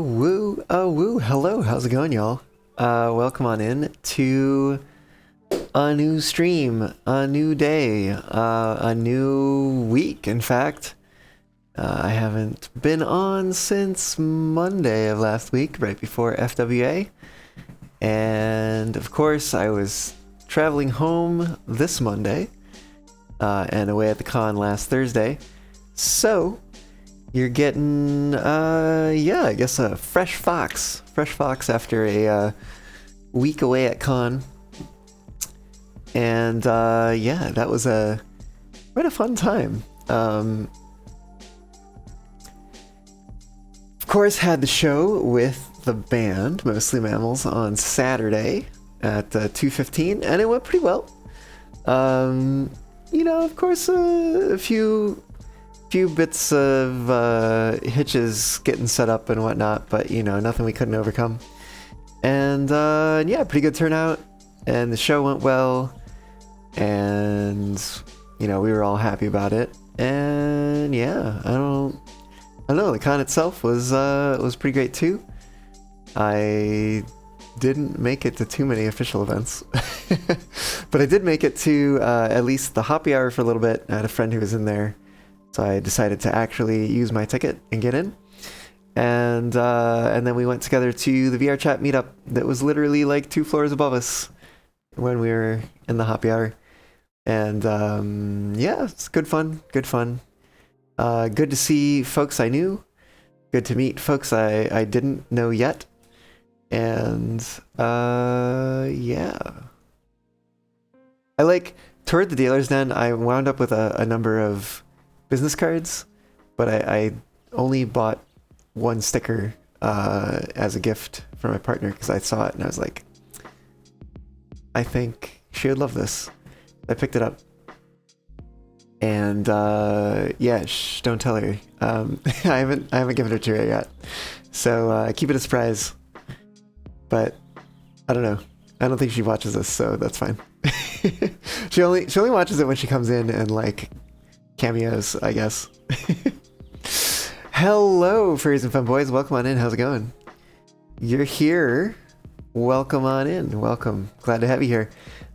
Woo. Hello, how's it going, y'all? Welcome on in to a new stream, a new day, a new week, in fact. I haven't been on since Monday of last week, right before FWA. And, of course, I was traveling home this Monday, and away at the con last Thursday. So, you're getting, I guess a fresh fox after a week away at con. And, that was quite a fun time. Of course, had the show with the band, Mostly Mammals, on Saturday at 2:15, and it went pretty well. Of course, a few bits of hitches getting set up and whatnot, but nothing we couldn't overcome. And pretty good turnout, and the show went well, and we were all happy about it. And I don't know, the con itself was pretty great too. I didn't make it to too many official events, but I did make it to at least the happy hour for a little bit. I had a friend who was in there, so I decided to actually use my ticket and get in. And then we went together to the VR chat meetup that was literally like 2 floors above us when we were in the happy hour. And it's good fun. Good to see folks I knew. Good to meet folks I didn't know yet. And I toured the dealer's den. I wound up with a number of business cards, but I only bought one sticker as a gift for my partner because I saw it and I was like, I think she would love this. I picked it up, and don't tell her. I haven't given it to her yet, so keep it a surprise. But I don't know. I don't think she watches this, so that's fine. She only watches it when she comes in and like cameos, I guess. Hello, furries and femboys. Welcome on in. How's it going? You're here. Welcome on in. Welcome. Glad to have you here.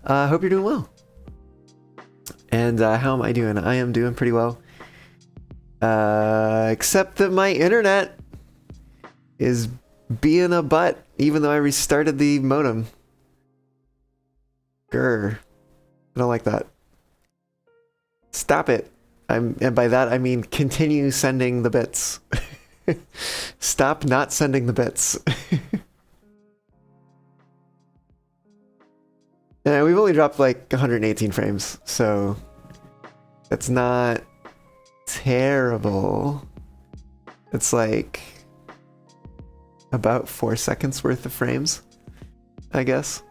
Hope you're doing well. And how am I doing? I am doing pretty well. Except that my internet is being a butt, even though I restarted the modem. Grr. I don't like that. Stop it. And by that I mean continue sending the bits. Stop not sending the bits. And we've only dropped like 118 frames, so that's not terrible. It's like about 4 seconds worth of frames, I guess.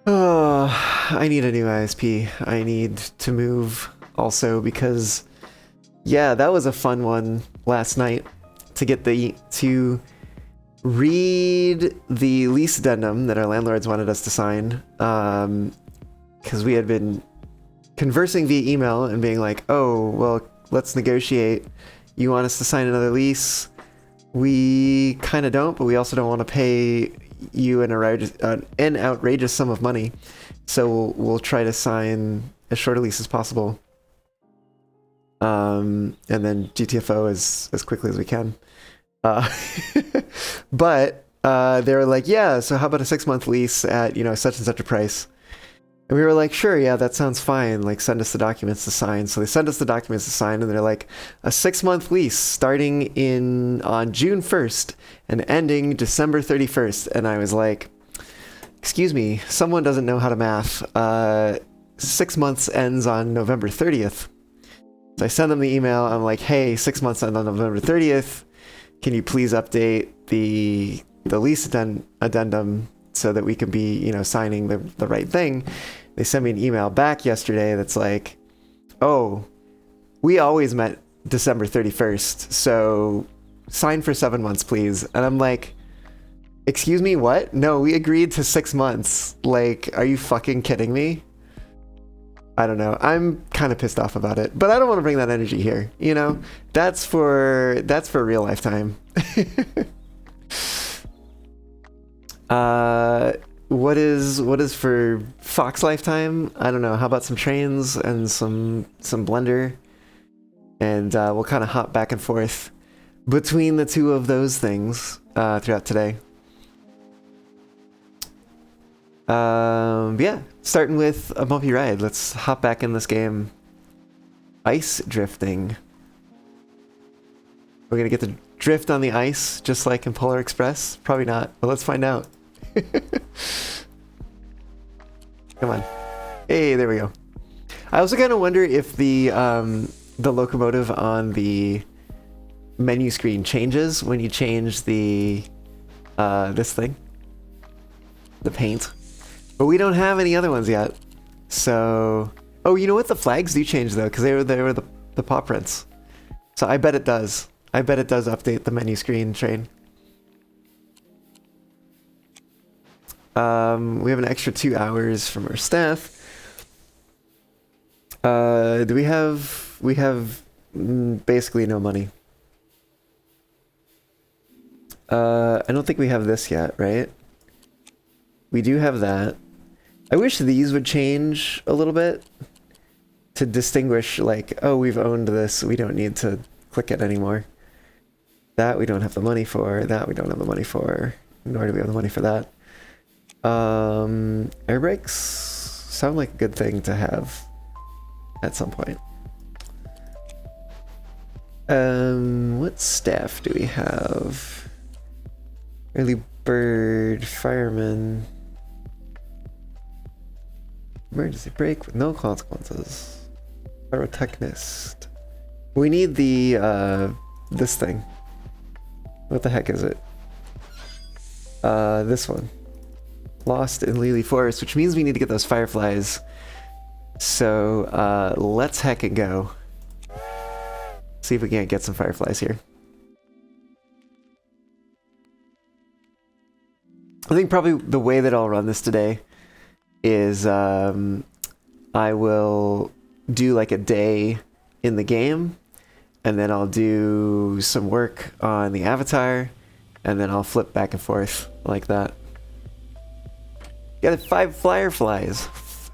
Oh, I need a new ISP. I need to move also because, that was a fun one last night to read the lease addendum that our landlords wanted us to sign, because we had been conversing via email and being like, oh, well, let's negotiate. You want us to sign another lease? We kind of don't, but we also don't want to pay you an outrageous sum of money. So we'll try to sign as short a lease as possible. And then GTFO as quickly as we can. But they were like, so how about a 6-month lease at, such and such a price? And we were like, sure, that sounds fine. Like, send us the documents to sign. So they send us the documents to sign, and they're like, a 6-month lease starting on June 1st and ending December 31st. And I was like, excuse me, someone doesn't know how to math. 6 months ends on November 30th. So I send them the email. I'm like, hey, 6 months end on November 30th. Can you please update the lease addendum so that we can be, signing the right thing? They sent me an email back yesterday that's like, oh, we always met December 31st, so sign for 7 months, please. And I'm like, excuse me, what? No, we agreed to 6 months. Like, are you fucking kidding me? I don't know. I'm kind of pissed off about it, but I don't want to bring that energy here. You know, that's for real lifetime. What is for Fox lifetime? I don't know. How about some trains and some blender, and we'll kind of hop back and forth between the two of those things throughout today. Yeah, starting with a bumpy ride. Let's hop back in this game. Ice drifting. We're gonna get to drift on the ice just like in Polar Express? Probably not, but let's find out. Come on. Hey, there we go. I also kind of wonder if the locomotive on the menu screen changes when you change the this thing, the paint. But we don't have any other ones yet. So, oh, you know what? The flags do change though, because they were the paw prints. So I bet it does. I bet it does update the menu screen train. We have an extra 2 hours from our staff. Do we have... We have basically no money. I don't think we have this yet, right? We do have that. I wish these would change a little bit to distinguish, like, oh, we've owned this, we don't need to click it anymore. That we don't have the money for, that we don't have the money for, nor do we have the money for that. Air brakes sound like a good thing to have at some point. What staff do we have? Early bird, fireman, emergency brake with no consequences, pyrotechnist. We need the this thing. What the heck is it? This one. Lost in Lily Forest, which means we need to get those fireflies. So let's heck it go. See if we can't get some fireflies here. I think probably the way that I'll run this today is I will do like a day in the game, and then I'll do some work on the avatar, and then I'll flip back and forth like that. Got 5 fireflies.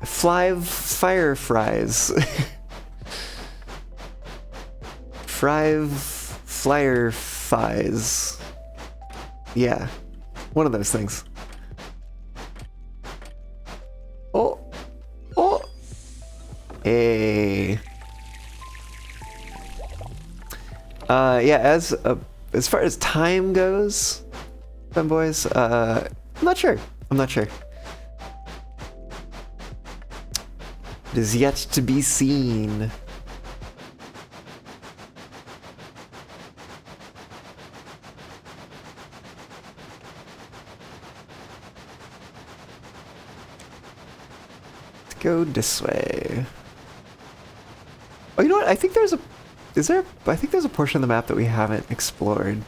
5 fireflies. 5 fireflies. Yeah, one of those things. Oh, oh, hey. Yeah. As far as time goes, boys, I'm not sure. It is yet to be seen. Let's go this way. Oh, you know what? I think there's a... I think there's a portion of the map that we haven't explored.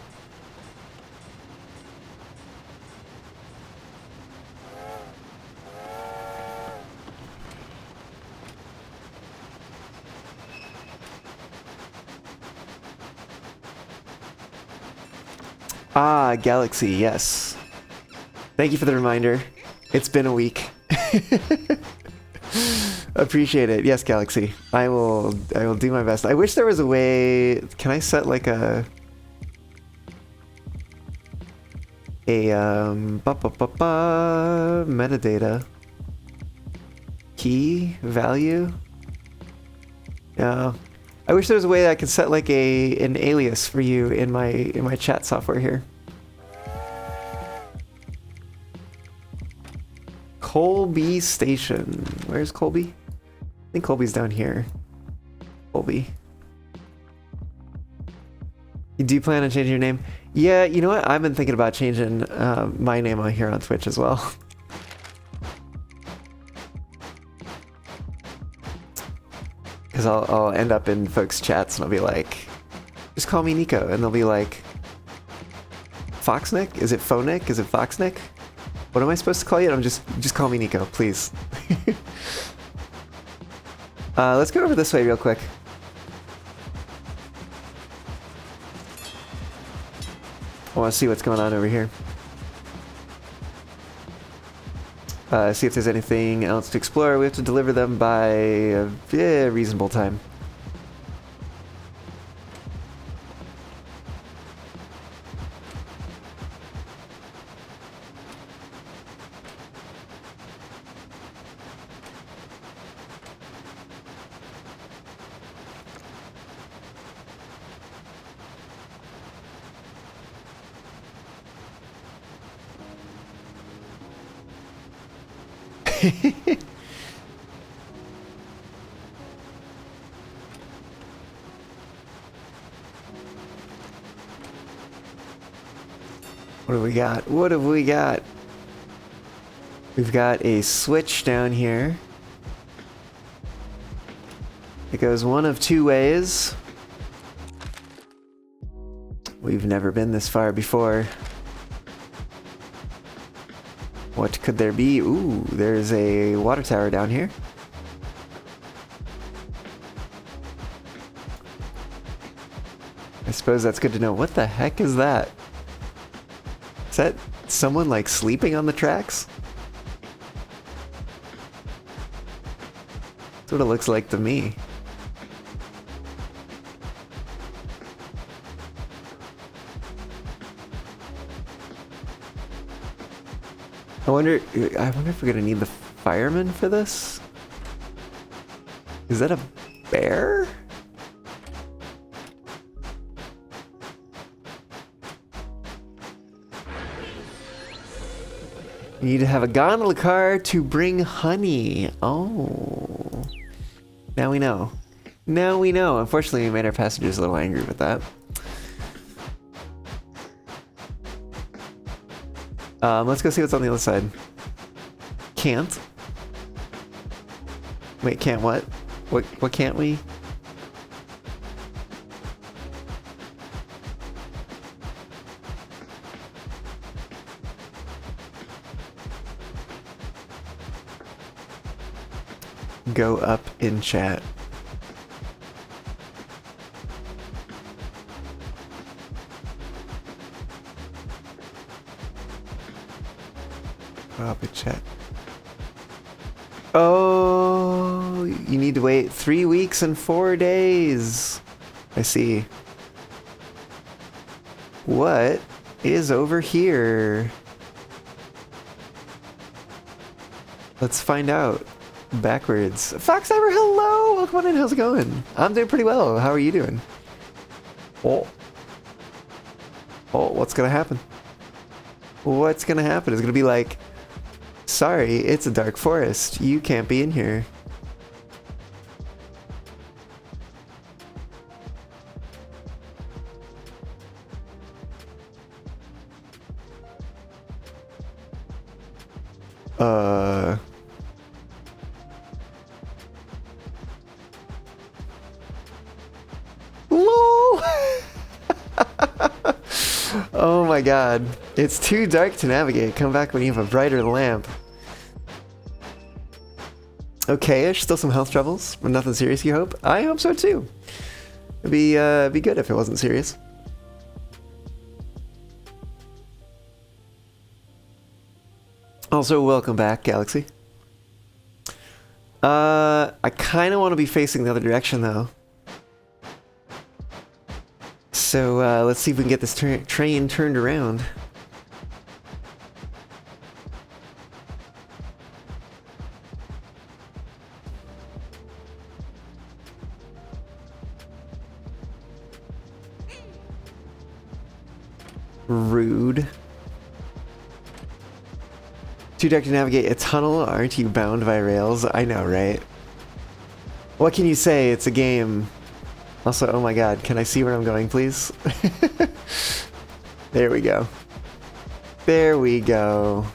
Ah, Galaxy, yes. Thank you for the reminder. It's been a week. Appreciate it. Yes, Galaxy. I will do my best. I wish there was a way... Can I set like a metadata key value? Yeah. I wish there was a way that I could set like an alias for you in my chat software here. Colby Station. Where's Colby? I think Colby's down here. Colby. You do plan on changing your name? Yeah, you know what? I've been thinking about changing my name on here on Twitch as well. Because I'll end up in folks' chats and I'll be like, just call me Nico. And they'll be like, Foxnick? Is it Phonick? Is it Foxnick? What am I supposed to call you? I'm just call me Nico, please. Let's go over this way real quick. I want to see what's going on over here. See if there's anything else to explore. We have to deliver them by a reasonable time. What do we got? What have we got? We've got a switch down here. It goes one of two ways. We've never been this far before. What could there be? Ooh, there's a water tower down here. I suppose that's good to know. What the heck is that? Is that someone like sleeping on the tracks? That's what it looks like to me. I wonder if we're gonna need the fireman for this? Is that a bear? You need to have a gondola car to bring honey. Oh. Now we know. Now we know. Unfortunately, we made our passengers a little angry with that. Let's go see what's on the other side. Can't. Wait, can't what? What can't we? Go up in chat. Go up in chat. Oh, you need to wait 3 weeks and 4 days. I see. What is over here? Let's find out. Backwards. Foxdiver, hello! Welcome on in, how's it going? I'm doing pretty well. How are you doing? Oh. Oh, what's gonna happen? What's gonna happen? It's gonna be like, sorry, it's a dark forest. You can't be in here. LOL! Oh my god. It's too dark to navigate. Come back when you have a brighter lamp. Okay-ish, still some health troubles, but nothing serious, you hope? I hope so too. It'd be good if it wasn't serious. Also, welcome back, Galaxy. I kind of want to be facing the other direction, though. So, let's see if we can get this train turned around. Rude. Too dark to navigate a tunnel? Aren't you bound by rails? I know, right? What can you say? It's a game. Also, oh my god, can I see where I'm going, please? There we go. There we go.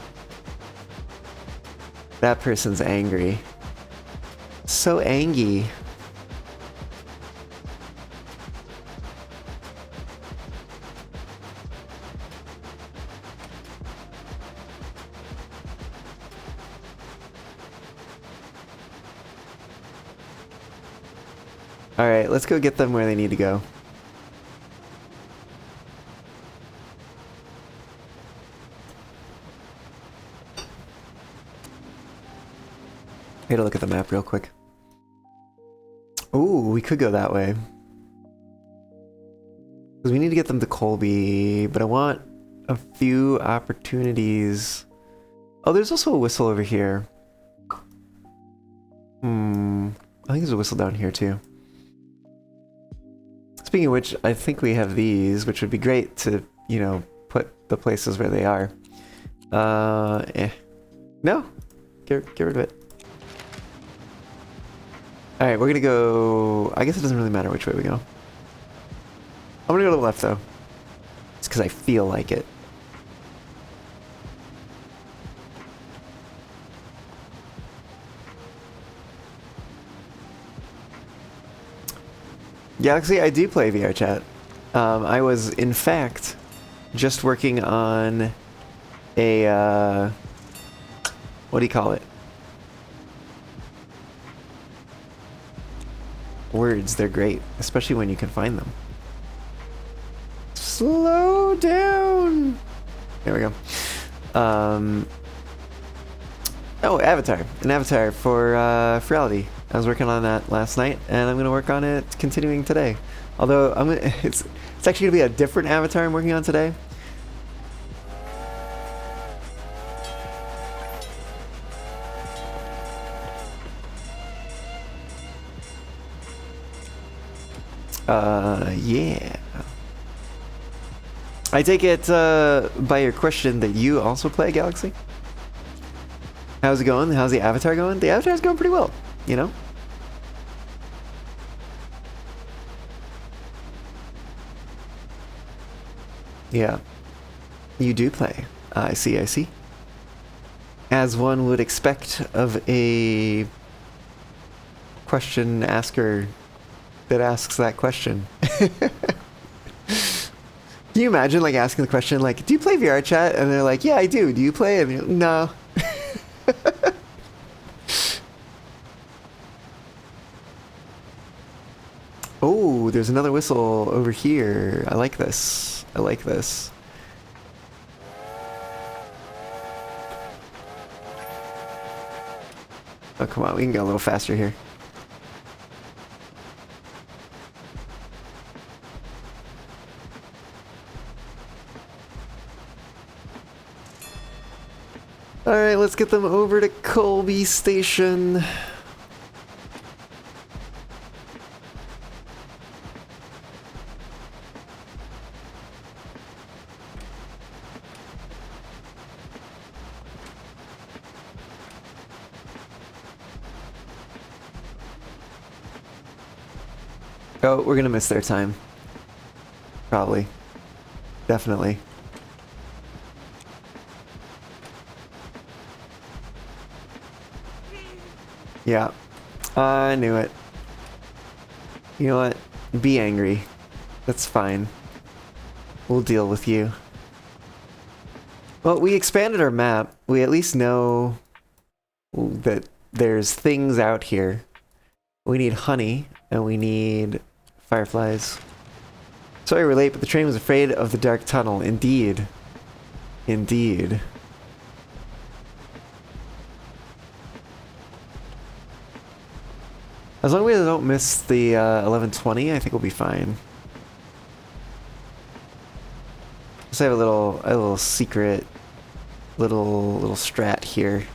That person's angry. So angry. Alright, let's go get them where they need to go. I gotta look at the map real quick. Ooh, we could go that way. Because we need to get them to Colby, but I want a few opportunities. Oh, there's also a whistle over here. I think there's a whistle down here too. Speaking of which, I think we have these, which would be great to, you know, put the places where they are. No. Get rid of it. Alright, we're gonna go... I guess it doesn't really matter which way we go. I'm gonna go to the left, though. It's because I feel like it. Galaxy, I do play VR chat. I was, in fact, just working on a, what do you call it? Words, they're great, especially when you can find them. Slow down! There we go. Oh, Avatar. An Avatar for Furality. I was working on that last night, and I'm gonna work on it continuing today. Although it's actually gonna be a different Avatar I'm working on today. Yeah. I take it by your question that you also play Galaxy? How's it going? How's the Avatar going? The Avatar's going pretty well, you know? Yeah. You do play. I see, I see. As one would expect of a question asker that asks that question. Can you imagine like asking the question like, do you play VR chat? And they're like, yeah, I do. Do you play? And you're like, no. Oh, there's another whistle over here. I like this. I like this. Oh, come on. We can go a little faster here. Alright, let's get them over to Colby Station. Oh, we're gonna miss their time. Probably. Definitely. Yeah. I knew it. You know what? Be angry. That's fine. We'll deal with you. Well, we expanded our map. We at least know that there's things out here. We need honey, and we need fireflies. Sorry we're late, but the train was afraid of the dark tunnel. Indeed. Indeed. As long as we don't miss the 11:20, I think we'll be fine. Just have a little secret, little strat here.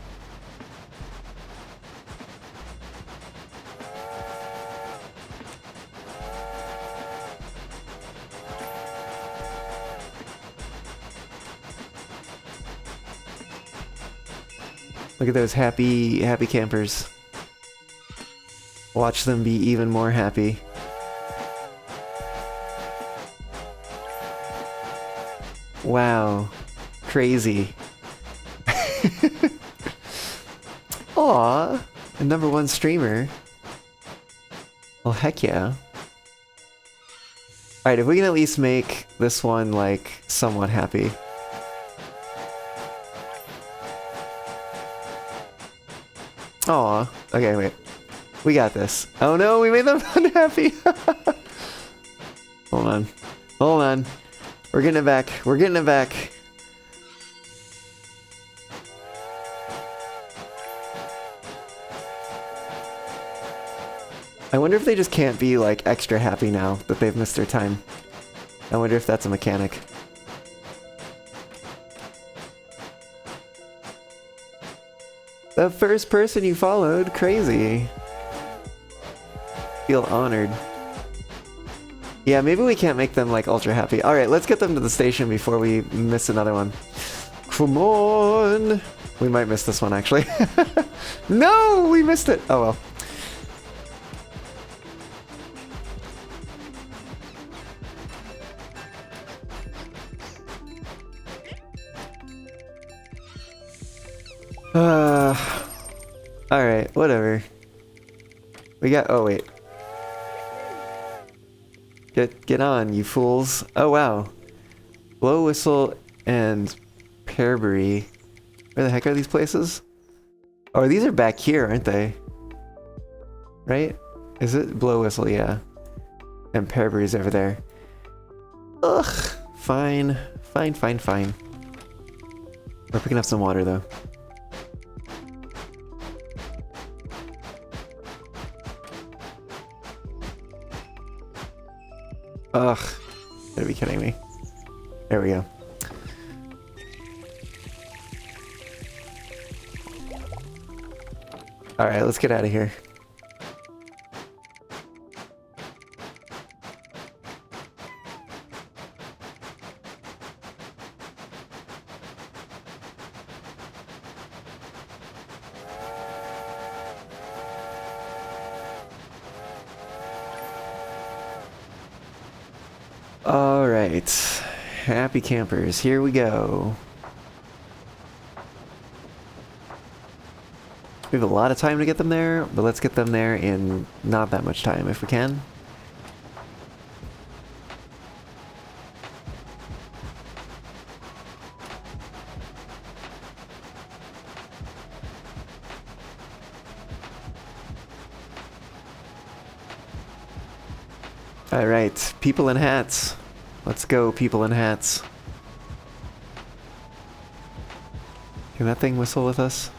Look at those happy campers. Watch them be even more happy. Wow. Crazy. Aw, a #1 streamer. Well, heck yeah. Alright, if we can at least make this one, like, somewhat happy. Aw. Okay, wait. We got this. Oh no, we made them unhappy. Hold on. Hold on. We're getting it back. We're getting it back. I wonder if they just can't be, like, extra happy now that they've missed their time. I wonder if that's a mechanic. The first person you followed, crazy. Feel honored. Yeah, maybe we can't make them, like, ultra happy. Alright, let's get them to the station before we miss another one. Come on! We might miss this one, actually. No! We missed it! Oh well. Alright, whatever. We got- oh wait. Get on, you fools. Oh wow. Blow Whistle and Pearberry. Where the heck are these places? Oh, these are back here, aren't they? Right? Is it Blow Whistle? Yeah. And Pearberry's over there. Ugh. Fine. Fine, fine, fine. We're picking up some water though. Ugh. You gotta be kidding me. There we go. Alright, let's get out of here. Alright, happy campers, here we go. We have a lot of time to get them there, but let's get them there in not that much time if we can. Alright, people in hats. Let's go, people in hats. Can that thing whistle with us?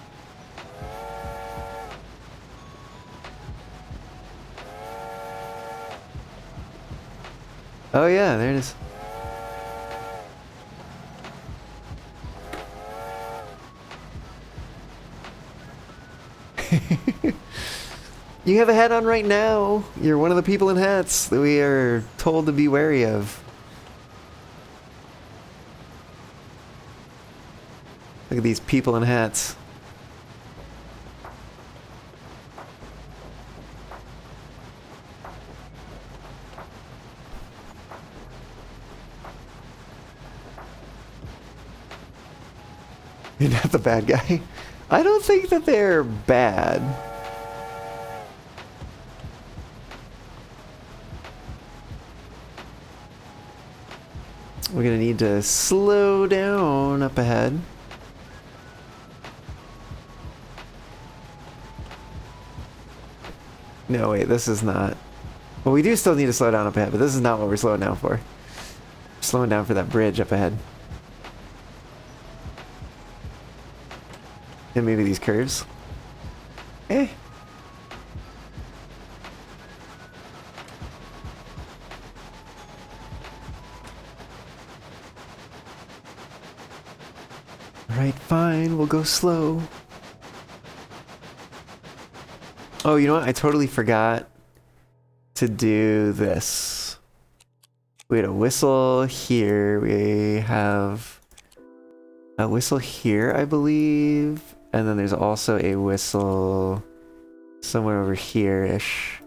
Oh yeah, there it is. You have a hat on right now. You're one of the people in hats that we are told to be wary of. Look at these people in hats. You're not the bad guy. I don't think that they're bad. We're gonna need to slow down up ahead. No, wait, this is not. Well, we do still need to slow down up ahead, but this is not what we're slowing down for. We're slowing down for that bridge up ahead. And maybe these curves. Eh. Alright, fine, we'll go slow. Oh, you know what? I totally forgot to do this. We had a whistle here. We have a whistle here, I believe. And then there's also a whistle somewhere over here-ish.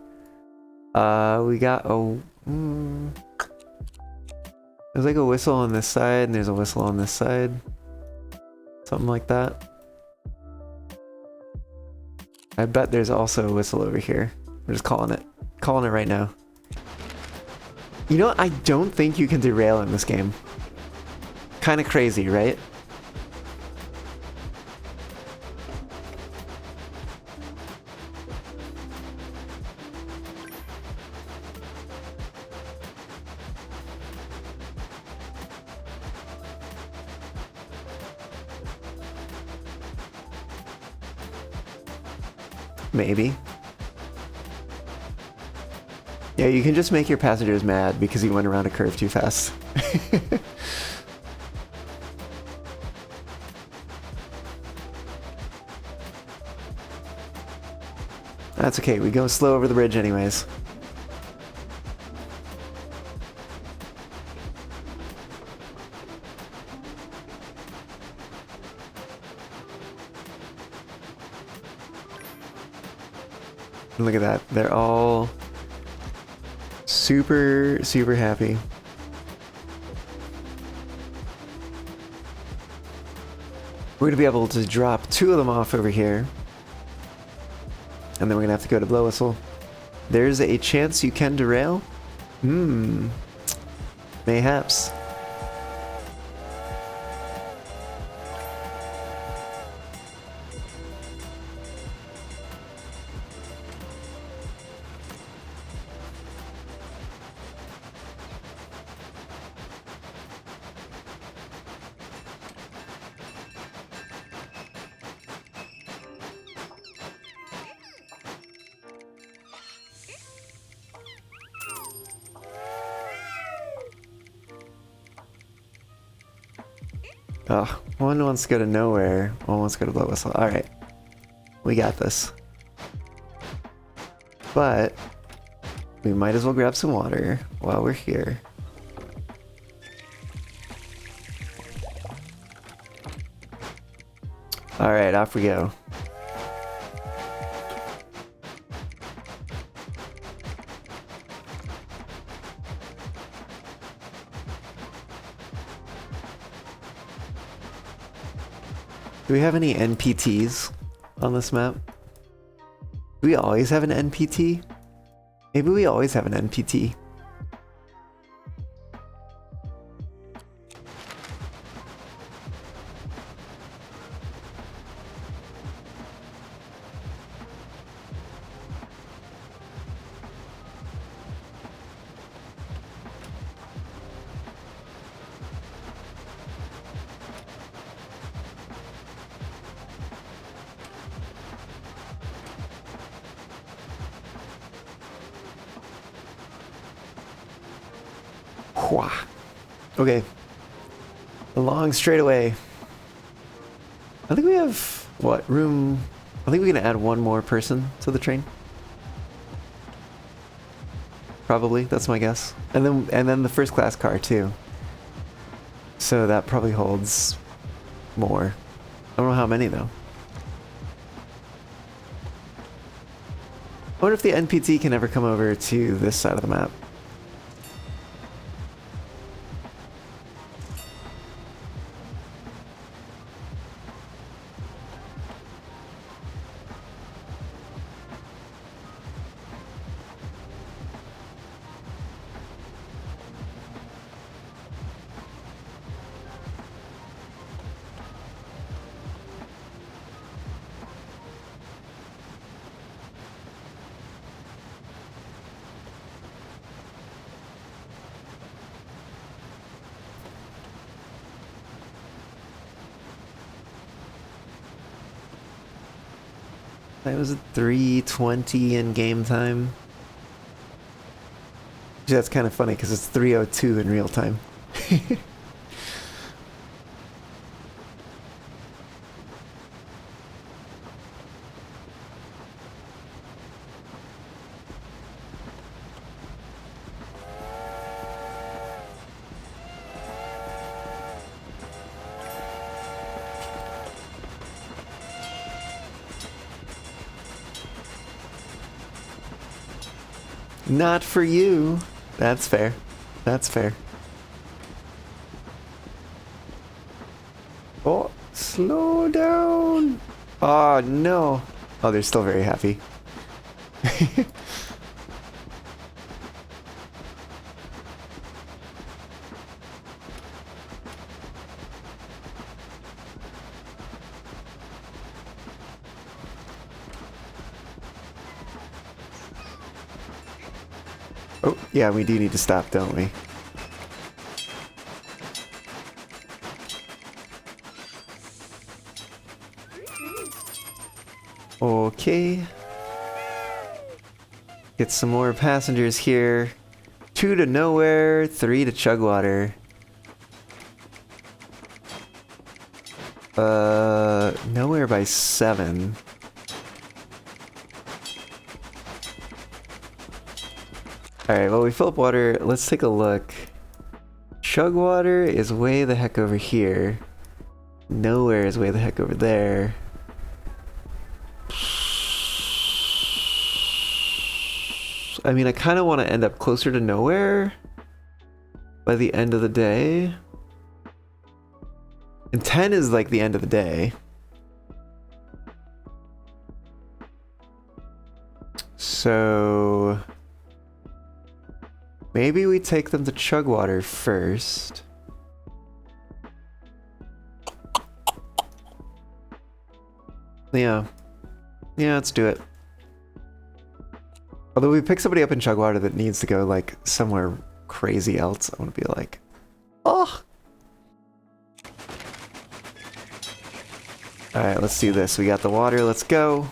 We got a... There's like a whistle on this side, and there's a whistle on this side. Something like that. I bet there's also a whistle over here. We're just calling it. Calling it right now. You know what? I don't think you can derail in this game. Kind of crazy, right? Maybe. Yeah, you can just make your passengers mad because you went around a curve too fast. That's okay, we go slow over the bridge anyways. And look at that, they're all super, super happy. We're gonna be able to drop 2 of them off over here. And then we're gonna have to go to Blow Whistle. There's a chance you can derail? Mayhaps. Oh, one wants to go to nowhere, one wants to go to Blow Whistle. Alright. We got this. But we might as well grab some water while we're here. Alright, off we go. Do we have any NPTs on this map? Do we always have an NPT? Maybe we always have an NPT. Okay. A long straightaway. I think we have, what, room... I think we can add one more person to the train. Probably, that's my guess. And then the first class car too. So that probably holds more. I don't know how many though. I wonder if the NPT can ever come over to this side of the map. That was at 3:20 in game time. That's kind of funny because it's 3:02 in real time. Not for you. That's fair. That's fair. Oh, slow down. Oh, no. Oh, they're still very happy. Oh, yeah, we do need to stop, don't we? Okay. Get some more passengers here. 2 to nowhere, 3 to Chugwater. Nowhere by 7. Alright, well we fill up water. Let's take a look. Chugwater is way the heck over here. Nowhere is way the heck over there. I mean, I kind of want to end up closer to nowhere by the end of the day. And 10 is like the end of the day. So maybe we take them to Chugwater first. Yeah. Yeah, let's do it. Although we pick somebody up in Chugwater that needs to go like somewhere crazy else, I want to be like, oh. Alright, let's do this. We got the water, let's go.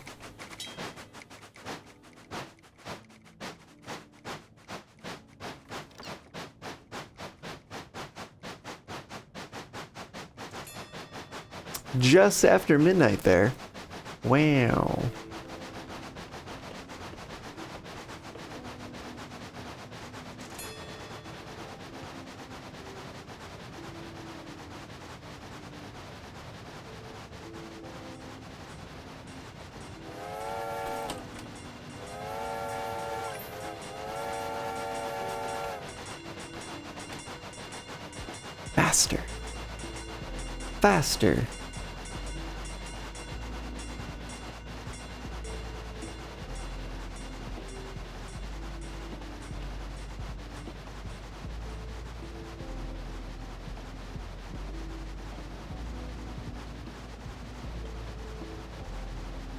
Just after midnight there. Wow. Faster. Faster.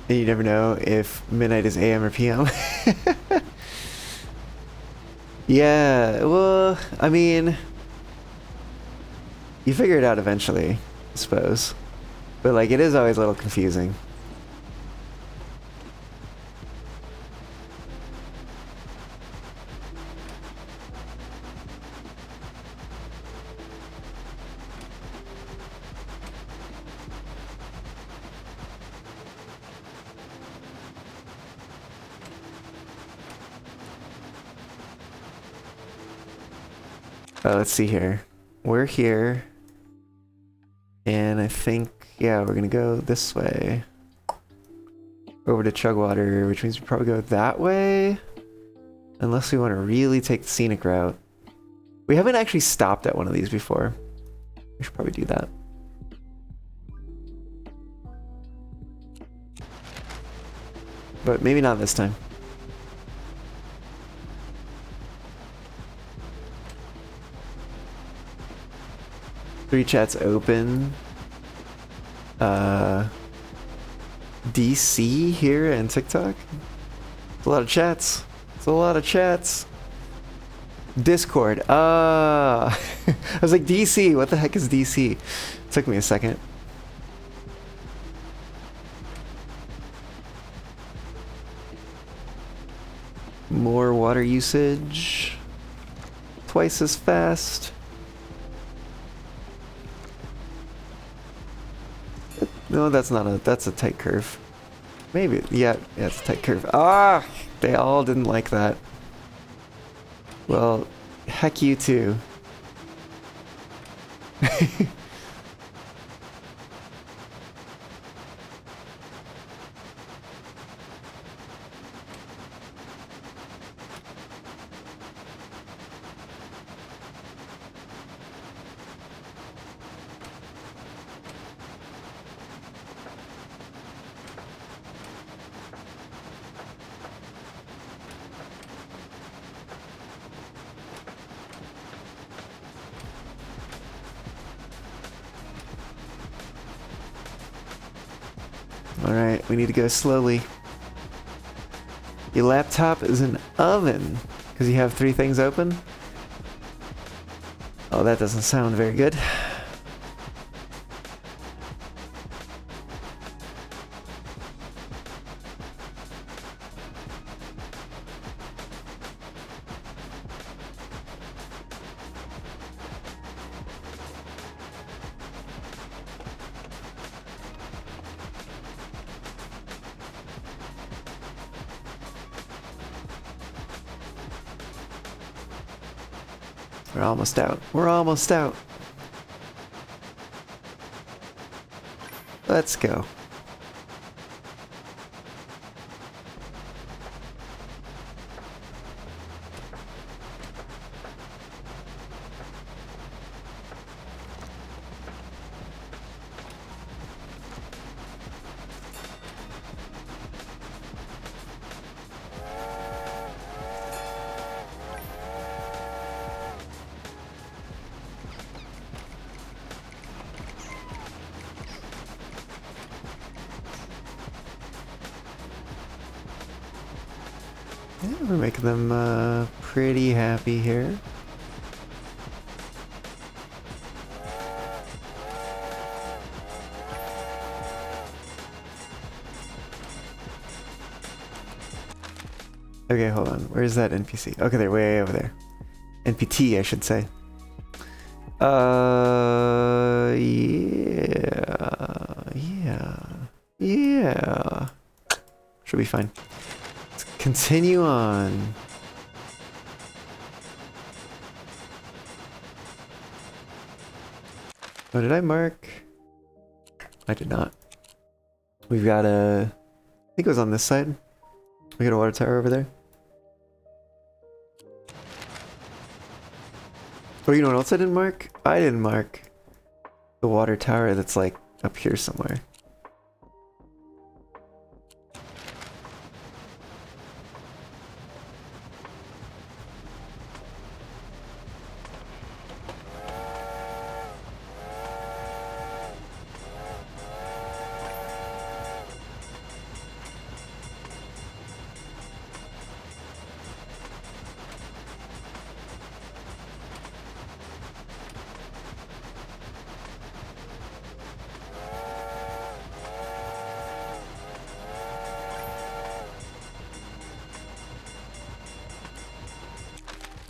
You never know if midnight is AM or PM. Yeah, well, I mean, you figure it out eventually, I suppose. But like, it is always a little confusing. Let's see here. We're here. And I think, yeah, we're gonna go this way. Over to Chugwater, which means we probably go that way. Unless we want to really take the scenic route. We haven't actually stopped at one of these before. We should probably do that. But maybe not this time. Three chats open. DC here and TikTok. It's a lot of chats. It's a lot of chats. Discord. I was like, DC, what the heck is DC? Took me a second. More water usage. Twice as fast. No, that's not a, that's a tight curve. Maybe, yeah, it's a tight curve. Ah, they all didn't like that. Well, heck you too. Alright, we need to go slowly. Your laptop is an oven because you have 3 things open. Oh, that doesn't sound very good. We're almost out. We're almost out. Let's go. Yeah, we're making them pretty happy here. Okay, hold on. Where's that NPC? Okay, they're way over there. NPT, I should say. Yeah. Should be fine. Let's continue on. Oh, did I mark? I did not. We've got a... I think it was on this side. We got a water tower over there. Oh, you know what else I didn't mark? I didn't mark the water tower that's like up here somewhere.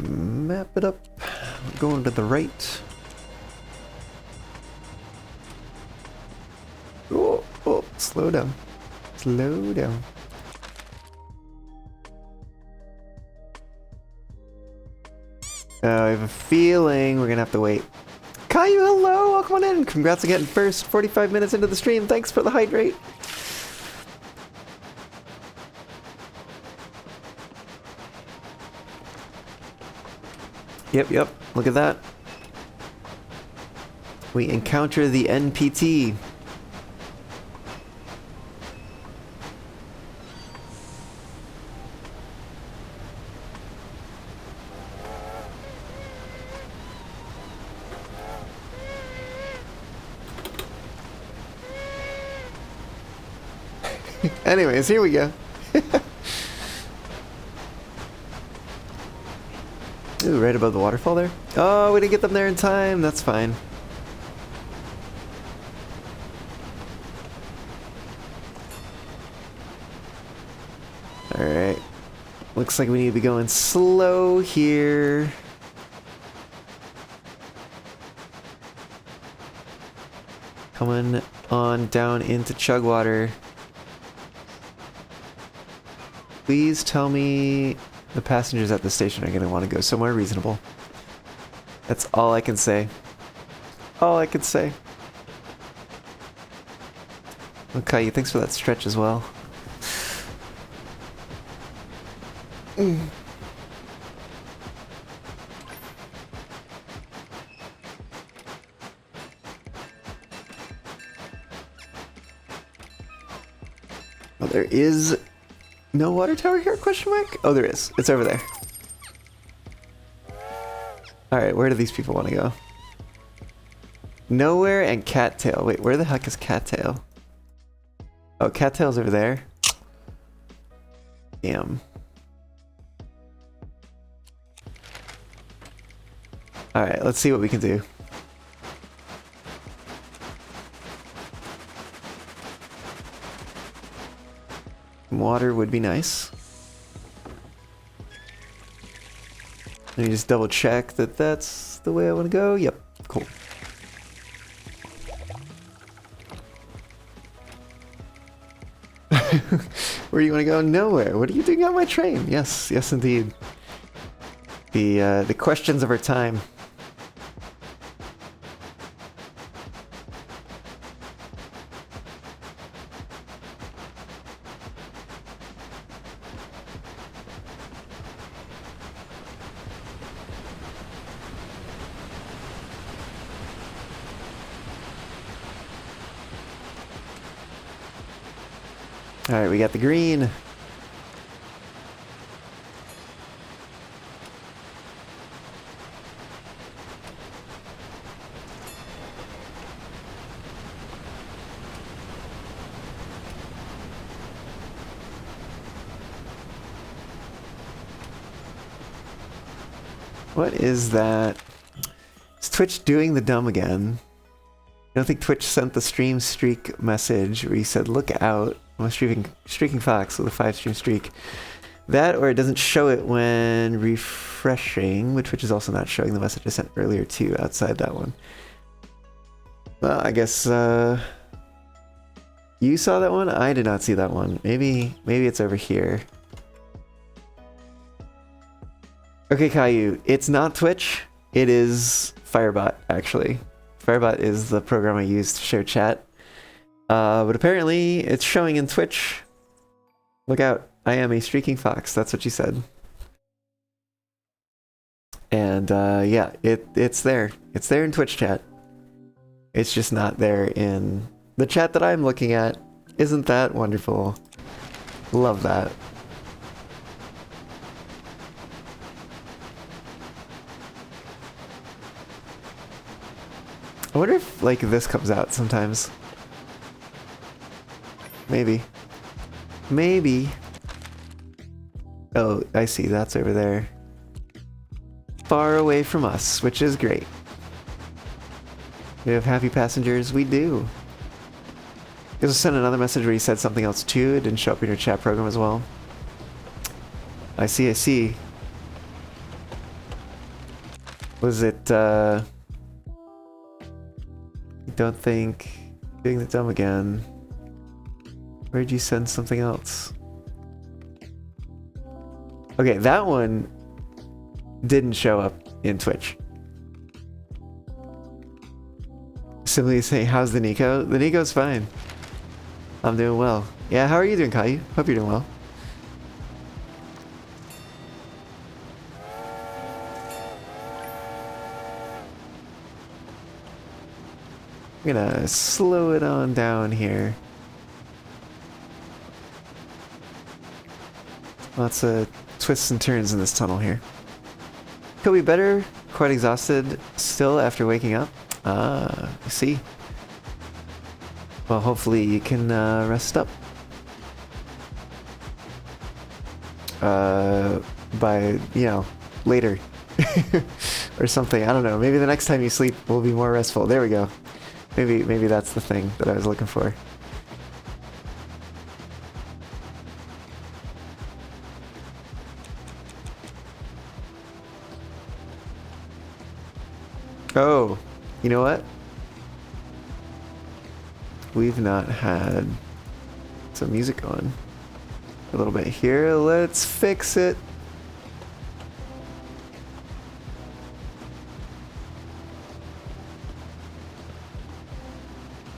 Map it up. Going to the right. Oh, oh, slow down. Slow down. I have a feeling we're gonna have to wait. Caillou, hello! Welcome on in! Congrats on getting first. 45 minutes into the stream. Thanks for the hydrate. Yep. Look at that. We encounter the NPT. Anyways, here we go. Ooh, right above the waterfall there. Oh, we didn't get them there in time. That's fine. Alright. Looks like we need to be going slow here. Coming on down into Chugwater. Please tell me the passengers at the station are going to want to go somewhere reasonable. That's all I can say. All I can say. Okay, thanks for that stretch as well. Oh, there is no water tower here? Question mark? Oh, there is. It's over there. Alright, where do these people want to go? Nowhere and Cattail. Wait, where the heck is Cattail? Oh, Cattail's over there. Damn. Alright, let's see what we can do. Water would be nice. Let me just double check that that's the way I want to go. Yep, cool. Where do you want to go? Nowhere. What are you doing on my train? Yes, yes indeed. The questions of our time. Alright, we got the green. What is that? Is Twitch doing the dumb again? I don't think Twitch sent the stream streak message where he said, look out. I'm a streaking fox with a 5-stream streak. That, or it doesn't show it when refreshing, which Twitch is also not showing the message I sent earlier too, outside that one. Well, I guess, you saw that one? I did not see that one. Maybe it's over here. Okay, Caillou, it's not Twitch. It is Firebot, actually. Firebot is the program I use to share chat. But apparently, it's showing in Twitch. Look out, I am a streaking fox. That's what you said. And yeah, it's there. It's there in Twitch chat. It's just not there in the chat that I'm looking at. Isn't that wonderful? Love that. I wonder if, like, this comes out sometimes. Maybe. Maybe. Oh, I see. That's over there. Far away from us, which is great. We have happy passengers. We do. You also sent another message where you said something else too. It didn't show up in your chat program as well. I see, I see. Was it, don't think doing the dumb again. Where'd you send something else? Okay, that one didn't show up in Twitch. Simply saying, how's the Nico? The Nico's fine. I'm doing well. Yeah, how are you doing, Caillou? Hope you're doing well. I'm gonna slow it on down here. Lots of twists and turns in this tunnel here. Could be better. Quite exhausted still after waking up. I see. Well, hopefully you can rest up. By, you know, later. Or something. I don't know. Maybe the next time you sleep will be more restful. There we go. Maybe that's the thing that I was looking for. Oh, you know what? We've not had some music on a little bit here. Let's fix it.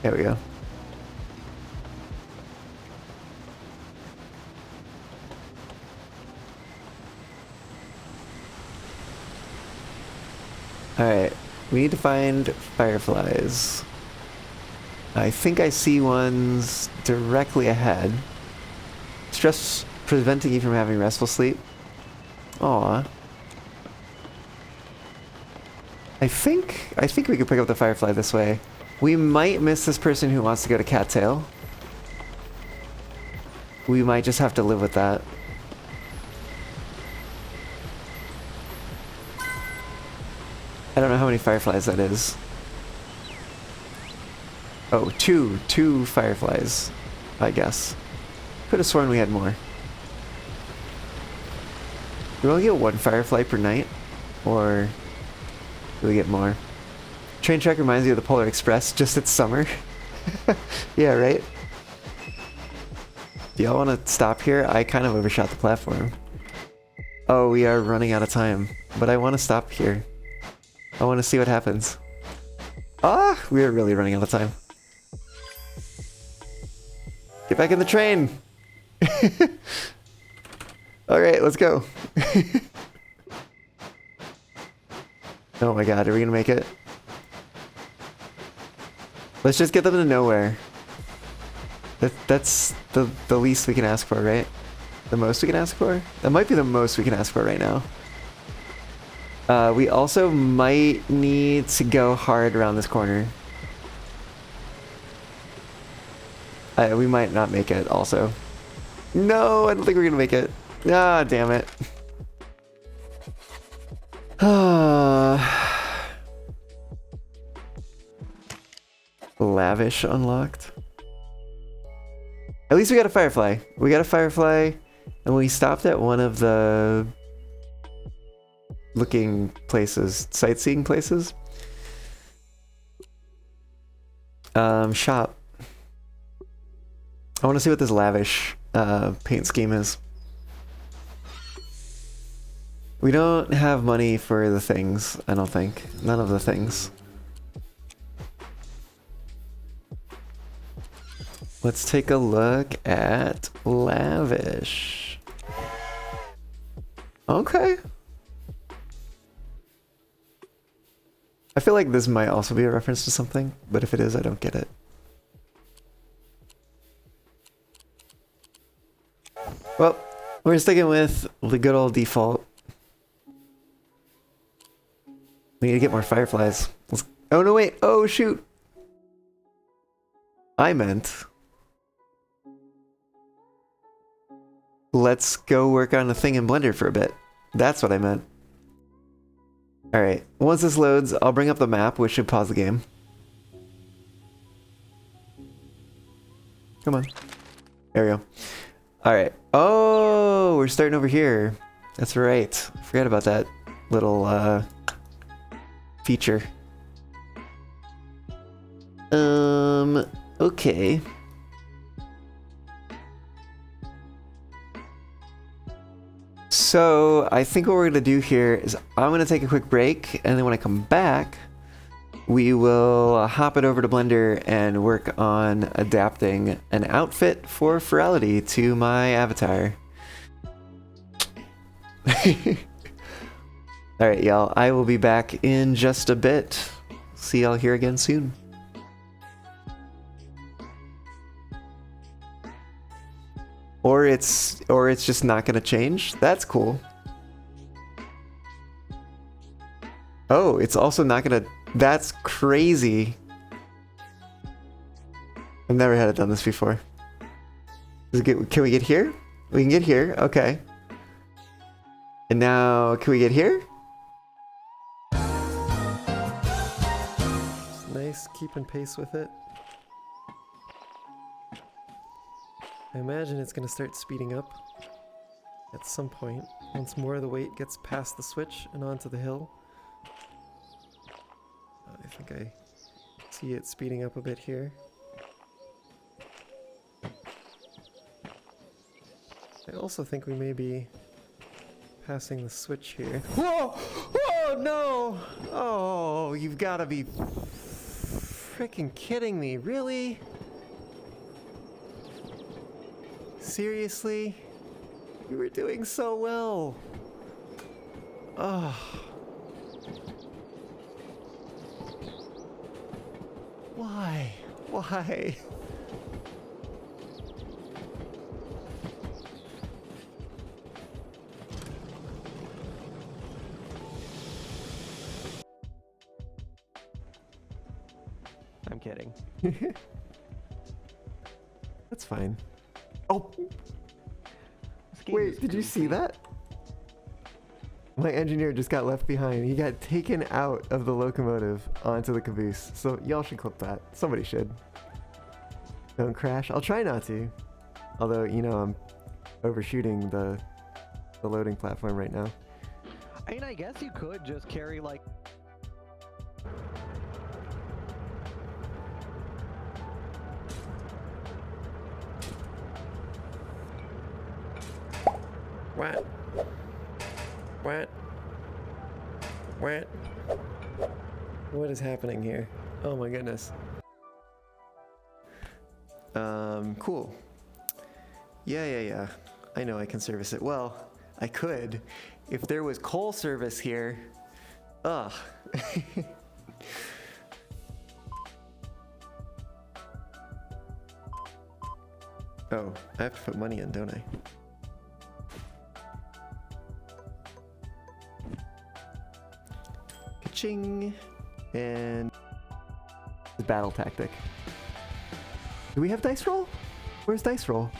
There we go. Alright, we need to find fireflies. I think I see ones directly ahead. Stress preventing you from having restful sleep. Aw. I think we could pick up the firefly this way. We might miss this person who wants to go to Cattail. We might just have to live with that. I don't know how many fireflies that is. Oh, two fireflies, I guess. Could have sworn we had more. Do we only get one firefly per night? Or do we get more? Train track reminds me of the Polar Express, just it's summer. Yeah, right? Do y'all want to stop here? I kind of overshot the platform. Oh, we are running out of time. But I want to stop here. I want to see what happens. Ah, we are really running out of time. Get back in the train! Alright, let's go. Oh my god, are we gonna make it? Let's just get them to nowhere. That's the least we can ask for, right? The most we can ask for? That might be the most we can ask for right now. We also might need to go hard around this corner. We might not make it also. No, I don't think we're gonna make it. Ah, damn it. Lavish unlocked. At least we got a Firefly. We got a Firefly, and we stopped at one of the looking places, sightseeing places. Shop. I want to see what this lavish paint scheme is. We don't have money for the things, I don't think. None of the things. Let's take a look at lavish. Okay. I feel like this might also be a reference to something, but if it is, I don't get it. Well, we're sticking with the good old default. We need to get more fireflies. Oh no, wait. Oh shoot. I meant... let's go work on a thing in Blender for a bit. That's what I meant. Alright, once this loads, I'll bring up the map, which should pause the game. Come on. There we go. Alright. Oh, we're starting over here. That's right. Forgot about that little feature. Okay. So, I think what we're gonna do here is I'm gonna take a quick break, and then when I come back, we will hop it over to Blender and work on adapting an outfit for Furality to my avatar. Alright, y'all. I will be back in just a bit. See y'all here again soon. Or it's just not gonna change. That's cool. Oh, it's also not gonna... That's crazy. I've never had it done this before. Can we get here? We can get here. Okay. And now, can we get here? It's nice keeping pace with it. I imagine it's going to start speeding up at some point once more of the weight gets past the switch and onto the hill. I think I see it speeding up a bit here. I also think we may be passing the switch here. Whoa! Whoa, no! Oh, you've got to be freaking kidding me, really? Seriously? You were doing so well. Oh. Why? Why? I'm kidding. That's fine. Oh! Wait, did you see that? My engineer just got left behind. He got taken out of the locomotive onto the caboose. So y'all should clip that. Somebody should. Don't crash. I'll try not to. Although, you know, I'm overshooting the loading platform right now. I mean, I guess you could just carry, like... What? What? What? What is happening here? Oh my goodness. Cool. Yeah. I know I can service it. Well, I could. If there was coal service here. Ugh. Oh, I have to put money in, don't I? Ka-ching! And battle tactic. Do we have dice roll? Where's dice roll?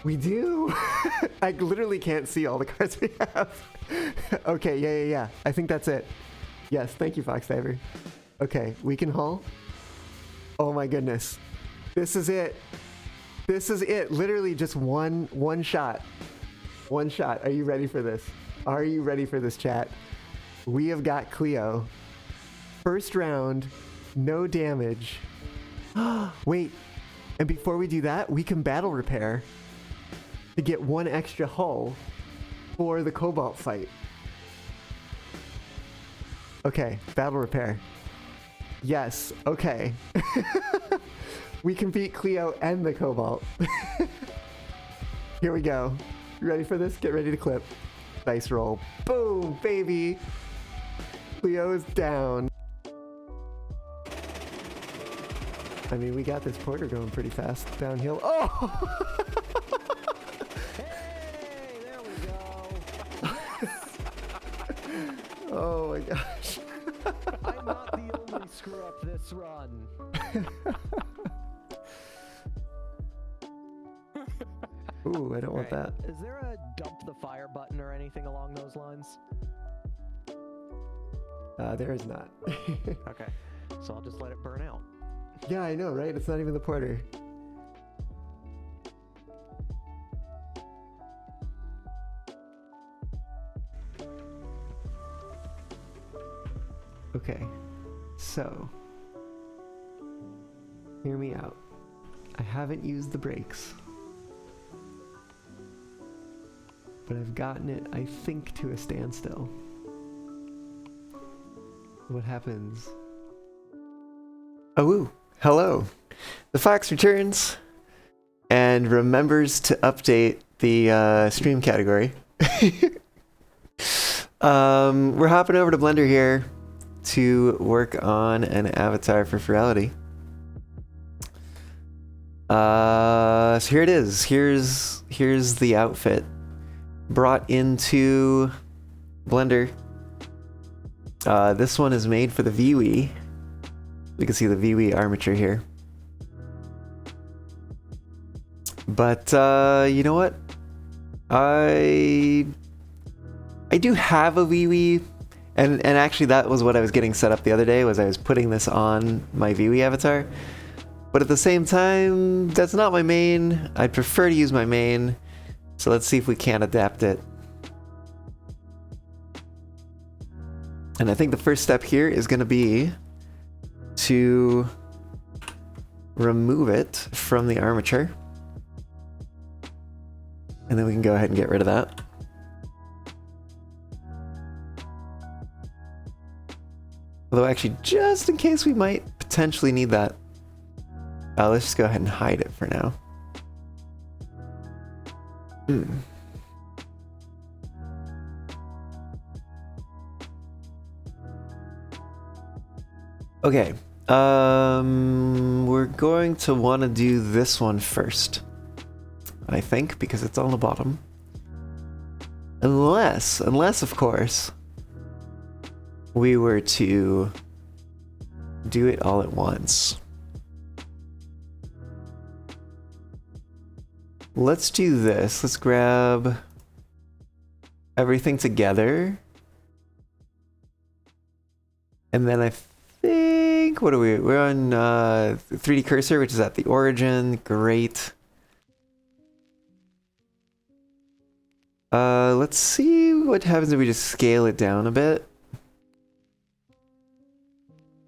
We do! I literally can't see all the cards we have. Okay, yeah. I think that's it. Yes, thank you, Fox Diver. Okay, we can haul. Oh my goodness. This is it. This is it. Literally just one shot. One shot. Are you ready for this? Are you ready for this, chat? We have got Cleo. First round, no damage. Wait, and before we do that, we can battle repair to get one extra hull for the Cobalt fight. Okay, battle repair. Yes, okay. We can beat Cleo and the Cobalt. Here we go. You ready for this? Get ready to clip. Dice roll. Boom, baby. Cleo is down. I mean, we got this Porter going pretty fast downhill. Oh! Hey, there we go. Oh my gosh. I'm not the only screw up this run. Ooh, I don't want that. Is there a dump the fire button or anything along those lines? There is not. Okay, so I'll just let it burn out. Yeah, I know, right? It's not even the Porter. Okay, so hear me out. I haven't used the brakes, but I've gotten it, I think, to a standstill. What happens? Oh, woo. Hello. The Fox returns and remembers to update the stream category. We're hopping over to Blender here to work on an avatar for Furality. So here it is. Here's the outfit brought into Blender. This one is made for the FWA. We can see the FWA armature here. But you know what? I do have a FWA, and actually that was what I was getting set up the other day, was I was putting this on my FWA avatar. But at the same time, that's not my main. I'd prefer to use my main. So let's see if we can adapt it. And I think the first step here is going to be to remove it from the armature. And then we can go ahead and get rid of that. Although actually, just in case we might potentially need that, let's just go ahead and hide it for now. Okay, we're going to want to do this one first, I think, because it's on the bottom. Unless of course, we were to do it all at once. Let's do this. Let's grab everything together. And then I think, what are we? We're on 3D cursor, which is at the origin. Great. Let's see what happens if we just scale it down a bit.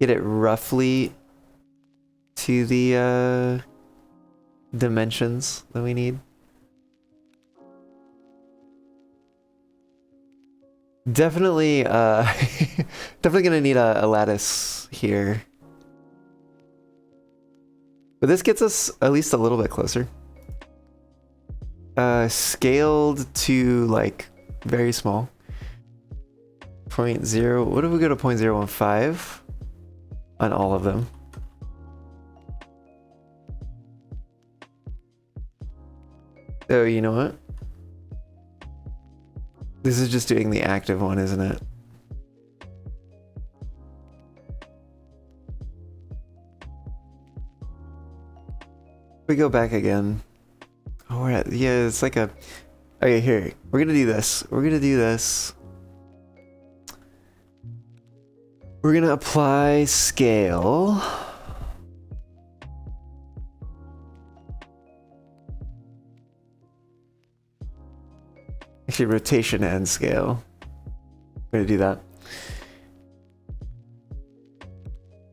Get it roughly to the dimensions that we need. Definitely definitely gonna need a lattice here, but this gets us at least a little bit closer. Scaled to like very small. 0.0, what if we go to 0.015 on all of them? Oh, you know what? This is just doing the active one, isn't it? We go back again. Oh, we're at, yeah, it's like a... Okay, here. We're gonna do this. We're gonna do this. We're gonna apply scale. Actually, rotation and scale. We're gonna do that.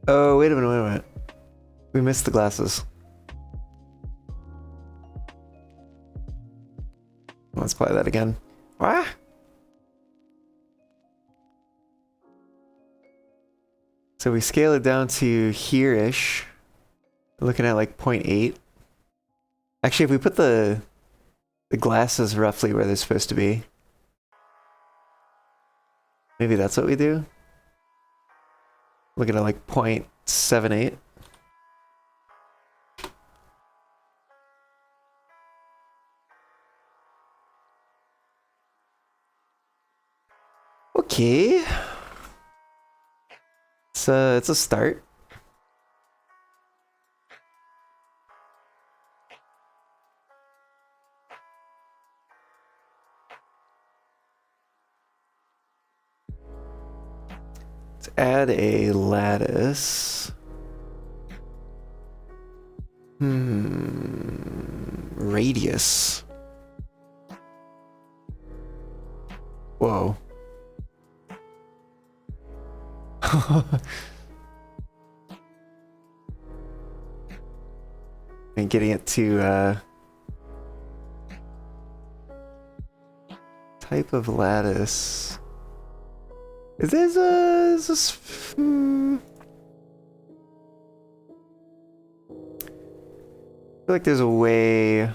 Oh, wait a minute, wait a minute. We missed the glasses. Let's apply that again. Ah! So we scale it down to here-ish. Looking at like 0.8. Actually, if we put the glasses roughly where they're supposed to be. Maybe that's what we do. Looking at like 0.78. Okay. It's a start. Let's add a lattice. Radius. Whoa. And getting it to type of lattice. Is this I feel like there's a way.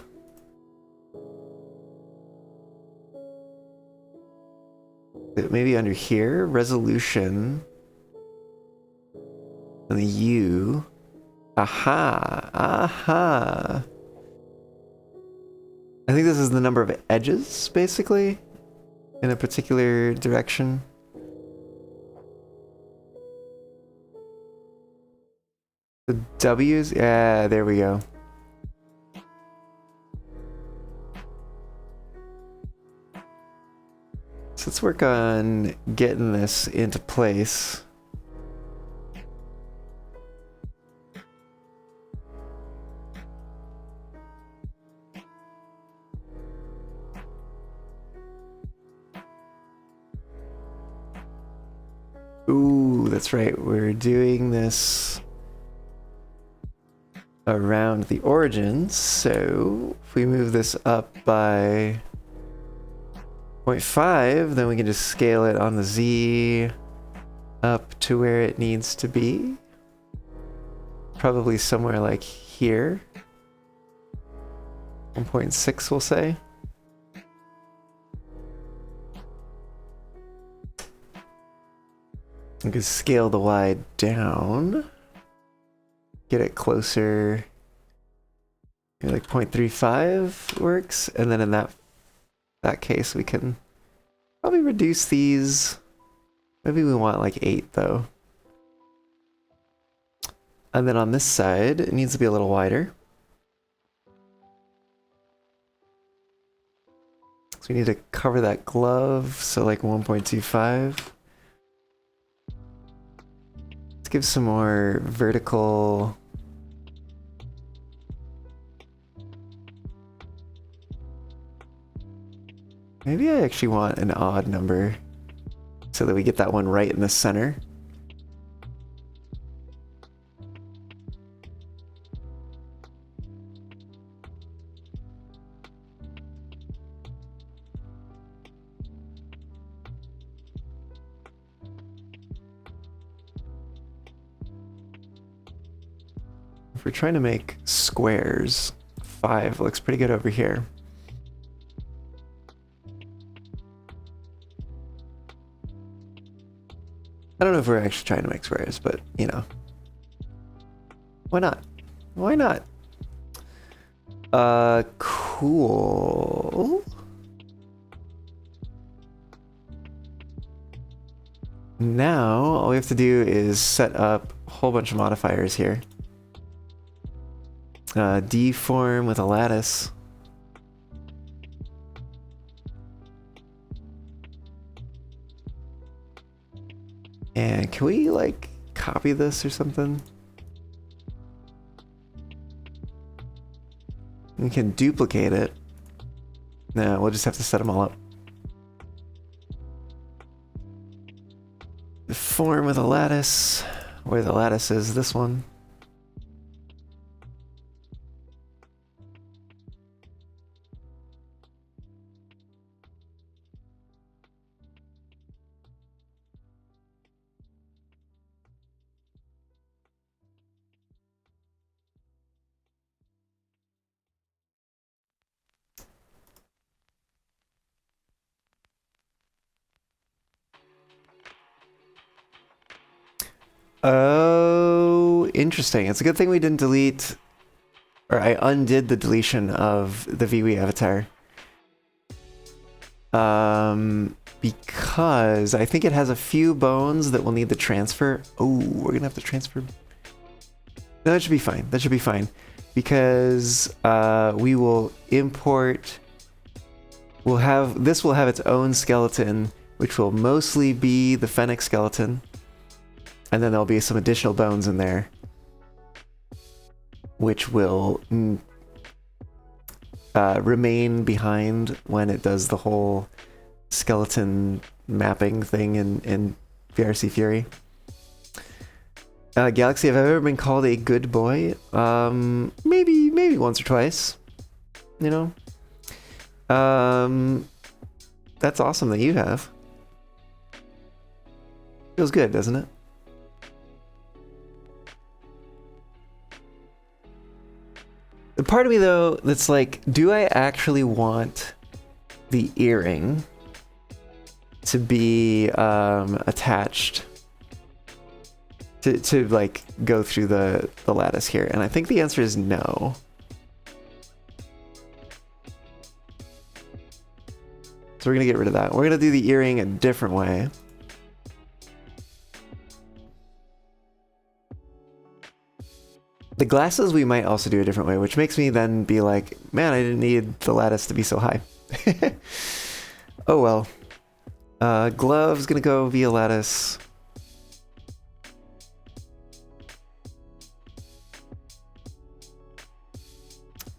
Maybe under here, resolution. And the U. Aha! Aha! I think this is the number of edges, basically, in a particular direction. The W's? Yeah, there we go. So let's work on getting this into place. Ooh, that's right. We're doing this around the origins. So if we move this up by 0.5, then we can just scale it on the Z up to where it needs to be. Probably somewhere like here. 1.6, we'll say. We can scale the Y down. Get it closer. Maybe like 0.35 works. And then in that case, we can probably reduce these. Maybe we want like 8 though. And then on this side, it needs to be a little wider. So we need to cover that glove, so like 1.25. Let's give some more vertical. Maybe I actually want an odd number so that we get that one right in the center. If we're trying to make squares, 5 looks pretty good over here. I don't know if we're actually trying to make squares, but, you know. Why not? Why not? Cool. Cool. Now, all we have to do is set up a whole bunch of modifiers here. Deform with a lattice. And can we, like, copy this or something? We can duplicate it. No, we'll just have to set them all up. Deform with a lattice. Where the lattice is, this one. Oh, interesting. It's a good thing we didn't delete, or I undid the deletion of the VWA avatar. Because I think it has a few bones that will need the transfer. Oh, we're gonna have to transfer. No, that should be fine. That should be fine. Because we will import, this will have its own skeleton, which will mostly be the fennec skeleton. And then there'll be some additional bones in there, which will remain behind when it does the whole skeleton mapping thing in VRC Fury. Galaxy, have I ever been called a good boy? Maybe once or twice. You know? That's awesome that you have. Feels good, doesn't it? The part of me, though, that's like, do I actually want the earring to be attached to like go through the lattice here? And I think the answer is no. So we're gonna get rid of that. We're gonna do the earring a different way. The glasses we might also do a different way, which makes me then be like, man, I didn't need the lattice to be so high. Oh well. Gloves gonna go via lattice.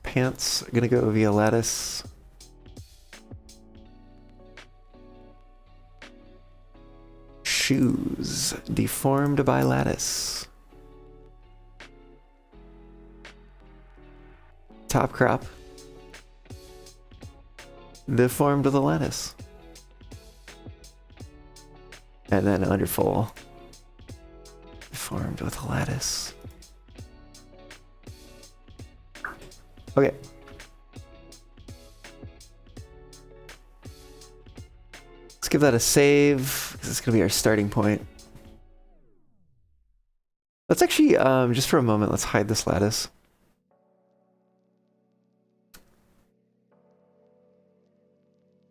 Pants gonna go via lattice. Shoes deformed by lattice. Top crop deformed with a lattice, and then underfull deformed with a lattice. Okay. Let's give that a save because it's gonna be our starting point. Let's actually just for a moment, let's hide this lattice.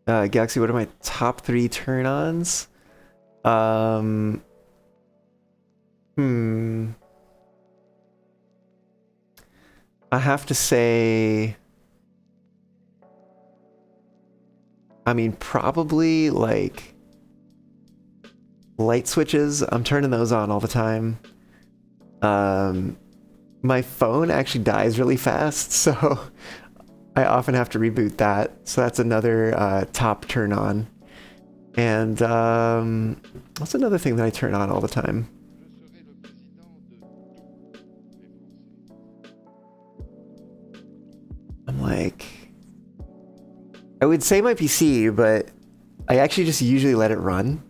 Galaxy, what are my top 3 turn-ons? I have to say, I mean, probably like light switches. I'm turning those on all the time. My phone actually dies really fast, so I often have to reboot that, so that's another top turn on. And what's another thing that I turn on all the time? I'm like, I would say my PC, but I actually just usually let it run.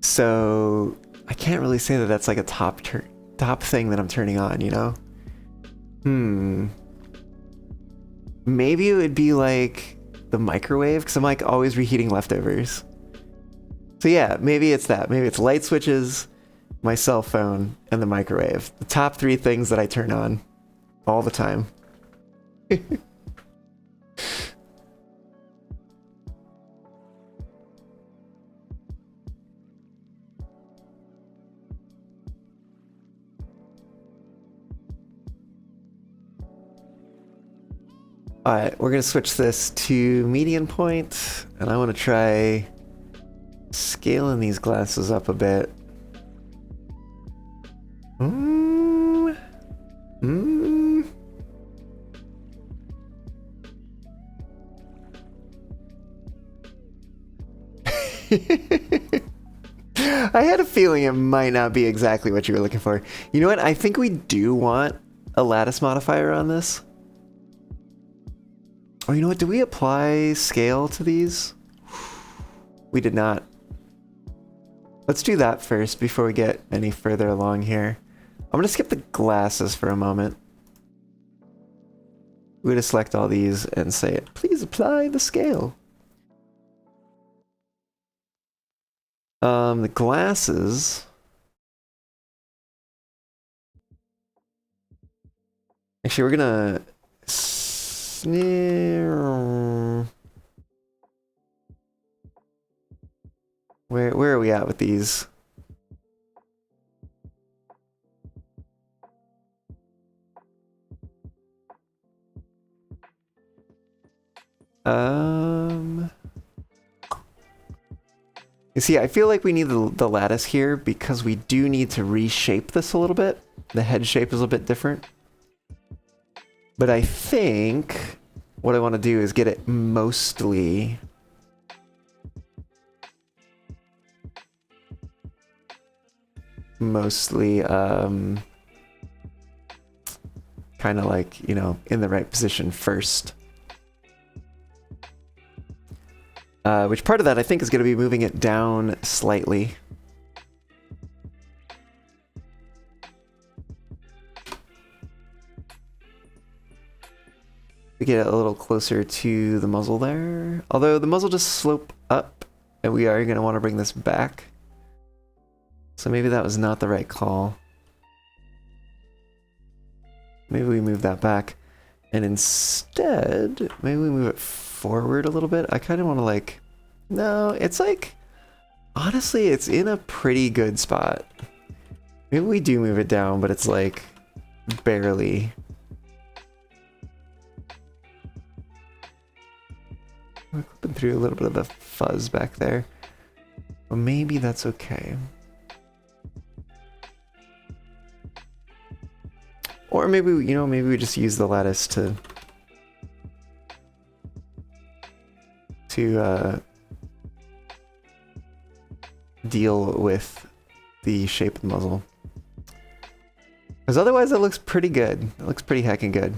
So I can't really say that that's like a top thing that I'm turning on, you know? Maybe it would be like the microwave, because I'm like always reheating leftovers. So yeah, maybe it's that. Maybe it's light switches, my cell phone, and the microwave. The top 3 things that I turn on all the time. Alright, we're gonna switch this to median point, and I want to try scaling these glasses up a bit. I had a feeling it might not be exactly what you were looking for. You know what? I think we do want a lattice modifier on this. Oh, you know what? Did we apply scale to these? We did not. Let's do that first before we get any further along here. I'm gonna skip the glasses for a moment. We're gonna select all these and say, please apply the scale. The glasses. Actually, we're gonna where are we at with these? You see, I feel like we need the lattice here because we do need to reshape this a little bit. The head shape is a bit different. But I think what I want to do is get it mostly kind of like, you know, in the right position first. Which part of that I think is going to be moving it down slightly. We get it a little closer to the muzzle there. Although the muzzle just slope up, and we are going to want to bring this back. So maybe that was not the right call. Maybe we move that back. And instead, maybe we move it forward a little bit. I kind of want to like... No, it's like... Honestly, it's in a pretty good spot. Maybe we do move it down, but it's like... barely. We're clipping through a little bit of the fuzz back there. But maybe that's okay. Or maybe, you know, maybe we just use the lattice to deal with the shape of the muzzle. Because otherwise it looks pretty good. It looks pretty heckin' good.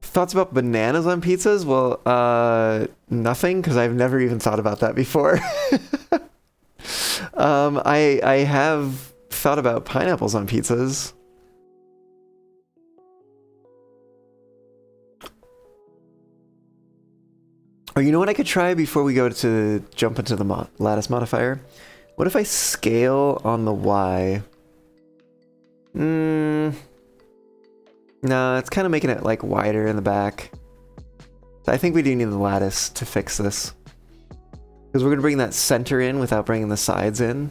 Thoughts about bananas on pizzas? Well, nothing, because I've never even thought about that before. I have thought about pineapples on pizzas. Or you know what I could try before we go to jump into the lattice modifier? What if I scale on the Y? No, it's kind of making it like wider in the back. I think we do need the lattice to fix this. Because we're going to bring that center in without bringing the sides in.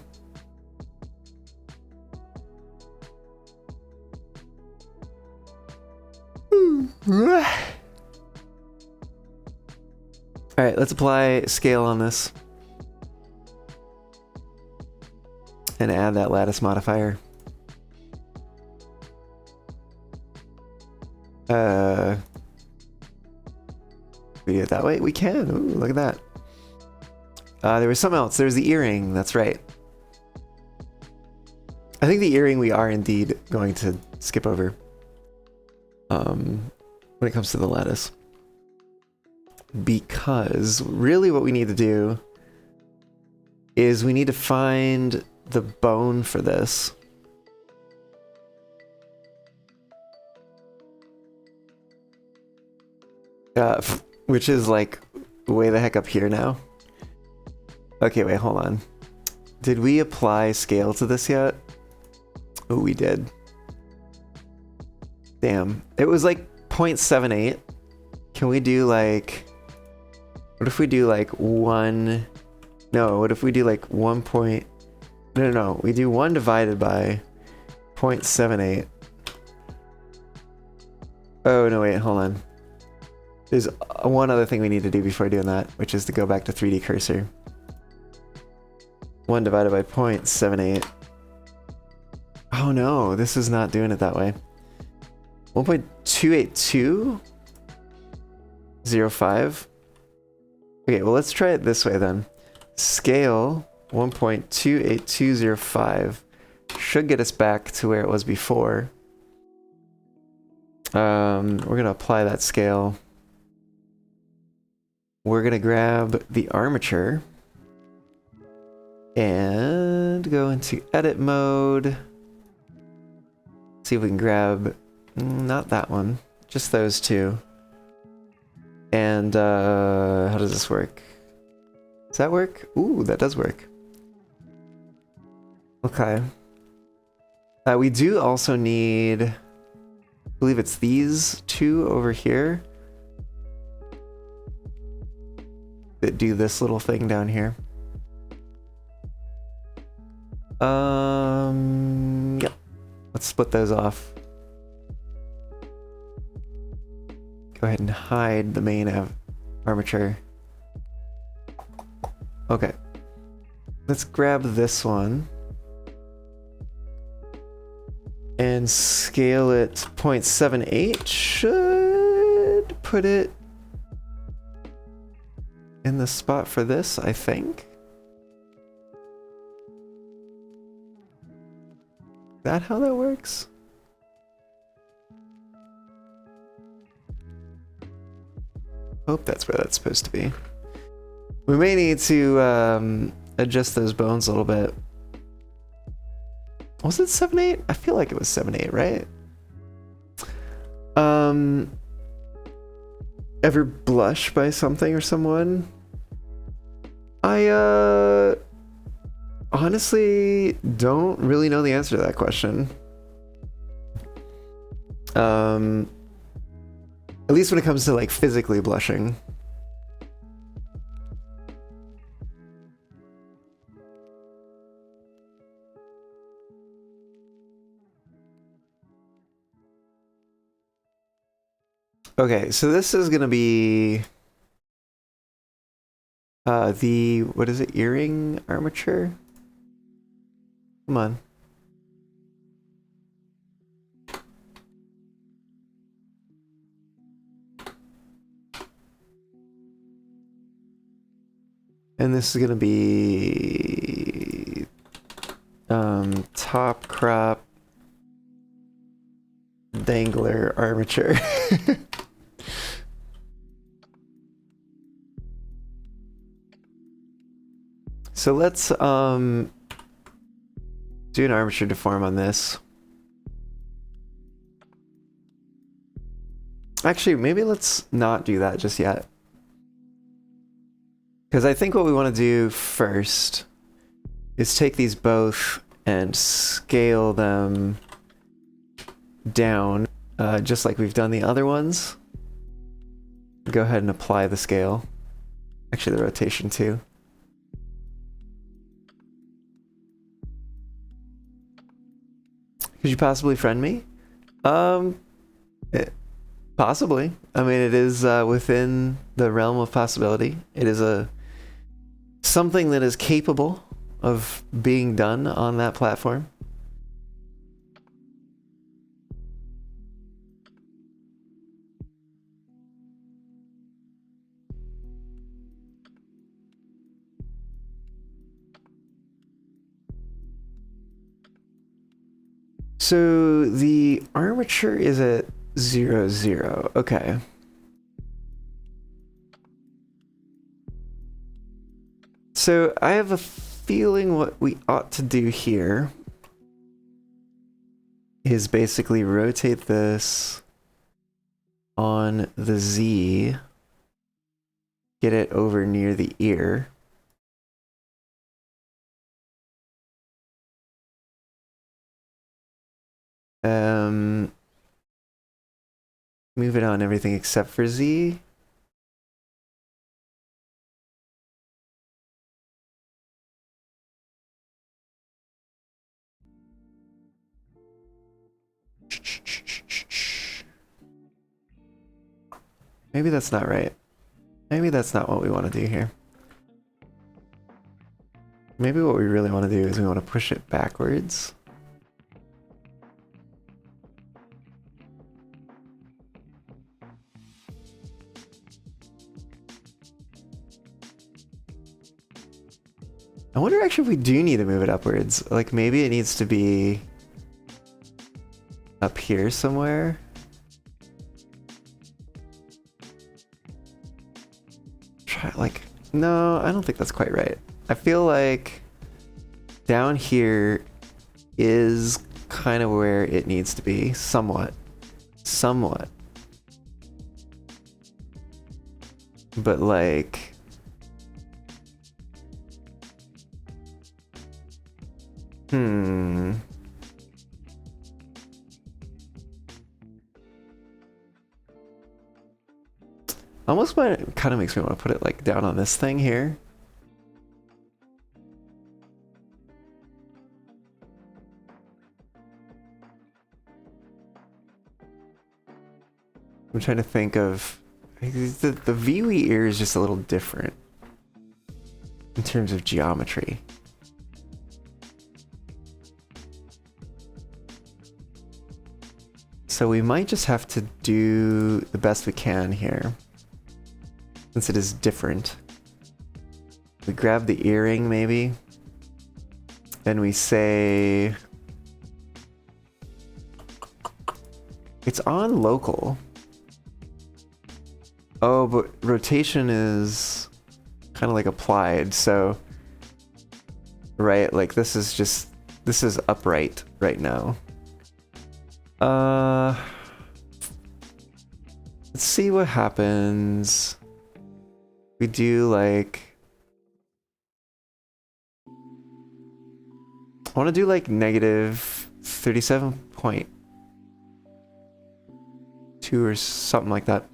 Alright, let's apply scale on this. And add that lattice modifier. We do it that way? We can. Ooh, look at that. There was something else. There's the earring. That's right. I think the earring we are indeed going to skip over. When it comes to the lattice. Because really what we need to do is we need to find the bone for this. Which is like way the heck up here now. Okay, wait, hold on. Did we apply scale to this yet? Oh, we did. Damn. It was like 0.78. Can we do like... What if we do like 1... No, what if we do like 1 point... No. We do 1 divided by 0.78. Oh, no, wait, hold on. There's one other thing we need to do before doing that, which is to go back to 3D cursor. 1 divided by 0.78. Oh no, this is not doing it that way. 1.28205. Okay, well let's try it this way then. Scale 1.28205 should get us back to where it was before. We're gonna apply that scale. We're gonna grab the armature and go into edit mode. See if we can grab, not that one, just those two. And how does this work? Does that work? Ooh, that does work. Okay. We do also need, I believe it's these two over here that do this little thing down here. Yep. Let's split those off. Go ahead and hide the main armature. Okay. Let's grab this one and scale it 0.78. Should put it in the spot for this, I think. Is that how that works? Hope that's where that's supposed to be. We may need to adjust those bones a little bit. Was it 7/8? I feel like it was 7/8, right? Ever blush by something or someone? I honestly don't really know the answer to that question. At least when it comes to like physically blushing. Okay, so this is gonna be the, what is it, earring armature? Come on. And this is gonna be top crop dangler armature. So let's do an armature deform on this. Actually, maybe let's not do that just yet. Because I think what we want to do first is take these both and scale them down, just like we've done the other ones. Go ahead and apply the scale. Actually, the rotation too. Could you possibly friend me? Possibly. I mean, it is within the realm of possibility. It is something that is capable of being done on that platform. So the armature is at 0, 0. Okay. So I have a feeling what we ought to do here is basically rotate this on the Z, get it over near the ear. Move it on everything except for Z. Maybe that's not right. Maybe that's not what we want to do here. Maybe what we really want to do is we want to push it backwards. I wonder actually if we do need to move it upwards. Like maybe it needs to be up here somewhere. Try like, no, I don't think that's quite right. I feel like down here is kind of where it needs to be, somewhat. Somewhat. But like... Almost kind of makes me want to put it like down on this thing here. I'm trying to think of... The VWE ear is just a little different in terms of geometry. So we might just have to do the best we can here, since it is different. We grab the earring maybe, and we say... It's on local. Oh, but rotation is kind of like applied, so... Right, like this is just... This is upright right now. Let's see what happens. We do like... I want to do like negative 37.2 or something like that.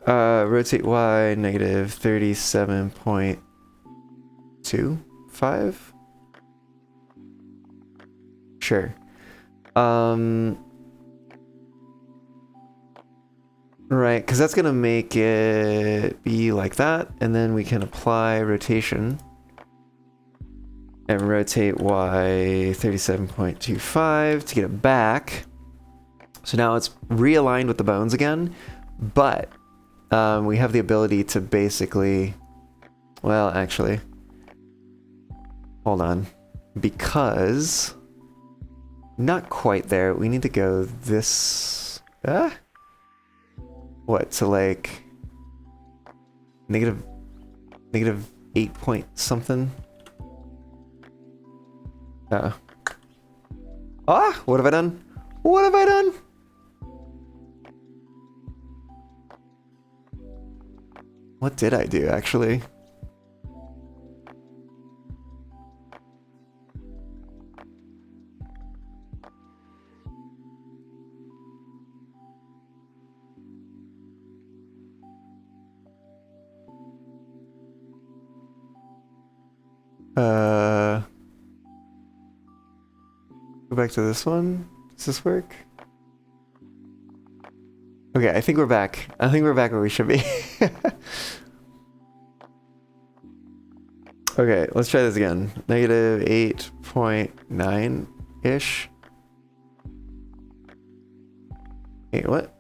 Rotate Y negative 37.25? Sure. Right, because that's gonna make it be like that, and then we can apply rotation and rotate Y 37.25 to get it back. So now it's realigned with the bones again, but we have the ability to basically, well, actually, hold on, because not quite there. We need to go this, what, to like negative 8 point something? What have I done? What have I done? What did I do, actually? Go back to this one. Does this work? Okay, I think we're back. I think we're back where we should be. Okay, let's try this again. Negative 8.9-ish. Wait, what?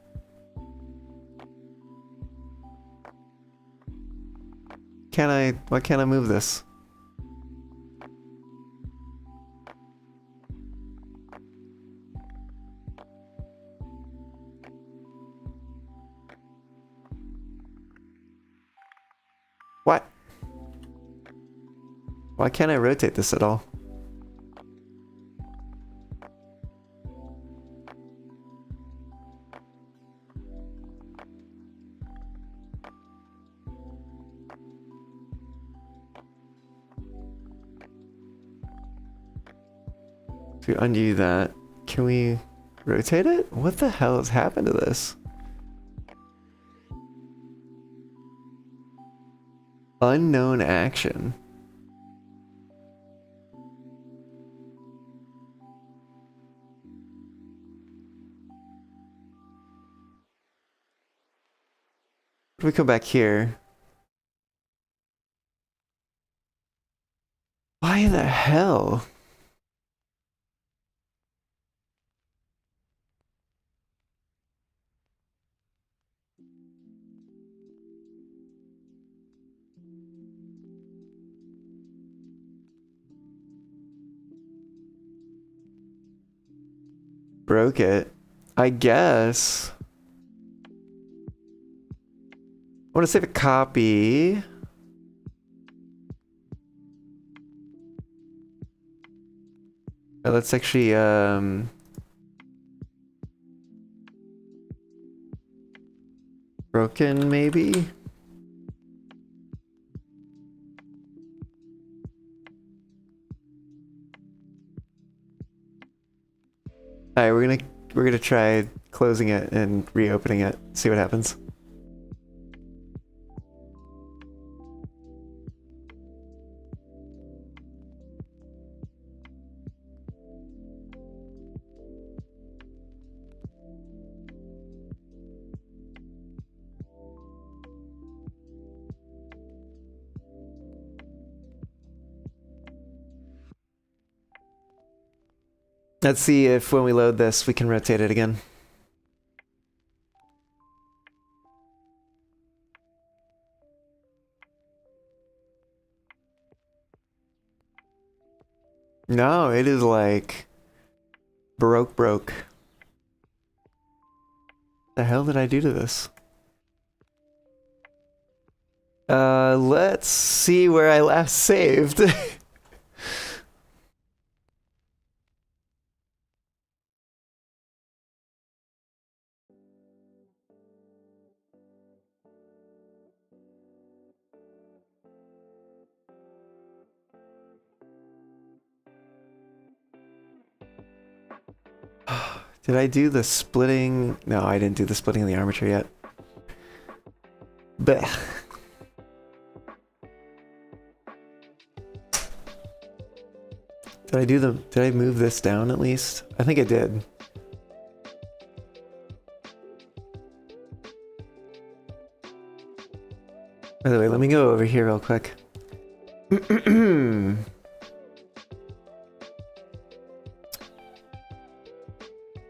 Why can't I move this? What? Why can't I rotate this at all? If we undo that, can we rotate it? What the hell has happened to this? Unknown action. If we come back here. Why the hell? Broke it. I guess. I want to save a copy. Let's actually broken maybe. Alright, we're gonna try closing it and reopening it. See what happens. Let's see if when we load this we can rotate it again. No, it is like broke. The hell did I do to this? Let's see where I last saved. Did I do the splitting? No, I didn't do the splitting of the armature yet. Blech. Did I move this down at least? I think I did. By the way, let me go over here real quick.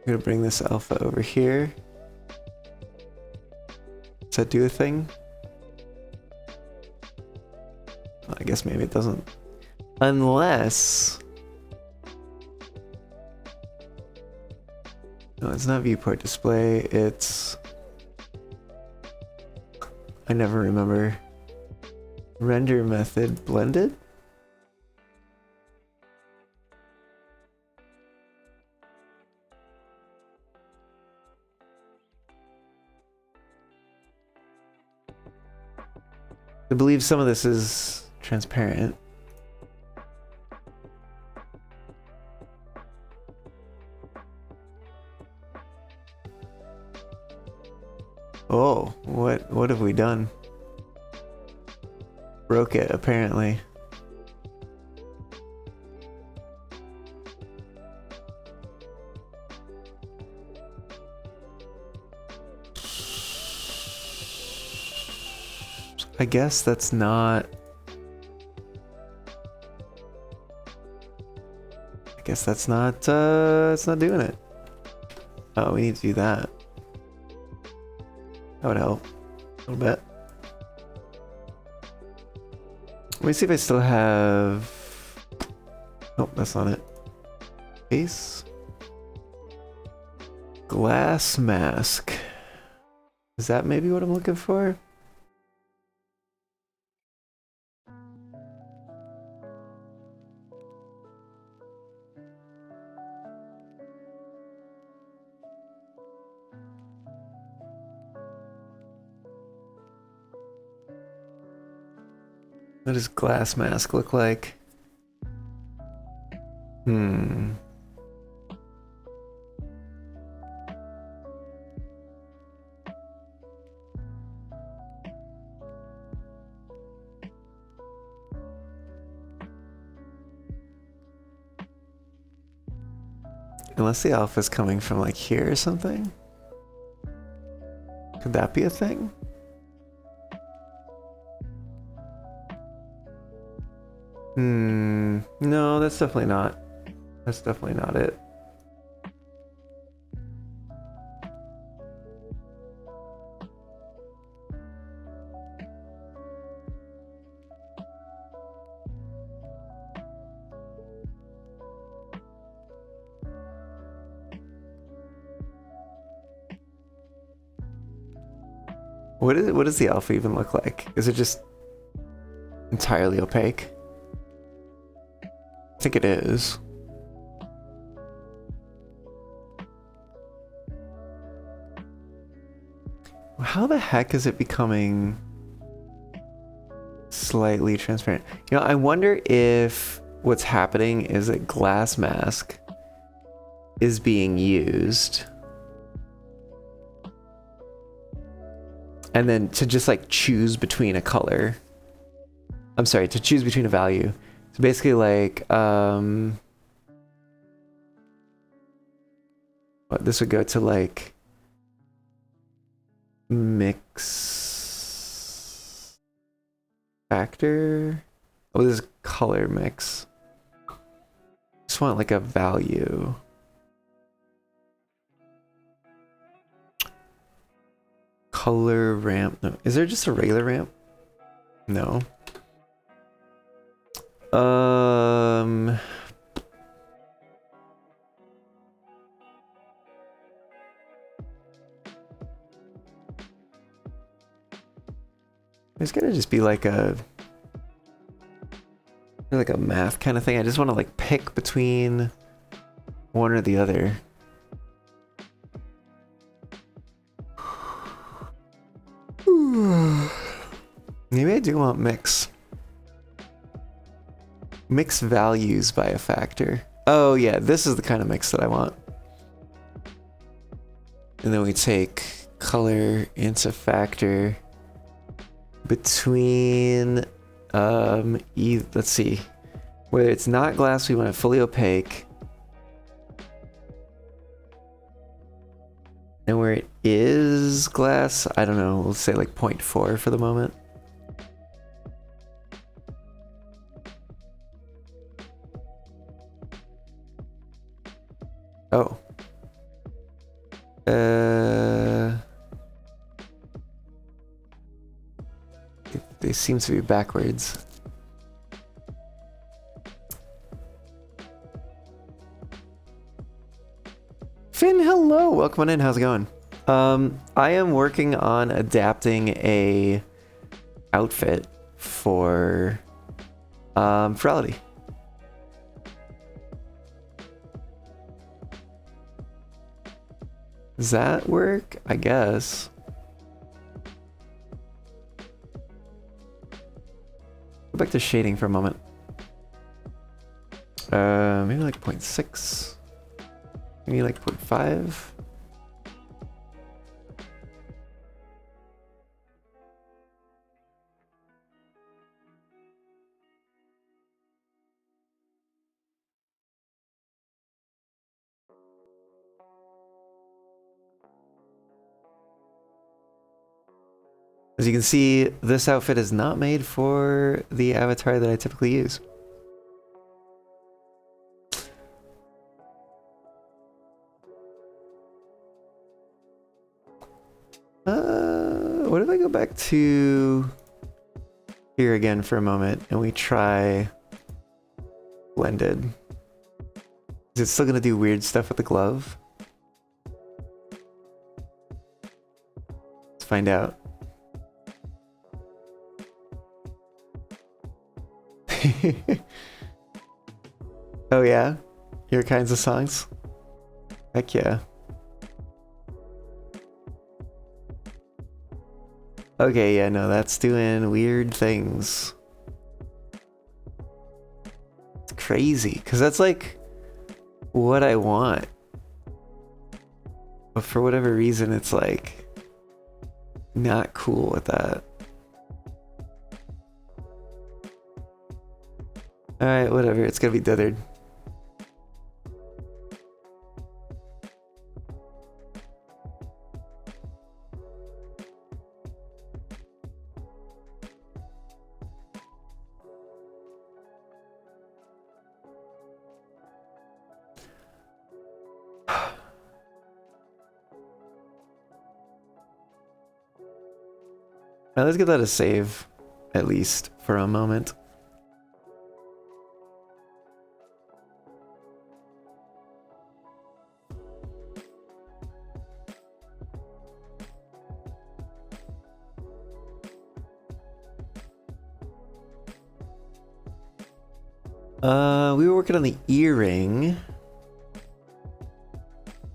I'm gonna bring this alpha over here. Does that do a thing? Well, I guess maybe it doesn't. Unless... No, it's not viewport display, it's... I never remember. Render method blended? I believe some of this is transparent. Oh, what have we done? Broke it, apparently. I guess that's not... I guess that's not, it's not doing it. Oh, we need to do that. That would help a little bit. Let me see if I still have... Nope, that's not it. Base. Glass mask. Is that maybe what I'm looking for? What does glass mask look like? Unless the alpha's coming from like here or something? Could that be a thing? No, that's definitely not. That's definitely not it. What does the alpha even look like? Is it just entirely opaque? I think it is. How the heck is it becoming slightly transparent? You know, I wonder if what's happening is that glass mask is being used. And then to just like choose between a color. I'm sorry, to choose between a value. So basically like, what, this would go to like mix factor. Oh, this is color mix. Just want like a value. Color ramp. No, is there just a regular ramp? No. There's gonna just be like a math kind of thing. I just want to like pick between one or the other. Maybe I do want mix. Mix values by a factor. Oh yeah, this is the kind of mix that I want. And then we take color into factor between let's see. Where it's not glass, we want it fully opaque. And where it is glass, I don't know, we'll say like 0.4 for the moment. Oh. They seem to be backwards. Finn, hello! Welcome on in, how's it going? I am working on adapting a outfit for Furality. Does that work? I guess. Go back to shading for a moment. Maybe like 0.6. Maybe like 0.5. As you can see, this outfit is not made for the avatar that I typically use. What if I go back to here again for a moment and we try blended? Is it still gonna do weird stuff with the glove? Let's find out. Oh yeah? Your kinds of songs? Heck yeah. Okay, yeah, no, that's doing weird things. It's crazy, because that's like what I want. But for whatever reason, it's like not cool with that. Alright, whatever, it's gonna be dithered. Now let's give that a save, at least, for a moment. We were working on the earring.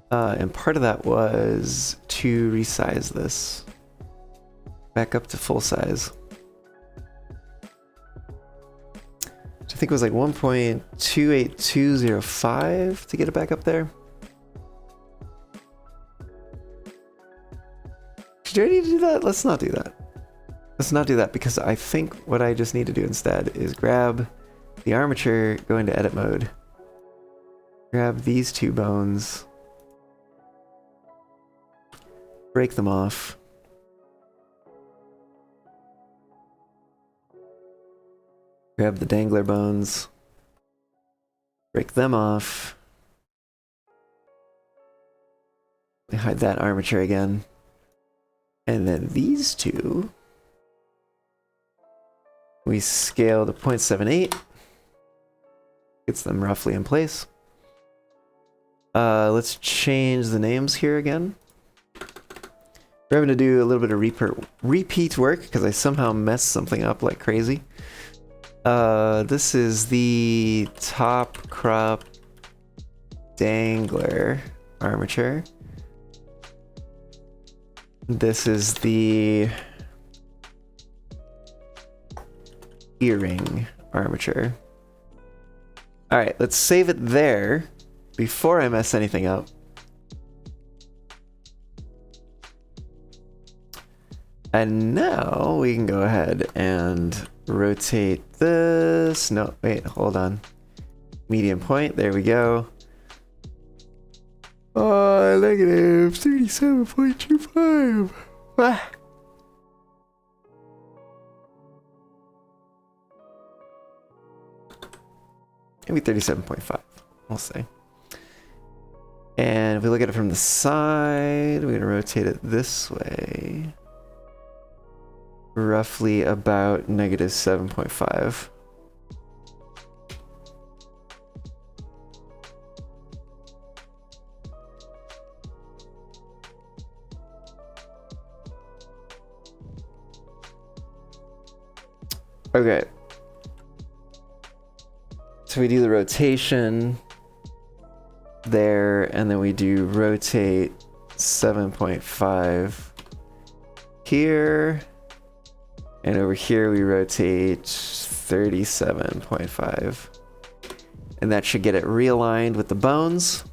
And part of that was to resize this back up to full size. Which I think was like 1.28205 to get it back up there. Do I need to do that? Let's not do that. Let's not do that, because I think what I just need to do instead is grab the armature, go into edit mode, grab these two bones, break them off, grab the dangler bones, break them off, hide that armature again, and then these two we scale to 0.78, gets them roughly in place. Let's change the names here again. We're having to do a little bit of repeat work because I somehow messed something up like crazy. This is the top crop dangler armature. This is the earring armature. Alright, let's save it there before I mess anything up. And now we can go ahead and rotate this. No, wait, hold on. Medium point, there we go. Negative 37.25. Ah. Maybe 37.5, we'll say. And if we look at it from the side, we're gonna rotate it this way. Roughly about negative 7.5. Okay. So we do the rotation there, and then we do rotate 7.5 here. And over here we rotate 37.5. And that should get it realigned with the bones.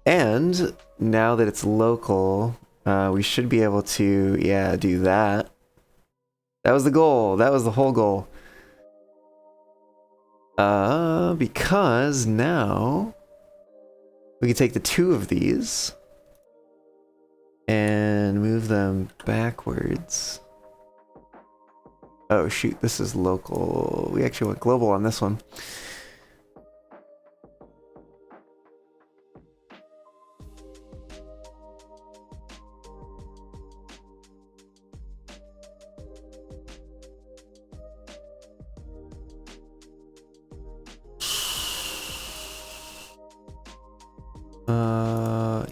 And now that it's local, we should be able to, yeah, do that. That was the goal. That was the whole goal. Because now we can take the two of these and move them backwards. Oh shoot, this is local. We actually went global on this one.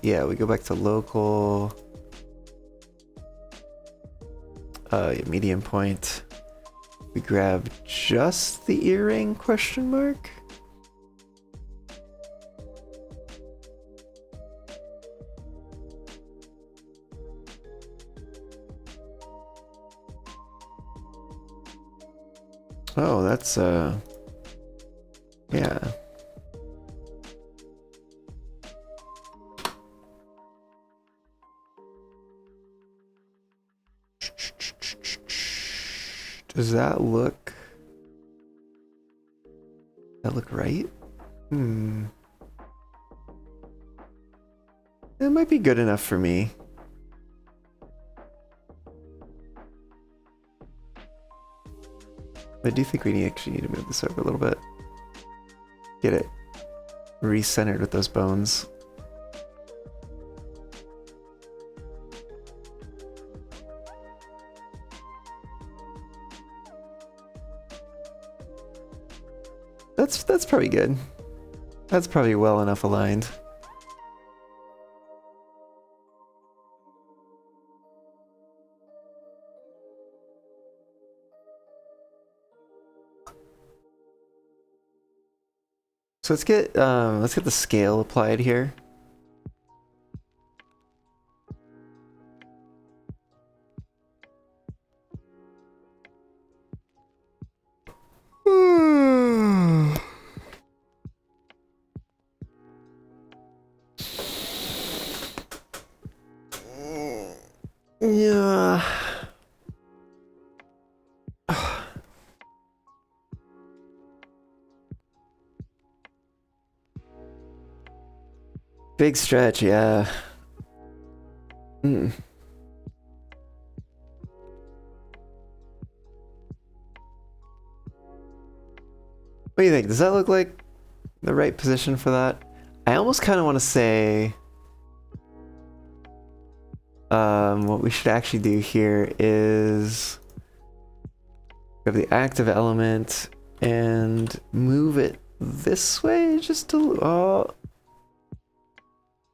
Yeah, we go back to local. Medium point. We grab just the earring, question mark? Oh, that's, yeah. Does that look right? It might be good enough for me. I do think we actually need to move this over a little bit. Get it recentered with those bones. That's probably good. That's probably well enough aligned. So let's get the scale applied here. Yeah. Big stretch, yeah. Mm. What do you think? Does that look like the right position for that? I almost kind of want to say what we should actually do here is grab the active element and move it this way just to... Oh.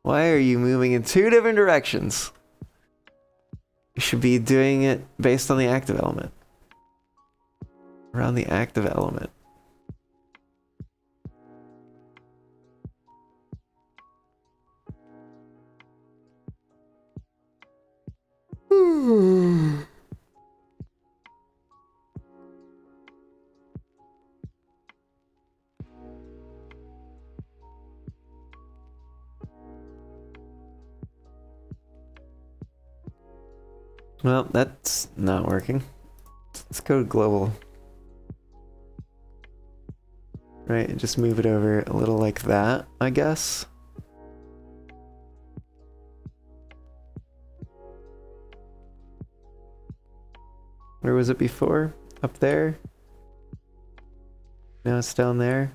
Why are you moving in two different directions? You should be doing it based on the active element. Around the active element. Well, that's not working. Let's go to global. Right, and just move it over a little like that, I guess. Where was it before? Up there? Now it's down there.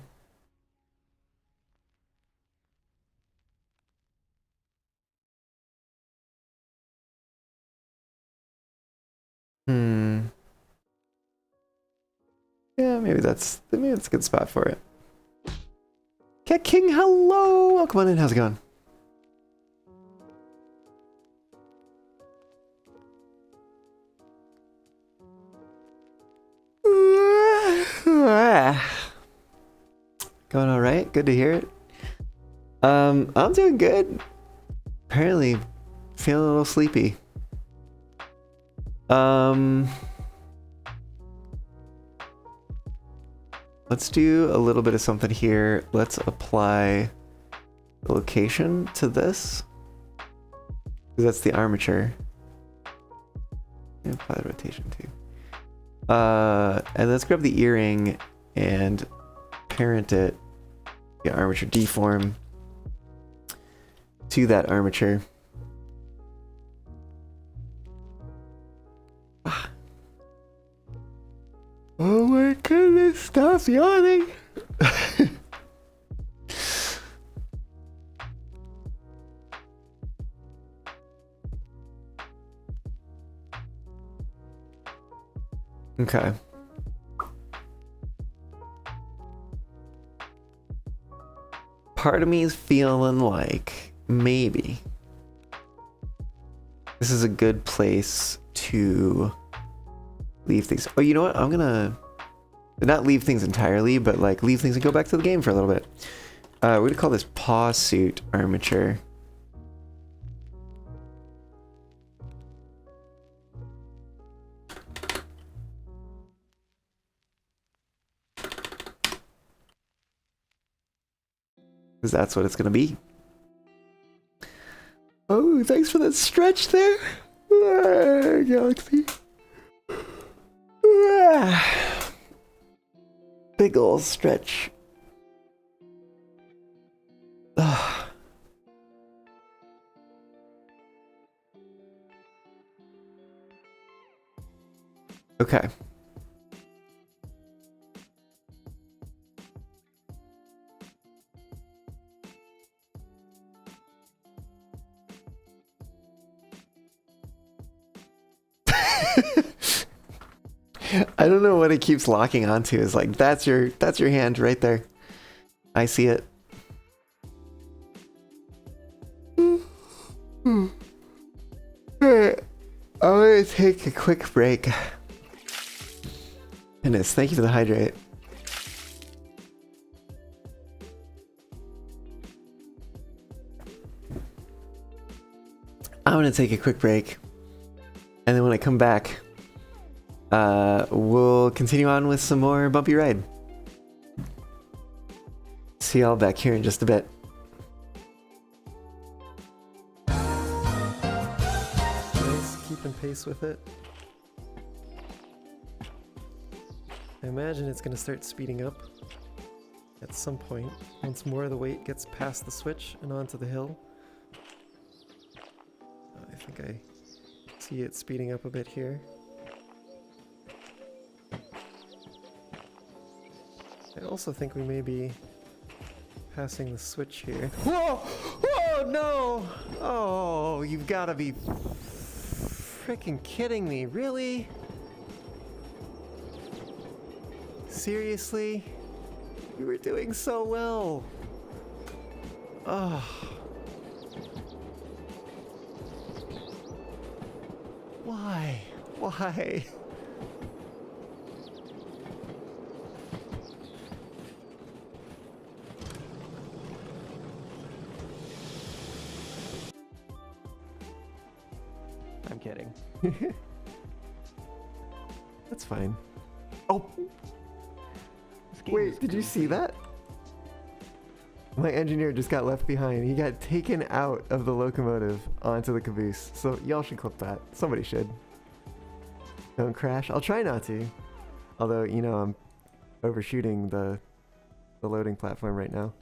Yeah, maybe that's a good spot for it. Cat King, hello! Welcome on in, how's it going? Going alright, good to hear it. I'm doing good. Apparently feeling a little sleepy. Let's do a little bit of something here. Let's apply the location to this. That's the armature. And apply the rotation too. And let's grab the earring and parent it, the armature deform to that armature. Oh my goodness, stop yawning! Okay. Part of me is feeling like maybe this is a good place to leave things. Oh, you know what? I'm gonna not leave things entirely, but like leave things and go back to the game for a little bit. We're gonna call this paw suit armature. Because that's what it's gonna be. Oh, thanks for that stretch there, Galaxy. Big ol' stretch. Okay. I don't know what it keeps locking onto. Is like that's your hand right there. I see it. Alright, I'm gonna take a quick break. Goodness, thank you for the hydrate. I'm gonna take a quick break, and then when I come back, we'll continue on with some more Bumpy Ride. See y'all back here in just a bit. Nice, keeping pace with it. I imagine it's gonna start speeding up at some point once more of the weight gets past the switch and onto the hill. I think I see it speeding up a bit here. I also think we may be passing the switch here. Whoa! Whoa, no! Oh, you've gotta be freaking kidding me, really? Seriously? You were doing so well. Oh. Why? Why? I'm kidding. That's fine. Oh! Wait, did you see that? My engineer just got left behind. He got taken out of the locomotive onto the caboose. So y'all should clip that. Somebody should. Don't crash. I'll try not to. Although, you know, I'm overshooting the loading platform right now.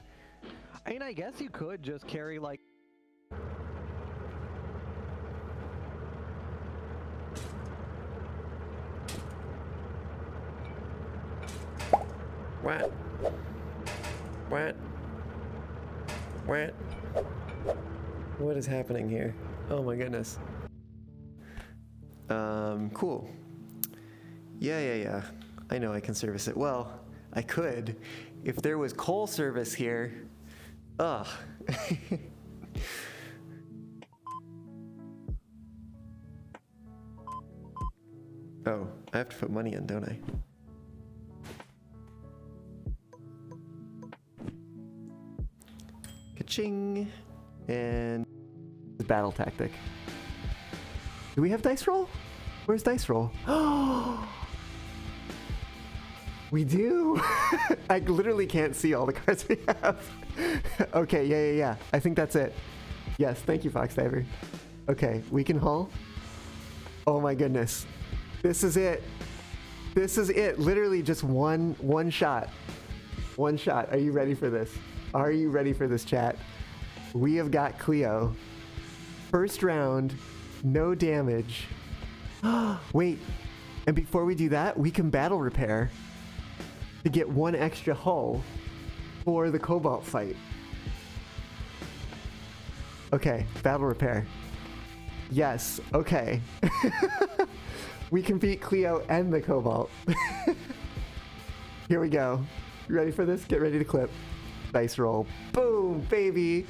I mean, I guess you could just carry like. What? What? What? What is happening here? Oh my goodness. Cool. Yeah. I know I can service it. Well, I could. If there was coal service here. Ugh. Oh, I have to put money in, don't I? Ka-ching! And battle tactic. Do we have dice roll? Where's dice roll? Oh, we do. I literally can't see all the cards we have. Okay, yeah. I think that's it. Yes, thank you, Fox Diver. Okay, we can haul. Oh my goodness, this is it. This is it. Literally just one shot. One shot. Are you ready for this? Are you ready for this, chat? We have got Cleo. First round, no damage. Wait, and before we do that, we can battle repair to get one extra hull for the Cobalt fight. Okay, battle repair. Yes, okay. We can beat Cleo and the Cobalt. Here we go. You ready for this? Get ready to clip. Dice roll. Boom, baby.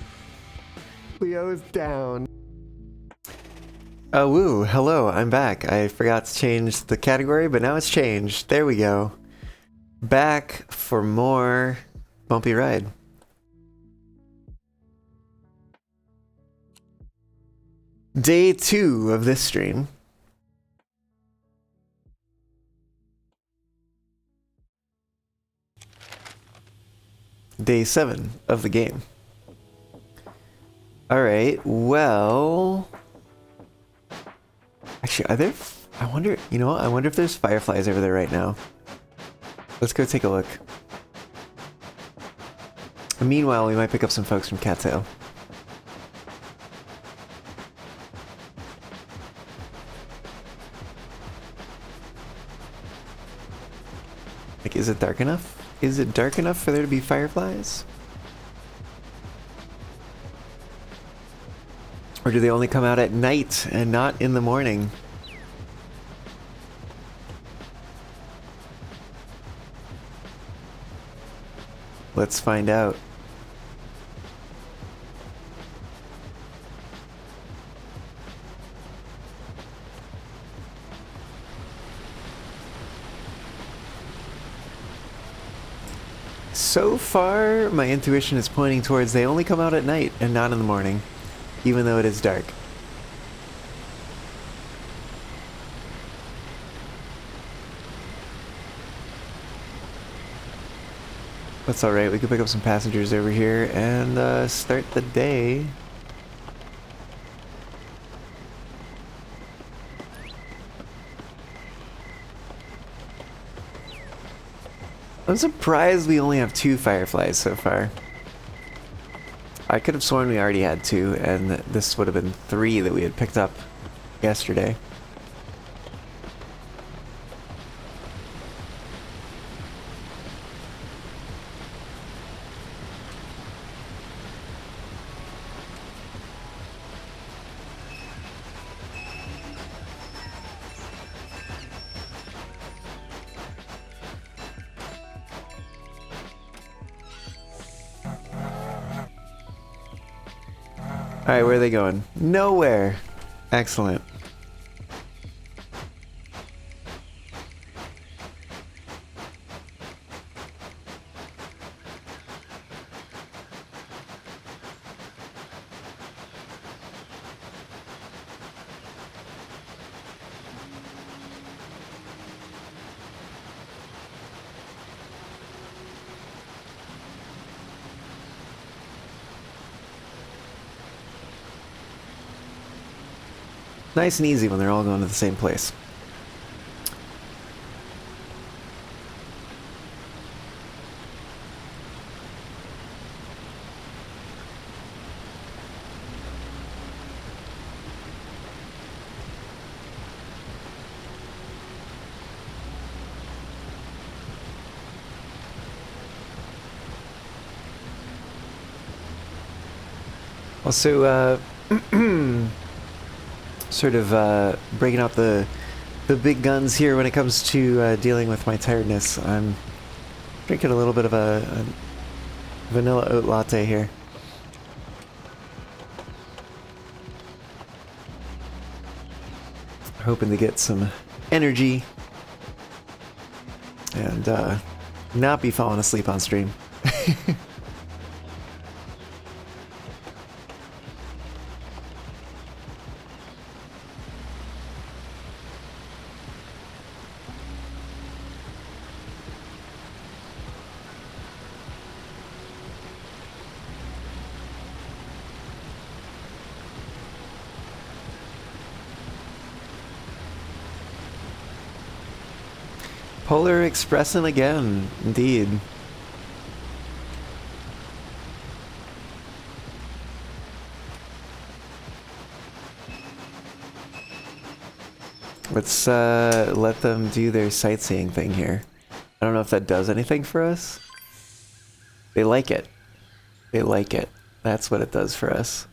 Cleo's down. Oh, woo. Hello, I'm back. I forgot to change the category, but now it's changed. There we go. Back for more Bumpy Ride. Day 2 of this stream. Day 7 of the game. Alright, well... Actually, are there... I wonder... You know what? I wonder if there's fireflies over there right now. Let's go take a look. And meanwhile, we might pick up some folks from Cattail. Like, is it dark enough? Is it dark enough for there to be fireflies? Or do they only come out at night and not in the morning? Let's find out. So far, my intuition is pointing towards they only come out at night and not in the morning, even though it is dark. That's alright, we could pick up some passengers over here and start the day. I'm surprised we only have 2 fireflies so far. I could have sworn we already had 2, and this would have been 3 that we had picked up yesterday. Alright, where are they going? Nowhere! Excellent. Nice and easy when they're all going to the same place. Also, sort of breaking out the big guns here when it comes to dealing with my tiredness. I'm drinking a little bit of a vanilla oat latte here. Hoping to get some energy and not be falling asleep on stream. Polar Expressing again, indeed. Let's let them do their sightseeing thing here. I don't know if that does anything for us. They like it. They like it. That's what it does for us.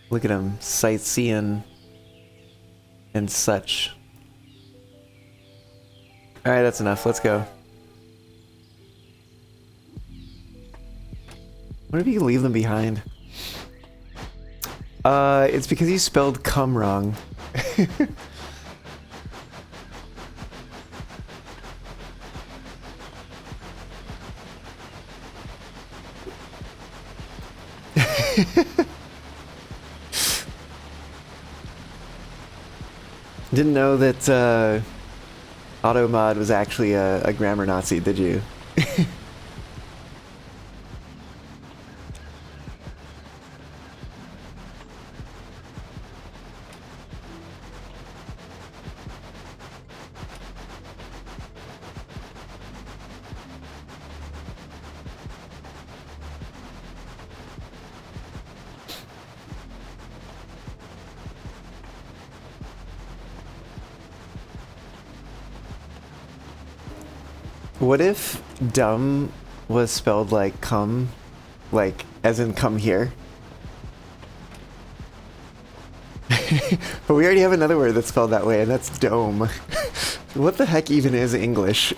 Look at them sightseeing and such. Alright, that's enough. Let's go. What if you can leave them behind? It's because you spelled cum wrong. Didn't know that, AutoMod was actually a grammar Nazi, did you? What if dumb was spelled like come, like as in come here? But we already have another word that's spelled that way, and that's dome. What the heck even is English?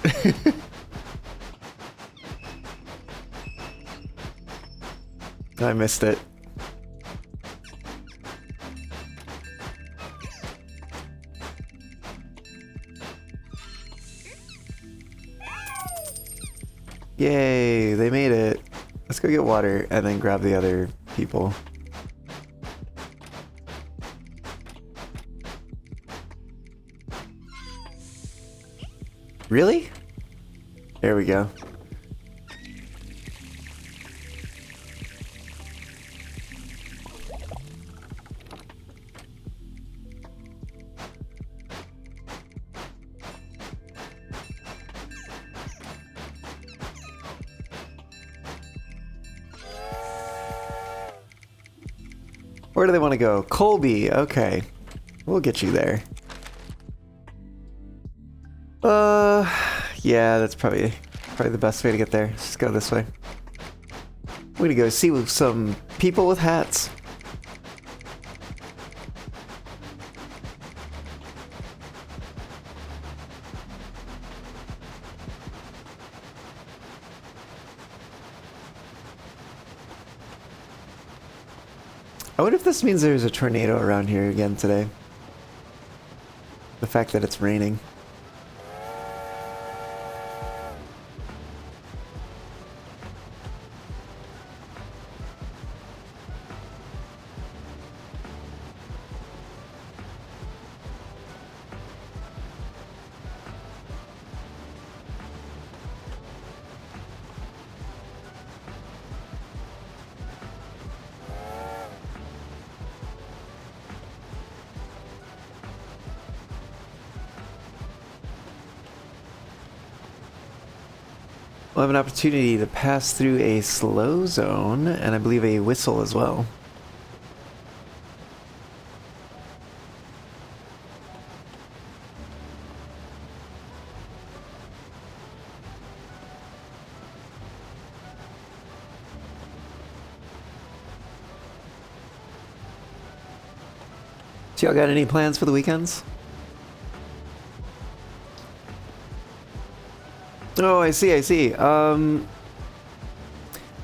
I missed it. Yay, they made it. Let's go get water and then grab the other people. Really? There we go. Where do they want to go? Colby, okay. We'll get you there. Yeah, that's probably the best way to get there. Let's just go this way. We're gonna go see some people with hats. I wonder if this means there's a tornado around here again today. The fact that it's raining. We'll have an opportunity to pass through a slow zone, and I believe a whistle as well. So y'all got any plans for the weekends? Oh, I see, I see. I mean,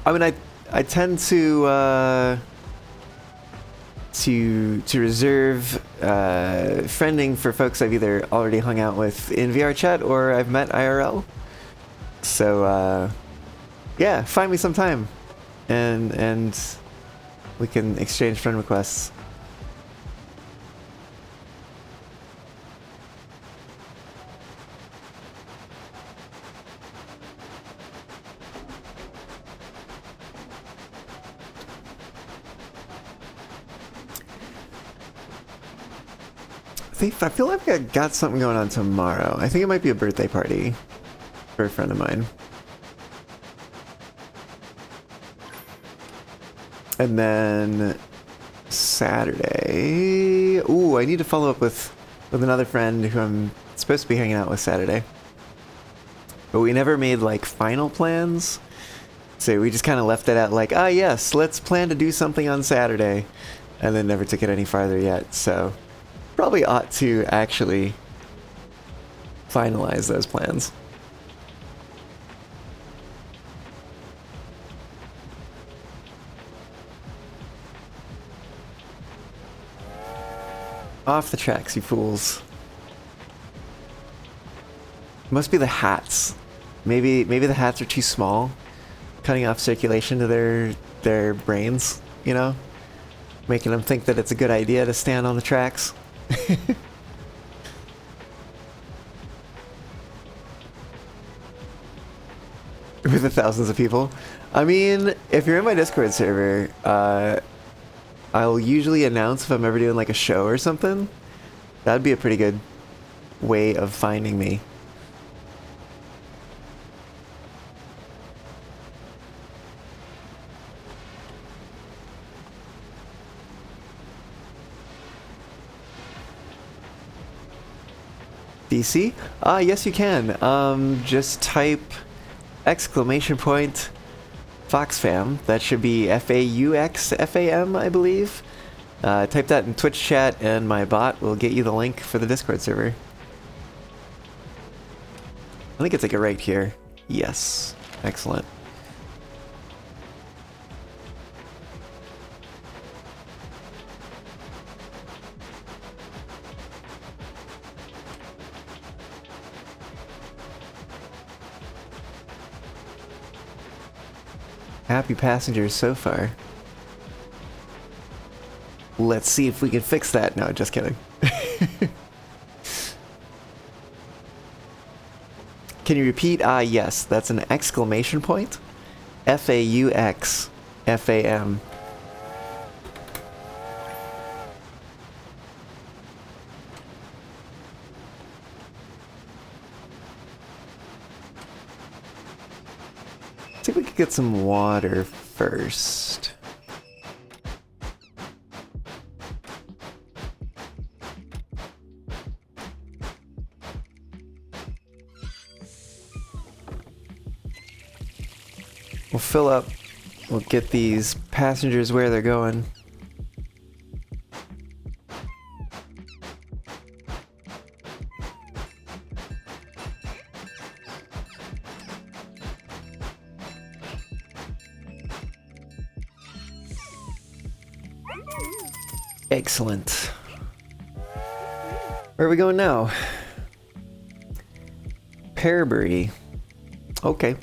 I tend to reserve friending for folks I've either already hung out with in VR chat or I've met IRL. So yeah, find me some time, and we can exchange friend requests. I feel like I got something going on tomorrow. I think it might be a birthday party for a friend of mine. And then Saturday... Ooh, I need to follow up with another friend who I'm supposed to be hanging out with Saturday. But we never made, like, final plans. So we just kind of left it at, like, ah, yes, let's plan to do something on Saturday. And then never took it any farther yet, so... Probably ought to actually finalize those plans. Off the tracks, you fools. Must be the hats. Maybe the hats are too small, cutting off circulation to their brains, you know? Making them think that it's a good idea to stand on the tracks. With the thousands of people. I mean, if you're in my Discord server, I'll usually announce if I'm ever doing like a show or something. That'd be a pretty good way of finding me. DC? Yes you can. Just type !FoxFam. That should be FAUXFAM, I believe. Type that in Twitch chat and my bot will get you the link for the Discord server. I think it's like right here. Yes. Excellent. Happy passengers so far. Let's see if we can fix that. No, just kidding. Can you repeat? Yes, that's an exclamation point. F-A-U-X. F-A-M. See if we could get some water first. We'll fill up. We'll get these passengers where they're going. Excellent. Where are we going now? Pearbury. Okay.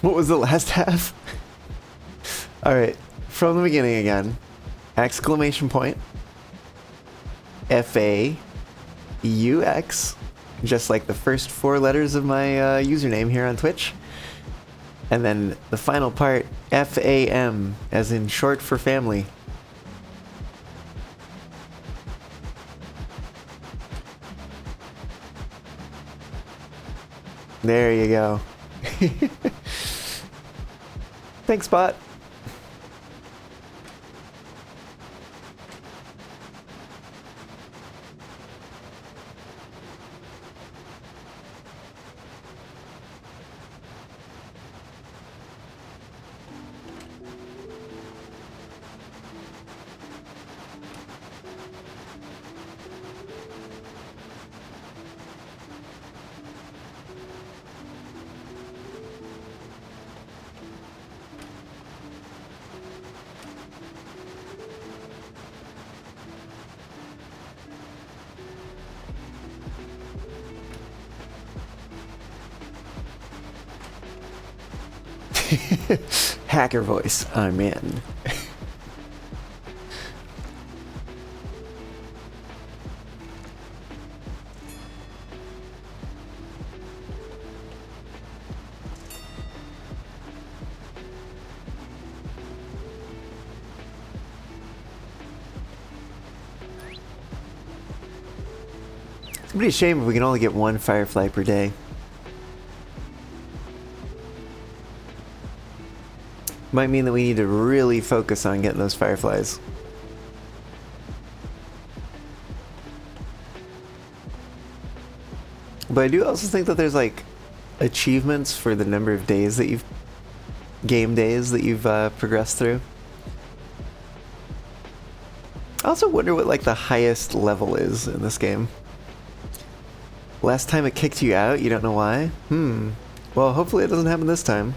What was the last half? Alright, from the beginning again. Exclamation point. F-A-U-X. Just like the first 4 letters of my username here on Twitch. And then the final part, F-A-M, as in short for family. There you go. Thanks, bot. Hacker voice, I'm in. It's gonna be a shame if we can only get 1 firefly per day. Might mean that we need to really focus on getting those fireflies. But I do also think that there's like achievements for the number of days that you've game days that you've progressed through. I also wonder what like the highest level is in this game. Last time it kicked you out, you don't know why? Well, hopefully it doesn't happen this time.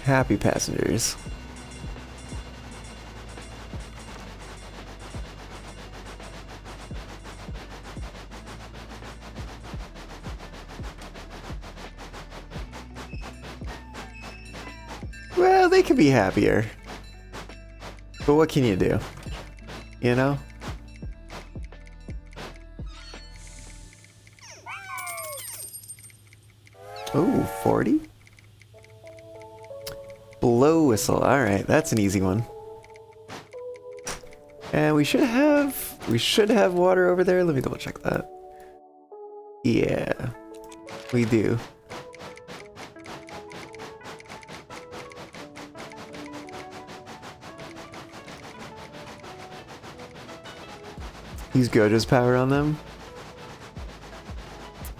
Happy passengers. Well, they could be happier. But what can you do? You know? Ooh, 40? Blow whistle. Alright, that's an easy one. And we should have water over there. Let me double check that. Yeah, we do. Use Gojo's power on them.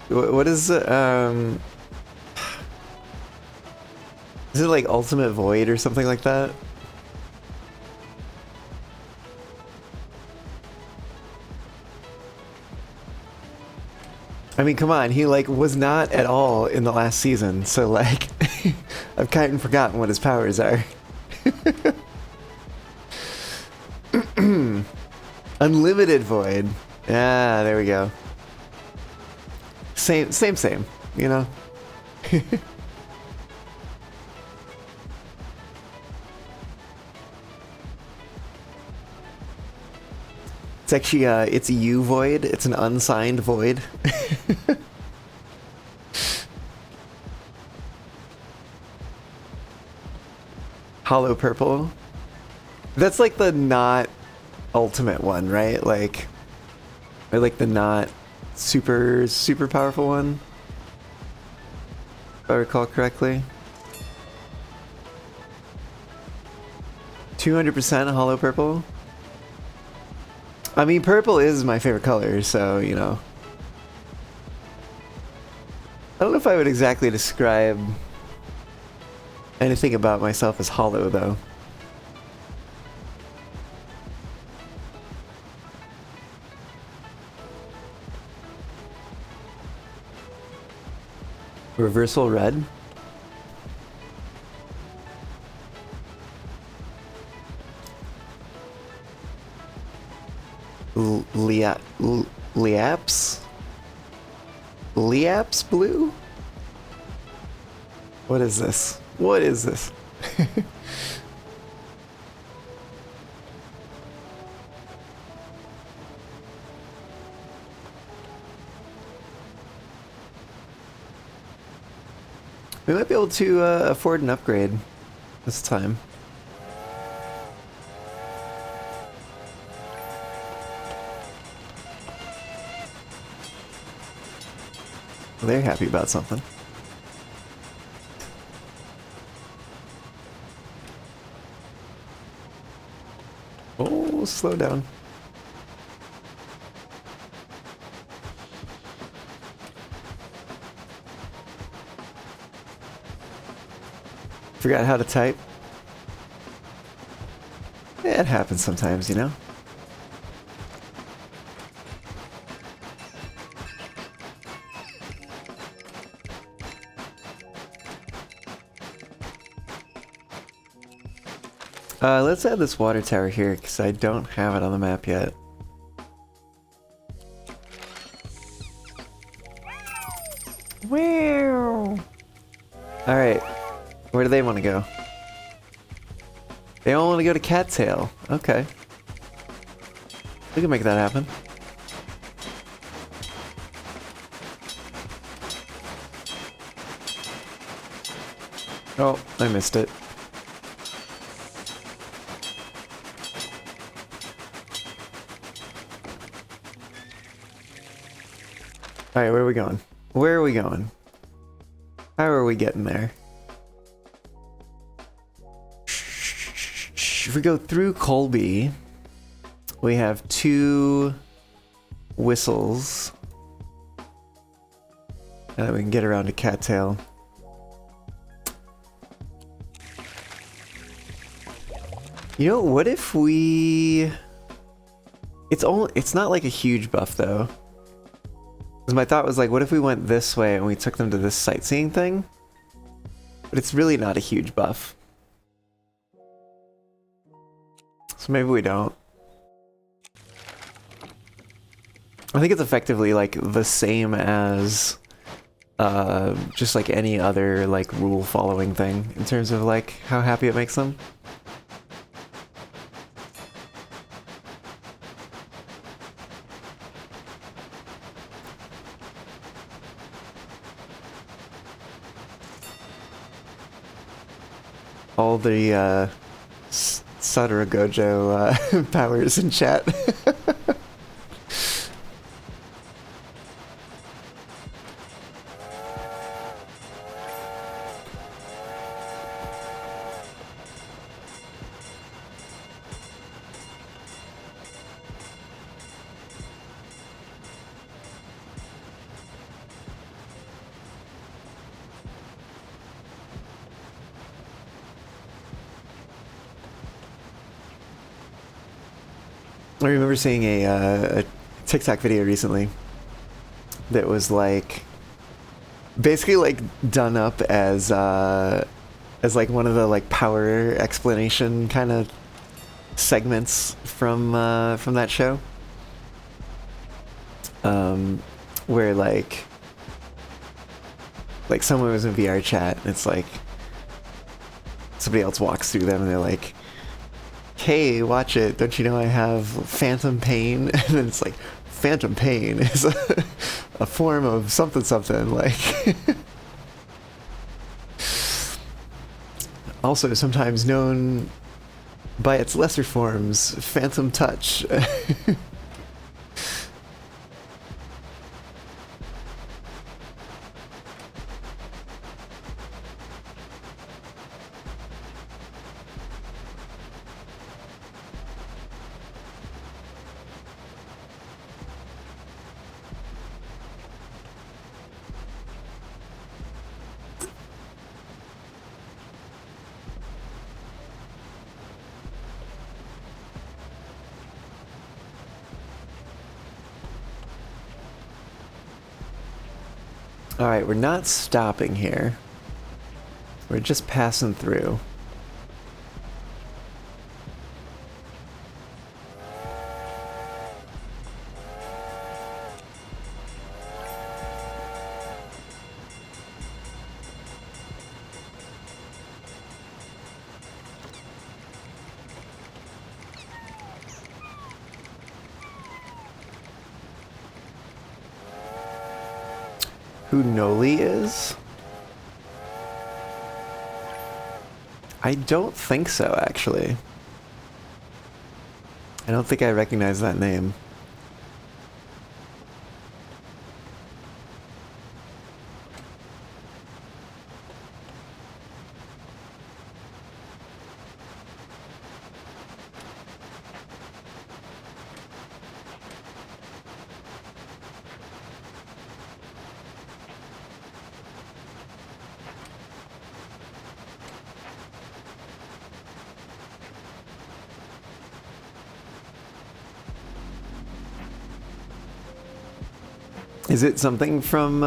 What is it? Is it like Ultimate Void or something like that? I mean, come on, he like was not at all in the last season, so like, I've kind of forgotten what his powers are. Unlimited Void. Ah, there we go. Same, you know? It's actually, it's a U void. It's an unsigned void. Hollow purple. That's like the not ultimate one, right? Like, or like the not super powerful one, if I recall correctly. 200% hollow purple. I mean, purple is my favorite color, so, you know. I don't know if I would exactly describe anything about myself as hollow, though. Reversal red. Liaps? Liaps blue? What is this? What is this? We might be able to afford an upgrade this time. They're happy about something. Oh, slow down. Forgot how to type. Yeah, it happens sometimes, you know? Let's add this water tower here, because I don't have it on the map yet. Wow! Alright, where do they want to go? They all want to go to Cattail. Okay. We can make that happen. Oh, I missed it. Alright, where are we going? Where are we going? How are we getting there? If we go through Colby, we have 2 whistles. And then we can get around to Cattail. You know, what if we... It's not like a huge buff though. Because my thought was like, what if we went this way and we took them to this sightseeing thing? But it's really not a huge buff. So maybe we don't. I think it's effectively like the same as just like any other like rule following thing in terms of like how happy it makes them. All the Sadara Gojo powers in chat. I remember seeing a TikTok video recently that was like basically like done up as like one of the like power explanation kind of segments from that show, where like someone was in VR chat and it's like somebody else walks through them and they're like, hey, watch it, don't you know I have phantom pain? And then it's like, phantom pain is a form of something something, like also sometimes known by its lesser forms, phantom touch. Alright, we're not stopping here. We're just passing through. Who Noli is? I don't think so, actually. I don't think I recognize that name. Is it something from,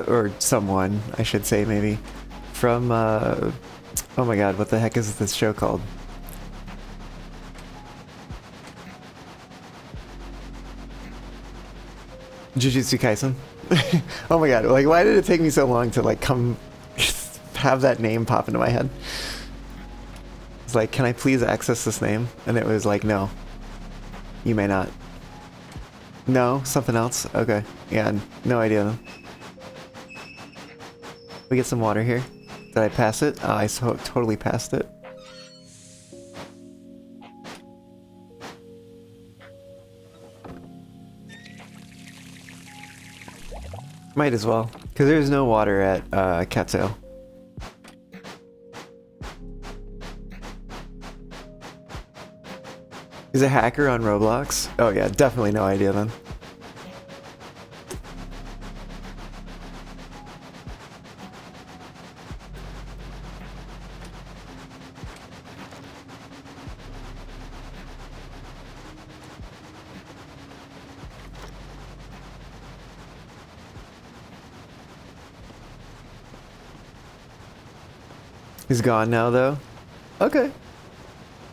or someone, I should say, maybe, from, oh my god, what the heck is this show called? Jujutsu Kaisen? Oh my god, like, why did it take me so long to, like, have that name pop into my head? It's like, can I please access this name? And it was like, no. You may not. No, something else? Okay. Yeah, no idea then. We get some water here. Did I pass it? Oh, I totally passed it. Might as well, because there's no water at Cattail. Is a hacker on Roblox? Oh yeah, definitely no idea then. He's gone now though? Okay.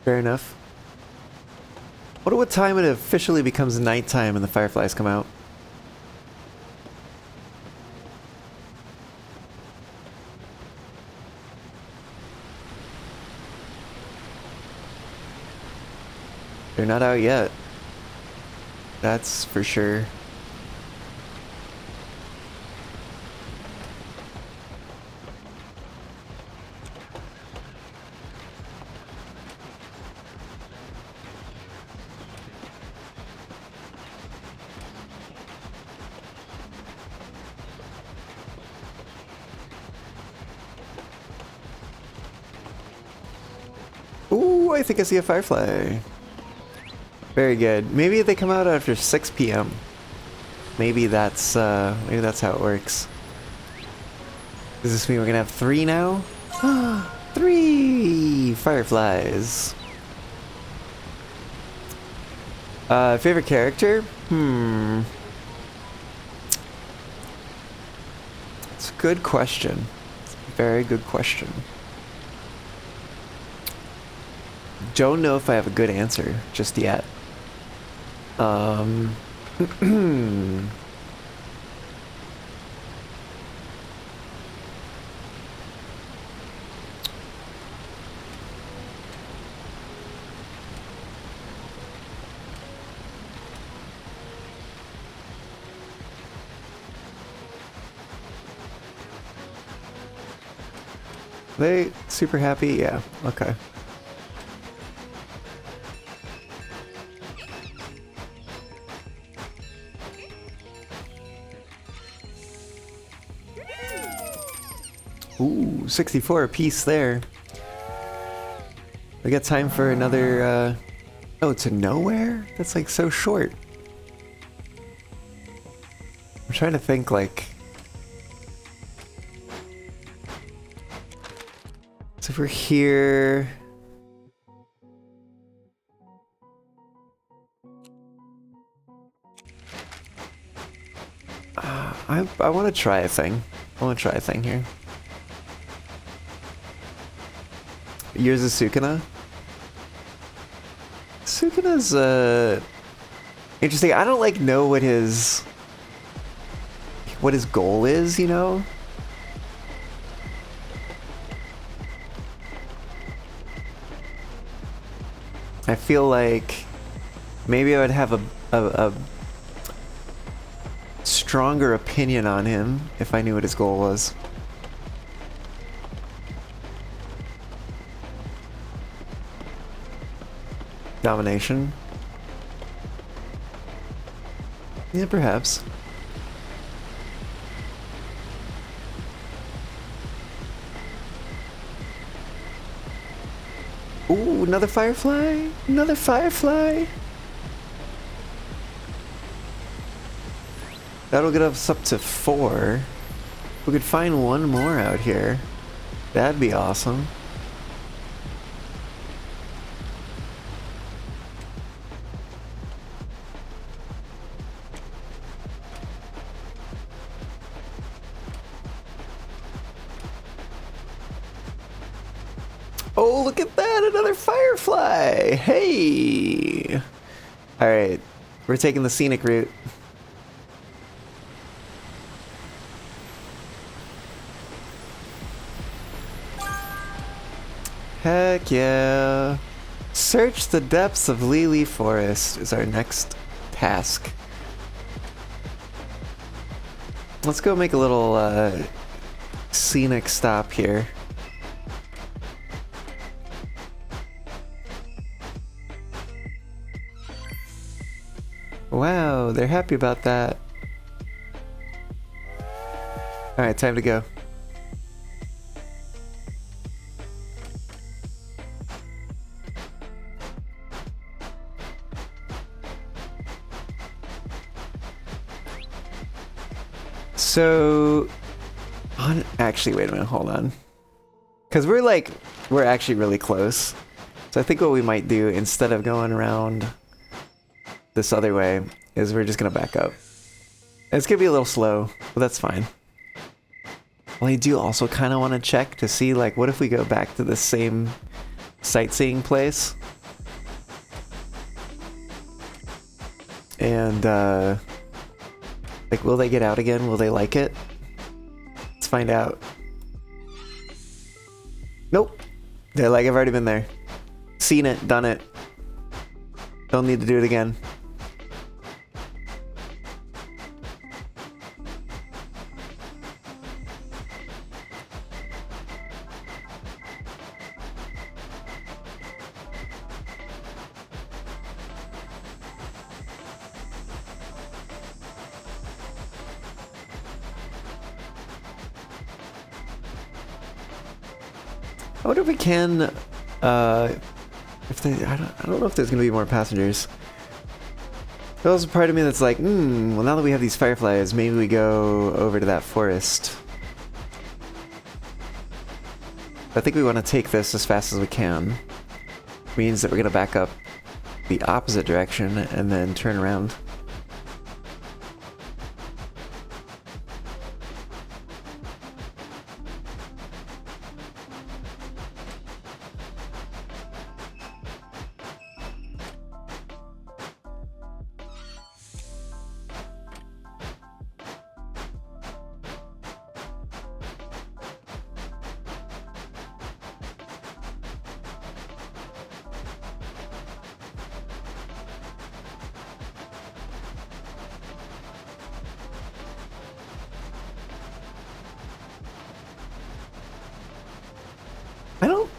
Fair enough. Wonder what time it officially becomes nighttime and the fireflies come out. They're not out yet. That's for sure. I think I see a firefly. Very good. Maybe they come out after 6 p.m. Maybe that's how it works. Does this mean we're gonna have 3 now? 3 fireflies. Favorite character? It's a good question. It's a very good question. Don't know if I have a good answer just yet. They super happy? Yeah, okay. Ooh, 64 apiece there. We got time for another, oh, to nowhere? That's like so short. I'm trying to think like... So if we're here... I want to try a thing. I want to try a thing here. Yours is Sukuna? Sukuna's, interesting. I don't, like, know what his goal is, you know? I feel like maybe I would have a stronger opinion on him if I knew what his goal was. Domination? Yeah, perhaps. Ooh, another firefly! Another firefly! That'll get us up to 4. We could find one more out here. That'd be awesome. Oh, look at that! Another firefly! Hey! Alright, we're taking the scenic route. Heck yeah! Search the depths of Lily Forest is our next task. Let's go make a little scenic stop here. Wow, they're happy about that. Alright, time to go. So, actually, wait a minute, hold on. Because we're actually really close. So I think what we might do, instead of going around this other way, is we're just gonna back up. It's gonna be a little slow, but that's fine. Well, I do also kind of want to check to see, like, what if we go back to the same sightseeing place? And, like, will they get out again? Will they like it? Let's find out. Nope. They're like, I've already been there. Seen it, done it. Don't need to do it again. I wonder if we can, If they, I don't know if there's gonna be more passengers. There's also a part of me that's like, well, now that we have these fireflies, maybe we go over to that forest. I think we want to take this as fast as we can. Means that we're gonna back up the opposite direction and then turn around. I don't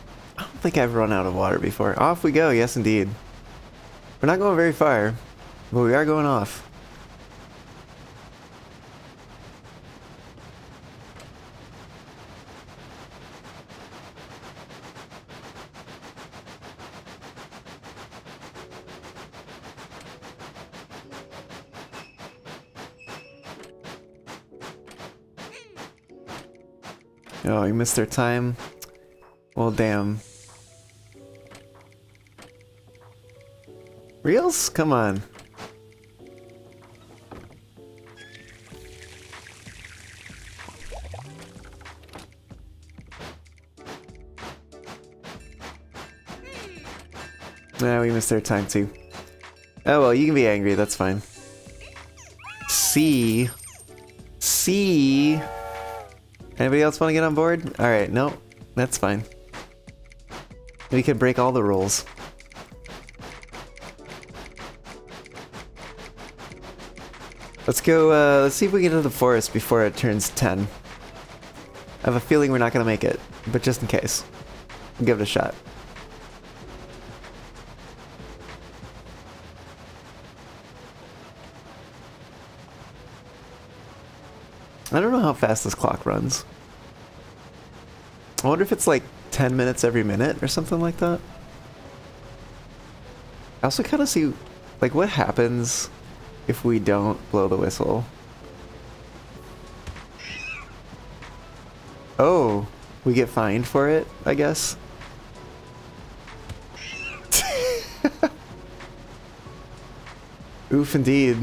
think I've run out of water before. Off we go, yes indeed. We're not going very far, but we are going off. Oh, you missed their time? Well, damn. Reels? Come on. Nah, we missed their time too. Oh well, you can be angry, that's fine. C. Anybody else want to get on board? Alright, nope. That's fine. We could break all the rules. Let's go, let's see if we get into the forest before it turns 10. I have a feeling we're not gonna make it, but just in case. We'll give it a shot. I don't know how fast this clock runs. I wonder if it's like 10 minutes every minute or something like that. I also kind of see, like, what happens if we don't blow the whistle. Oh, we get fined for it, I guess. Oof, indeed.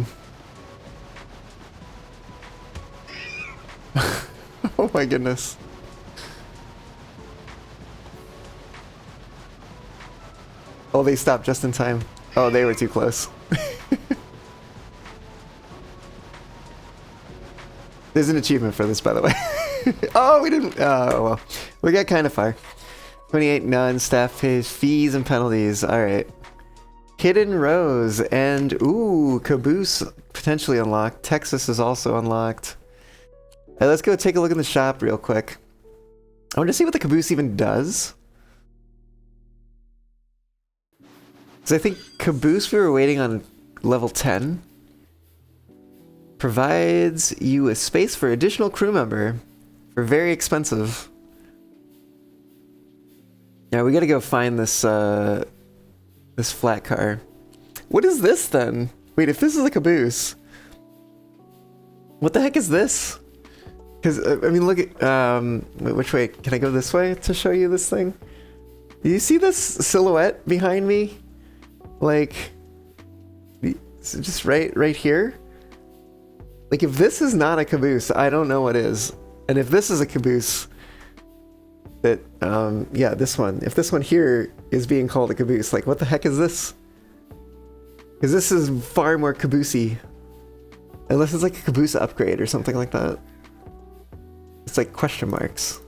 Oh my goodness. Oh, they stopped just in time. Oh, they were too close. There's an achievement for this, by the way. Oh, we didn't. Oh, well. We got kind of far. 28 none. Staff pays fees and penalties. Alright. Hidden Rose. And, ooh, Caboose potentially unlocked. Texas is also unlocked. Hey, let's go take a look in the shop real quick. I want to see what the Caboose even does. Because I think Caboose, we were waiting on level 10. Provides you a space for additional crew member for very expensive. Yeah, we gotta go find this this flat car. What is this then? Wait, if this is a Caboose, what the heck is this? Because I mean, look at which way? Can I go this way to show you this thing? Do you see this silhouette behind me? Like, just right here. Like, if this is not a Caboose, I don't know what is. And if this is a Caboose, that, yeah, this one. If this one here is being called a Caboose, like, what the heck is this? Because this is far more Caboosey. Unless it's like a Caboose upgrade or something like that. It's like question marks.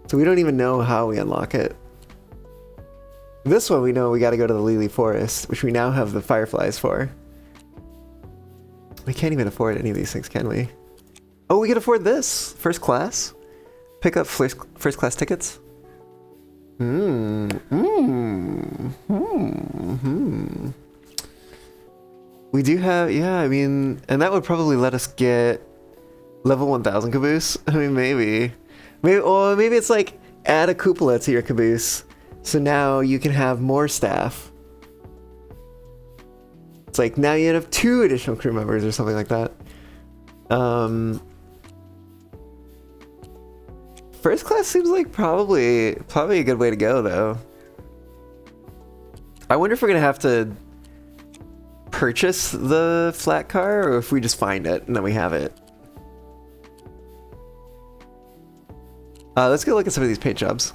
So we don't even know how we unlock it. This one we know we gotta go to the Lily Forest, which we now have the fireflies for. We can't even afford any of these things, can we? Oh, we can afford this! First class? Pick up first class tickets? We do have, yeah, I mean, and that would probably let us get level 1000 Caboose. I mean, maybe. Maybe it's like, add a cupola to your Caboose. So now you can have more staff. It's like now you have 2 additional crew members or something like that. First class seems like probably a good way to go though. I wonder if we're gonna have to purchase the flat car or if we just find it and then we have it. Let's go look at some of these paint jobs.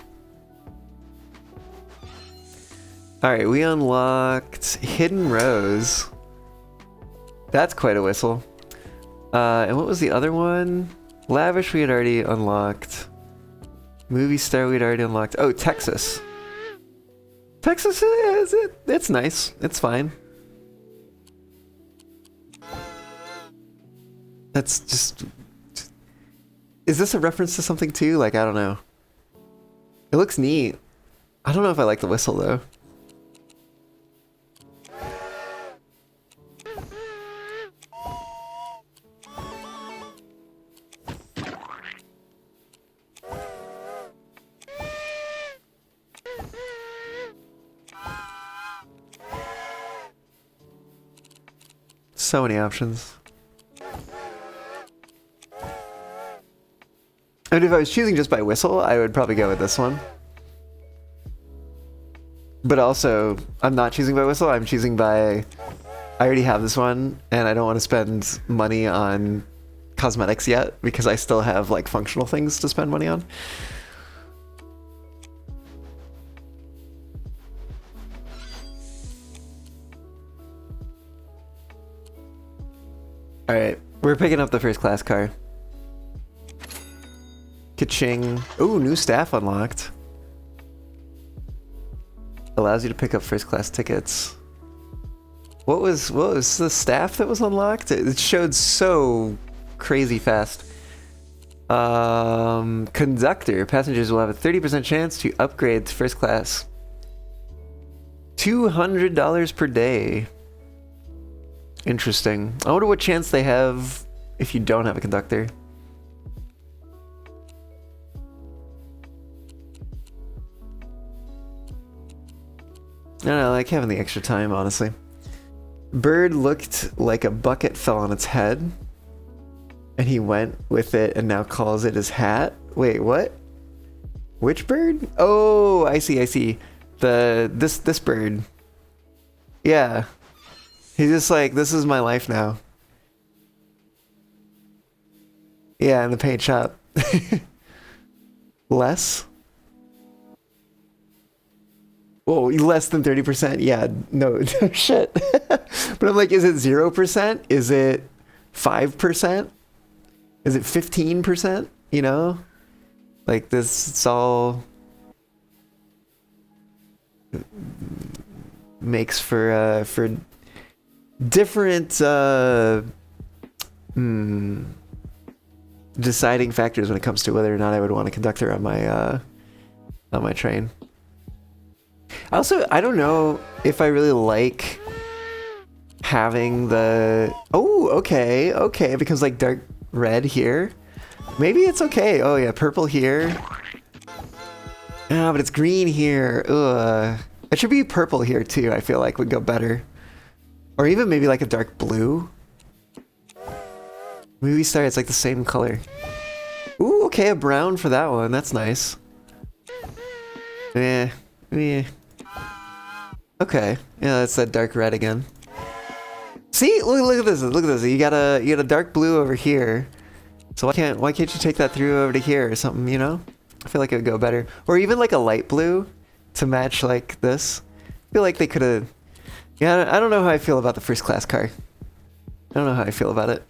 Alright, we unlocked Hidden Rose. That's quite a whistle. And what was the other one? Lavish we had already unlocked. Movie Star we'd already unlocked. Oh, Texas. Texas is it? It's nice. It's fine. That's just... Is this a reference to something too? Like, I don't know. It looks neat. I don't know if I like the whistle though. So many options. And if I was choosing just by whistle, I would probably go with this one. But also, I'm not choosing by whistle, I'm choosing by... I already have this one, and I don't want to spend money on cosmetics yet, because I still have, like, functional things to spend money on. Alright, we're picking up the first class car. Ka-ching. Ooh, new staff unlocked. Allows you to pick up first class tickets. What was the staff that was unlocked? It showed so crazy fast. Conductor. Passengers will have a 30% chance to upgrade to first class. $200 per day. Interesting. I wonder what chance they have if you don't have a conductor. I don't know, I like having the extra time, honestly. Bird looked like a bucket fell on its head. And he went with it and now calls it his hat. Wait, what? Which bird? Oh, I see, I see. This bird. Yeah. He's just like, this is my life now. Yeah, in the paint shop. Less? Whoa, less than 30%? Yeah, no shit. But I'm like, is it 0%? Is it 5%? Is it 15%? You know? Like this, it's all... makes for different deciding factors when it comes to whether or not I would want a conductor on my train. Also, I don't know if I really like having the... Oh, okay, okay, because like dark red here. Maybe it's okay. Oh yeah, purple here. Ah, but it's green here. Ugh. It should be purple here too, I feel like would go better. Or even maybe like a dark blue. Movie star, it's like the same color. Ooh, okay, a brown for that one. That's nice. Eh. Okay, yeah, that's that dark red again. See, look at this. Look at this. You got a dark blue over here. So why can't you take that through over to here or something? You know, I feel like it would go better. Or even like a light blue to match like this. I feel like they could have. Yeah, I don't know how I feel about the first class car. I don't know how I feel about it.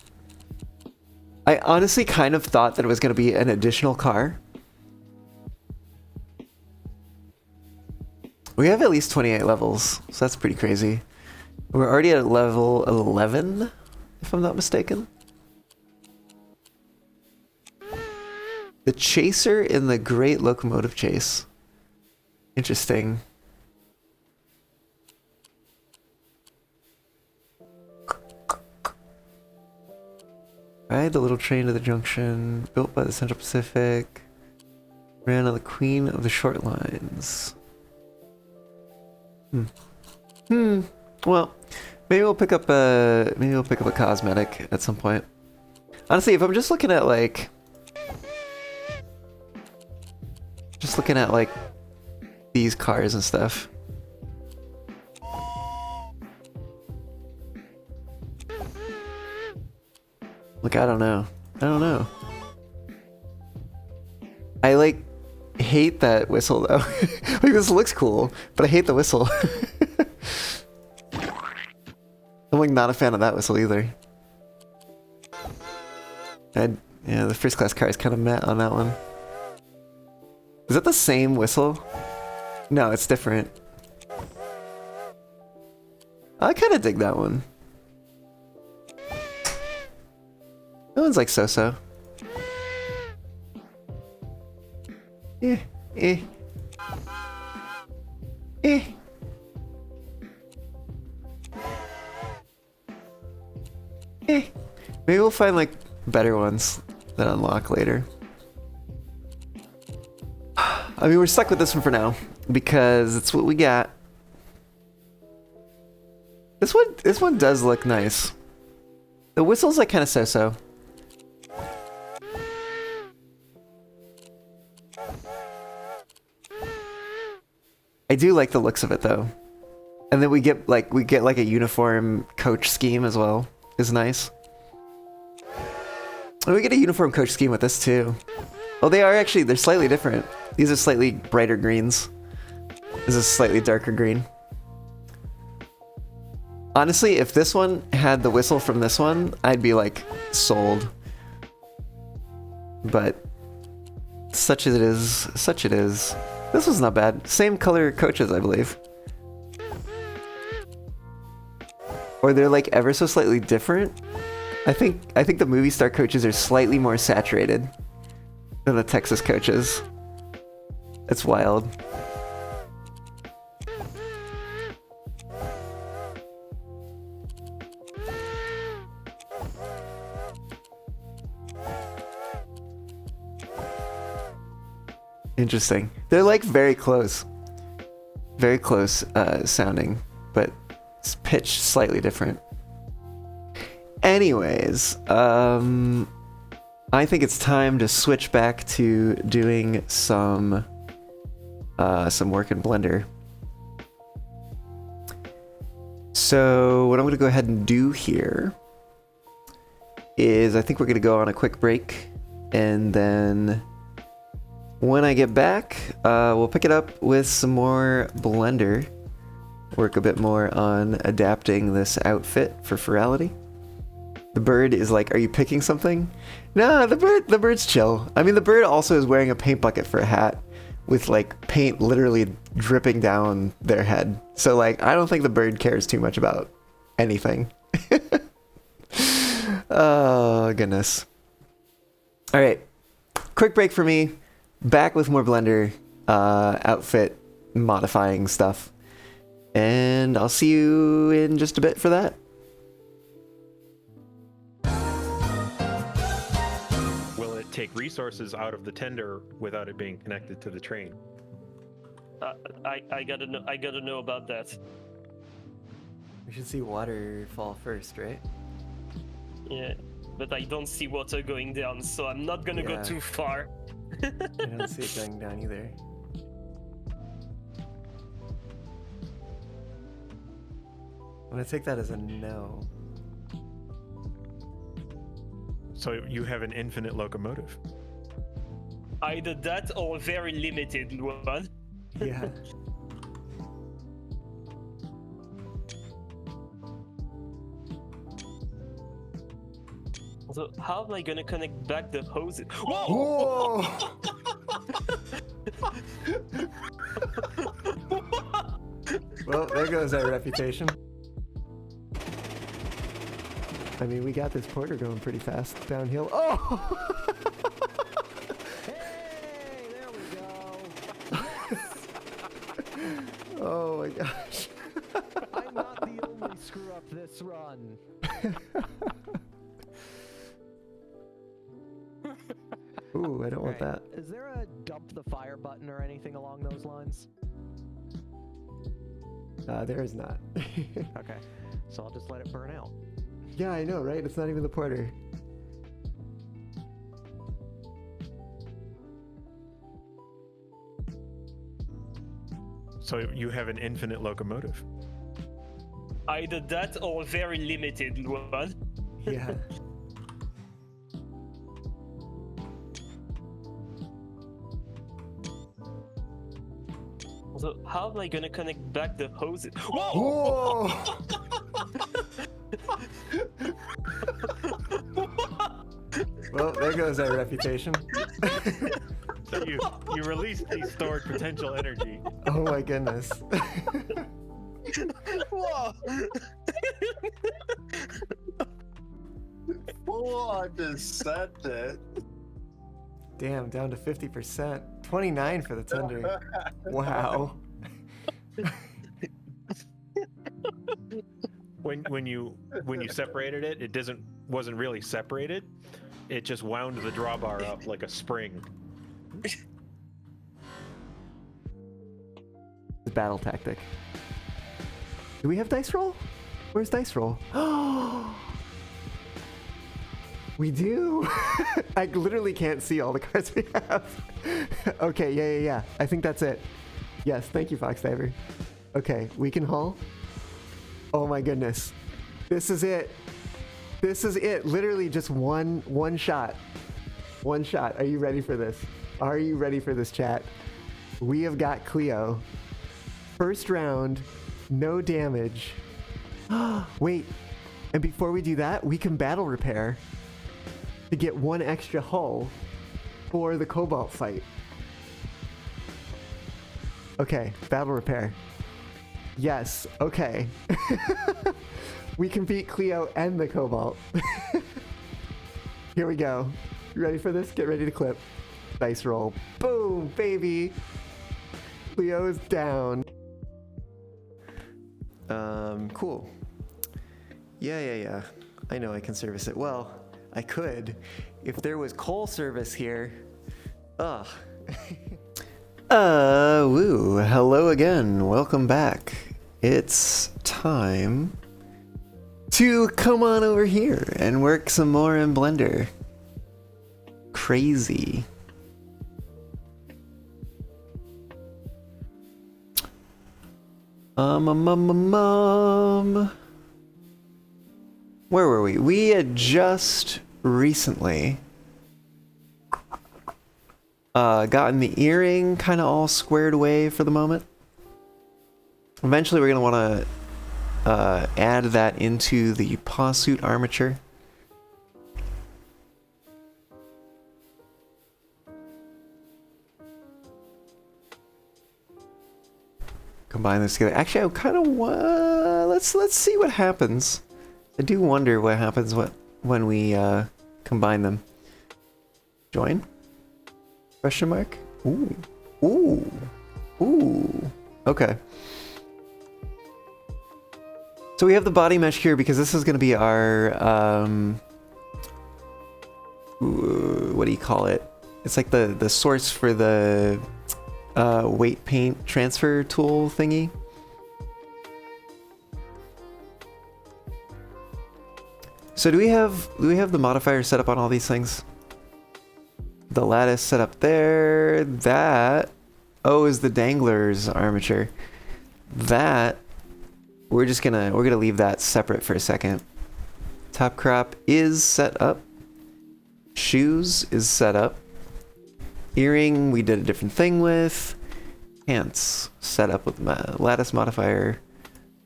I honestly kind of thought that it was going to be an additional car. We have at least 28 levels, so that's pretty crazy. We're already at level 11, if I'm not mistaken. The Chaser in the Great Locomotive Chase. Interesting. Ride the little train to the junction, built by the Central Pacific. Ran on the Queen of the Short Lines. Well, maybe we'll pick up a cosmetic at some point. Honestly, if I'm just looking at like these cars and stuff. Like, I don't know. I like hate that whistle though. Like, this looks cool, but I hate the whistle. I'm like not a fan of that whistle either. Yeah, the first class car is kind of meh on that one. Is that the same whistle? No, it's different. I kind of dig that one. That one's like so-so. Eh. Eh. Maybe we'll find like better ones that unlock later. I mean, we're stuck with this one for now because it's what we got. This one does look nice. The whistle's like kind of so-so. I do like the looks of it though. And then we get like a uniform coach scheme as well. Is nice. And we get a uniform coach scheme with this too. Oh, they're slightly different. These are slightly brighter greens. This is slightly darker green. Honestly, if this one had the whistle from this one, I'd be like sold. But such as it is, such it is. This was not bad. Same color coaches, I believe. Or they're like ever so slightly different. I think the movie star coaches are slightly more saturated than the Texas coaches. It's wild. Interesting. They're like very close sounding, but it's pitched slightly different. Anyways, I think it's time to switch back to doing some work in Blender. So what I'm going to go ahead and do here is I think we're going to go on a quick break, and then when I get back, we'll pick it up with some more Blender, work a bit more on adapting this outfit for Furality. The bird is like, are you picking something? No, the bird's chill. I mean, the bird also is wearing a paint bucket for a hat with like paint literally dripping down their head. So like, I don't think the bird cares too much about anything. Oh, goodness. All right, quick break for me. Back with more Blender outfit modifying stuff. And I'll see you in just a bit for that. Will it take resources out of the tender without it being connected to the train? I gotta know about that. We should see waterfall first, right? Yeah, but I don't see water going down, so I'm not gonna go too far. I don't see it going down either. I'm gonna take that as a no. So you have an infinite locomotive. Either that or a very limited one. Yeah. So how am I gonna connect back the hoses? Whoa! Well, there goes our reputation. I mean, we got this porter going pretty fast downhill. Oh! Hey, there we go. Oh my gosh. I'm not the only screw up this run. Ooh, I don't want that. Is there a dump the fire button or anything along those lines? There is not. Okay, so I'll just let it burn out. Yeah, I know, right? It's not even the porter. So you have an infinite locomotive. Either that or a very limited one. Yeah. So how am I gonna connect back the hoses? Whoa! Well, there goes our reputation. So you release the stored potential energy. Oh my goodness. Whoa! Oh, I just said that. Damn, down to 50%. 29 for the tender. Wow. When you separated it, it wasn't really separated. It just wound the drawbar up like a spring. The battle tactic. Do we have dice roll? Where's dice roll? We do. I literally can't see all the cards we have. Okay, yeah. I think that's it. Yes, thank you, Fox Diver. Okay, we can haul. Oh my goodness. This is it. This is it. Literally just one shot. One shot. Are you ready for this? Are you ready for this, chat? We have got Cleo. First round, no damage. Wait, and before we do that, we can battle repair to get one extra hull for the Cobalt fight. Okay, battle repair. Yes, okay. We can beat Cleo and the Cobalt. Here we go. You ready for this? Get ready to clip. Dice roll. Boom, baby. Cleo's down. Cool. Yeah. I know I can service it. Well, I could if there was coal service here. Ugh. Woo. Hello again. Welcome back. It's time to come on over here and work some more in Blender. Crazy. Where were we? We had just recently gotten the earring kind of all squared away for the moment. Eventually we're going to want to add that into the paw suit armature. Combine this together. Actually, I kind of let's see what happens. I do wonder what happens when we combine them. Join? Question mark? Ooh. Okay. So we have the body mesh here because this is going to be our what do you call it? It's like the source for the weight paint transfer tool thingy. So do we have the modifier set up on all these things? The lattice set up there. That is the dangler's armature. That we're gonna leave that separate for a second. Top crop is set up. Shoes is set up. Earring we did a different thing with. Pants set up with lattice modifier.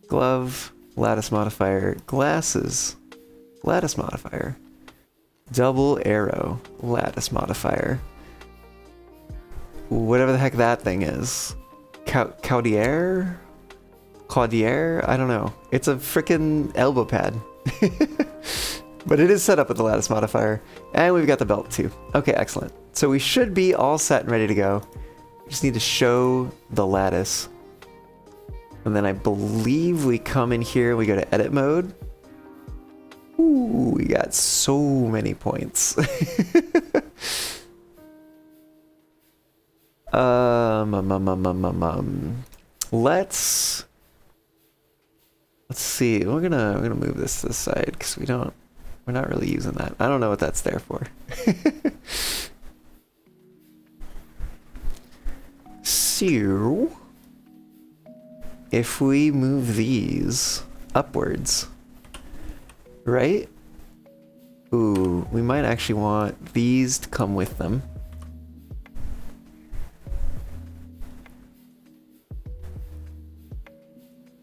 Glove, lattice modifier. Glasses, lattice modifier. Double arrow, lattice modifier. Whatever the heck that thing is. Caudier? I don't know. It's a freaking elbow pad. But it is set up with the lattice modifier. And we've got the belt too. Okay, excellent. So we should be all set and ready to go. We just need to show the lattice. And then I believe we come in here, we go to edit mode. Ooh, we got so many points. Let's Let's see. We're gonna move this to the side because we're not really using that. I don't know what that's there for. So, if we move these upwards, right? Ooh, we might actually want these to come with them.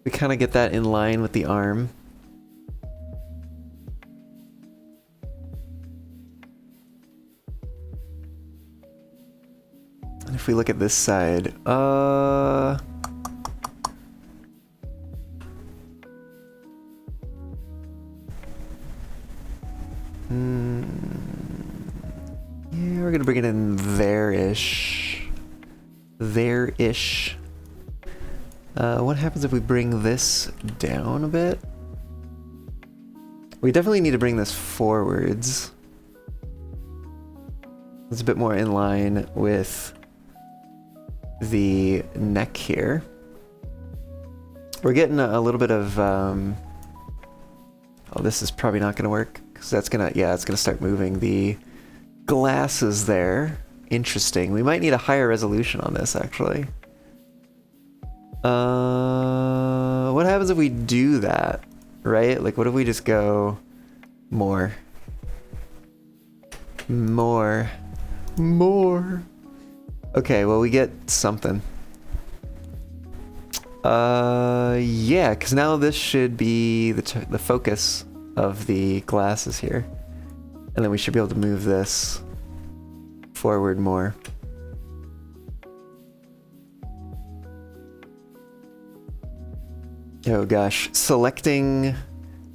We kind of get that in line with the arm. And if we look at this side, yeah, we're gonna bring it in there-ish. There-ish. What happens if we bring this down a bit? We definitely need to bring this forwards. It's a bit more in line with the neck here. We're getting a little bit of, oh, this is probably not gonna work, because that's gonna, yeah, it's gonna start moving the glasses there. Interesting. We might need a higher resolution on this, actually. What happens if we do that, right? Like, what if we just go more? More. Okay, well, we get something. Yeah, because now this should be the focus of the glasses here. And then we should be able to move this forward more. Oh gosh, selecting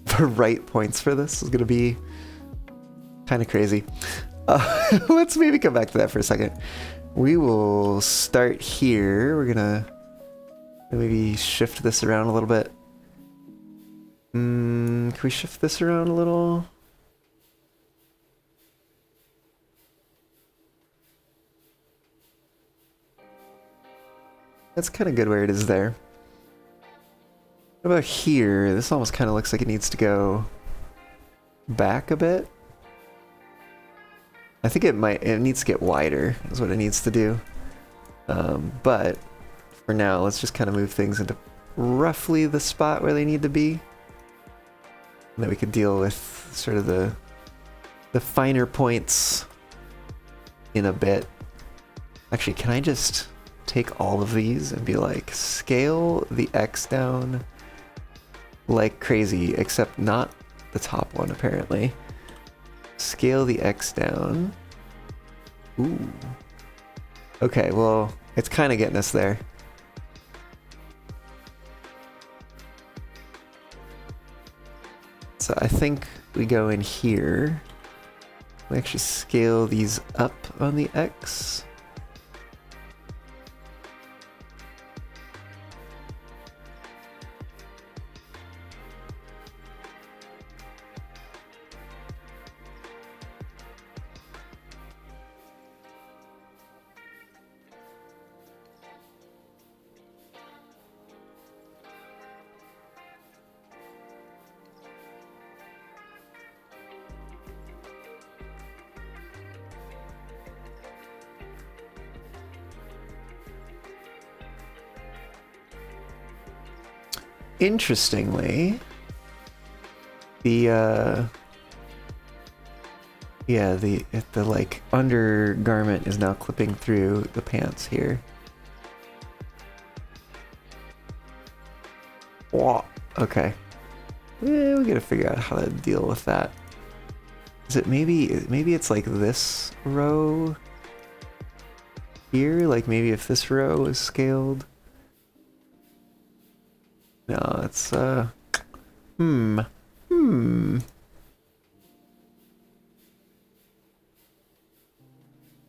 the right points for this is gonna be kind of crazy. Let's maybe come back to that for a second. We will start here. We're gonna maybe shift this around a little bit. Can we shift this around a little? That's kind of good where it is there. What about here? This almost kind of looks like it needs to go back a bit. I think it needs to get wider is what it needs to do. But for now, let's just kind of move things into roughly the spot where they need to be. And then we can deal with sort of the finer points in a bit. Actually, can I just take all of these and be like, scale the X down like crazy, except not the top one, apparently. Scale the X down. Ooh. Okay, well, it's kind of getting us there. So I think we go in here. We actually scale these up on the X. Interestingly, the like undergarment is now clipping through the pants here. Whoa. Okay. We gotta figure out how to deal with that. Is it maybe it's like this row here? Like maybe if this row is scaled. No, it's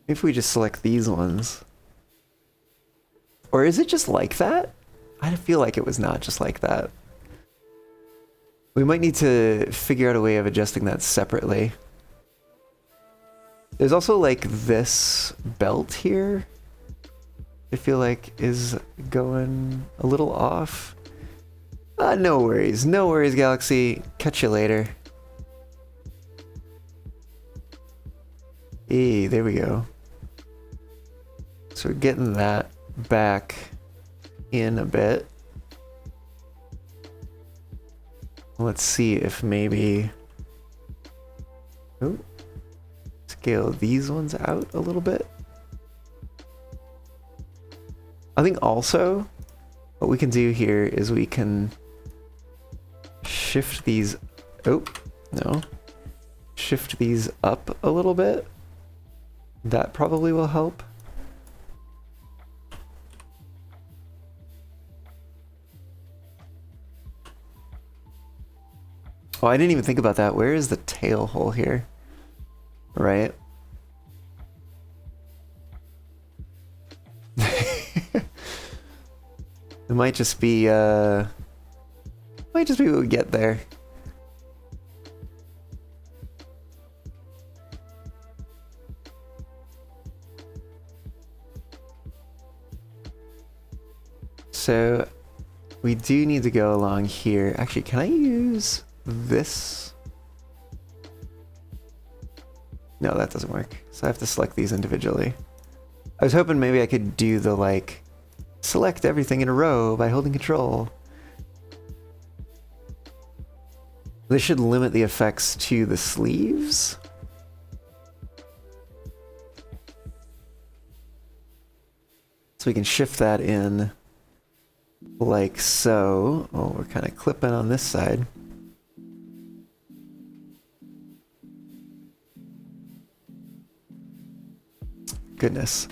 If we just select these ones. Or is it just like that? I feel like it was not just like that. We might need to figure out a way of adjusting that separately. There's also like this belt here. I feel like is going a little off. No worries, Galaxy. Catch you later. Hey, there we go. So we're getting that back in a bit. Let's see if maybe... Oh, scale these ones out a little bit. I think also what we can do here is we can shift these... Oh, no. Shift these up a little bit. That probably will help. Oh, I didn't even think about that. Where is the tail hole here? Right. It might just be what we get there. So we do need to go along here. Actually, can I use this? No, that doesn't work. So I have to select these individually. I was hoping maybe I could do the like select everything in a row by holding control. This should limit the effects to the sleeves. So we can shift that in like so. Oh, we're kind of clipping on this side. Goodness.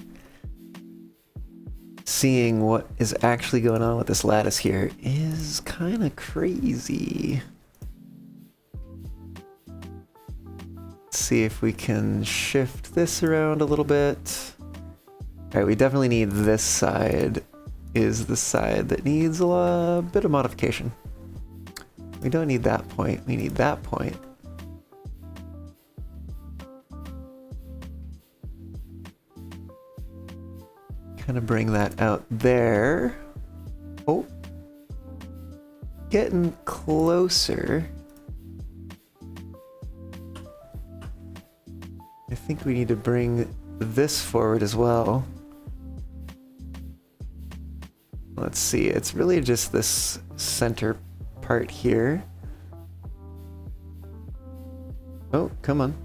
Seeing what is actually going on with this lattice here is kind of crazy. Let's see if we can shift this around a little bit. Alright, we definitely need this side is the side that needs a bit of modification. We don't need that point, we need that point. Kind of bring that out there. Oh, getting closer. I think we need to bring this forward as well. Let's see, it's really just this center part here. Oh, come on.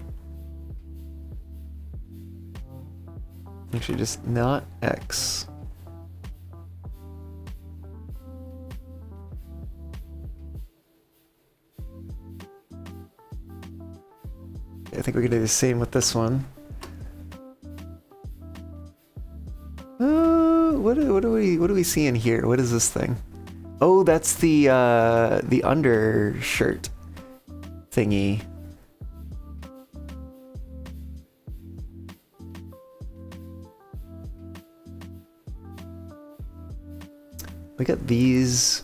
Actually, just not X. I think we're gonna do the same with this one. What do we see in here? What is this thing? Oh, that's the undershirt thingy. We got these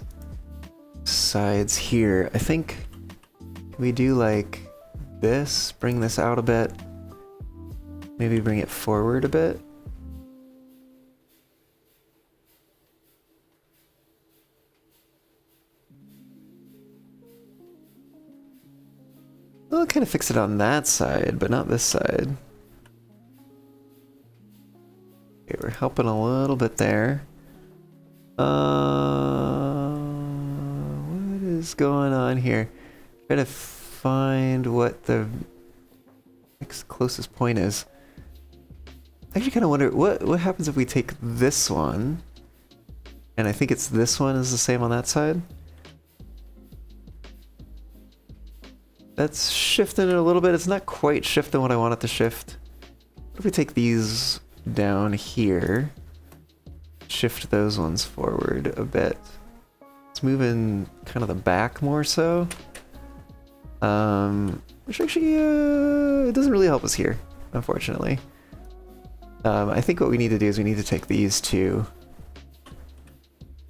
sides here. I think, can we do like this? Bring this out a bit. Maybe bring it forward a bit. Well, I'll kind of fix it on that side, but not this side. Okay, we're helping a little bit there. What is going on here? Try to find what the next closest point is. I actually kind of wonder what happens if we take this one, and I think it's this one is the same on that side. That's shifting it a little bit. It's not quite shifting what I want it to shift. What if we take these down here? Shift those ones forward a bit. It's moving kind of the back more so. Which actually, it doesn't really help us here, unfortunately. I think what we need to do is we need to take these two,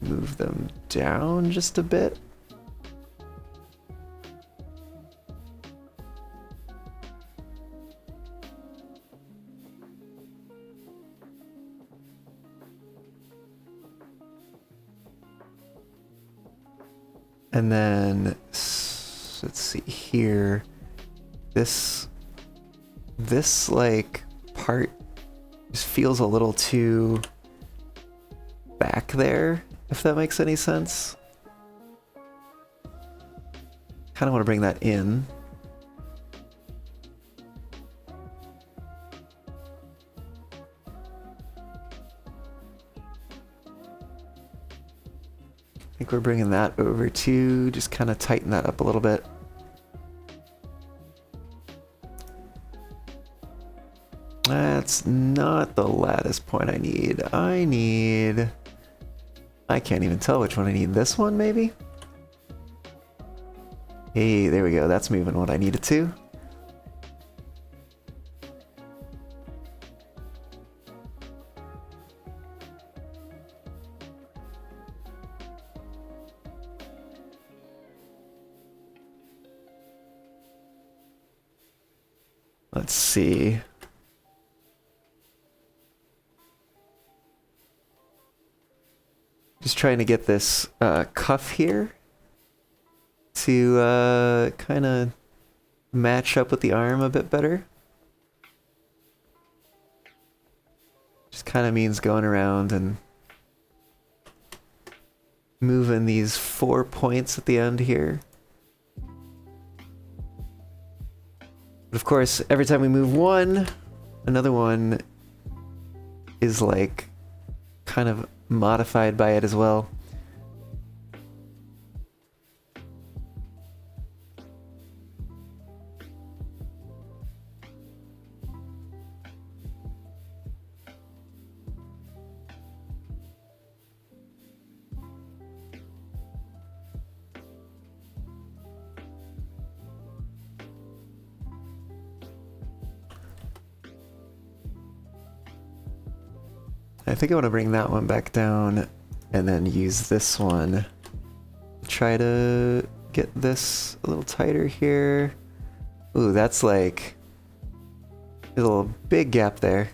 move them down just a bit. And then, let's see here. This like part just feels a little too back there, if that makes any sense. Kind of want to bring that in. I think we're bringing that over to just kind of tighten that up a little bit. That's not the lattice point I need. I can't even tell which one I need. This one, maybe? Hey, there we go. That's moving what I needed to. Let's see. Just trying to get this cuff here to kind of match up with the arm a bit better. Just kind of means going around and moving these 4 points at the end here. But of course, every time we move one, another one is like kind of modified by it as well. I think I want to bring that one back down and then use this one. Try to get this a little tighter here. Ooh, that's like a little big gap there.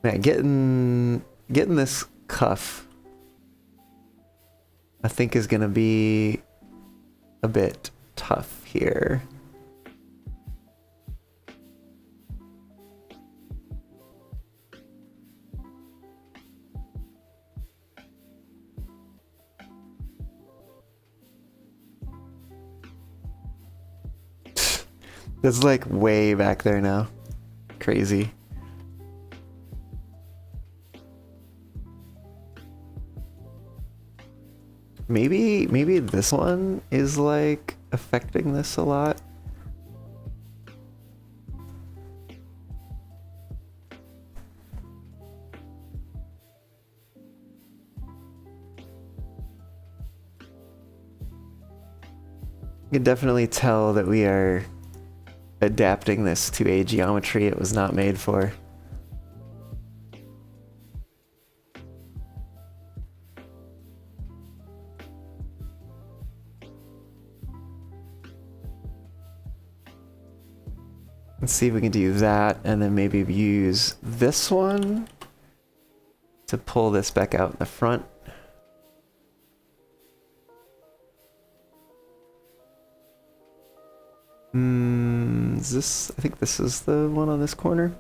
Man, getting this cuff, I think, is gonna be a bit tough here. That's like way back there now. Crazy. Maybe this one is like affecting this a lot. You can definitely tell that we are adapting this to a geometry it was not made for. Let's see if we can do that and then maybe use this one to pull this back out in the front. Is this, I think this is the one on this corner.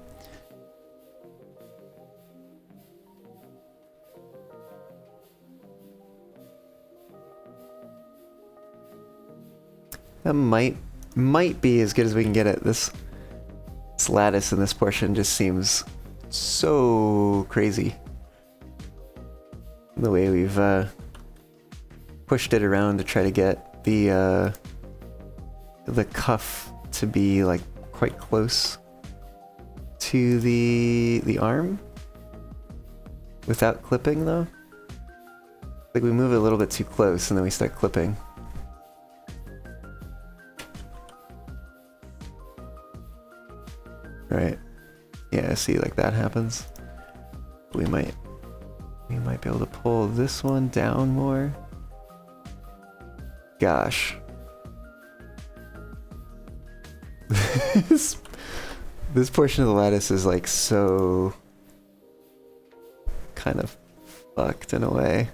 That might be as good as we can get it. This lattice in this portion just seems so crazy. The way we've pushed it around to try to get the cuff to be like quite close to the arm without clipping though. Like we move it a little bit too close and then we start clipping. Right. Yeah, see, like that happens. We might be able to pull this one down more. Gosh. This portion of the lattice is like so kind of fucked in a way.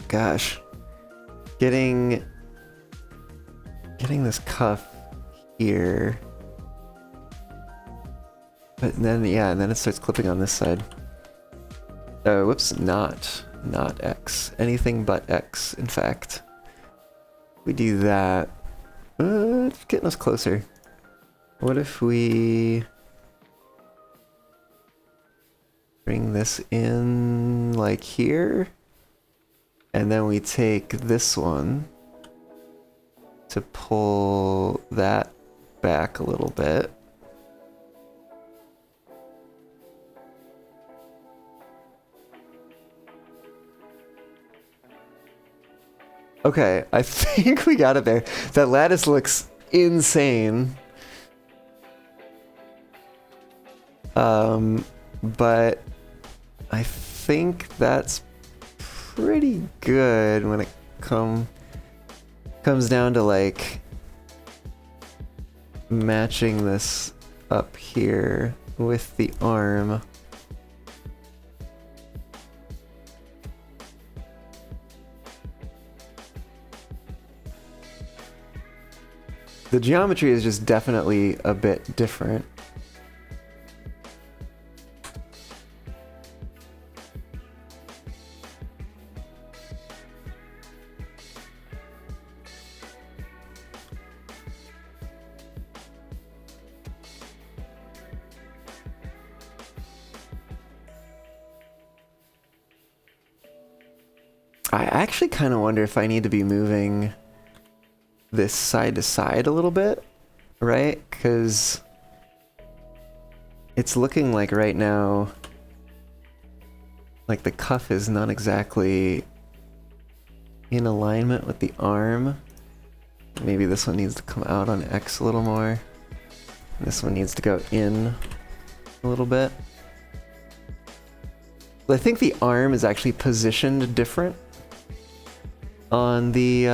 Gosh, getting this cuff here, but then yeah, and then it starts clipping on this side. Oh, whoops, not X, anything but X. In fact, we do that. It's getting us closer. What if we bring this in like here? And then we take this one to pull that back a little bit. Okay, I think we got it there. That lattice looks insane. But I think that's pretty good when it comes down to like matching this up here with the arm. The geometry is just definitely a bit different. I actually kind of wonder if I need to be moving this side to side a little bit, right? Because it's looking like right now, like the cuff is not exactly in alignment with the arm. Maybe this one needs to come out on X a little more. This one needs to go in a little bit. I think the arm is actually positioned different on the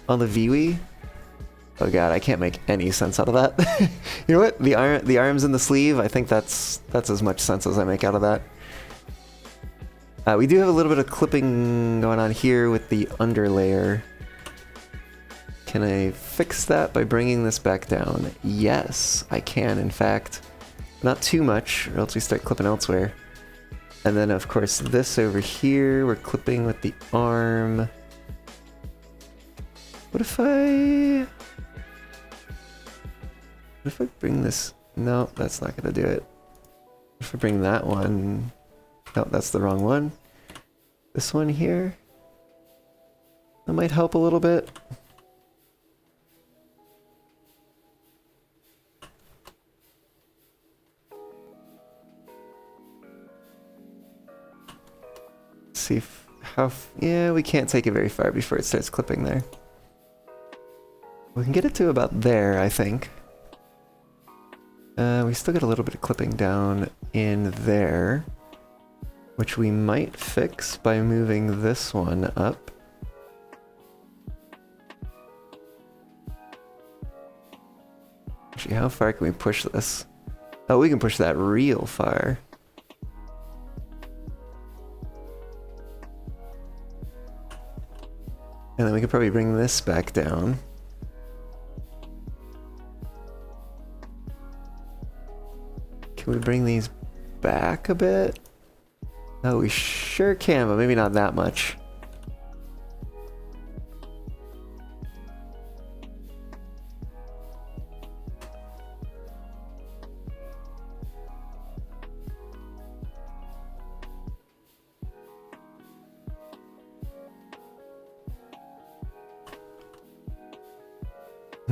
VWE. Oh god, I can't make any sense out of that. You know what? The arm's in the sleeve. I think that's as much sense as I make out of that. We do have a little bit of clipping going on here with the underlayer. Can I fix that by bringing this back down? Yes, I can, in fact. Not too much, or else we start clipping elsewhere. And then, of course, this over here, we're clipping with the arm. What if I bring this? No, that's not gonna do it. If I bring that one, no, that's the wrong one. This one here, that might help a little bit. See if, yeah, we can't take it very far before it starts clipping there. We can get it to about there, I think. We still got a little bit of clipping down in there, which we might fix by moving this one up. Actually, how far can we push this? Oh, we can push that real far. And then we could probably bring this back down. Can we bring these back a bit? Oh, we sure can, but maybe not that much.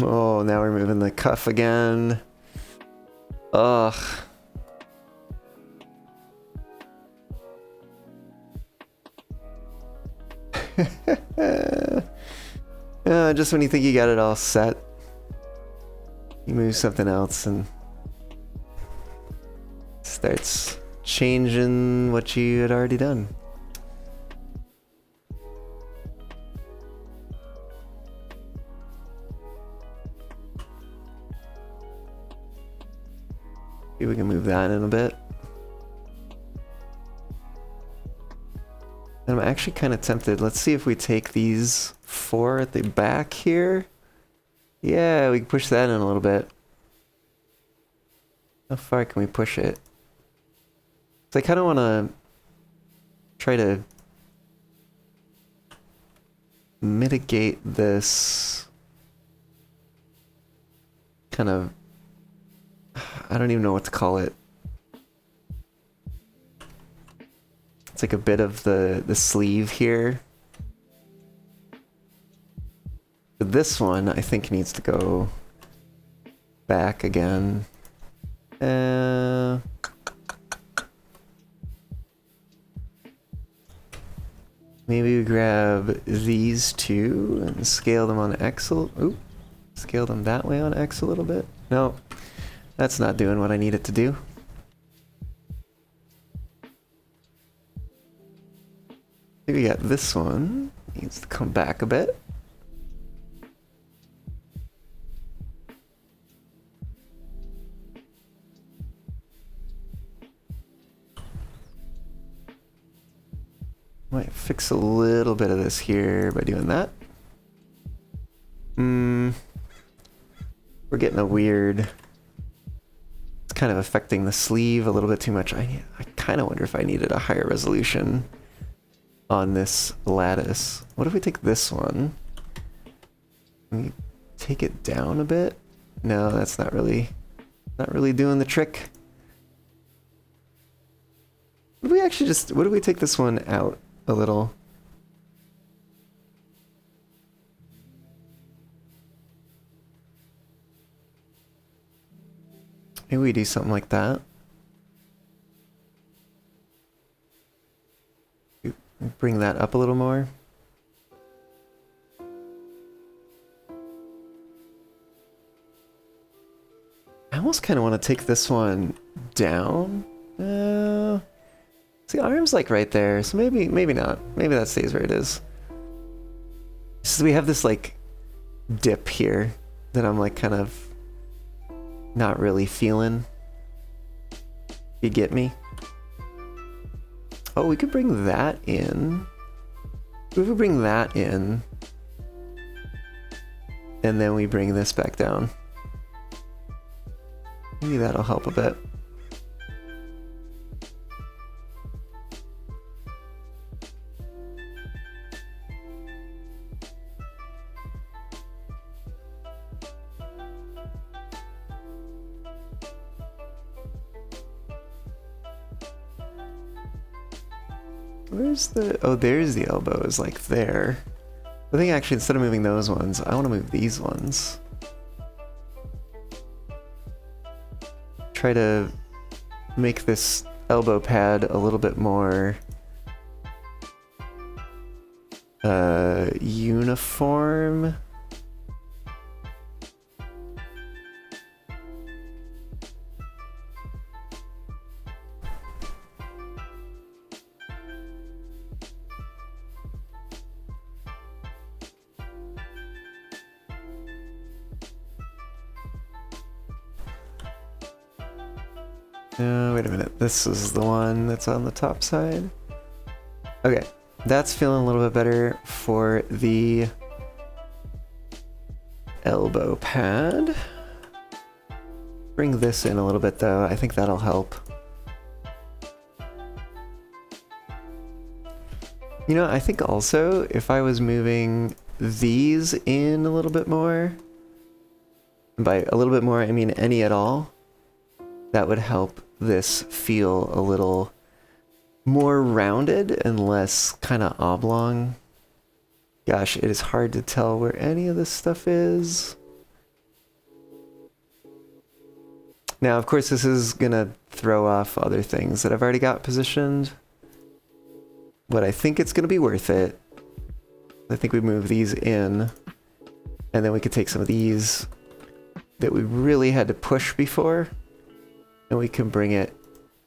Oh, now we're moving the cuff again. Ugh. Just when you think you got it all set. you move something else and starts changing what you had already done. See if we can move that in a bit. And I'm actually kind of tempted. Let's see if we take these 4 at the back here. Yeah, we can push that in a little bit. How far can we push it? So I kind of want to try to mitigate this kind of, I don't even know what to call it. It's like a bit of the sleeve here. But this one I think needs to go back again. Maybe we grab these 2 and scale them on X. Oop, scale them that way on X a little bit. No, that's not doing what I need it to do. We got this one. Needs to come back a bit. Might fix a little bit of this here by doing that. We're getting a weird... It's kind of affecting the sleeve a little bit too much. I kind of wonder if I needed a higher resolution on this lattice. What if we take this one? Can we take it down a bit? No, that's not really doing the trick. What if we take this one out a little? Maybe we do something like that. Bring that up a little more. I almost kind of want to take this one down. See, arm's like right there, so maybe not. Maybe that stays where it is. So we have this like dip here that I'm like kind of not really feeling. You get me? Oh, we could bring that in. If we bring that in, and then we bring this back down. Maybe that'll help a bit. Where's the... Oh, there's the elbow, is like there. I think actually instead of moving those ones, I want to move these ones. Try to make this elbow pad a little bit more uniform. Wait a minute. This is the one that's on the top side. Okay, that's feeling a little bit better for the elbow pad. Bring this in a little bit though. I think that'll help. You know, I think also if I was moving these in a little bit more, by a little bit more I mean any at all, that would help this feel a little more rounded and less kind of oblong. Gosh, it is hard to tell where any of this stuff is. Now, of course, this is gonna throw off other things that I've already got positioned, but I think it's gonna be worth it. I think we move these in, and then we could take some of these that we really had to push before, and we can bring it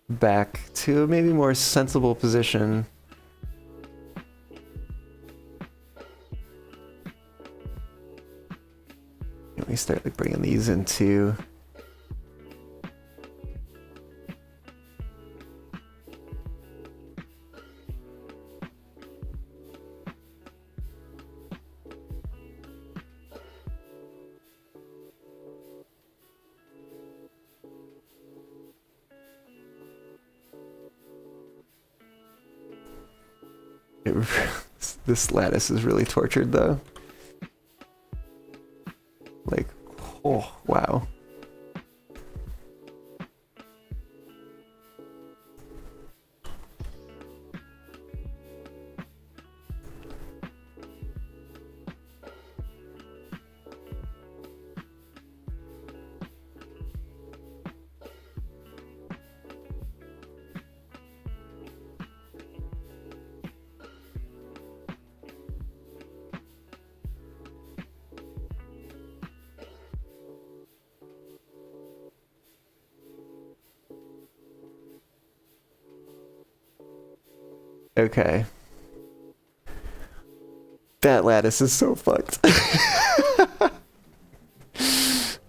back to a maybe more sensible position. And we start like bringing these into. This lattice is really tortured though. Like, oh, wow. Okay. That lattice is so fucked.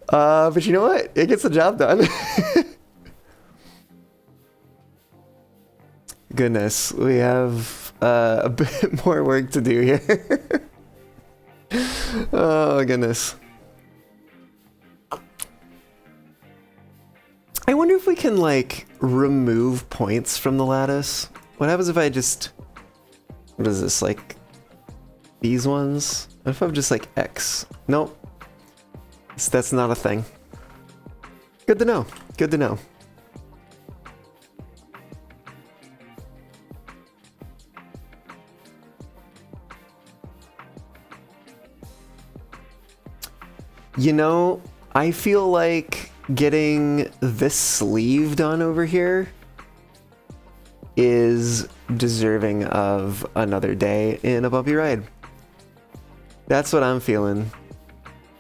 But you know what? It gets the job done. Goodness, we have a bit more work to do here. Oh, goodness. I wonder if we can, like, remove points from the lattice. What happens if I just... What is this, like... These ones? What if I'm just like X? Nope. That's not a thing. Good to know. Good to know. You know, I feel like getting this sleeve done over here is deserving of another day in a bumpy ride. That's what I'm feeling.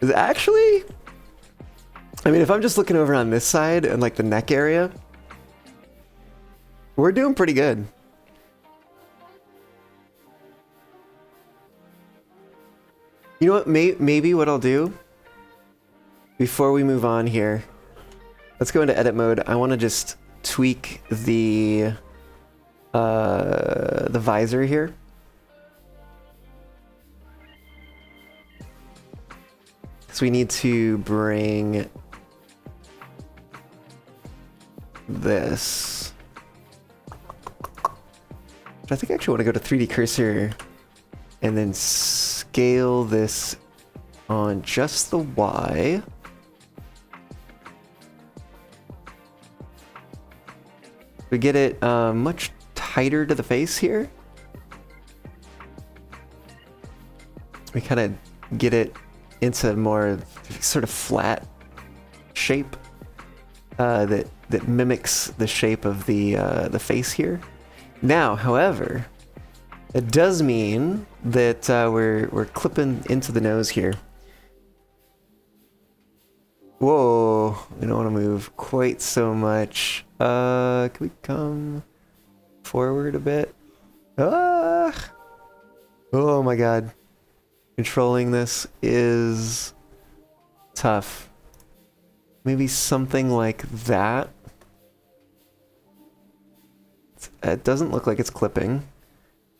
Is actually, I mean, if I'm just looking over on this side and like the neck area, we're doing pretty good. You know what? Maybe what I'll do before we move on here, let's go into edit mode. I want to just tweak the visor here. So we need to bring this. I think I actually want to go to 3D cursor and then scale this on just the Y. We get it much tighter to the face here. We kind of get it into a more sort of flat shape that mimics the shape of the face here. Now, however, it does mean that we're clipping into the nose here. Whoa, we don't want to move quite so much. Can we come forward a bit? Ah! Oh my god. Controlling this is tough. Maybe something like that. It doesn't look like it's clipping.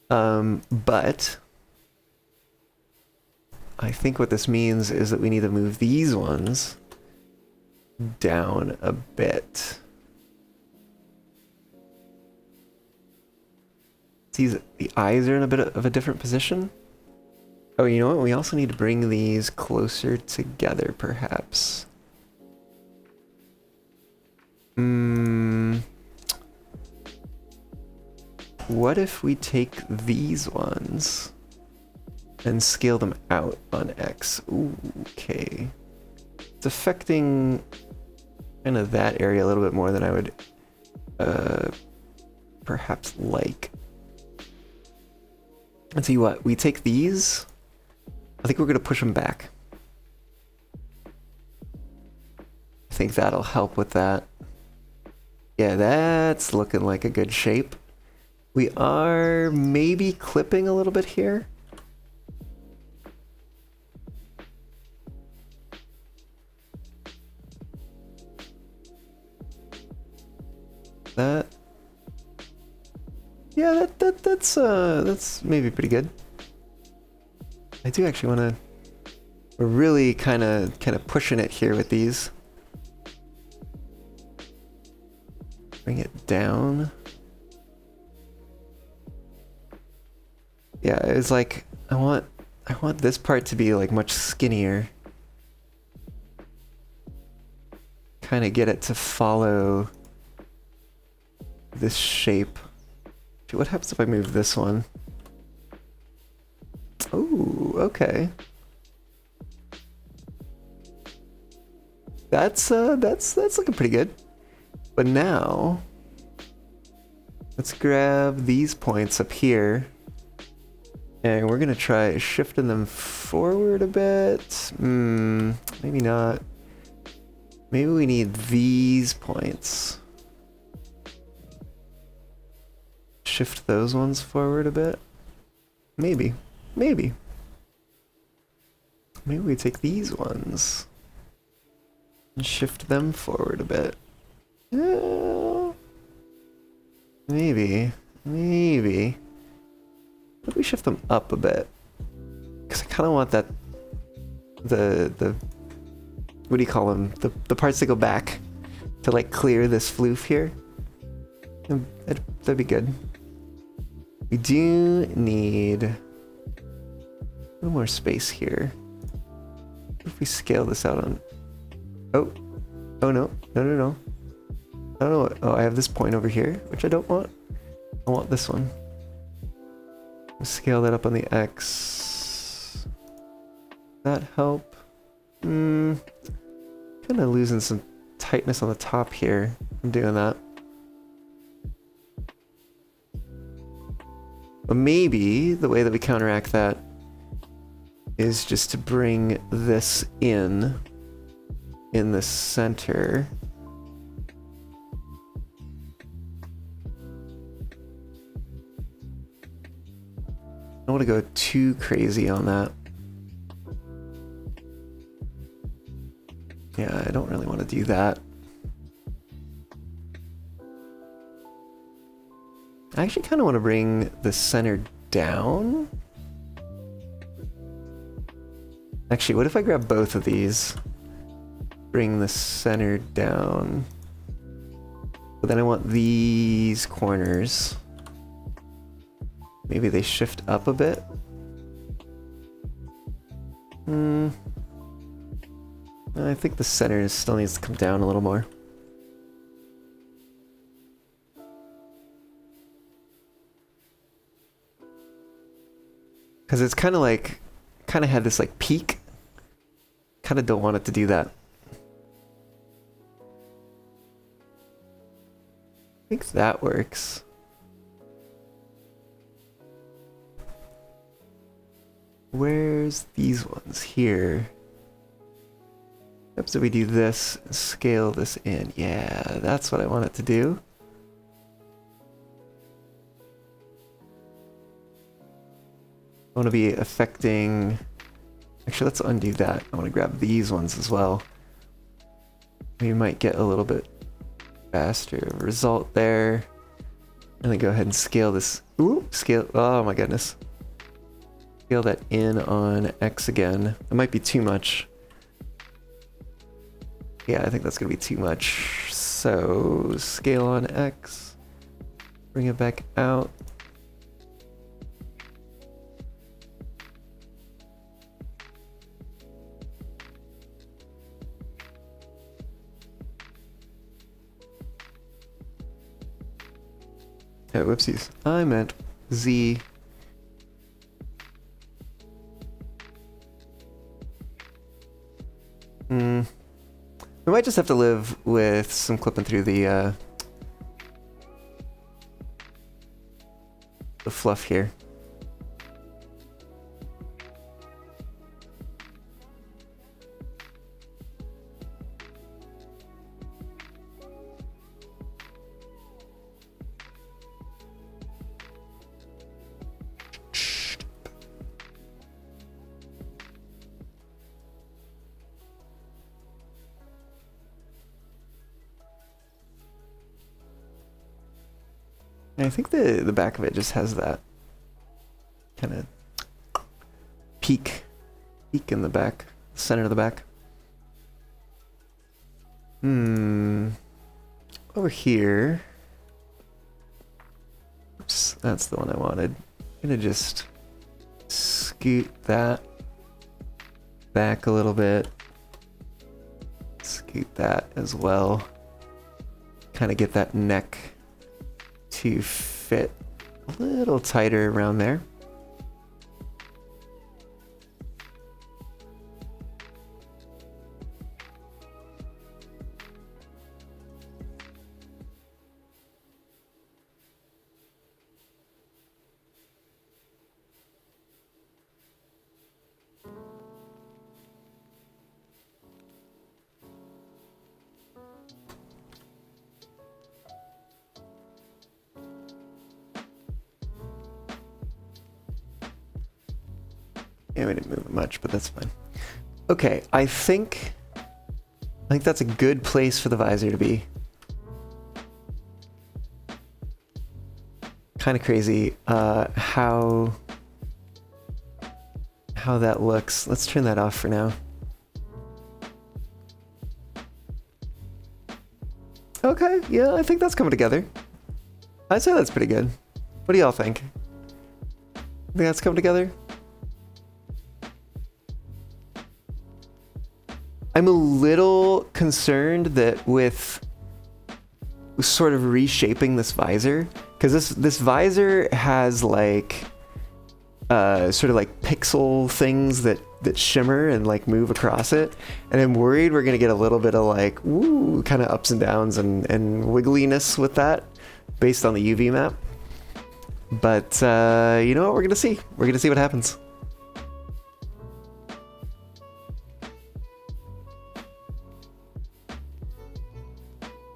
But I think what this means is that we need to move these ones down a bit. See, the eyes are in a bit of a different position. Oh, you know what? We also need to bring these closer together, perhaps. What if we take these ones and scale them out on X? Ooh, okay. It's affecting kind of that area a little bit more than I would perhaps like. I'll tell you what, we take these. I think we're going to push them back. think that'll help with that. Yeah, that's looking like a good shape. We are maybe clipping a little bit here. That. Yeah, that's maybe pretty good. I do actually want to. We're really kind of pushing it here with these. Bring it down. Yeah, it's like I want this part to be like much skinnier. Kind of get it to follow this shape. Dude, what happens if I move this one? Oh, okay. That's looking pretty good. But now let's grab these points up here. And we're gonna try shifting them forward a bit. Maybe not. Maybe we need these points. Shift those ones forward a bit. Maybe. Maybe we take these ones and shift them forward a bit. Maybe. Let me shift them up a bit. Because I kind of want that... The... What do you call them? The parts that go back to like clear this floof here. That'd be good. We do need a little more space here. What if we scale this out on... Oh no. I don't know. Oh, I have this point over here, which I don't want. I want this one. Scale that up on the X. That help? Kind of losing some tightness on the top here. I'm doing that. But maybe the way that we counteract that is just to bring this in the center. I don't want to go too crazy on that. Yeah, I don't really want to do that. I actually kind of want to bring the center down. Actually, what if I grab both of these? Bring the center down. But then I want these corners. Maybe they shift up a bit. I think the center still needs to come down a little more. Because it's kind of had this like peak. Kind of don't want it to do that. I think that works. Where's these ones here? Yep, so we do this, scale this in. Yeah, that's what I want it to do. I want to be affecting... Actually, let's undo that. I want to grab these ones as well. We might get a little bit faster result there. And then go ahead and scale this. Ooh, scale. Oh my goodness. Scale that in on X again. It might be too much. Yeah, I think that's going to be too much. So, scale on X. Bring it back out. Oh, whoopsies. I meant Z. We might just have to live with some clipping through the fluff here. I think the back of it just has that kind of peak in the back, center of the back. Over here. Oops, that's the one I wanted. I'm gonna just scoot that back a little bit. Scoot that as well. Kind of get that neck to fit a little tighter around there. Yeah, we didn't move it much, but that's fine. Okay, I think that's a good place for the visor to be. Kind of crazy how that looks. Let's turn that off for now. Okay, yeah, I think that's coming together. I'd say that's pretty good. What do y'all think? Think that's coming together? I'm a little concerned that with sort of reshaping this visor, because this visor has like sort of like pixel things that shimmer and like move across it, and I'm worried we're gonna get a little bit of like woo kind of ups and downs and wiggliness with that based on the UV map. But you know what, we're gonna see what happens.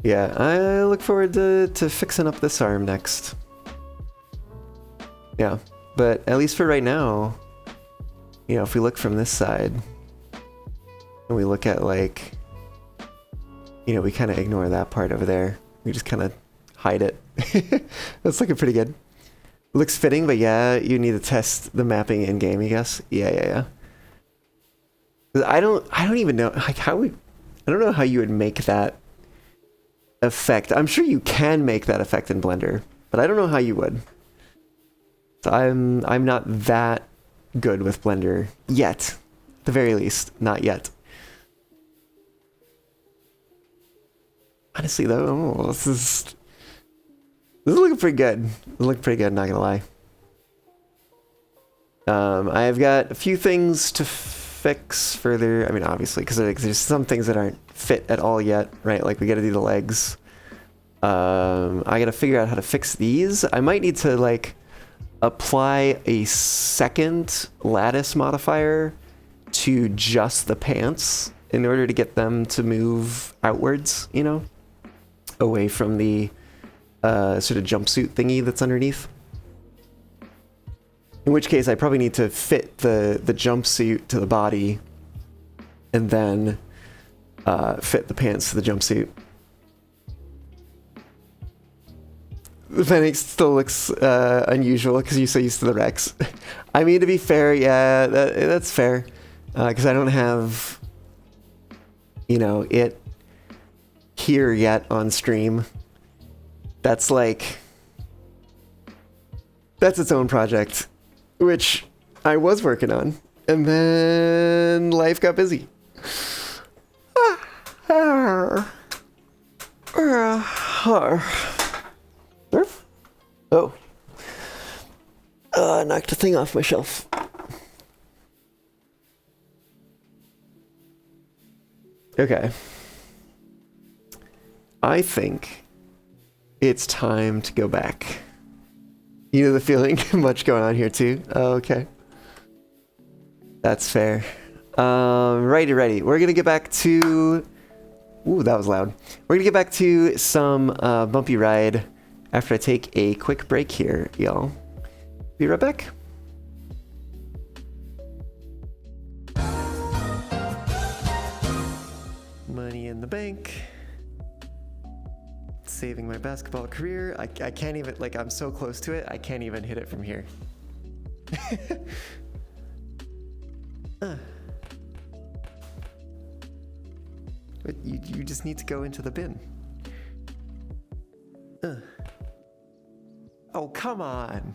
Yeah, I look forward to fixing up this arm next. Yeah, but at least for right now, you know, if we look from this side, and we look at like, you know, we kind of ignore that part over there. We just kind of hide it. That's looking pretty good. Looks fitting, but yeah, you need to test the mapping in game, I guess. Yeah. I don't even know like I don't know how you would make that effect. I'm sure you can make that effect in Blender, but I don't know how you would. So I'm not that good with Blender yet. At the very least, not yet. Honestly though, this is looking pretty good. It's looking pretty good, not gonna lie. I've got a few things to fix further. I mean, obviously, because there's some things that aren't fit at all yet, right? Like we gotta do the legs. I gotta figure out how to fix these. I might need to like apply a second lattice modifier to just the pants in order to get them to move outwards, you know, away from the sort of jumpsuit thingy that's underneath. In which case I probably need to fit the jumpsuit to the body and then fit the pants to the jumpsuit. The Fennec still looks unusual because you're so used to the Rex. I mean, to be fair, yeah, that's fair. Because I don't have, you know, it here yet on stream. That's like... That's its own project, which I was working on. And then life got busy. Oh. Knocked a thing off my shelf. Okay. I think it's time to go back. You know the feeling? Much going on here too. Oh, okay. That's fair. Righty. We're gonna get back to... Ooh, that was loud. We're gonna get back to some Bumpy Ride after I take a quick break here, y'all. Be right back. Money in the bank. Let's saving my basketball career. I can't even, like, I'm so close to it, I can't even hit it from here. But you just need to go into the bin. Oh, come on.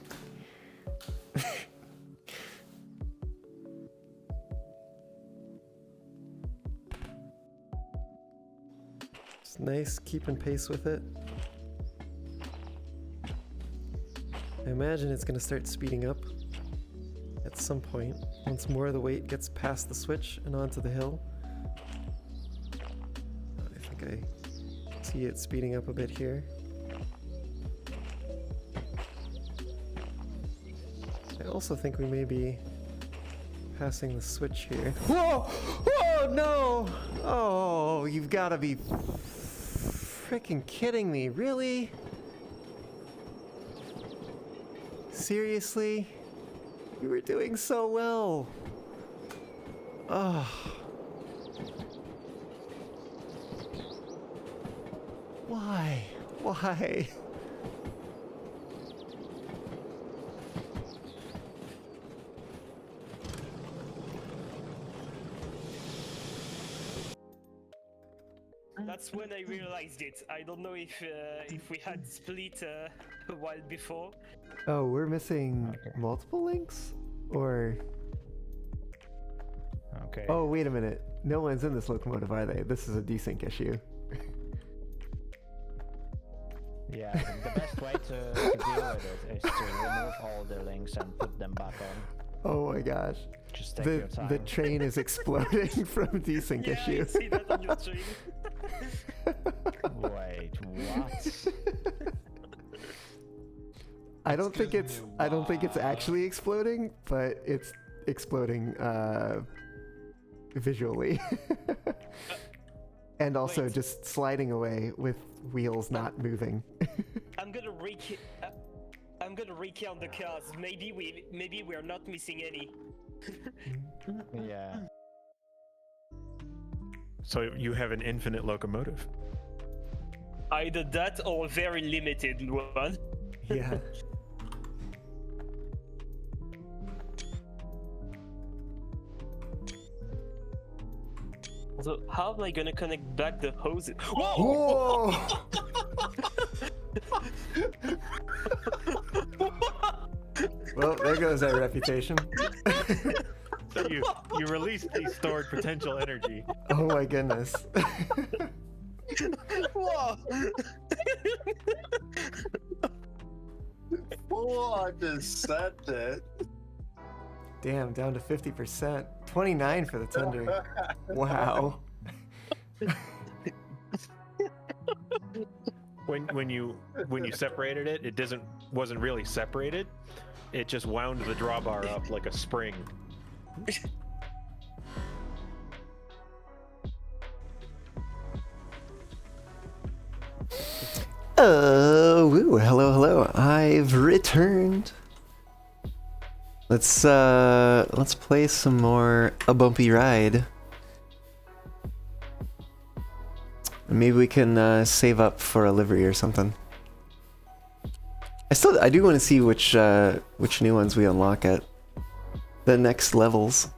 It's nice keeping pace with it. I imagine it's going to start speeding up at some point once more of the weight gets past the switch and onto the hill. I think I see it speeding up a bit here. I also think we may be passing the switch here. Whoa! Oh no! Oh, you've got to be freaking kidding me, really? Seriously? You were doing so well. Oh. Why? Why? That's when I realized it. I don't know if we had split a while before. Oh, we're missing multiple links? Or... Okay. Oh, wait a minute. No one's in this locomotive, are they? This is a desync issue. Yeah, the best way to deal with it is to remove all the links and put them back on. Oh my gosh. Just take your time. The train is exploding from desync Yeah, issue. I see that on your stream. Wait, what? I don't think it's actually exploding, but it's exploding visually. And also Wait. just sliding away with wheels not moving. I'm gonna recount the cars. Maybe we're not missing any. Yeah. So you have an infinite locomotive. Either that or a very limited one. Yeah. So how am I gonna connect back the hoses? Whoa! Well, there goes our reputation. So you release the stored potential energy. Oh my goodness. Whoa! Oh, I just said it. Damn, down to 50%. 29 for the tender. Wow. When you separated it, it wasn't really separated. It just wound the drawbar up like a spring. Woo, hello. I've returned. Let's play some more A Bumpy Ride. Maybe we can save up for a livery or something. I do want to see which new ones we unlock at the next levels.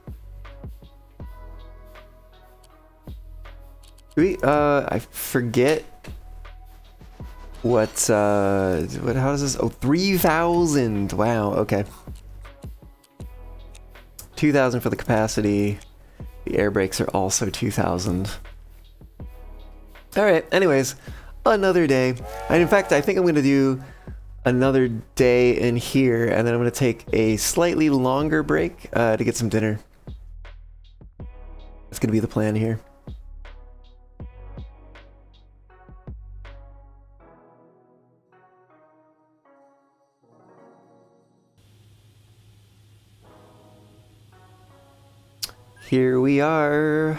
I forget how does this? Oh, 3,000. Wow. Okay. 2,000 for the capacity. The air brakes are also 2,000. All right. Anyways, another day. And in fact, I think I'm going to do another day in here, and then I'm going to take a slightly longer break to get some dinner. That's going to be the plan here. Here we are.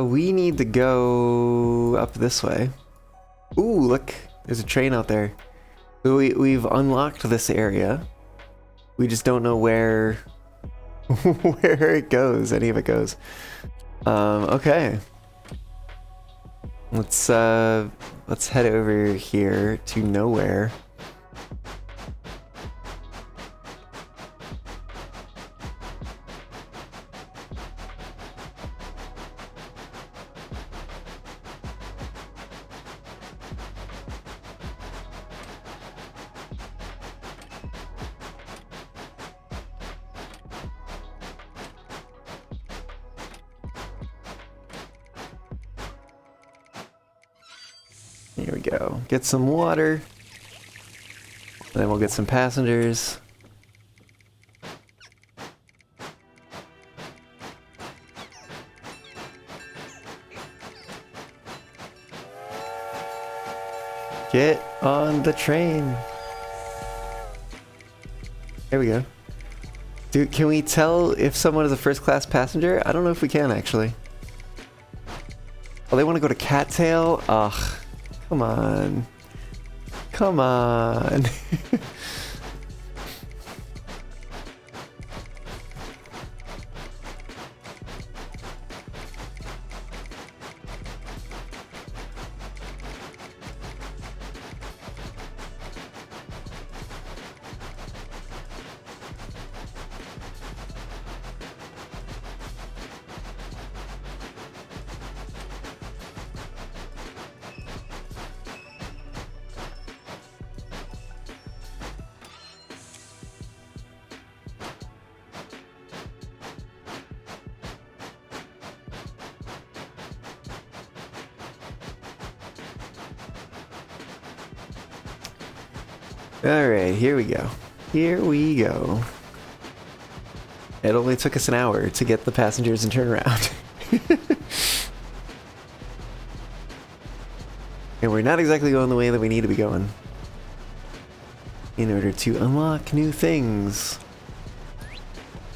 We need to go up this way. Ooh, look, there's a train out there. We've unlocked this area. We just don't know where where it goes, any of it goes. Okay. Let's head over here to nowhere. Here we go. Get some water. Then we'll get some passengers. Get on the train. There we go. Dude, can we tell if someone is a first class passenger? I don't know if we can actually. Oh, they want to go to Cattail? Ugh. Come on. Come on. Alright, here we go. Here we go. It only took us an hour to get the passengers and turn around. And we're not exactly going the way that we need to be going in order to unlock new things.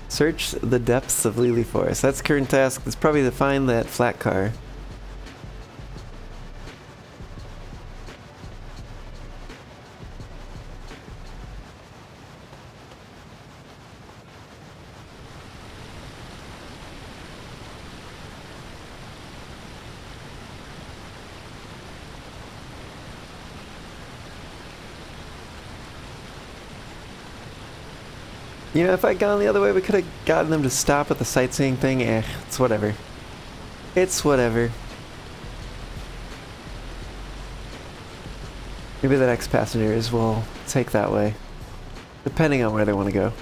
Search the depths of Lily Forest. That's the current task. It's probably to find that flat car. You know, if I'd gone the other way, we could have gotten them to stop at the sightseeing thing. It's whatever. It's whatever. Maybe the next passengers will take that way, depending on where they want to go.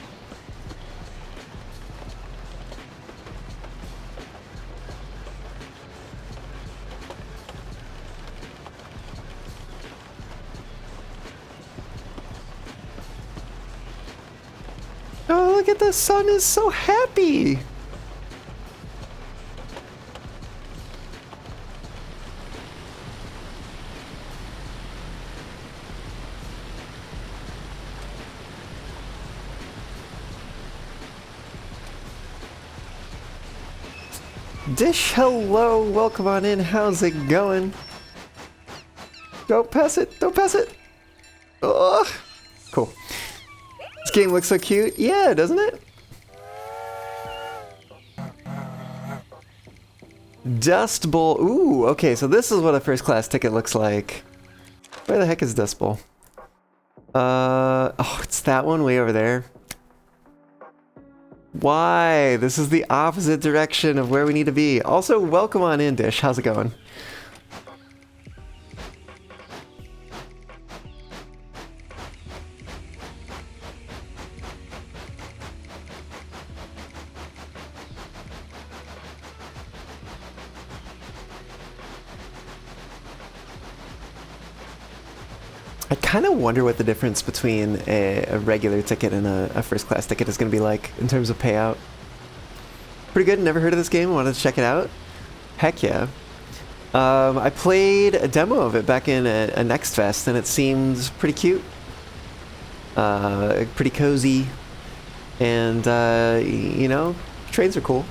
Oh, look at the sun is so happy. Dish, hello, welcome on in. How's it going? Don't pass it, don't pass it. Ugh. Cool. This game looks so cute. Yeah, doesn't it? Dust Bowl. Ooh, okay, so this is what a first class ticket looks like. Where the heck is Dust Bowl? Oh, it's that one way over there. Why? This is the opposite direction of where we need to be. Also, welcome on in, Dish. How's it going? I kind of wonder what the difference between a regular ticket and a first class ticket is going to be like in terms of payout. Pretty good, never heard of this game, wanted to check it out. Heck yeah. I played a demo of it back in a Next Fest and it seemed pretty cute. Pretty cozy. And, you know, trains are cool.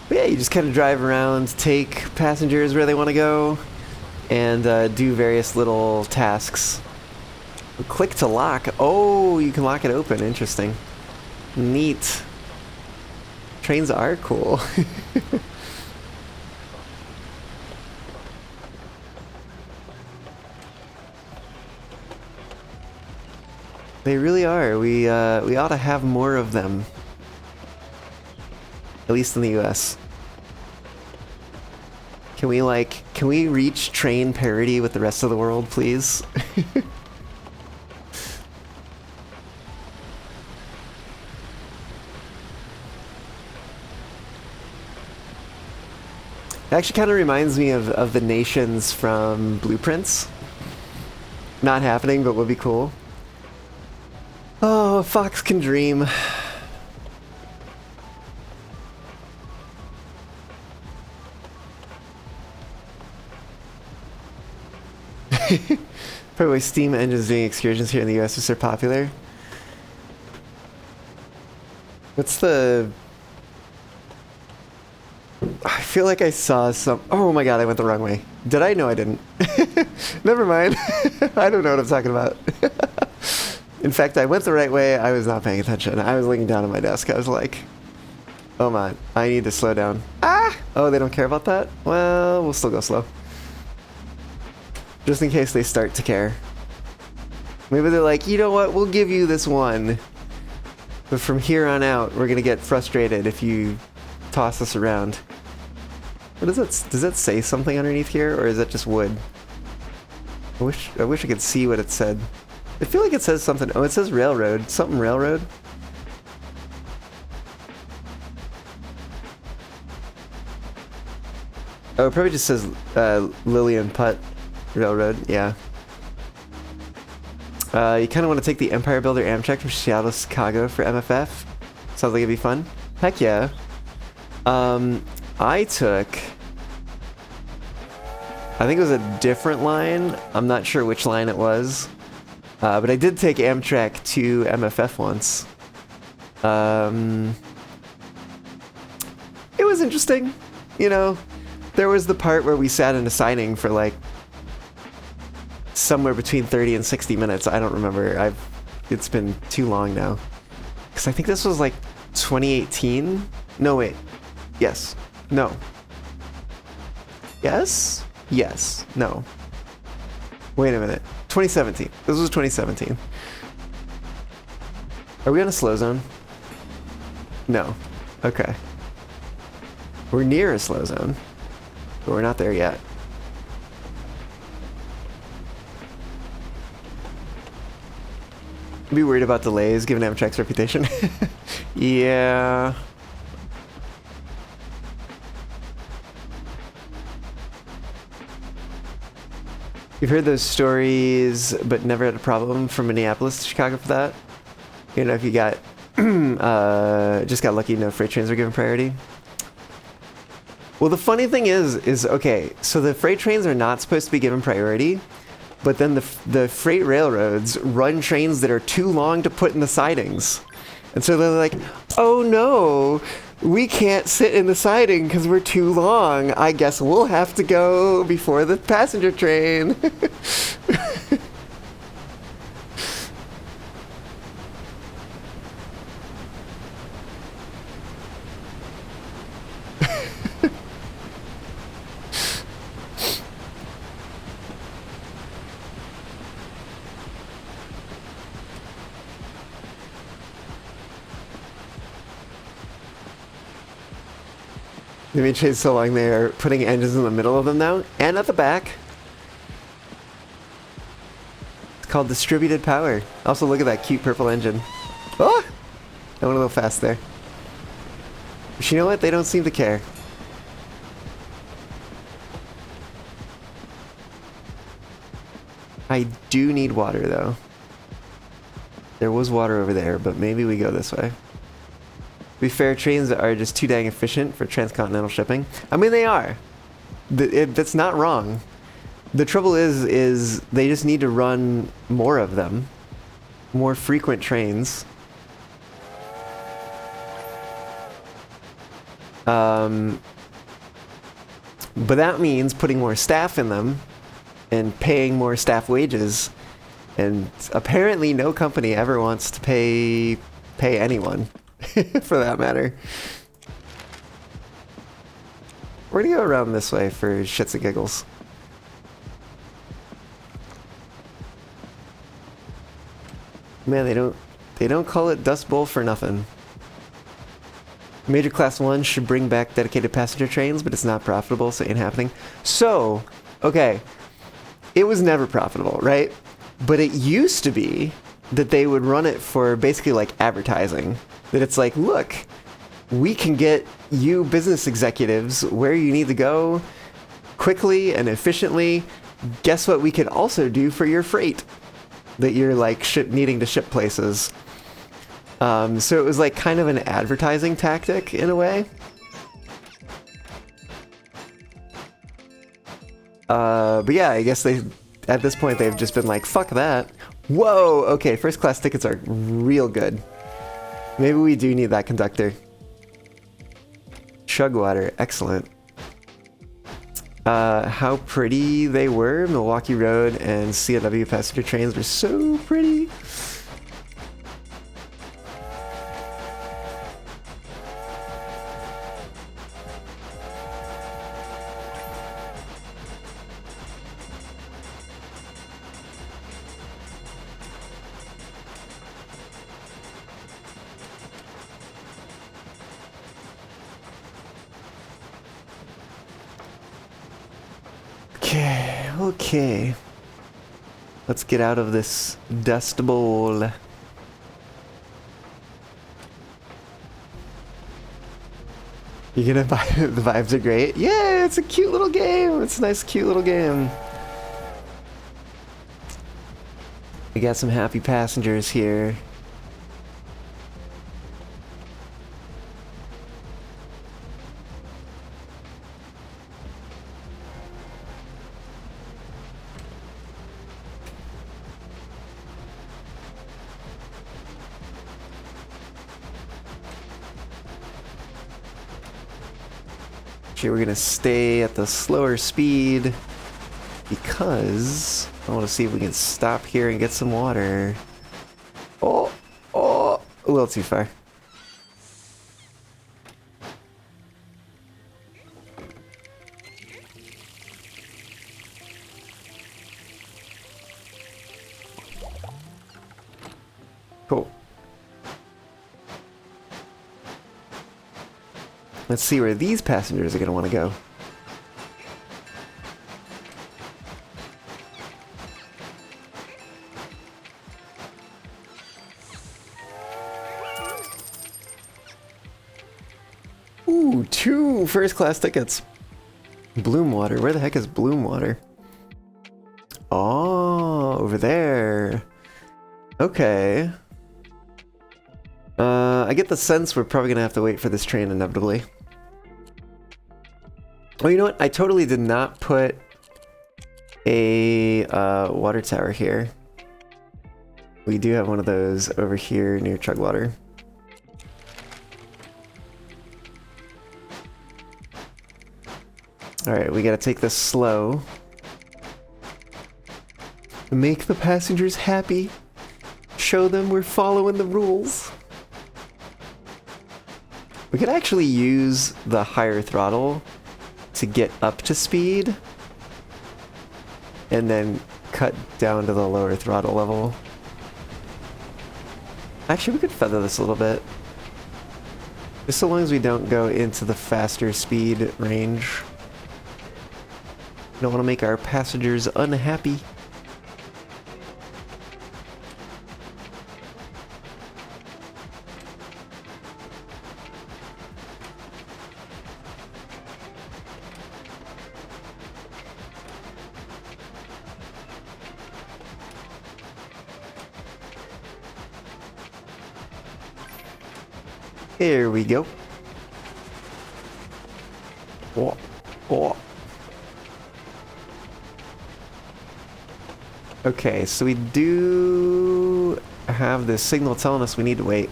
But yeah, you just kind of drive around, take passengers where they want to go, and do various little tasks. Click to lock. Oh, you can lock it open. Interesting. Neat. Trains are cool. They really are. We ought to have more of them. At least in the US. Can we reach train parity with the rest of the world, please? It actually kind of reminds me of the nations from Blueprints. Not happening, but would be cool. Oh, Fox can dream. Probably steam engines doing excursions here in the US is so popular. What's the... I feel like I saw some... Oh my god, I went the wrong way. Did I? No, I didn't. Never mind. I don't know what I'm talking about. In fact, I went the right way. I was not paying attention. I was looking down at my desk. I was like, oh my, I need to slow down. Ah! Oh, they don't care about that? Well, we'll still go slow. Just in case they start to care. Maybe they're like, you know what, we'll give you this one. But from here on out, we're gonna get frustrated if you toss us around. What is it? Does that say something underneath here, or is that just wood? I wish I could see what it said. I feel like it says something. Oh, it says railroad. Something railroad. Oh, it probably just says Lillian Putt Railroad. Yeah. You kind of want to take the Empire Builder Amtrak from Seattle to Chicago for MFF. Sounds like it'd be fun. Heck yeah. I took... I think it was a different line. I'm not sure which line it was. But I did take Amtrak to MFF once. It was interesting. You know, there was the part where we sat in a siding for like somewhere between 30 and 60 minutes. I don't remember. It's been too long now. Because I think this was like 2018? No, wait. Yes. No. Yes? Yes. No. Wait a minute. 2017. This was 2017. Are we on a slow zone? No. Okay. We're near a slow zone, but we're not there yet. Be worried about delays given Amtrak's reputation. Yeah. You've heard those stories, but never had a problem from Minneapolis to Chicago for that? You know, if you got, just got lucky, no freight trains were given priority. Well, the funny thing is, okay, so the freight trains are not supposed to be given priority, but then the freight railroads run trains that are too long to put in the sidings. And so they're like, oh no, we can't sit in the siding because we're too long. I guess we'll have to go before the passenger train. The main train's so long they are putting engines in the middle of them now, and at the back. It's called distributed power. Also, look at that cute purple engine. Oh! I went a little fast there. But you know what? They don't seem to care. I do need water, though. There was water over there, but maybe we go this way. To be fair, trains are just too dang efficient for transcontinental shipping. I mean, they are. That's not wrong. The trouble is they just need to run more of them. More frequent trains. But that means putting more staff in them and paying more staff wages. And apparently no company ever wants to pay anyone, for that matter. We're gonna go around this way for shits and giggles. Man, they don't call it Dust Bowl for nothing. Major Class 1 should bring back dedicated passenger trains, but it's not profitable, so it ain't happening. So, okay, it was never profitable, right? But it used to be that they would run it for basically like advertising. That it's like, look, we can get you business executives where you need to go quickly and efficiently. Guess what we can also do for your freight that you're like needing to ship places. So it was like kind of an advertising tactic in a way. But yeah, I guess at this point they've just been like, fuck that. Whoa, okay, first class tickets are real good. Maybe we do need that conductor. Chug water, excellent. How pretty they were. Milwaukee Road and CLW passenger trains were so pretty. Okay. Let's get out of this dust bowl. You're gonna buy the vibes are great. Yeah, it's a cute little game. It's a nice, cute little game. We got some happy passengers here. We're gonna stay at the slower speed because I want to see if we can stop here and get some water. Oh, a little too far. Cool. Let's see where these passengers are going to want to go. Ooh, 2 first class tickets. Bloomwater. Where the heck is Bloomwater? Oh, over there. Okay. I get the sense we're probably going to have to wait for this train inevitably. Oh, you know what? I totally did not put a water tower here. We do have one of those over here near Chugwater. Alright, we gotta take this slow. Make the passengers happy. Show them we're following the rules. We could actually use the higher throttle to get up to speed and then cut down to the lower throttle level. Actually, we could feather this a little bit. Just so long as we don't go into the faster speed range. Don't want to make our passengers unhappy. Here we go. Oh, oh. Okay, so we do have this signal telling us we need to wait.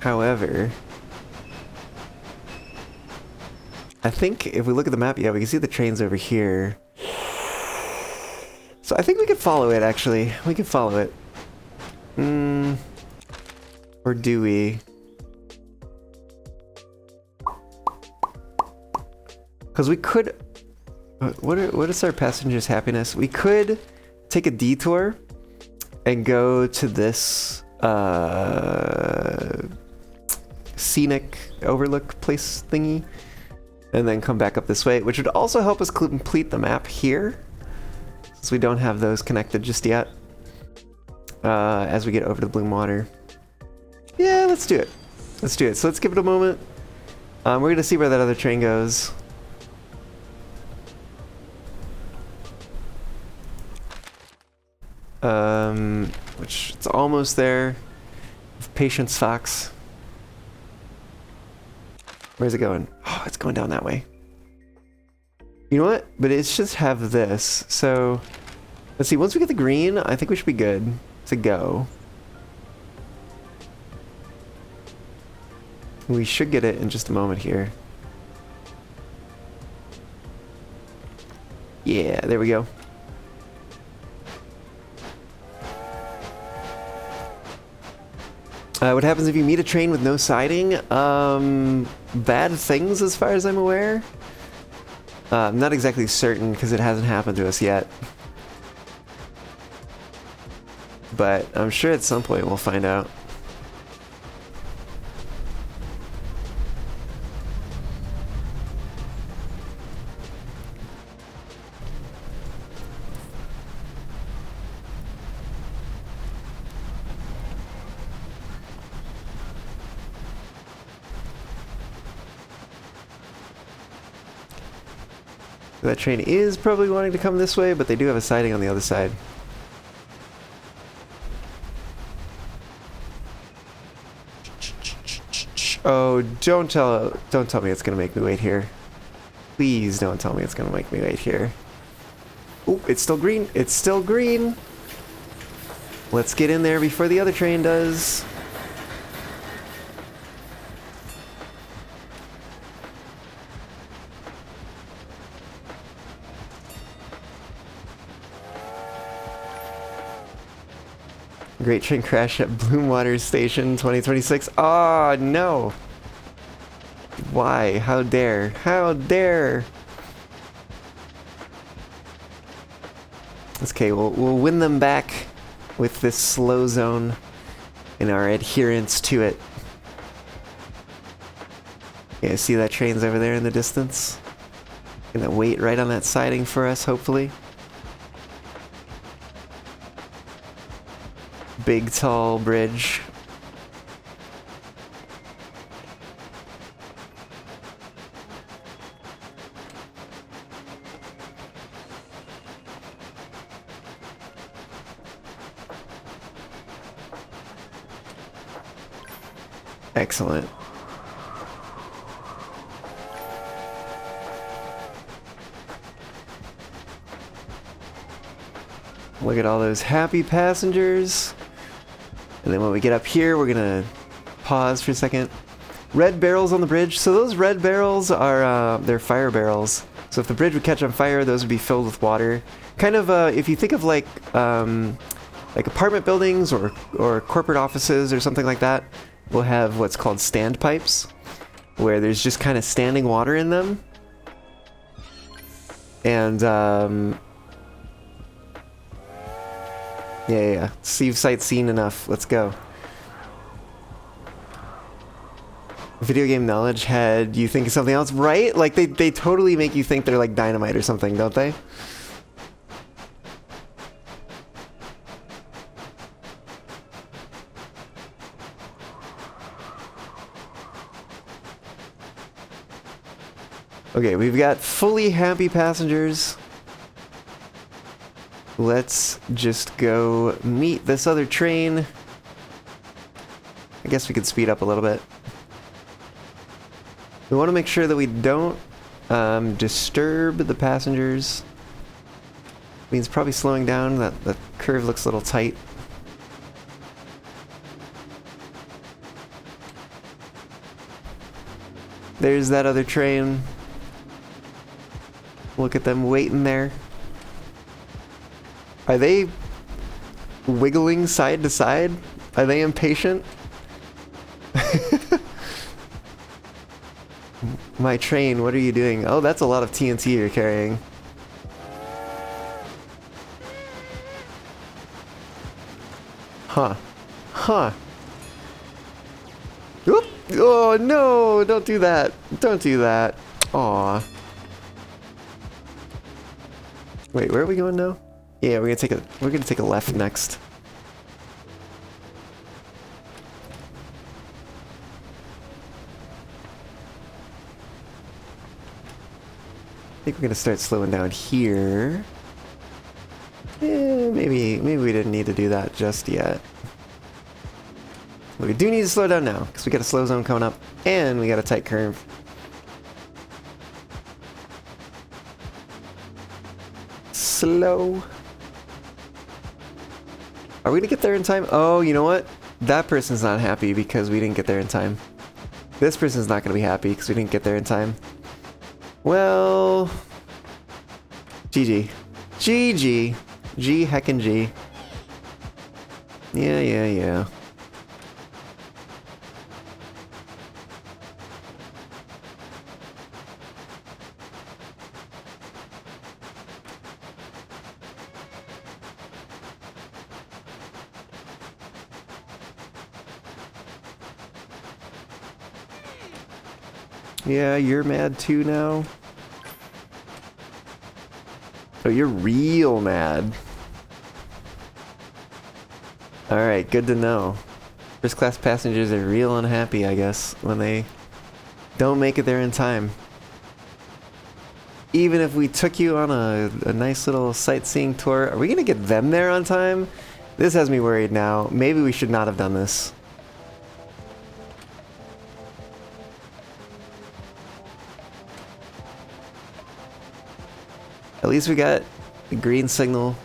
However, I think if we look at the map, yeah, we can see the trains over here. So I think we could follow it, actually. We could follow it. Or do we? Because we could... What is our passenger's happiness? We could take a detour and go to this scenic overlook place thingy, and then come back up this way, which would also help us complete the map here, since we don't have those connected just yet, as we get over to the Bloom Water. Yeah, let's do it. Let's do it. So let's give it a moment. We're going to see where that other train goes. Which it's almost there. Patience, Fox. Where's it going? Oh, it's going down that way. You know what? But it's just have this. So, let's see. Once we get the green, I think we should be good to go. We should get it in just a moment here. Yeah, there we go. What happens if you meet a train with no siding? Bad things as far as I'm aware. I'm not exactly certain because it hasn't happened to us yet. But I'm sure at some point we'll find out. That train is probably wanting to come this way, but they do have a siding on the other side. Oh, don't tell me it's gonna make me wait here. Please don't tell me it's gonna make me wait here. Oh, it's still green. It's still green. Let's get in there before the other train does. Great train crash at Bloomwater Station 2026. Oh, no. Why? How dare? How dare? Okay, we'll win them back with this slow zone and our adherence to it. Yeah, see that train's over there in the distance? Gonna wait right on that siding for us, hopefully. Big tall bridge. Excellent. Look at all those happy passengers. And then when we get up here, we're gonna pause for a second. Red barrels on the bridge. So those red barrels are, they're fire barrels. So if the bridge would catch on fire, those would be filled with water. Kind of, if you think of like apartment buildings or corporate offices or something like that, we'll have what's called standpipes, where there's just kind of standing water in them. And, yeah. So you've sightseen enough. Let's go. Video game knowledge had you think of something else, right? Like they totally make you think they're like dynamite or something, don't they? Okay, we've got fully happy passengers. Let's just go meet this other train. I guess we could speed up a little bit. We want to make sure that we don't disturb the passengers. Means probably slowing down. That curve looks a little tight. there's that other train. Look at them waiting there. Are they wiggling side to side? Are they impatient? My train, what are you doing? Oh, that's a lot of TNT you're carrying. Huh. Huh. Oop. Oh no, don't do that. Don't do that. Aw. Wait, where are we going now? Yeah, we're gonna take a left next. I think we're gonna start slowing down here. Maybe we didn't need to do that just yet. But we do need to slow down now, because we got a slow zone coming up, and we got a tight curve. Slow. Are we gonna get there in time? Oh, you know what? That person's not happy because we didn't get there in time. This person's not gonna be happy because we didn't get there in time. Well... GG. GG. G heckin' G. Yeah. Yeah, you're mad too now? Oh, you're real mad. Alright, good to know. First class passengers are real unhappy, I guess, when they don't make it there in time. Even if we took you on a nice little sightseeing tour, are we gonna get them there on time? This has me worried now. Maybe we should not have done this. At least we got the green signal.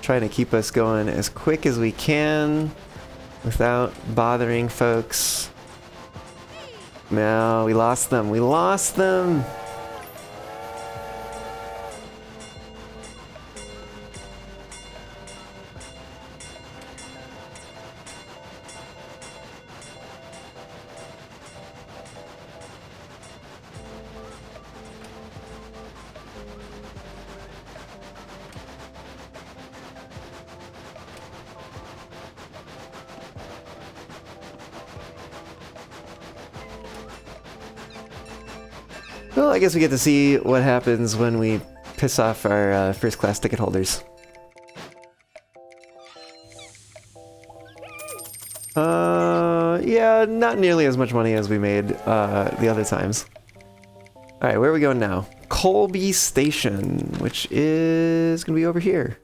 Trying to keep us going as quick as we can without bothering folks. No, we lost them. We lost them. Well, I guess we get to see what happens when we piss off our first class ticket holders. Yeah, not nearly as much money as we made the other times. Alright, where are we going now? Colby Station, which is gonna be over here.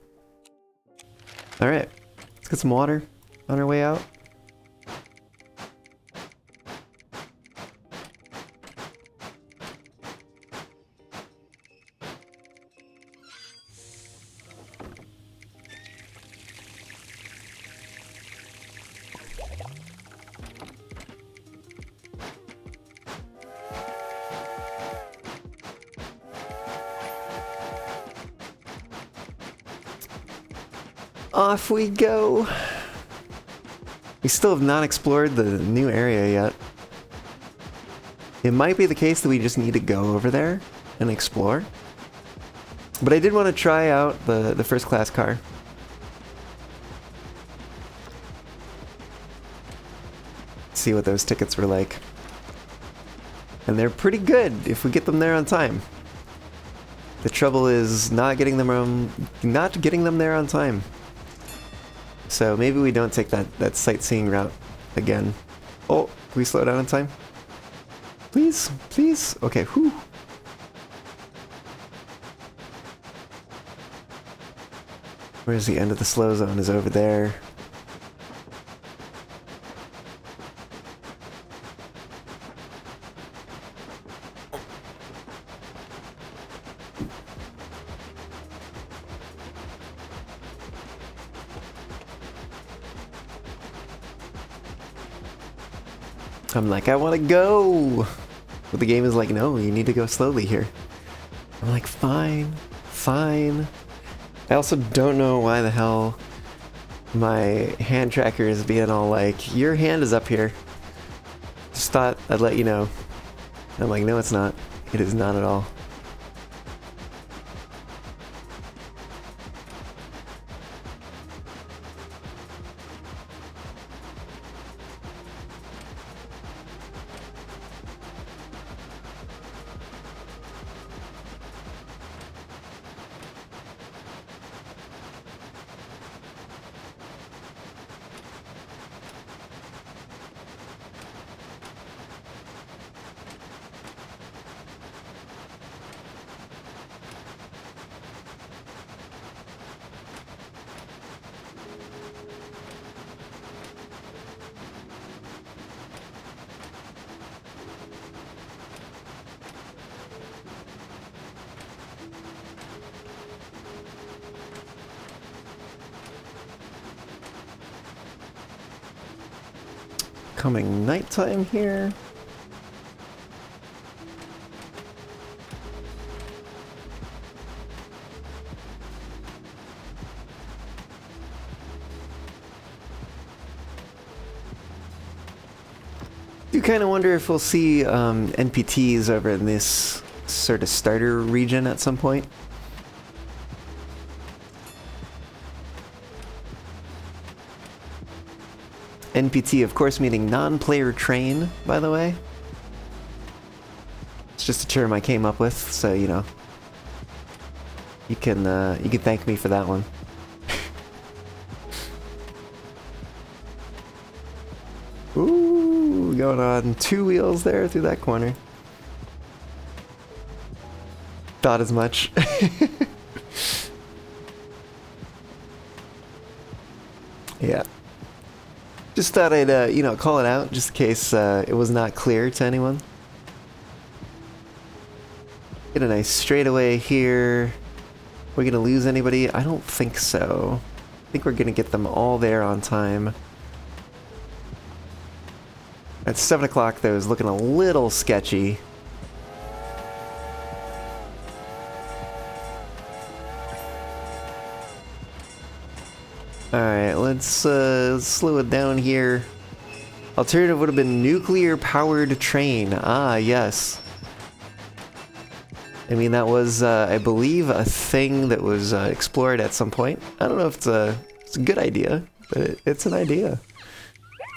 Alright, let's get some water on our way out. Off we go. We still have not explored the new area yet. It might be the case that we just need to go over there and explore. But I did want to try out the first class car. See what those tickets were like. And they're pretty good if we get them there on time. The trouble is not getting them there on time. So maybe we don't take that sightseeing route again. Oh, can we slow down in time? Please? Please? Okay, whew. Where's the end of the slow zone? Is over there. I'm like, I want to go! But the game is like, no, you need to go slowly here. I'm like, fine, fine. I also don't know why the hell my hand tracker is being all like, your hand is up here. Just thought I'd let you know. I'm like, no, it's not. It is not at all. Coming nighttime here. Do kind of wonder if we'll see NPTs over in this sort of starter region at some point. NPT, of course, meaning non-player train, by the way. It's just a term I came up with, so you know. You can thank me for that one. Ooh, going on 2 wheels there through that corner. Thought as much. Yeah. Just thought I'd, you know, call it out just in case it was not clear to anyone. Get a nice straightaway here. We're gonna lose anybody? I don't think so. I think we're gonna get them all there on time. At 7 o'clock, though, is looking a little sketchy. Alright, let's slow it down here. Alternative would have been nuclear-powered train. Ah, yes. I mean, that was, I believe, a thing that was explored at some point. I don't know if it's a good idea, but it's an idea.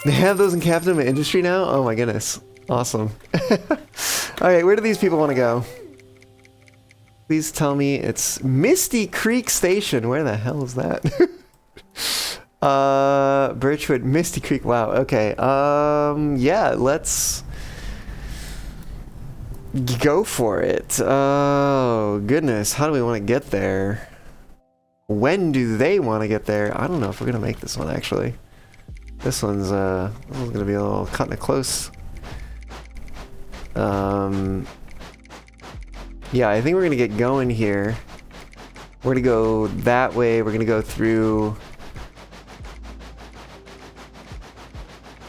They have those in Captain Industry now? Oh my goodness. Awesome. Alright, where do these people want to go? Please tell me it's Misty Creek Station. Where the hell is that? Birchwood, Misty Creek. Wow, okay. Yeah, let's go for it. Oh, goodness. How do we want to get there? When do they want to get there? I don't know if we're going to make this one, actually. This one's going to be a little cutting it close. Yeah, I think we're going to get going here. We're going to go that way. We're going to go through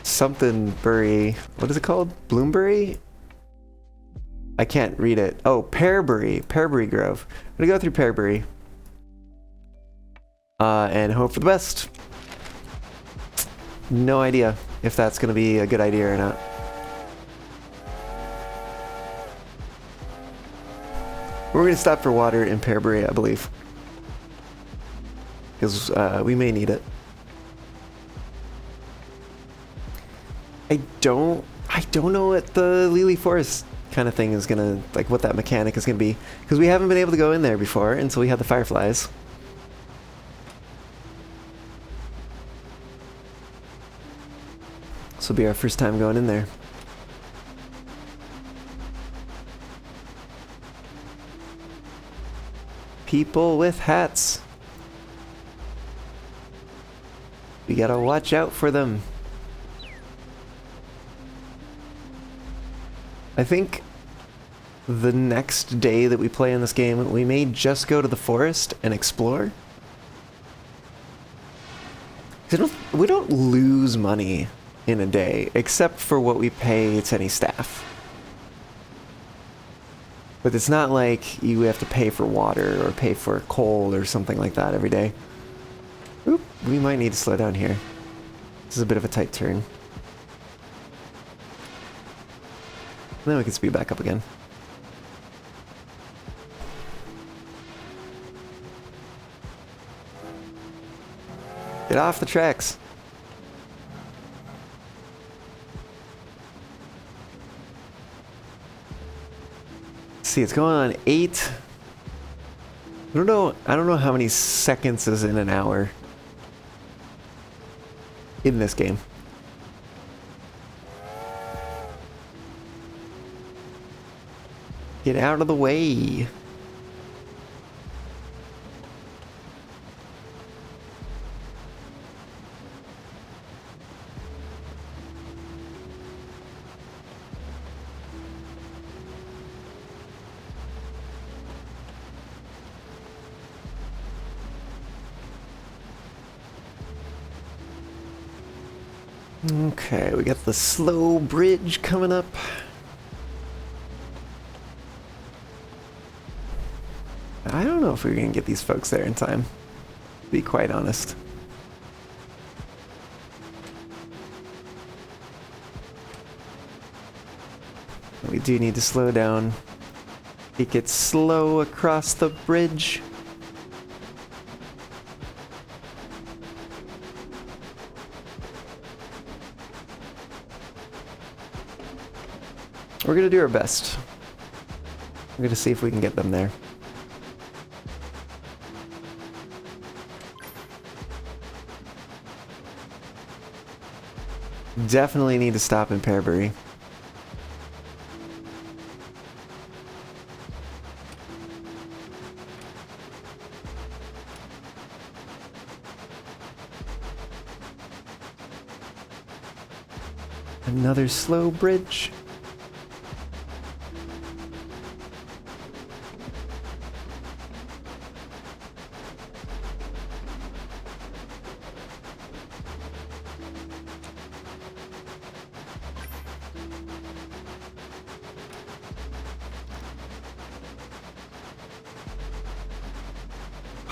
something Bury. What is it called? Bloombury? I can't read it. Oh, Pearbury. Pearbury Grove. I'm going to go through Pearbury. And hope for the best. No idea if that's going to be a good idea or not. We're going to stop for water in Pearbury, I believe. Because we may need it. I don't know what the Lily Forest kind of thing is going to, like what that mechanic is going to be. Because we haven't been able to go in there before until we had the fireflies. This will be our first time going in there. People with hats. We gotta watch out for them. I think the next day that we play in this game, we may just go to the forest and explore. We don't lose money in a day, except for what we pay to any staff. But it's not like you have to pay for water or pay for coal or something like that every day. Oop, we might need to slow down here. This is a bit of a tight turn. And then we can speed back up again. Get off the tracks. See, it's going on 8. I don't know how many seconds is in an hour in this game. Get out of the way. Okay, we got the slow bridge coming up. I don't know if we're gonna get these folks there in time, to be quite honest. We do need to slow down. It gets slow across the bridge. We're gonna do our best. We're gonna see if we can get them there. Definitely need to stop in Pearbury. Another slow bridge.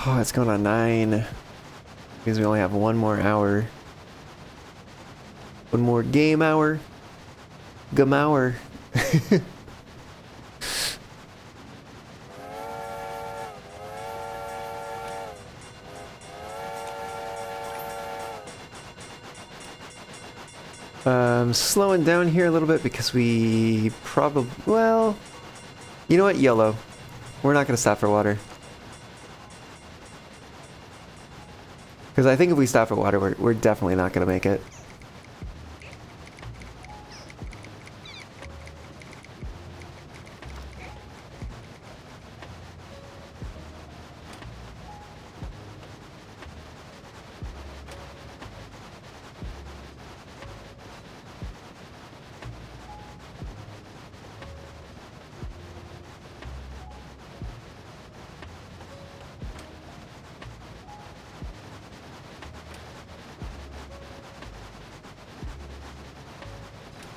Oh, it's going on 9. Because we only have one more hour. One more game hour. Game hour. Slowing down here a little bit because we probably... Well... You know what? Yellow. We're not going to stop for water. Because I think if we stop for water, we're definitely not going to make it.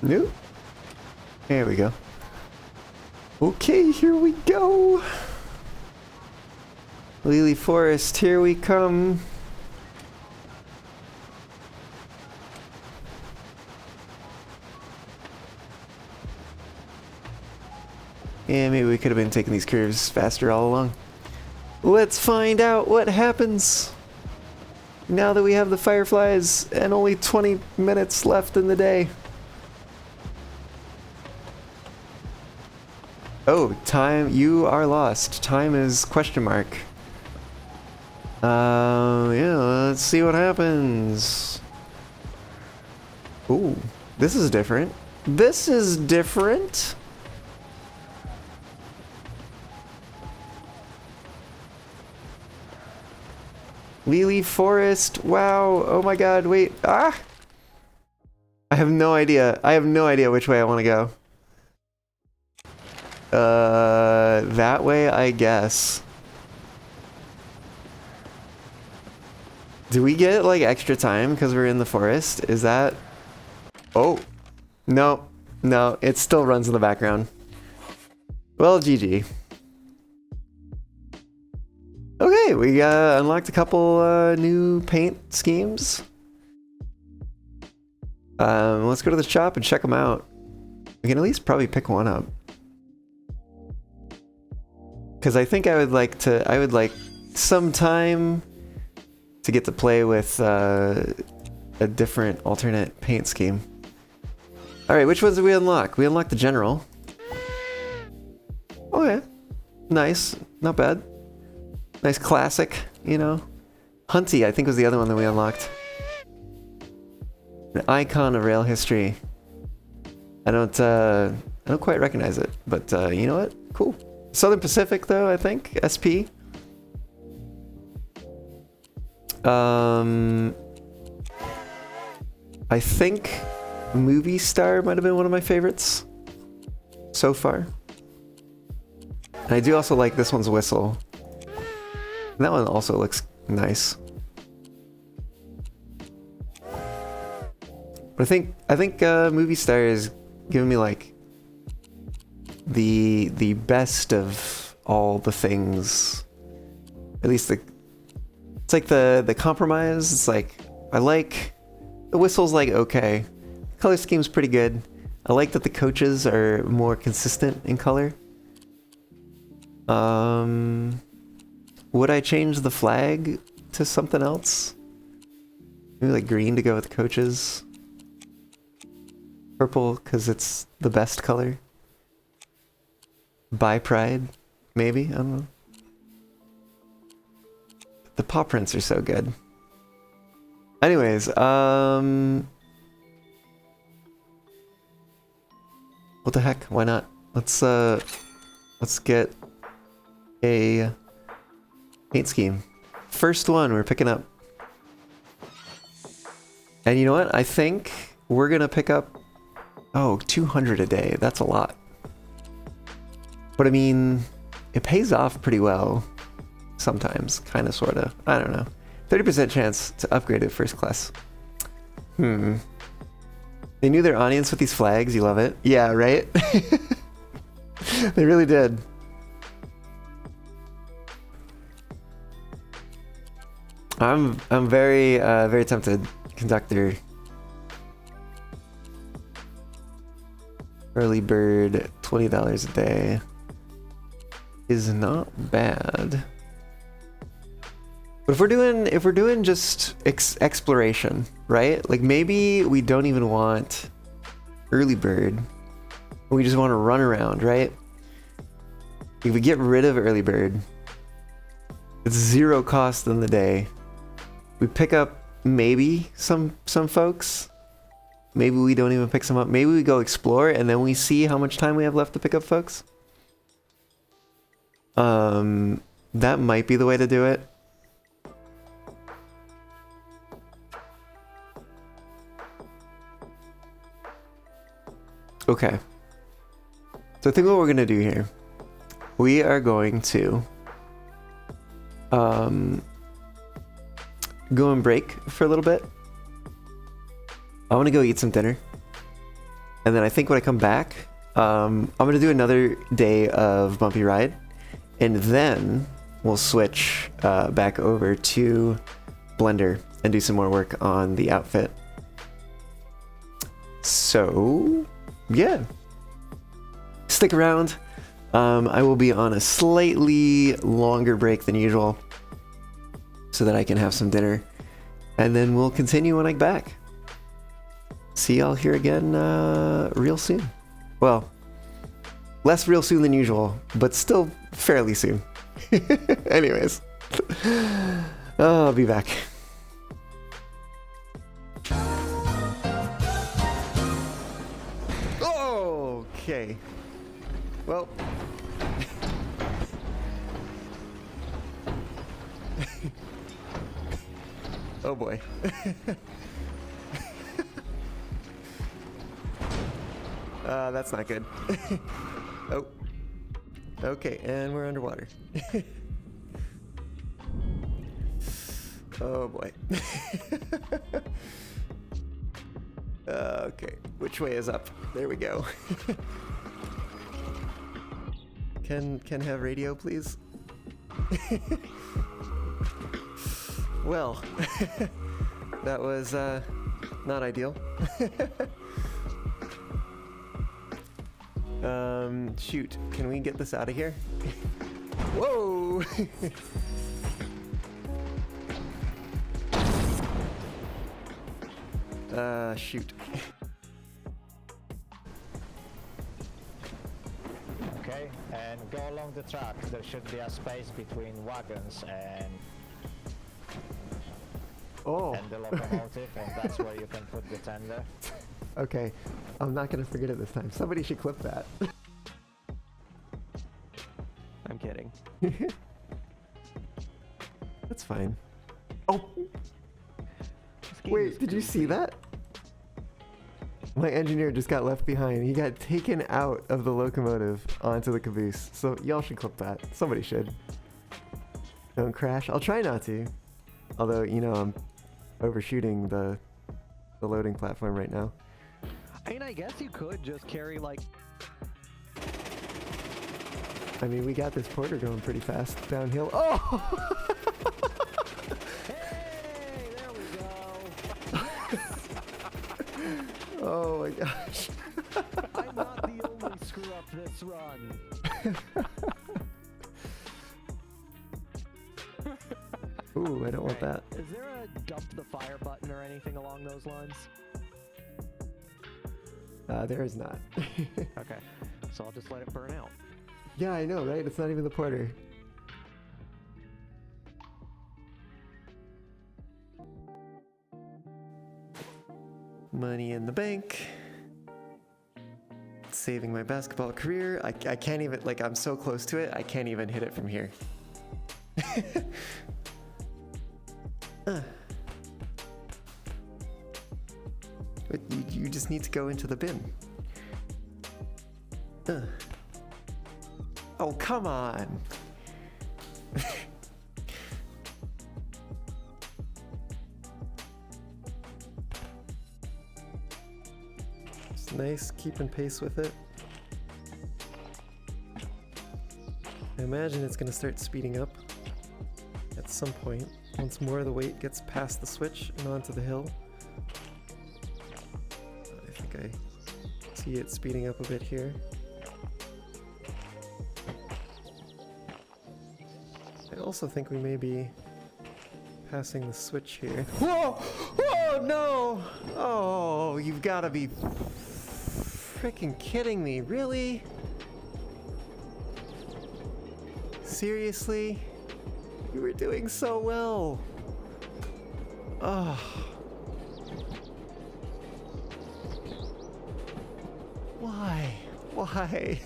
Nope. There we go. Okay, here we go. Lily Forest, here we come. Yeah, maybe we could have been taking these curves faster all along. Let's find out what happens now that we have the fireflies and only 20 minutes left in the day. Oh, time, you are lost. Time is question mark. Yeah, let's see what happens. Ooh, this is different. This is different. Lily Forest, wow, oh my god, wait, ah! I have no idea. I have no idea which way I want to go. That way, I guess. Do we get, like, extra time because we're in the forest? Is that... Oh, no, no, it still runs in the background. Well, GG. Okay, we unlocked a couple new paint schemes. Let's go to the shop and check them out. We can at least probably pick one up. Because I think I would like some time to get to play with a different alternate paint scheme. Alright, which ones did we unlock? We unlocked the general. Oh yeah. Nice. Not bad. Nice classic, you know. Hunty, I think, was the other one that we unlocked. An icon of rail history. I don't quite recognize it, but you know what? Cool. Southern Pacific, though, I think. SP. I think Movie Star might have been one of my favorites so far. And I do also like this one's whistle. And that one also looks nice. But I think Movie Star is giving me like the best of all the things. At least it's like the compromise. It's like I like the whistle's like okay. Color scheme's pretty good. I like that the coaches are more consistent in color. Would I change the flag to something else? Maybe like green to go with the coaches. Purple because it's the best color. By pride, maybe? I don't know. The paw prints are so good. Anyways, what the heck? Why not? Let's get a paint scheme. First one we're picking up. And you know what? I think we're gonna pick up 200 a day. That's a lot. But I mean, it pays off pretty well. Sometimes, kind of, sort of. I don't know. 30% chance to upgrade to first class. They knew their audience with these flags. You love it. Yeah, right? They really did. I'm very very tempted. Conductor. Early bird, $20 a day is not bad. But if we're doing just exploration, right? Like maybe we don't even want early bird. We just want to run around, right? If we get rid of early bird, it's 0 cost in the day. We pick up maybe some folks. Maybe we don't even pick some up. Maybe we go explore and then we see how much time we have left to pick up folks. That might be the way to do it. Okay. So I think what we're gonna do here, we are going to go and break for a little bit. I want to go eat some dinner. And then I think when I come back, I'm going to do another day of Bumpy Ride. And then we'll switch back over to Blender and do some more work on the outfit. So, yeah. Stick around. I will be on a slightly longer break than usual so that I can have some dinner. And then we'll continue when I get back. See y'all here again real soon. Well, less real soon than usual, but still fairly soon. Anyways, I'll be back. Okay. Well. Oh boy. That's not good. Oh. Okay, and we're underwater. Oh boy. Okay, which way is up? There we go. Can have radio, please? Well, that was not ideal. Shoot, can we get this out of here? Whoa! Shoot. Okay, and go along the track. There should be a space between wagons and the locomotive, and that's where you can put the tender. Okay, I'm not gonna forget it this time. Somebody should clip that. I'm kidding. That's fine. Oh! Wait, did you see that? My engineer just got left behind. He got taken out of the locomotive onto the caboose. So y'all should clip that. Somebody should. Don't crash. I'll try not to. Although, you know, I'm overshooting the loading platform right now. I mean, I guess you could just carry like... I mean, we got this porter going pretty fast downhill. Oh! Hey, there we go. Oh my gosh. I'm not the only screw up this run. Ooh, I don't want that. Is there a dump the fire button or anything along those lines? There is not. Okay, so I'll just let it burn out. Yeah, I know, right? It's not even the porter. Money in the bank. Saving my basketball career. I can't even, like, I'm so close to it, I can't even hit it from here. But you just need to go into the bin. Oh, come on! It's nice, keeping pace with it. I imagine it's gonna start speeding up at some point, once more of the weight gets past the switch and onto the hill. I think I see it speeding up a bit here. I also think we may be passing the switch here. Whoa! Whoa, no! Oh, you've gotta be freaking kidding me, really? Seriously? You were doing so well. Oh. Why? Why?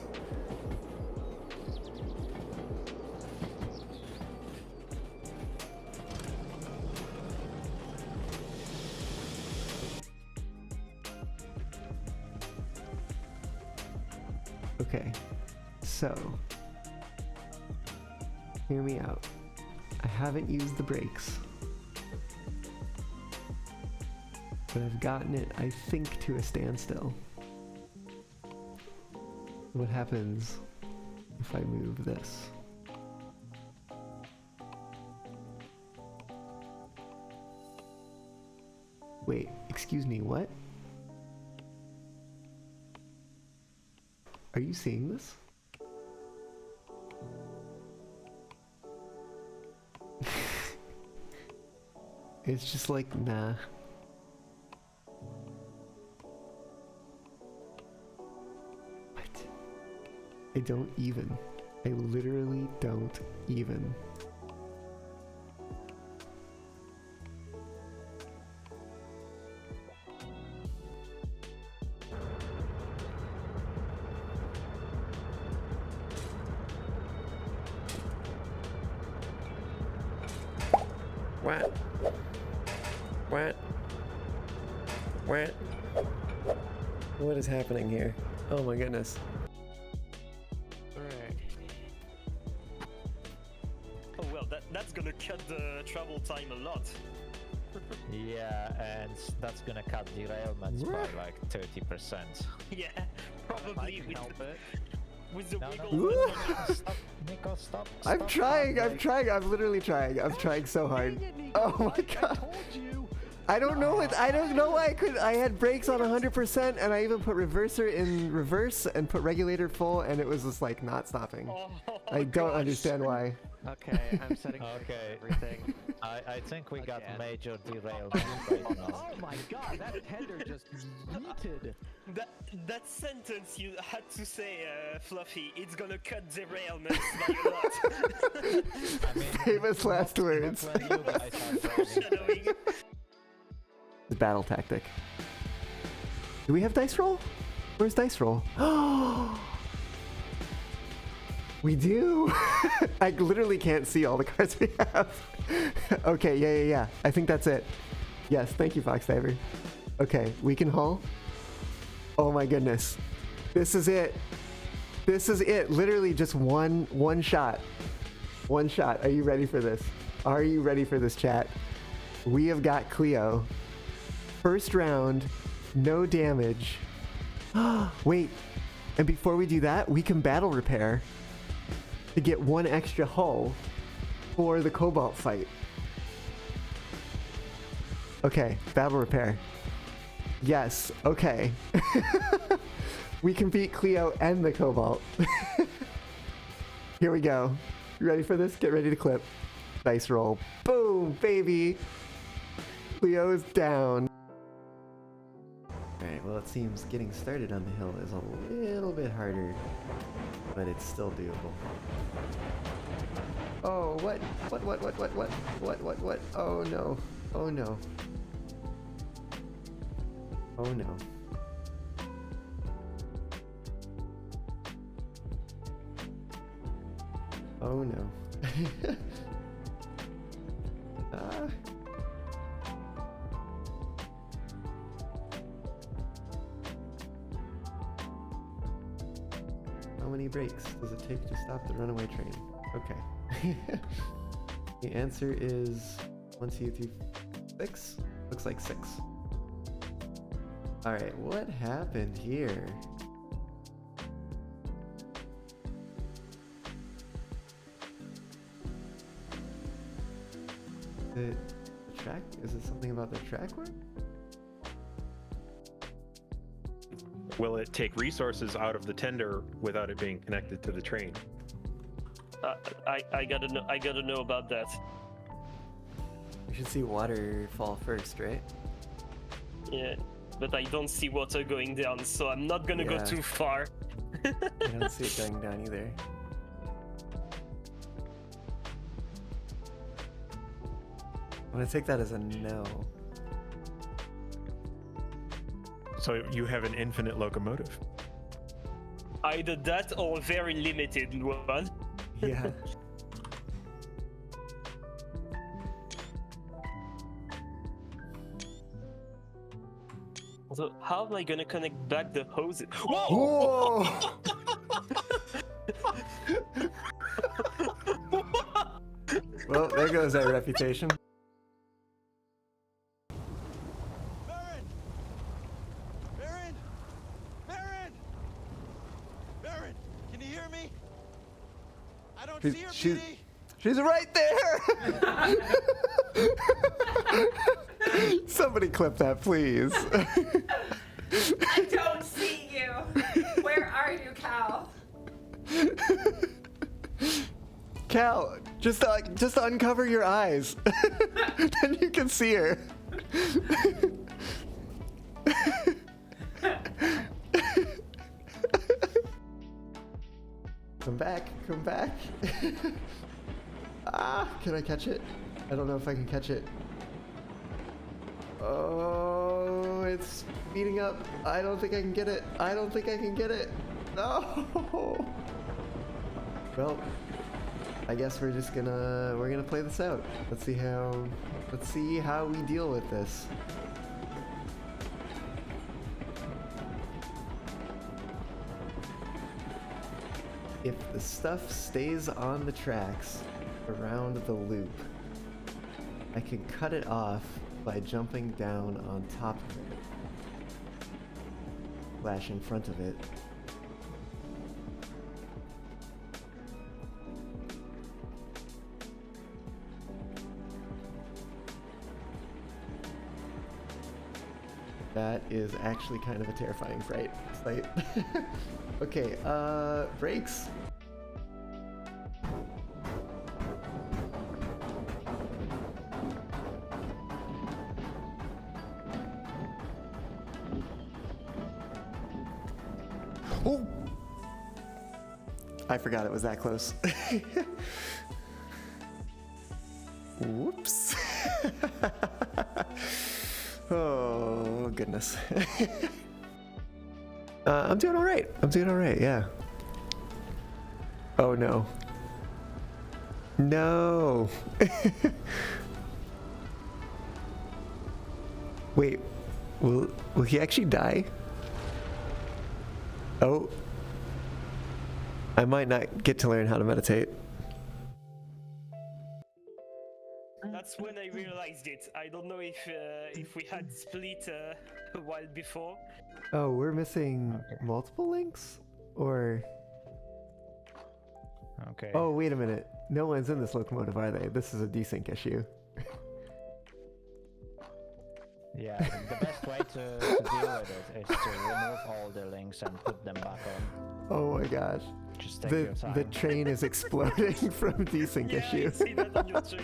Okay, so hear me out. I haven't used the brakes, but I've gotten it, I think, to a standstill. What happens if I move this? Wait, excuse me, what? Are you seeing this? It's just like, nah. What? I don't even. I literally don't even. What? What? What? What is happening here? Oh my goodness. Alright. Oh well, that's gonna cut the travel time a lot. Yeah, and that's gonna cut derailments by like 30%. Yeah, I probably can with, help it. with the No, wiggle. no, Ooh. stop, Nico, stop. I'm stop, trying, I'm like- trying, I'm literally trying. I'm trying so hard. Oh my I god. told you. I don't know it. I don't know why I could. I had brakes on 100%, and I even put reverser in reverse and put regulator full, and it was just like not stopping. Oh, I don't gosh. understand why. Okay, I'm setting Okay. everything. I think we got Again. major derailment right now. Oh my god, that tender just yeeted. That sentence you had to say, Fluffy, it's gonna cut derailments by a lot. I mean, Famous last not words. when you guys are driving. Foreshadowing. The battle tactic. Do we have dice roll? Where's dice roll? We do. I literally can't see all the cards we have. Okay, yeah. I think that's it. Yes, thank you, Fox Diver. Okay, we can haul. Oh my goodness. This is it. This is it. Literally just one shot. One shot. Are you ready for this? Are you ready for this, chat? We have got Cleo. First round, no damage. Wait, and before we do that, we can battle repair to get one extra hull for the Cobalt fight. Okay, battle repair. Yes, okay. We can beat Cleo and the Cobalt. Here we go. You ready for this? Get ready to clip. Dice roll. Boom, baby. Cleo is down. Alright, well it seems getting started on the hill is a little bit harder, but it's still doable. Oh, what? What? Oh no. Oh no. Oh no. Oh no. Ah. How many breaks does it take to stop the runaway train? Okay. The answer is 1, 2, 3, 6? Looks like 6. Alright, what happened here? The track? Is it something about the track work? Will it take resources out of the tender without it being connected to the train? I gotta know about that. We should see water fall first, right? Yeah, but I don't see water going down, so I'm not gonna go Yeah. too far. I don't see it going down either. I'm gonna take that as a no. So you have an infinite locomotive. Either that or a very limited one. Yeah. So how am I gonna connect back the hoses? Whoa! Whoa! Well, there goes our reputation. Baron! Baron! Baron! Can you hear me? I don't see her, BD! She's right there! Somebody clip that, please. I don't see you. Where are you, Cal? Cal, just uncover your eyes. Then you can see her. Come back, come back. Ah, can I catch it? I don't know if I can catch it. Oh, it's speeding up. I don't think I can get it. I don't think I can get it. No. Well, I guess we're gonna play this out. Let's see how we deal with this. If the stuff stays on the tracks around the loop, I can cut it off by jumping down on top of it, slash in front of it. That is actually kind of a terrifying sight. Okay, brakes. Oh! I forgot it was that close. Whoops. Oh, goodness. I'm doing all right. I'm doing all right, yeah. Oh, no. No. Wait, will he actually die? Oh. I might not get to learn how to meditate. That's when I realized it. I don't know if we had split a while before. Oh, we're missing multiple links? Or... Okay. Oh, wait a minute. No one's in this locomotive, are they? This is a desync issue. Yeah, the best way to deal with it is to remove all the links and put them back on. Oh my gosh. Just take your time. The train is exploding from desync Yeah, issue. I see that on your train.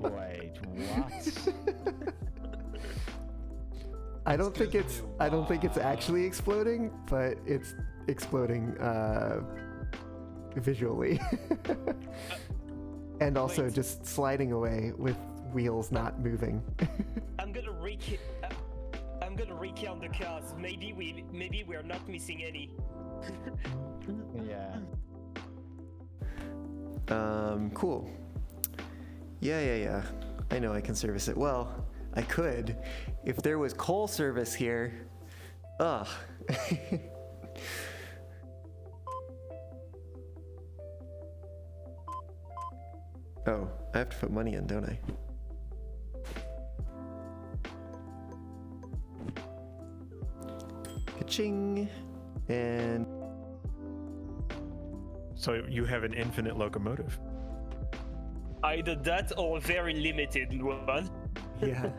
Wait, what? I don't think it's actually exploding, but it's exploding visually. And also Wait. just sliding away with wheels not moving. I'm gonna recount the cars. Maybe we're not missing any. Yeah. Cool. Yeah. I know I can service it. Well, I could. If there was coal service here. Ugh. Oh, I have to put money in, don't I? Ka-ching! And... So you have an infinite locomotive. Either that or a very limited one. yeah.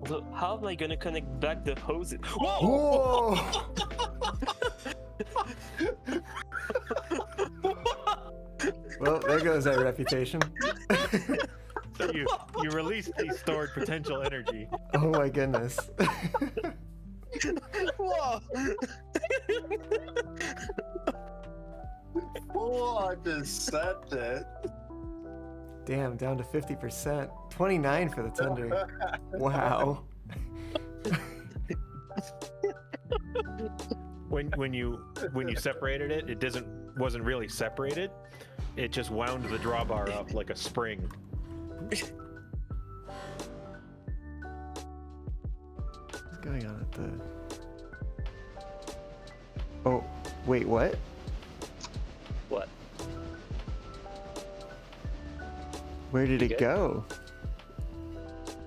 So how am I gonna connect back the hoses? Whoa! Well, there goes our reputation. So you release the stored potential energy. Oh my goodness. Whoa! Oh, I just said it. Damn, down to 50%. 29 for the tender. Wow. When you separated it, it wasn't really separated. It just wound the drawbar up like a spring. What's going on at the... Oh, wait, what? What? Where did it go?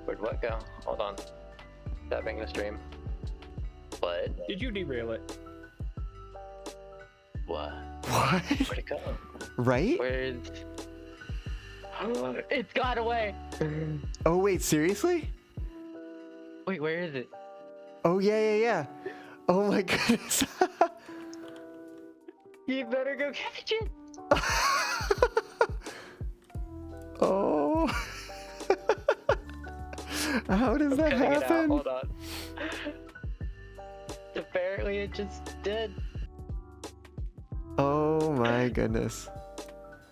Where'd what go? Hold on. Tapping the stream. What? Did you derail it? What? What? Where'd it go? Right? Where's... It's got away! Oh, wait, seriously? Wait, where is it? Oh, yeah. Oh my goodness. You better go catch it! Oh. How does that Cutting it out, happen? hold on. Apparently it just did. Oh my goodness.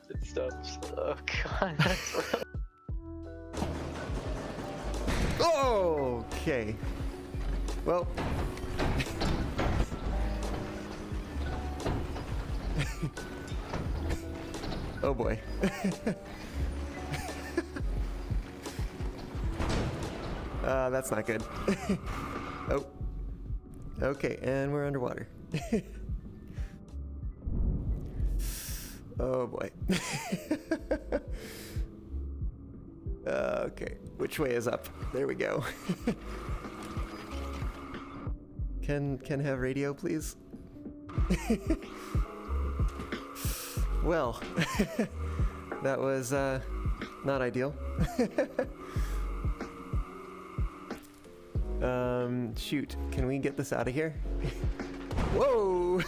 It stops. Oh god, that's real. Okay. Well. Oh boy. That's not good. Oh. Okay, and we're underwater. Oh boy. Okay, which way is up? There we go. Can have radio, please? Well, that was not ideal. Shoot, can we get this out of here? Whoa!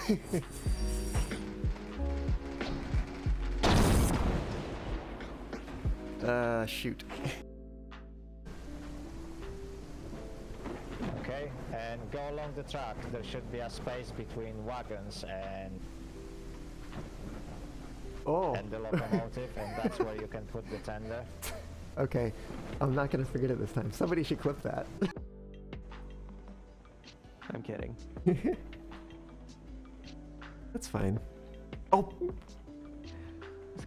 Shoot. Okay, and go along the track. There should be a space between wagons and the locomotive, and that's where you can put the tender. Okay, I'm not gonna forget it this time. Somebody should clip that. I'm kidding. That's fine. Oh!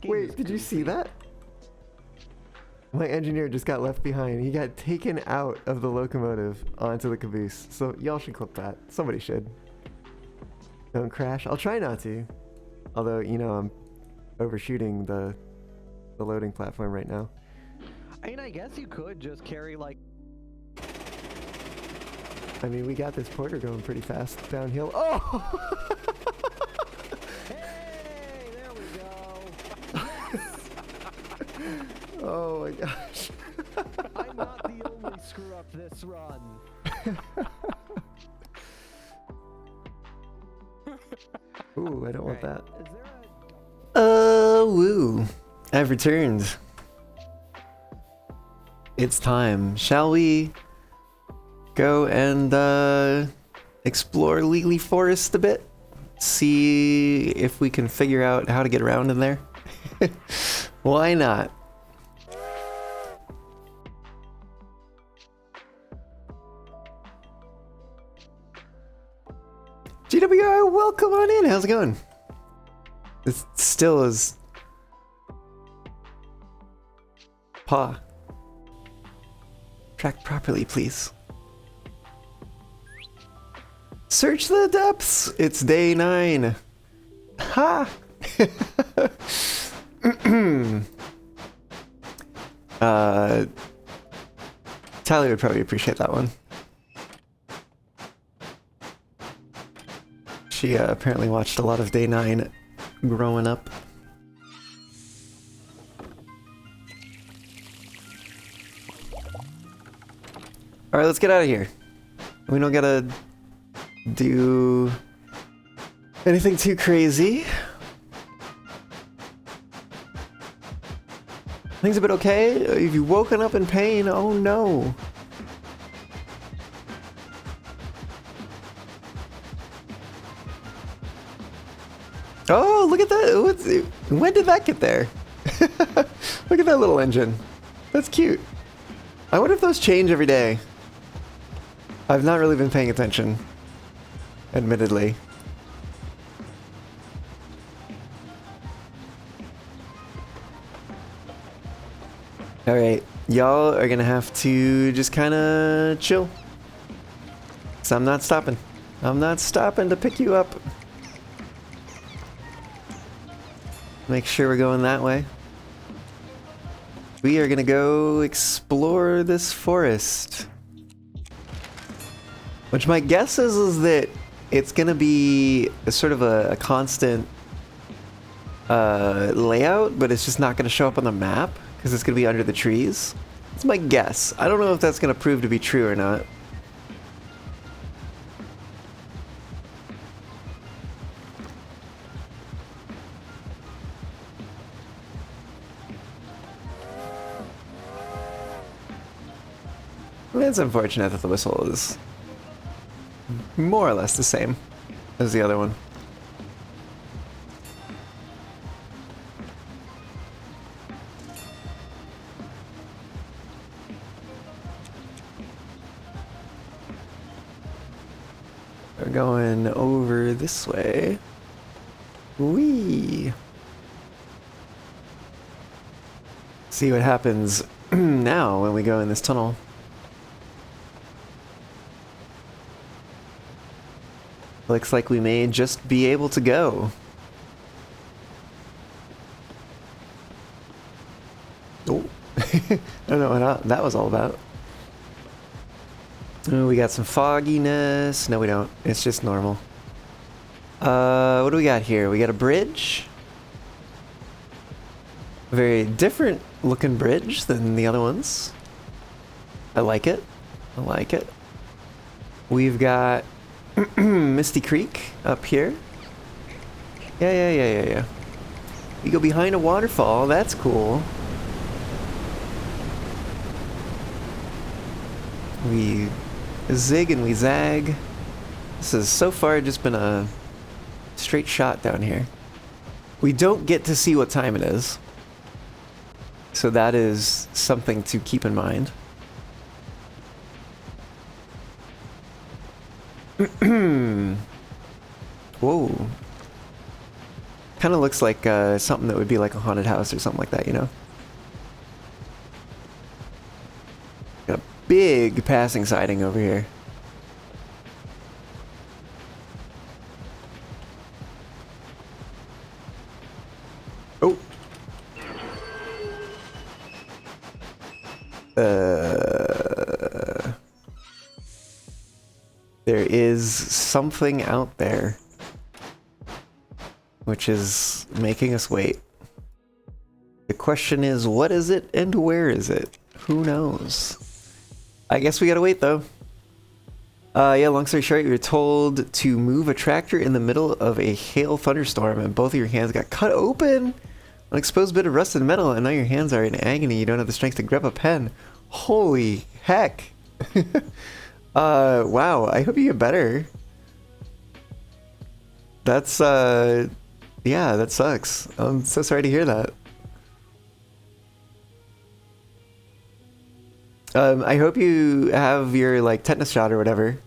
Wait, did you see that? My engineer just got left behind. He got taken out of the locomotive onto the caboose. So y'all should clip that. Somebody should. Don't crash. I'll try not to. Although, you know, I'm overshooting the loading platform right now. I mean, I guess you could just carry like... I mean, we got this porter going pretty fast downhill. Oh! Hey, there we go. Oh my gosh. I'm not the only screw up this run. Ooh, I don't want that. Is there a... Woo. I've returned. It's time. Shall we go and explore Legally Forest a bit? See if we can figure out how to get around in there? Why not? GWI, welcome on in. How's it going? It still is. Paw. Track properly, please. Search the depths. It's day 9. Ha! Tyler would probably appreciate that one. She apparently watched a lot of Day 9 growing up. Alright, let's get out of here. We don't gotta do anything too crazy. Things a bit okay? Have you woken up in pain? Oh no. Oh, look at that! When did that get there? Look at that little engine. That's cute. I wonder if those change every day. I've not really been paying attention, admittedly. Alright, y'all are gonna have to just kinda chill. So I'm not stopping. I'm not stopping to pick you up. Make sure we're going that way. We are gonna go explore this forest. Which my guess is that it's gonna be a sort of a constant layout, but it's just not gonna show up on the map because it's gonna be under the trees. That's my guess. I don't know if that's gonna prove to be true or not. It's unfortunate that the whistle is more or less the same as the other one. We're going over this way. Whee! See what happens now when we go in this tunnel. Looks like we may just be able to go. don't know what that was all about. Oh, we got some fogginess. No, we don't. It's just normal. What do we got here? We got a bridge. A very different looking bridge than the other ones. I like it. I like it. We've got Misty Creek up here. Yeah. We go behind a waterfall. That's cool. We zig and we zag. This has so far just been a straight shot down here. We don't get to see what time it is. So that is something to keep in mind. Whoa. Kind of looks like something that would be like a haunted house or something like that, you know? Got a big passing siding over here. Oh. There is something out there, which is making us wait. The question is, what is it and where is it? Who knows? I guess we gotta wait though. Yeah, long story short, you were told to move a tractor in the middle of a hail thunderstorm and both of your hands got cut open. An exposed bit of rusted metal, and now your hands are in agony. You don't have the strength to grip a pen. Holy heck. Wow, I hope you get better. That's, yeah, that sucks. I'm so sorry to hear that. I hope you have your, like, tetanus shot or whatever.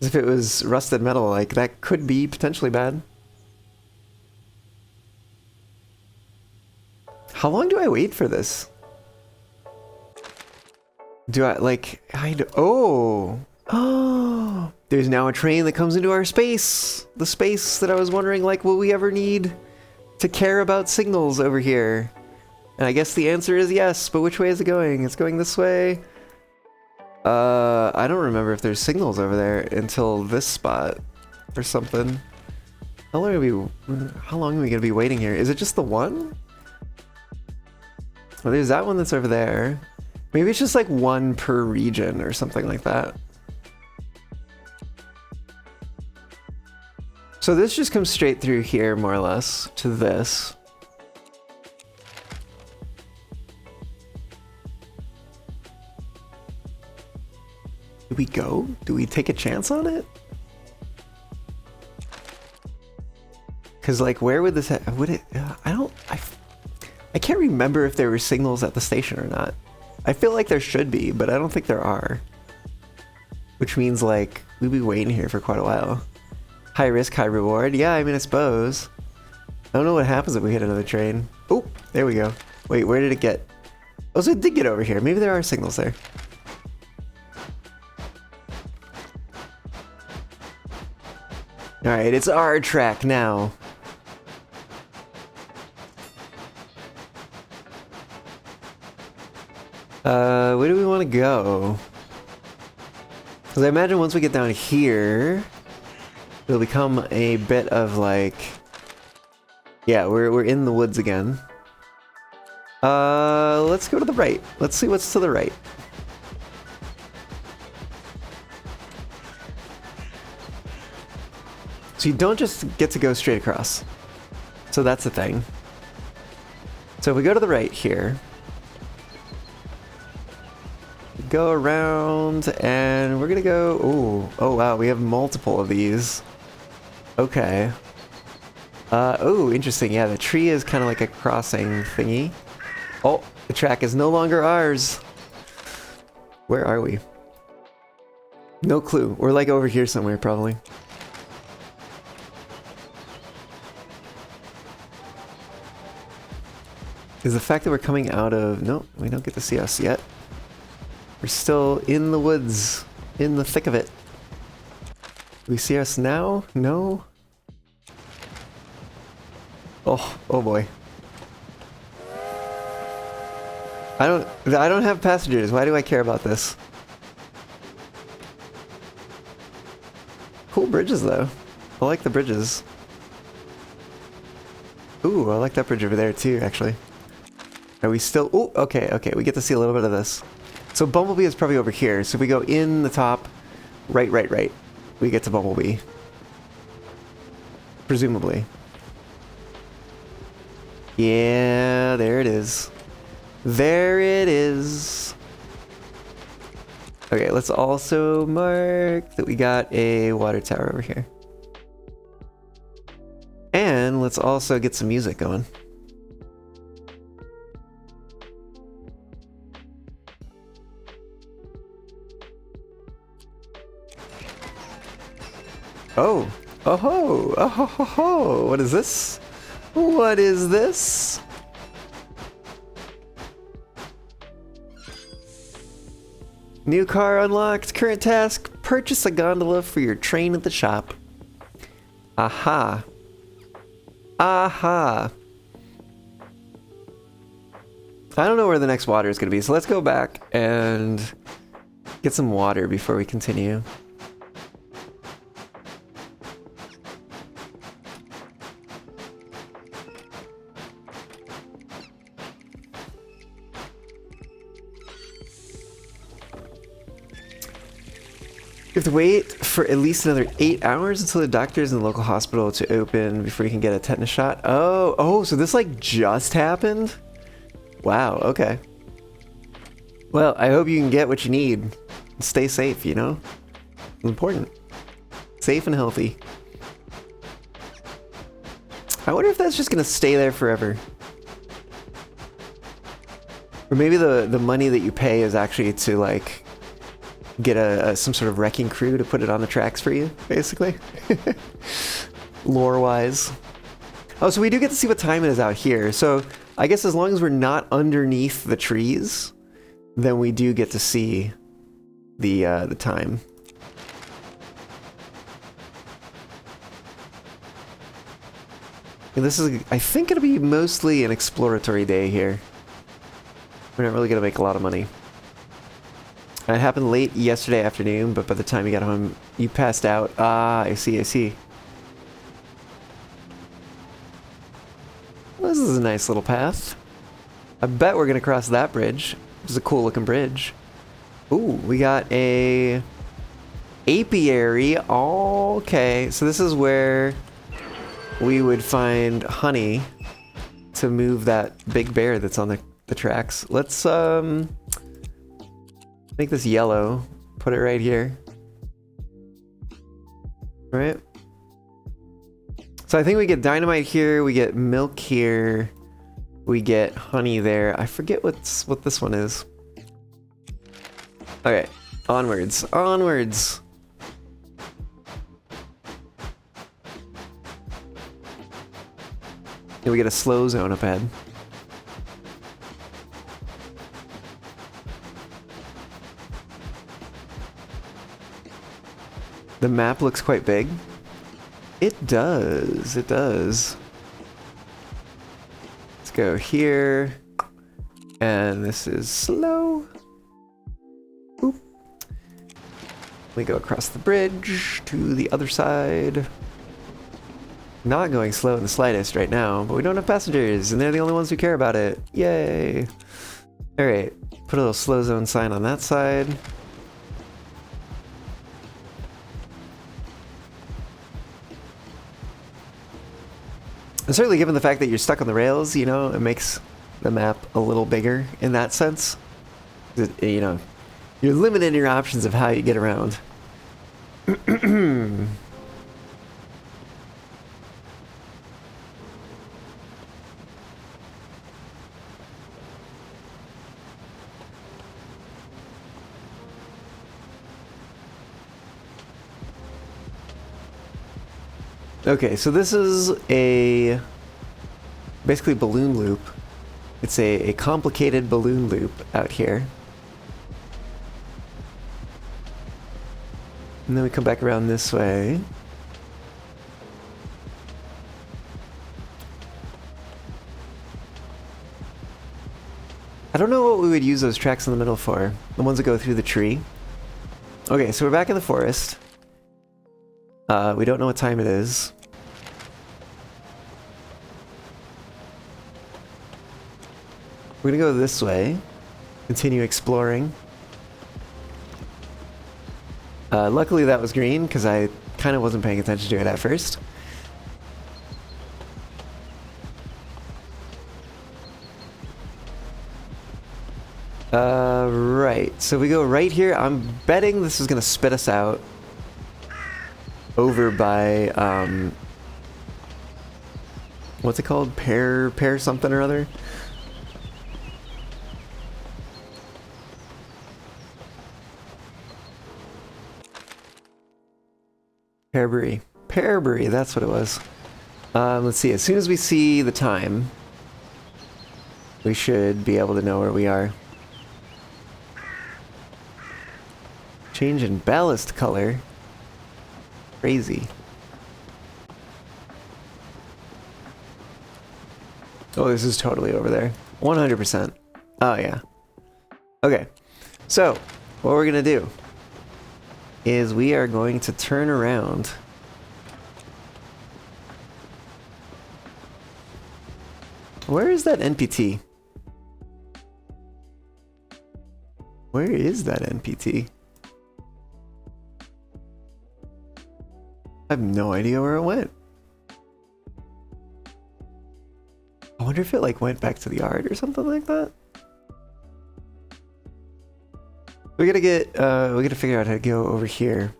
If it was rusted metal, like, that could be potentially bad. How long do I wait for this? Do I, like, oh! Oh! There's now a train that comes into our space! The space that I was wondering, like, will we ever need to care about signals over here? And I guess the answer is yes, but which way is it going? It's going this way. I don't remember if there's signals over there until this spot or something. How long are we gonna be waiting here? Is it just the one? Well, there's that one that's over there. Maybe it's just like one per region or something like that. So this just comes straight through here, more or less, to this. Do we go? Do we take a chance on it? Because, like, where would this would it? I can't remember if there were signals at the station or not. I feel like there should be, but I don't think there are. Which means, like, we'd be waiting here for quite a while. High risk, high reward. Yeah, I mean, I suppose. I don't know what happens if we hit another train. Oh, there we go. Wait, where did it get? Oh, so it did get over here. Maybe there are signals there. Alright, it's our track now. Where do we want to go? Because I imagine once we get down here, it'll become a bit of like... Yeah, we're in the woods again. Let's go to the right. Let's see what's to the right. So you don't just get to go straight across. So that's the thing. So if we go to the right here, go around and we're gonna go, ooh, oh wow, we have multiple of these. Okay. Oh, interesting. Yeah, the tree is kind of like a crossing thingy. Oh, the track is no longer ours. Where are we? No clue. We're like over here somewhere, probably. Is the fact that we're coming out of... No, we don't get to see us yet. We're still in the woods, in the thick of it. Do we see us now? No? Oh boy. I don't have passengers. Why do I care about this? Cool bridges though. I like the bridges. Ooh, I like that bridge over there too, actually. Are we still... Ooh, okay, okay, we get to see a little bit of this. So Bumblebee is probably over here. So if we go in the top, right, we get to Bumblebee. Presumably. Yeah, there it is. There it is. Okay, let's also mark that we got a water tower over here. And let's also get some music going. Oh, oh ho, oh ho ho ho, what is this? What is this? New car unlocked, current task, purchase a gondola for your train at the shop. Aha. Aha. I don't know where the next water is going to be, so let's go back and get some water before we continue. You have to wait for at least another 8 hours until the doctors in the local hospital to open before you can get a tetanus shot. Oh, so this like just happened? Wow, okay. Well, I hope you can get what you need. Stay safe, you know? It's important. Safe and healthy. I wonder if that's just gonna stay there forever. Or maybe the money that you pay is actually to like get some sort of wrecking crew to put it on the tracks for you, basically. Lore-wise. Oh, so we do get to see what time it is out here. So I guess as long as we're not underneath the trees, then we do get to see the time. And this is, I think, gonna be mostly an exploratory day here. We're not really gonna make a lot of money. It happened late yesterday afternoon, but by the time you got home, you passed out. Ah, I see, I see. Well, this is a nice little path. I bet we're gonna cross that bridge. This is a cool looking bridge. Ooh, we got a apiary. Okay, so this is where we would find honey to move that big bear that's on the tracks. Let's make this yellow. Put it right here. All right. So I think we get dynamite here. We get milk here. We get honey there. I forget what this one is. Okay, onwards, onwards. And we get a slow zone up ahead. The map looks quite big. It does, it does. Let's go here. And this is slow. Boop. We go across the bridge to the other side. Not going slow in the slightest right now, but we don't have passengers, and they're the only ones who care about it. Yay! Alright, put a little slow zone sign on that side. And certainly given the fact that you're stuck on the rails, you know, it makes the map a little bigger in that sense. You know, you're limited in your options of how you get around. Okay, so this is a basically balloon loop. It's a complicated balloon loop out here. And then we come back around this way. I don't know what we would use those tracks in the middle for. The ones that go through the tree. Okay, so we're back in the forest. We don't know what time it is. We're gonna go this way. Continue exploring. Luckily that was green, because I kind of wasn't paying attention to it at first. Right. So we go right here. I'm betting this is gonna spit us out over by, what's it called? Pear something or other? Pearberry. Pearberry, that's what it was. Let's see. As soon as we see the time, we should be able to know where we are. Change in ballast color. Crazy. Oh, this is totally over there. 100%. Oh, yeah. Okay. So, what we're gonna do is we are going to turn around. Where is that NPT? Where is that NPT? I have no idea where it went. I wonder if it like went back to the yard or something like that. We gotta get, we gotta figure out how to go over here.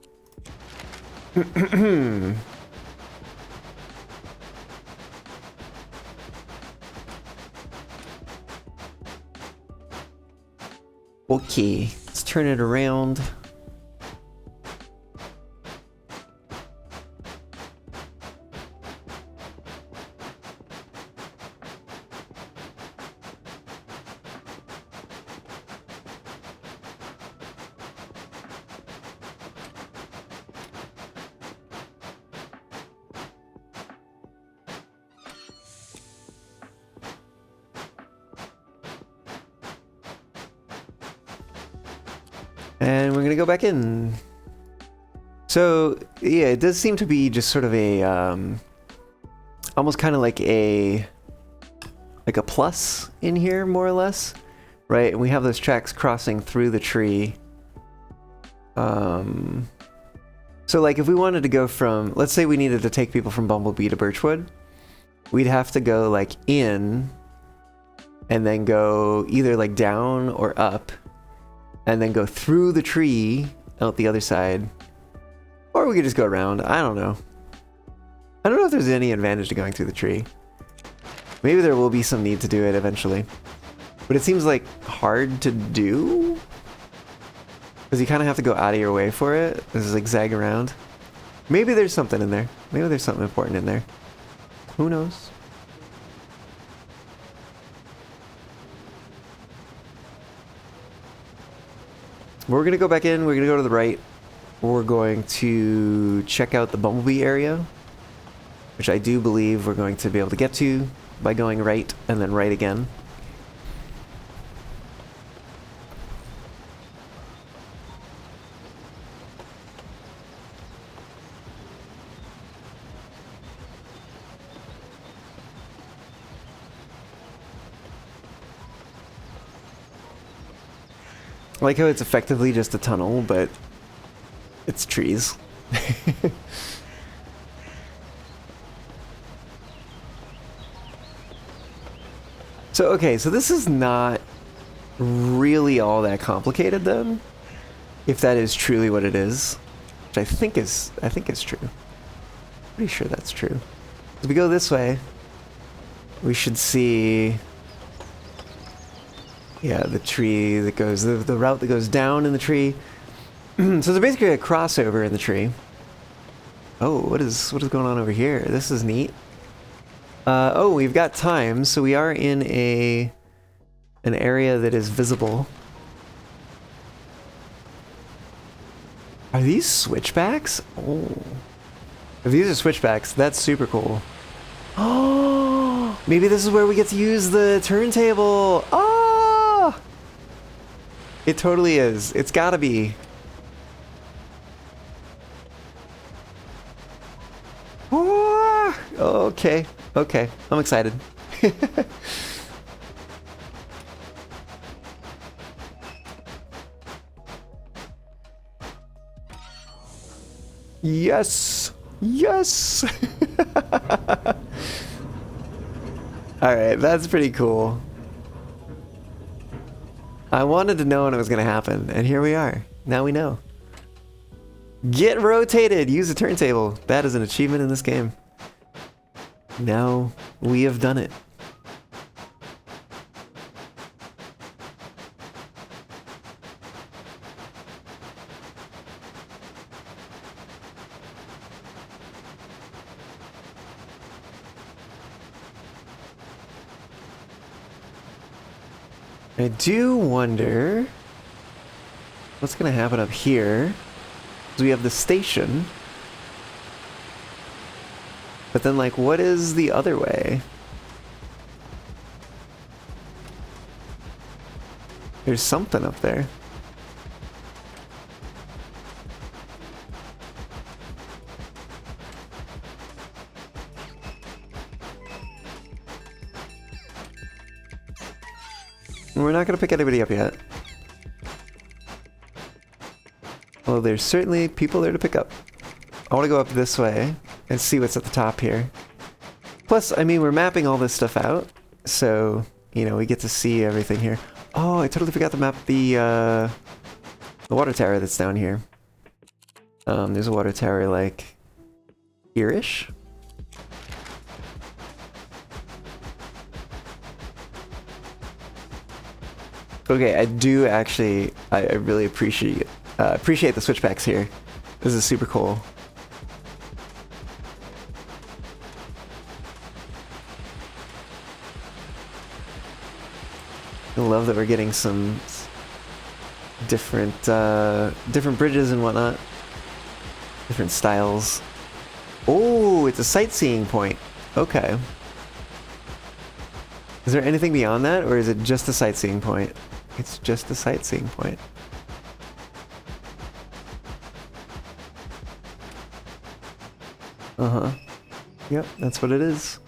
Okay, let's turn it around. And we're gonna go back in. So, yeah, it does seem to be just sort of a, almost kind of like a plus in here, more or less. Right, and we have those tracks crossing through the tree. So like if we wanted to go from, let's say we needed to take people from Bumblebee to Birchwood, we'd have to go like in, and then go either like down or up, and then go through the tree out the other side. Or we could just go around. I don't know. I don't know if there's any advantage to going through the tree. Maybe there will be some need to do it eventually. But it seems like hard to do? Because you kind of have to go out of your way for it. This is like zag around. Maybe there's something in there. Maybe there's something important in there. Who knows? We're gonna go back in, we're gonna go to the right. We're going to check out the Bumblebee area, which I do believe we're going to be able to get to by going right and then right again. I like how it's effectively just a tunnel, but it's trees. So, okay, so this is not really all that complicated then, if that is truly what it is, which I think is true. Pretty sure that's true. If we go this way, we should see, yeah, the tree that goes, the route that goes down in the tree. So there's basically a crossover in the tree. Oh, what is going on over here? This is neat. Oh, we've got time, so we are in an area that is visible. Are these switchbacks? Oh. If these are switchbacks, that's super cool. Oh, maybe this is where we get to use the turntable. Oh! It totally is. It's gotta be. Ah, okay. Okay. I'm excited. Yes! Yes! Alright, that's pretty cool. I wanted to know when it was going to happen, and here we are. Now we know. Get rotated! Use a turntable. That is an achievement in this game. Now we have done it. I do wonder what's gonna happen up here. We have the station, but then like what is the other way? There's something up there. We're not gonna pick anybody up yet. Well, there's certainly people there to pick up. I want to go up this way and see what's at the top here. Plus, I mean, we're mapping all this stuff out, so, you know, we get to see everything here. Oh, I totally forgot to map the water tower that's down here. There's a water tower, like, here-ish? Okay, I do actually, I really appreciate the switchbacks here. This is super cool. I love that we're getting some different different bridges and whatnot, different styles. Oh, it's a sightseeing point. Okay. Is there anything beyond that, or is it just a sightseeing point? It's just a sightseeing point. Uh-huh. Yep, that's what it is.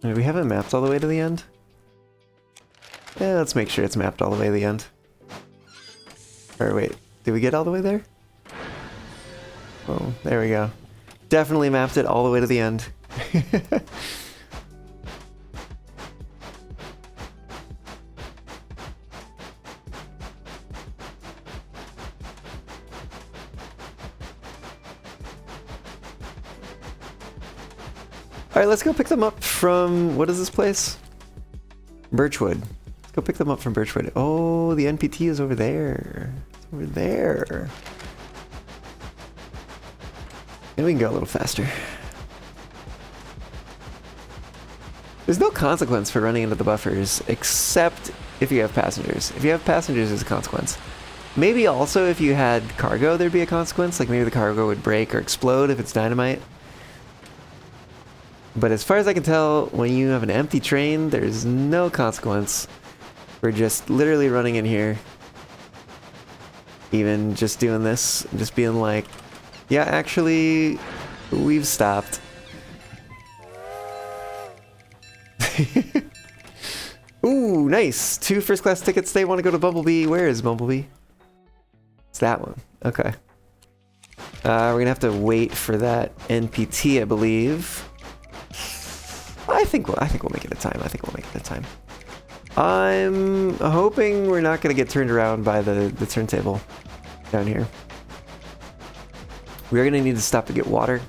We haven't mapped all the way to the end? Yeah, let's make sure it's mapped all the way to the end. Or wait, did we get all the way there? Oh, there we go. Definitely mapped it all the way to the end. Alright, let's go pick them up from... what is this place? Birchwood. Let's go pick them up from Birchwood. Oh, the NPT is over there. It's over there. And we can go a little faster. There's no consequence for running into the buffers, except if you have passengers. If you have passengers, there's a consequence. Maybe also if you had cargo, there'd be a consequence. Like maybe the cargo would break or explode if it's dynamite. But as far as I can tell, when you have an empty train, there's no consequence. We're just literally running in here. Even just doing this, just being like, yeah, actually, we've stopped. Ooh, nice! 2 first class tickets. They want to go to Bumblebee. Where is Bumblebee? It's that one. Okay. We're gonna have to wait for that NPT, I believe. I think we'll make it a time. I think we'll make it a time. I'm hoping we're not gonna get turned around by the turntable down here. We are gonna need to stop to get water.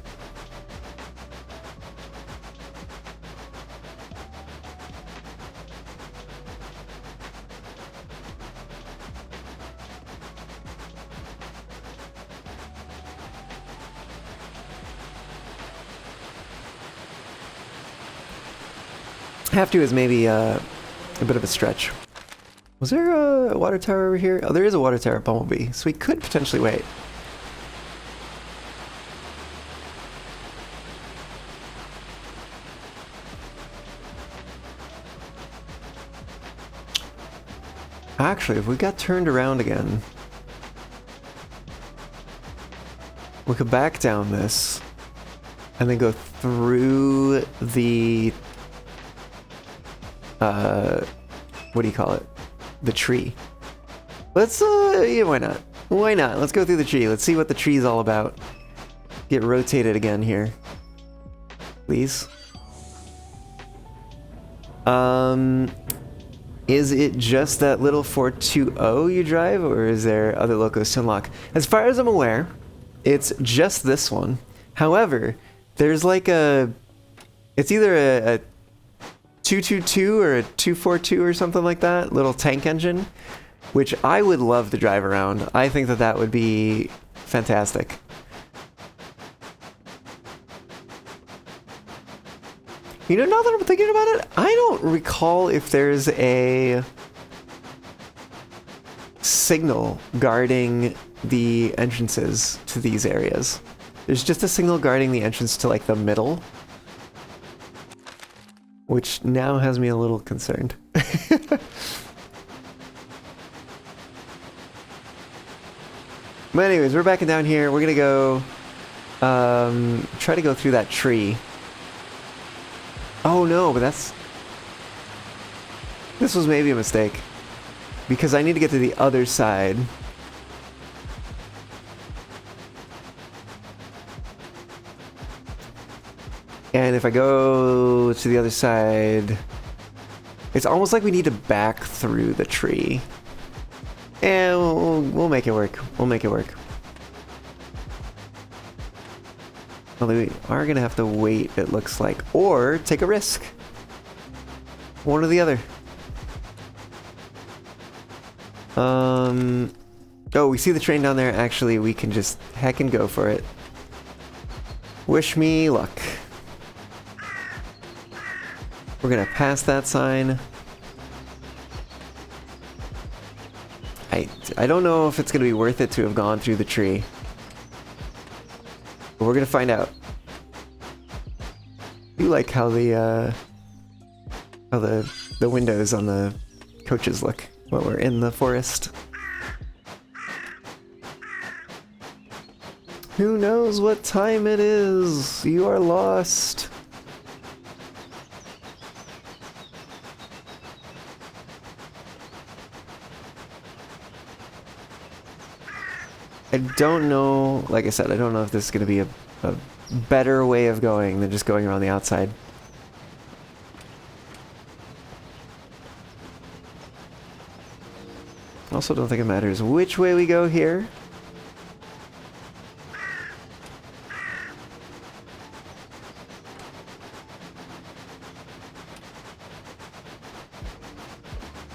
Have to is maybe a bit of a stretch. Was there a water tower over here? Oh, there is a water tower at Bumblebee, so we could potentially wait. Actually, if we got turned around again, we could back down this and then go through the what do you call it? The tree. Let's yeah, why not? Why not? Let's go through the tree. Let's see what the tree's all about. Get rotated again here. Please. Is it just that little 420 you drive, or is there other locos to unlock? As far as I'm aware, it's just this one. However, there's like it's either a 222 or a 242 or something like that, little tank engine, which I would love to drive around. I think that that would be fantastic. You know, now that I'm thinking about it, I don't recall if there's a signal guarding the entrances to these areas. There's just a signal guarding the entrance to like the middle, which now has me a little concerned. But anyways, we're backing down here. We're gonna go try to go through that tree. Oh no, but this was maybe a mistake, because I need to get to the other side. And if I go to the other side, it's almost like we need to back through the tree. And we'll make it work. We'll make it work. Although we are going to have to wait, it looks like. Or take a risk. One or the other. Oh, we see the train down there. Actually, we can just heckin' go for it. Wish me luck. We're going to pass that sign. I don't know if it's going to be worth it to have gone through the tree. But we're going to find out. I do like how the windows on the coaches look while we're in the forest. Who knows what time it is? You are lost. I don't know, like I said, I don't know if this is going to be a better way of going than just going around the outside. Also don't think it matters which way we go here.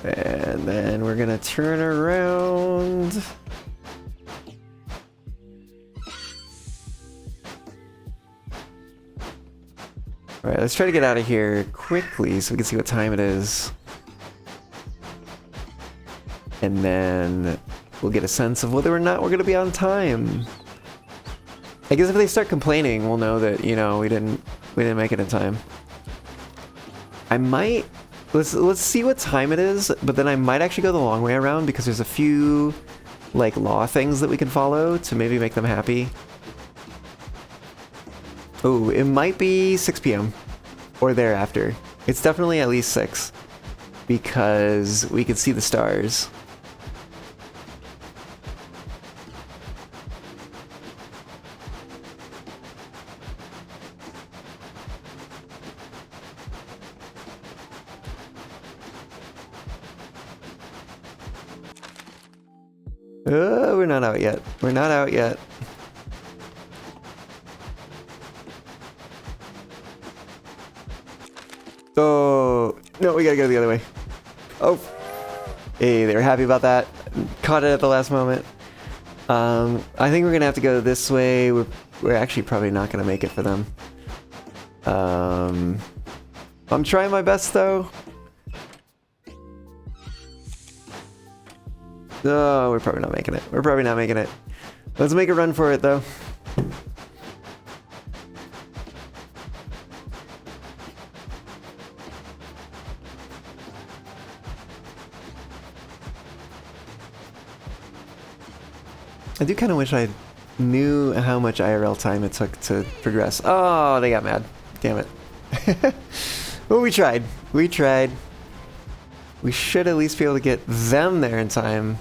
And then we're gonna turn around. Alright, let's try to get out of here quickly so we can see what time it is. And then we'll get a sense of whether or not we're going to be on time. I guess if they start complaining, we'll know that, you know, we didn't make it in time. I might... Let's see what time it is, but then I might actually go the long way around because there's a few, like, law things that we can follow to maybe make them happy. Oh, it might be 6 p.m. or thereafter. It's definitely at least 6 because we can see the stars. We're not out yet. We're not out yet. Oh, no, we gotta go the other way. Oh, hey, they were happy about that. Caught it at the last moment. I think we're gonna have to go this way. We're actually probably not gonna make it for them. I'm trying my best though. No, we're probably not making it. We're probably not making it. Let's make a run for it though. I do kind of wish I knew how much IRL time it took to progress. Oh, they got mad. Damn it. Well, we tried. We tried. We should at least be able to get them there in time,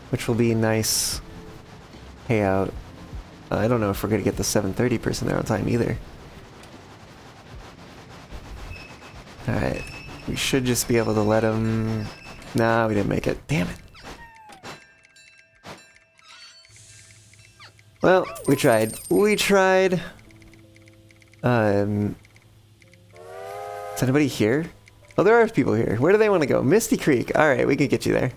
which will be nice payout. I don't know if we're going to get the 7:30 person there on time either. Alright. We should just be able to let them... Nah, we didn't make it. Damn it. Well, we tried. We tried. Is anybody here? Oh, there are people here. Where do they want to go? Misty Creek. Alright, we can get you there.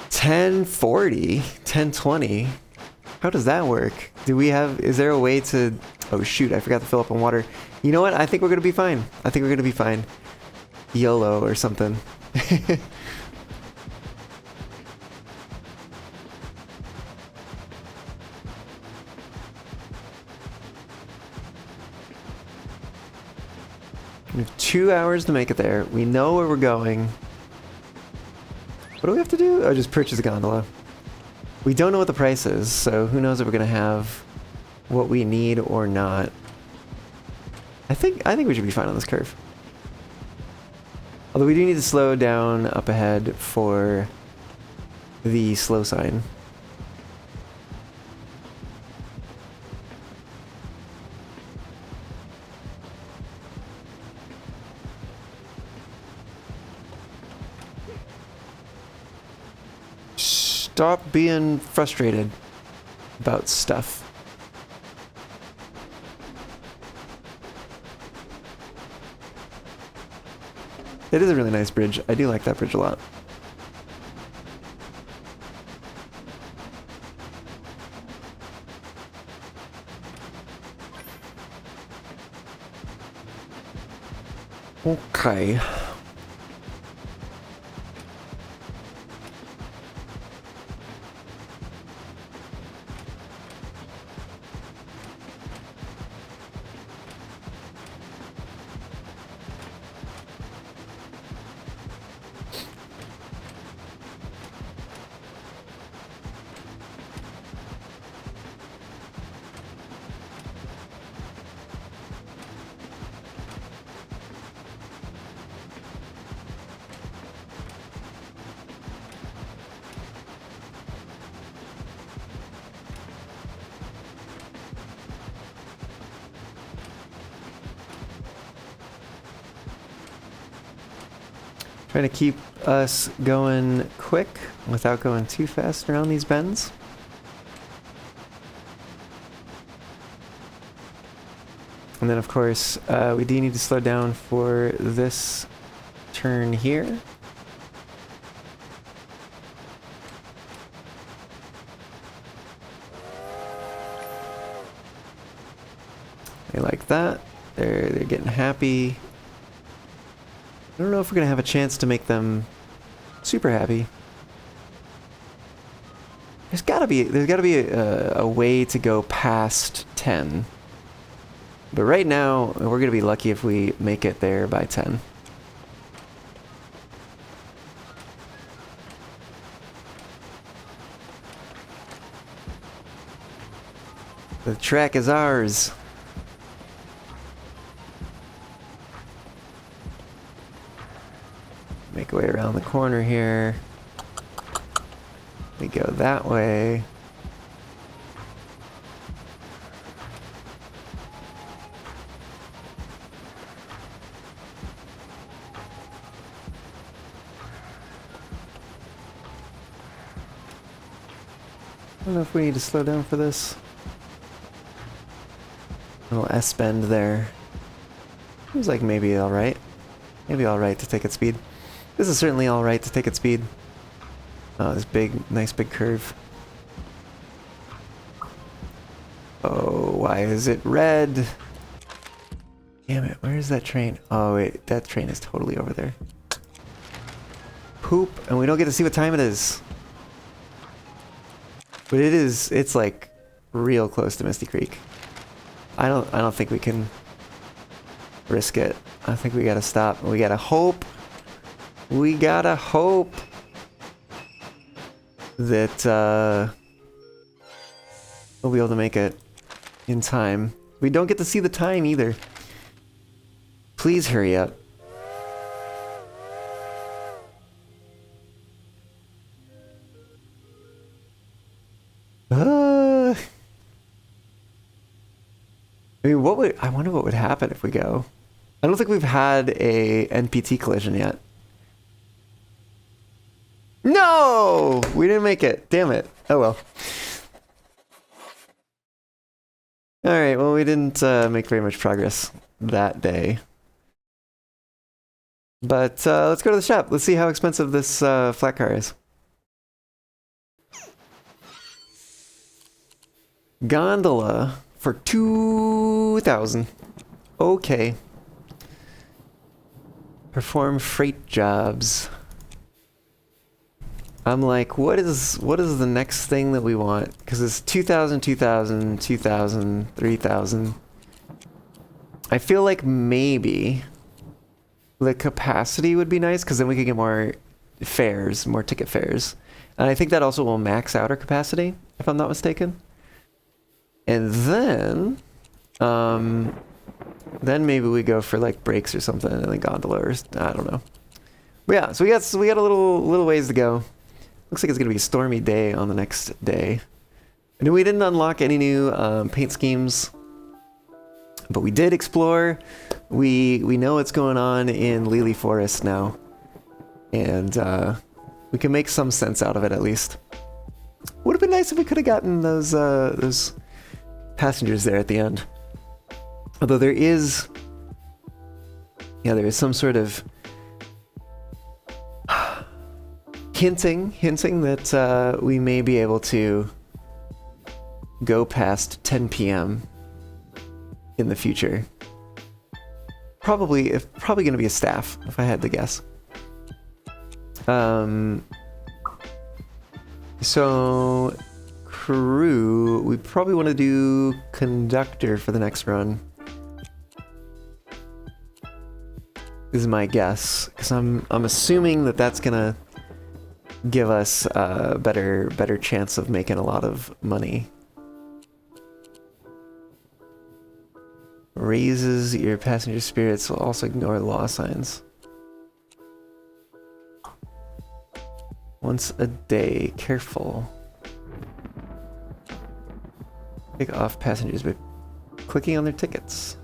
10:40? 10:20? How does that work? Do we have... Is there a way to... Oh shoot, I forgot to fill up on water. You know what? I think we're gonna be fine. I think we're gonna be fine. YOLO or something. We have 2 hours to make it there. We know where we're going. What do we have to do? Oh, just purchase a gondola. We don't know what the price is, so who knows if we're gonna have what we need or not. I think we should be fine on this curve. Although we do need to slow down up ahead for the slow sign. Stop being frustrated about stuff. It is a really nice bridge. I do like that bridge a lot. Okay. Trying to keep us going quick without going too fast around these bends. And then of course, we do need to slow down for this turn here. They like that. They're getting happy. I don't know if we're gonna have a chance to make them super happy. There's gotta be a way to go past 10. But right now, we're gonna be lucky if we make it there by 10. The track is ours. Make our way around the corner here. We go that way. I don't know if we need to slow down for this. A little S-bend there. Seems like maybe alright. Maybe alright to take at speed. This is certainly alright to take at speed. Oh, this big, nice big curve. Oh, why is it red? Damn it, where is that train? Oh wait, that train is totally over there. Poop, and we don't get to see what time it is. But it's like real close to Misty Creek. I don't think we can risk it. I think we gotta stop. We gotta hope. We gotta hope. that we'll be able to make it in time. We don't get to see the time either. Please hurry up. I mean, I wonder what would happen if we go. I don't think we've had a NPT collision yet. No! We didn't make it. Damn it. Oh well. Alright, well we didn't make very much progress that day. But let's go to the shop. Let's see how expensive this flat car is. Gondola for 2,000. Okay. Perform freight jobs. I'm like, what is the next thing that we want? Because it's 2,000, 2,000, 2,000, 3,000. I feel like maybe the capacity would be nice because then we could get more fares, more ticket fares. And I think that also will max out our capacity, if I'm not mistaken. And then maybe we go for like brakes or something in the gondola or I don't know. But yeah, so we got a little ways to go. Looks like it's gonna be a stormy day on the next day. And we didn't unlock any new paint schemes, but we did explore. We know what's going on in Lily Forest now, and we can make some sense out of it at least. Would have been nice if we could have gotten those passengers there at the end. Although there is some sort of hinting that we may be able to go past 10 p.m. in the future. Probably going to be a staff, if I had to guess. So crew, we probably want to do conductor for the next run. Is my guess, because I'm assuming that that's gonna give us a better chance of making a lot of money. Raises your passenger spirits, will also ignore law signs. Once a day, careful. Pick off passengers by clicking on their tickets.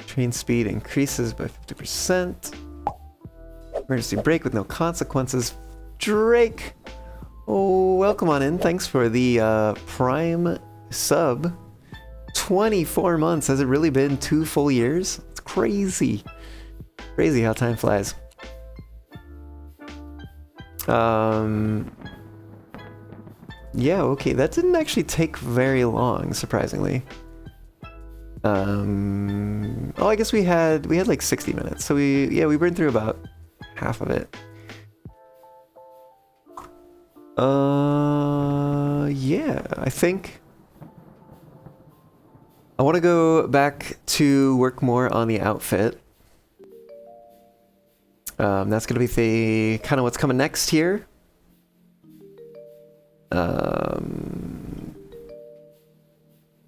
Train speed increases by 50%. Emergency brake with no consequences. Drake! Oh, welcome on in. Thanks for the Prime sub. 24 months. Has it really been 2 full years? It's crazy. Crazy how time flies. Yeah, okay. That didn't actually take very long, surprisingly. Oh, I guess we had like 60 minutes. So we burned through about half of it. Yeah, I think I want to go back to work more on the outfit. That's gonna be the kind of what's coming next here.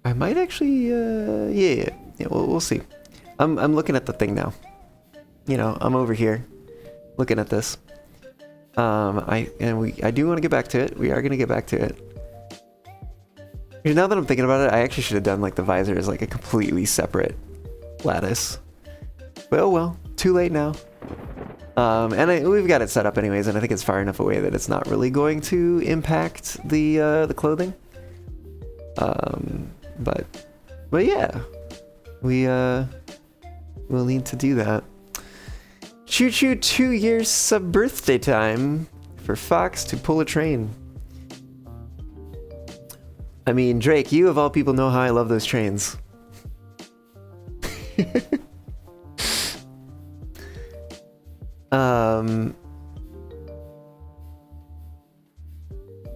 I might actually, yeah, we'll see. I'm looking at the thing now. You know, I'm over here, looking at this. I do want to get back to it. We are gonna get back to it. Now that I'm thinking about it, I actually should have done like the visor as like a completely separate lattice. Well, too late now. We've got it set up anyways, and I think it's far enough away that it's not really going to impact the clothing. But yeah, we'll need to do that. Choo choo, 2 years sub birthday time for Fox to pull a train. I mean, Drake, you of all people know how I love those trains.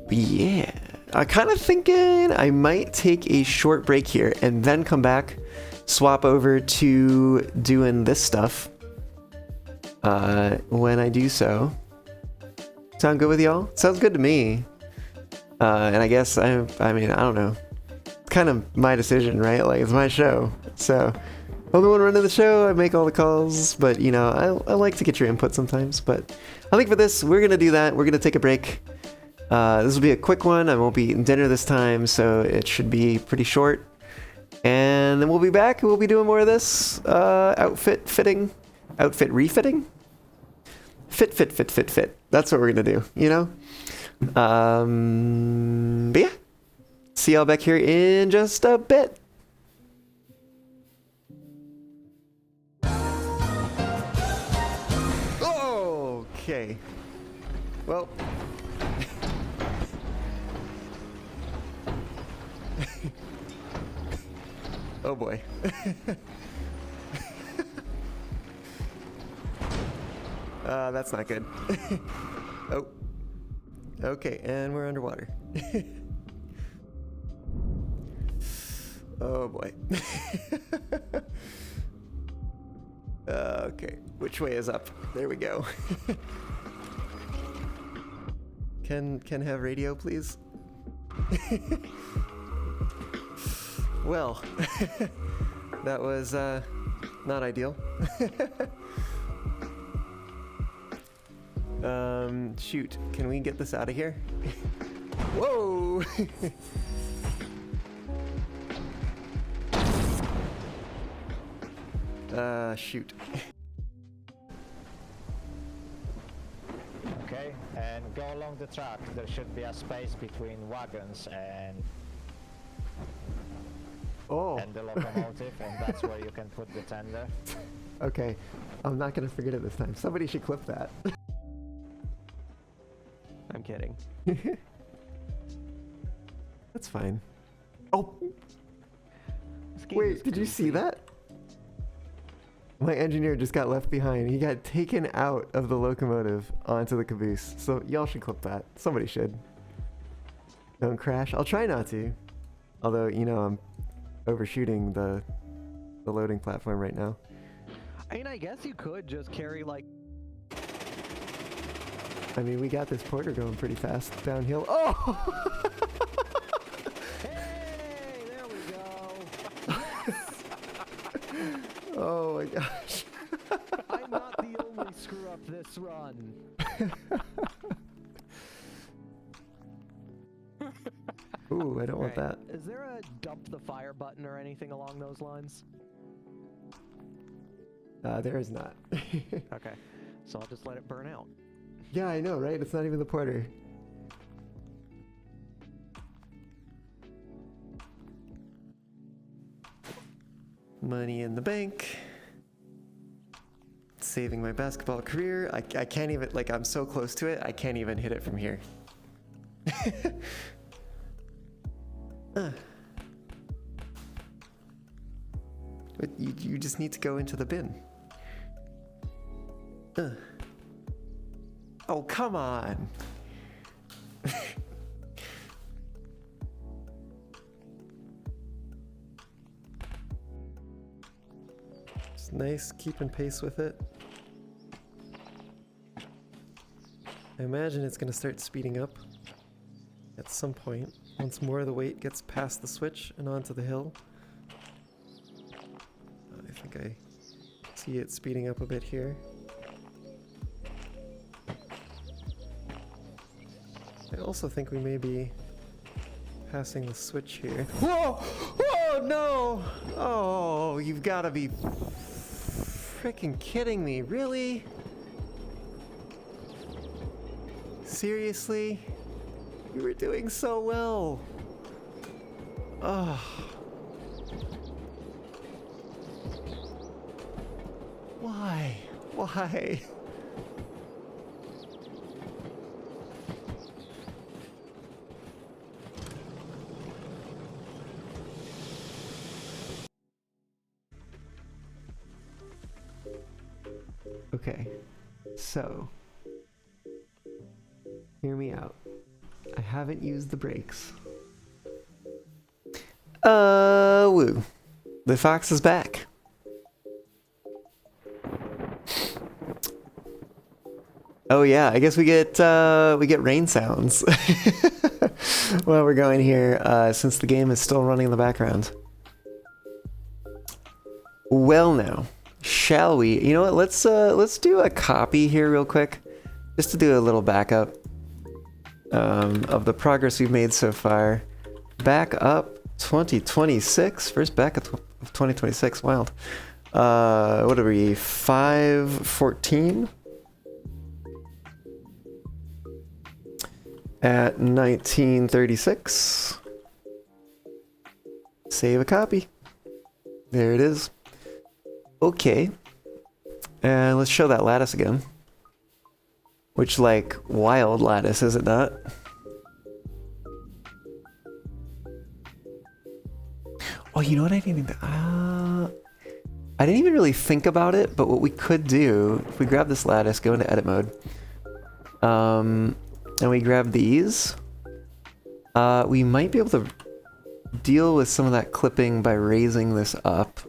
Yeah, I'm kind of thinking I might take a short break here and then come back, swap over to doing this stuff when I do so. Sound good with y'all? Sounds good to me. And I guess I mean, I don't know. It's kind of my decision, right? Like, it's my show. So, I'm the one running the show. I make all the calls, but you know, I like to get your input sometimes. But I think for this, we're gonna do that. We're gonna take a break. This will be a quick one. I won't be eating dinner this time, so it should be pretty short. And then we'll be back and we'll be doing more of this outfit refitting. Fit. That's what we're gonna do, you know? But yeah. See y'all back here in just a bit. Okay. Well. Oh boy. That's not good. Oh. Okay, and we're underwater. Oh boy. Okay, which way is up? There we go. Can have radio, please? Well, that was not ideal. Shoot, can we get this out of here? Whoa! Shoot. Okay, and go along the track. There should be a space between wagons and the locomotive, and that's where you can put the tender. Okay, I'm not gonna forget it this time. Somebody should clip that. I'm kidding. That's fine. Oh! Wait, did you see that? My engineer just got left behind. He got taken out of the locomotive onto the caboose. So y'all should clip that. Somebody should. Don't crash. I'll try not to. Although, you know, I'm overshooting the loading platform right now. I mean, I guess you could just carry, like... I mean, we got this porter going pretty fast downhill. Oh! Hey, there we go. Oh my gosh. I'm not the only screw-up this run. Ooh, I don't want Right. that. Is there a dump the fire button or anything along those lines? There is not. Okay, so I'll just let it burn out. Yeah, I know, right? It's not even the porter. Money in the bank. Saving my basketball career. I can't even, like, I'm so close to it, I can't even hit it from here. But you just need to go into the bin. Oh, come on. It's nice keeping pace with it. I imagine it's going to start speeding up at some point once more of the weight gets past the switch and onto the hill. I think I see it speeding up a bit here. I also think we may be passing the switch here. Whoa! Whoa, no! Oh, you've got to be freaking kidding me. Really? Seriously? You were doing so well. Oh. Why? Why? Okay, so hear me out. I haven't used the brakes. Woo. The fox is back. Oh yeah, I guess we get rain sounds while we're going here, since the game is still running in the background. Well now, shall we? You know what? Let's do a copy here real quick, just to do a little backup of the progress we've made so far. Back up 2026, first backup of 2026. Wild. What are we? 5:14 at 1936. Save a copy. There it is. Okay, and let's show that lattice again. Which, like, wild lattice, is it not? Oh, you know what I didn't even... I didn't even really think about it, but what we could do, if we grab this lattice, go into edit mode, and we grab these, we might be able to deal with some of that clipping by raising this up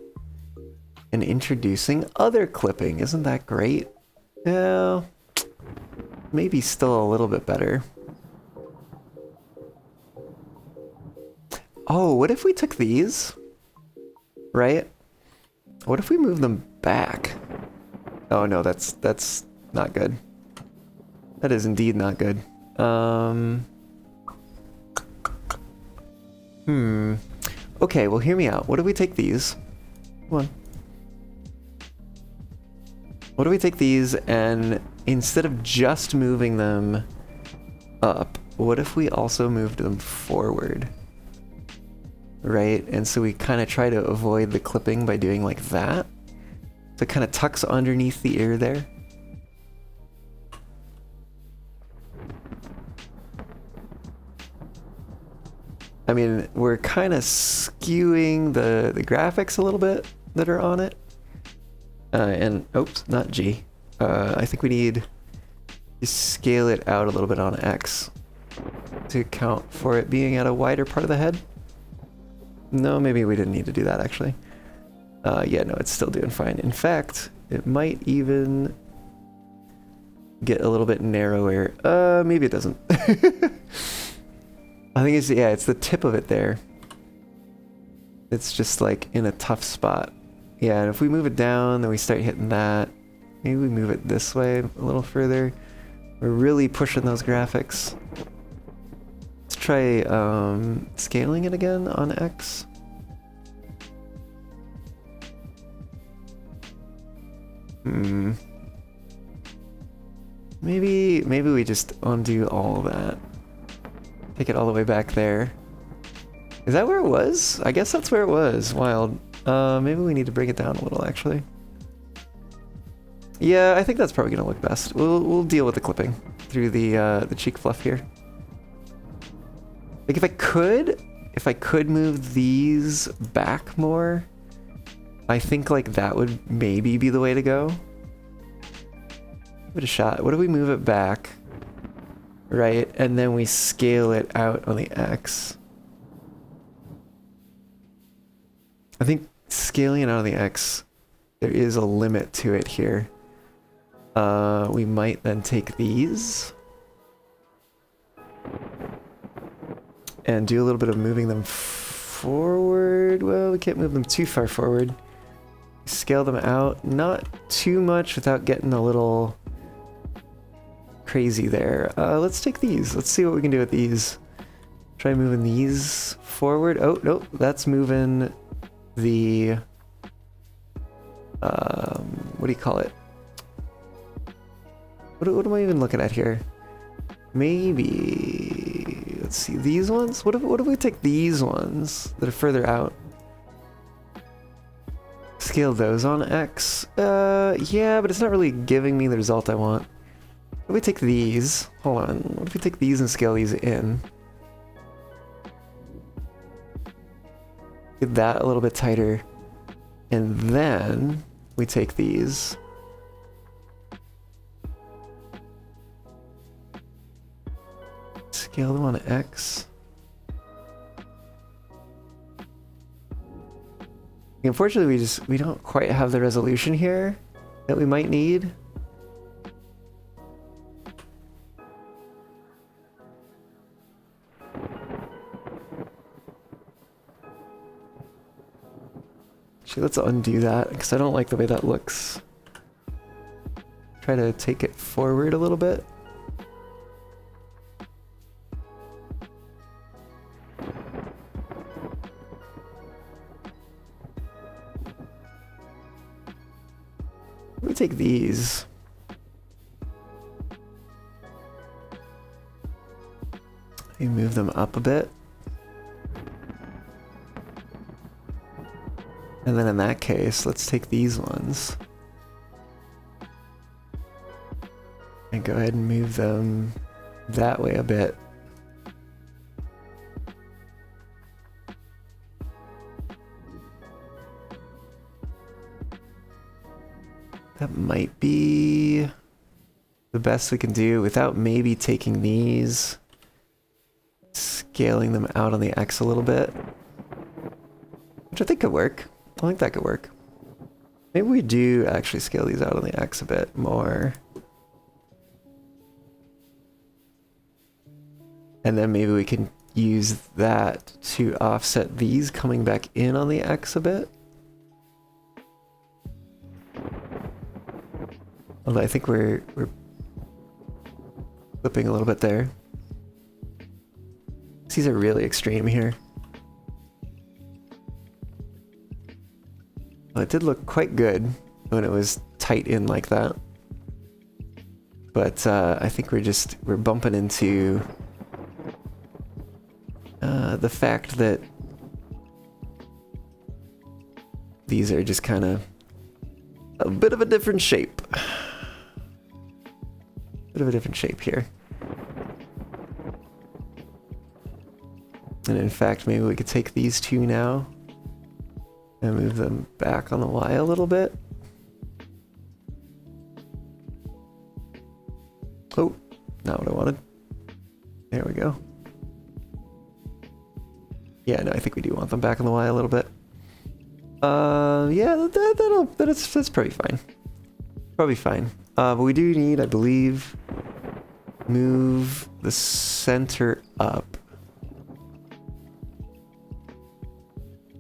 and introducing other clipping. Isn't that great? Yeah, maybe still a little bit better. Oh, what if we took these, right? What if we move them back? Oh no, that's not good. That is indeed not good. Okay, well, hear me out. What if we take these? Come on. What if we take these and instead of just moving them up, what if we also moved them forward? Right? And so we kind of try to avoid the clipping by doing like that. So it kind of tucks underneath the ear there. I mean, we're kind of skewing the graphics a little bit that are on it. And, oops, not G. I think we need to scale it out a little bit on X to account for it being at a wider part of the head. No, maybe we didn't need to do that, actually. Yeah, no, it's still doing fine. In fact, it might even get a little bit narrower. Maybe it doesn't. I think it's, yeah, it's the tip of it there. It's just like in a tough spot. Yeah, and if we move it down, then we start hitting that. Maybe we move it this way a little further. We're really pushing those graphics. Let's try scaling it again on X. Maybe we just undo all of that. Take it all the way back there. Is that where it was? I guess that's where it was. Wild. Maybe we need to bring it down a little, actually. Yeah, I think that's probably gonna look best. We'll deal with the clipping through the cheek fluff here. Like if I could move these back more, I think like that would maybe be the way to go. Give it a shot. What if we move it back? Right, and then we scale it out on the X. I think scaling it out on the X, there is a limit to it here. We might then take these and do a little bit of moving them forward. Well, we can't move them too far forward. Scale them out, not too much without getting a little crazy there. Let's take these. Let's see what we can do with these. Try moving these forward. Oh, nope, that's moving the what do you call it? What am I even looking at here? Maybe, let's see, these ones? What if we take these ones that are further out? Scale those on X? Yeah, but it's not really giving me the result I want. What if we take these? Hold on. What if we take these and scale these in? Get that a little bit tighter. And then we take these. Scale them on X. Unfortunately, we don't quite have the resolution here that we might need. Actually, let's undo that because I don't like the way that looks. Try to take it forward a little bit. Let me take these. Let me move them up a bit. And then in that case, let's take these ones. And go ahead and move them that way a bit. That might be the best we can do without maybe taking these, scaling them out on the X a little bit, which I think could work. I think that could work. Maybe we do actually scale these out on the X a bit more. And then maybe we can use that to offset these coming back in on the X a bit. Although I think we're flipping a little bit there. These are really extreme here. Well, it did look quite good when it was tight in like that. But I think we're bumping into the fact that these are just kind of a bit of a different shape. Bit of a different shape here. And in fact, maybe we could take these two now and move them back on the Y a little bit. Oh, not what I wanted. There we go. Yeah, no, I think we do want them back on the Y a little bit. Yeah, that's probably fine. Probably fine. But we do need, I believe, move the center up.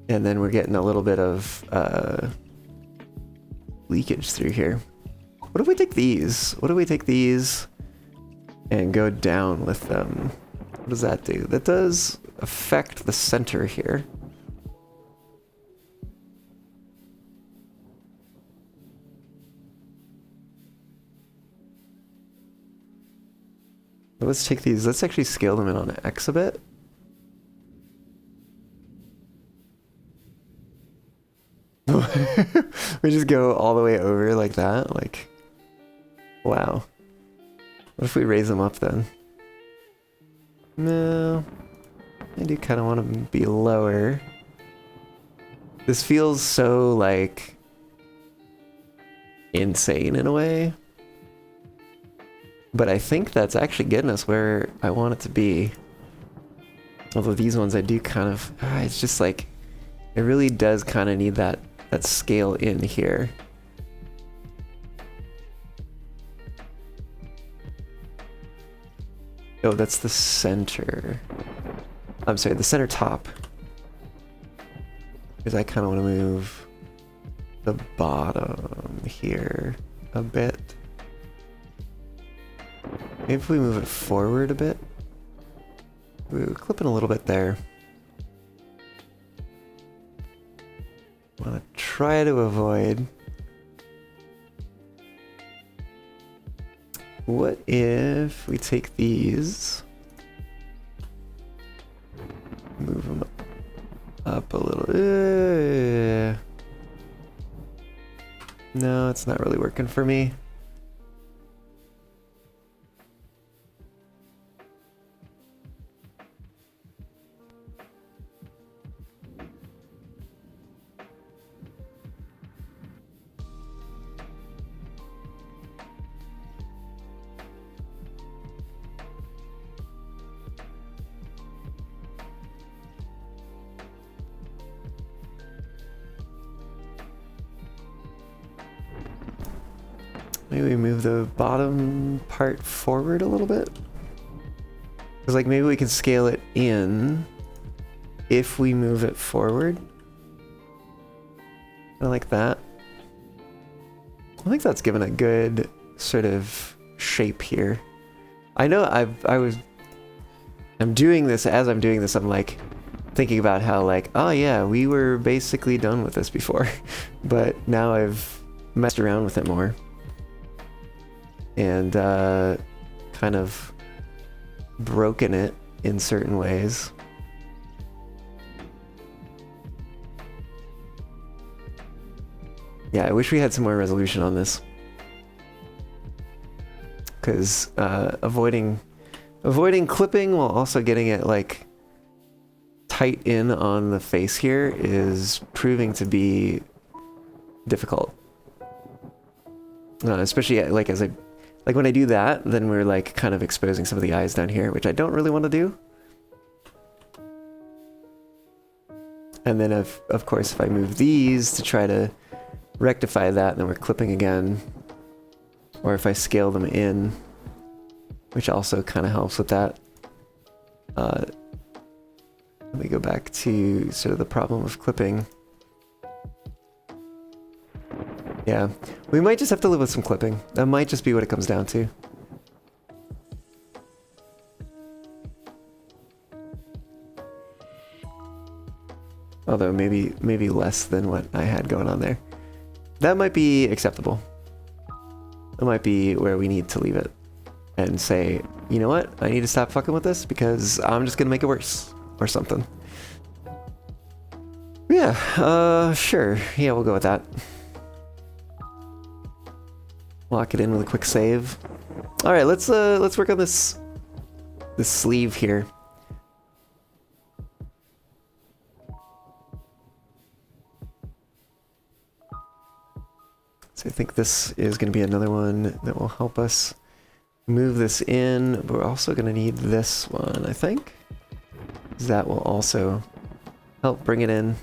And then we're getting a little bit of leakage through here. What if we take these? What if we take these and go down with them? What does that do? That does affect the center here. Let's take these. Let's actually scale them in on X a bit. We just go all the way over like that. Like, wow. What if we raise them up then? No. I do kind of want to be lower. This feels so, like, insane in a way. But I think that's actually getting us where I want it to be. Although these ones I do kind of... it's just like... It really does kind of need that scale in here. Oh, that's the center. I'm sorry, the center top. Because I kind of want to move the bottom here a bit. Maybe if we move it forward a bit. We're clipping a little bit there. Want to try to avoid. What if we take these, move them up a little? No, it's not really working for me. Maybe we move the bottom part forward a little bit. Because like maybe we can scale it in if we move it forward. I like that. I think that's given a good sort of shape here. I know I'm doing this, as I'm doing this, I'm like thinking about how like, oh yeah, we were basically done with this before, but now I've messed around with it more. And kind of broken it in certain ways. Yeah, I wish we had some more resolution on this. Because avoiding clipping while also getting it like tight in on the face here is proving to be difficult. Especially like when I do that, then we're like kind of exposing some of the eyes down here, which I don't really want to do. And then of course if I move these to try to rectify that, then we're clipping again. Or if I scale them in, which also kind of helps with that. Let me go back to sort of the problem of clipping. Yeah, we might just have to live with some clipping. That might just be what it comes down to. Although maybe less than what I had going on there. That might be acceptable. That might be where we need to leave it. And say, you know what? I need to stop fucking with this because I'm just gonna make it worse. Or something. Yeah, sure. Yeah, we'll go with that. Lock it in with a quick save. Alright, let's work on this sleeve here. So I think this is going to be another one that will help us move this in, but we're also going to need this one, I think. That will also help bring it in.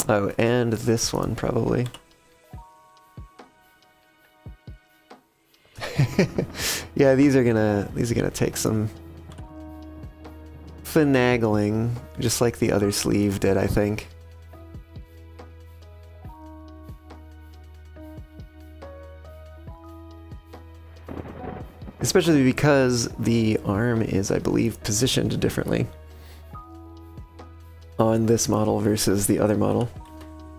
Oh, and this one probably. Yeah, these are gonna take some finagling, just like the other sleeve did, I think. Especially because the arm is, I believe, positioned differently on this model versus the other model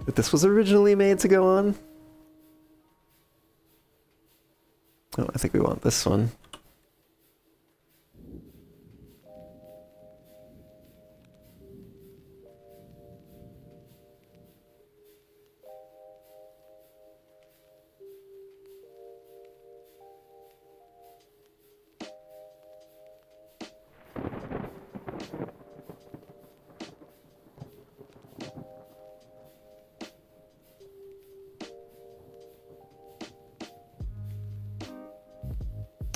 that this was originally made to go on. Oh, I think we want this one.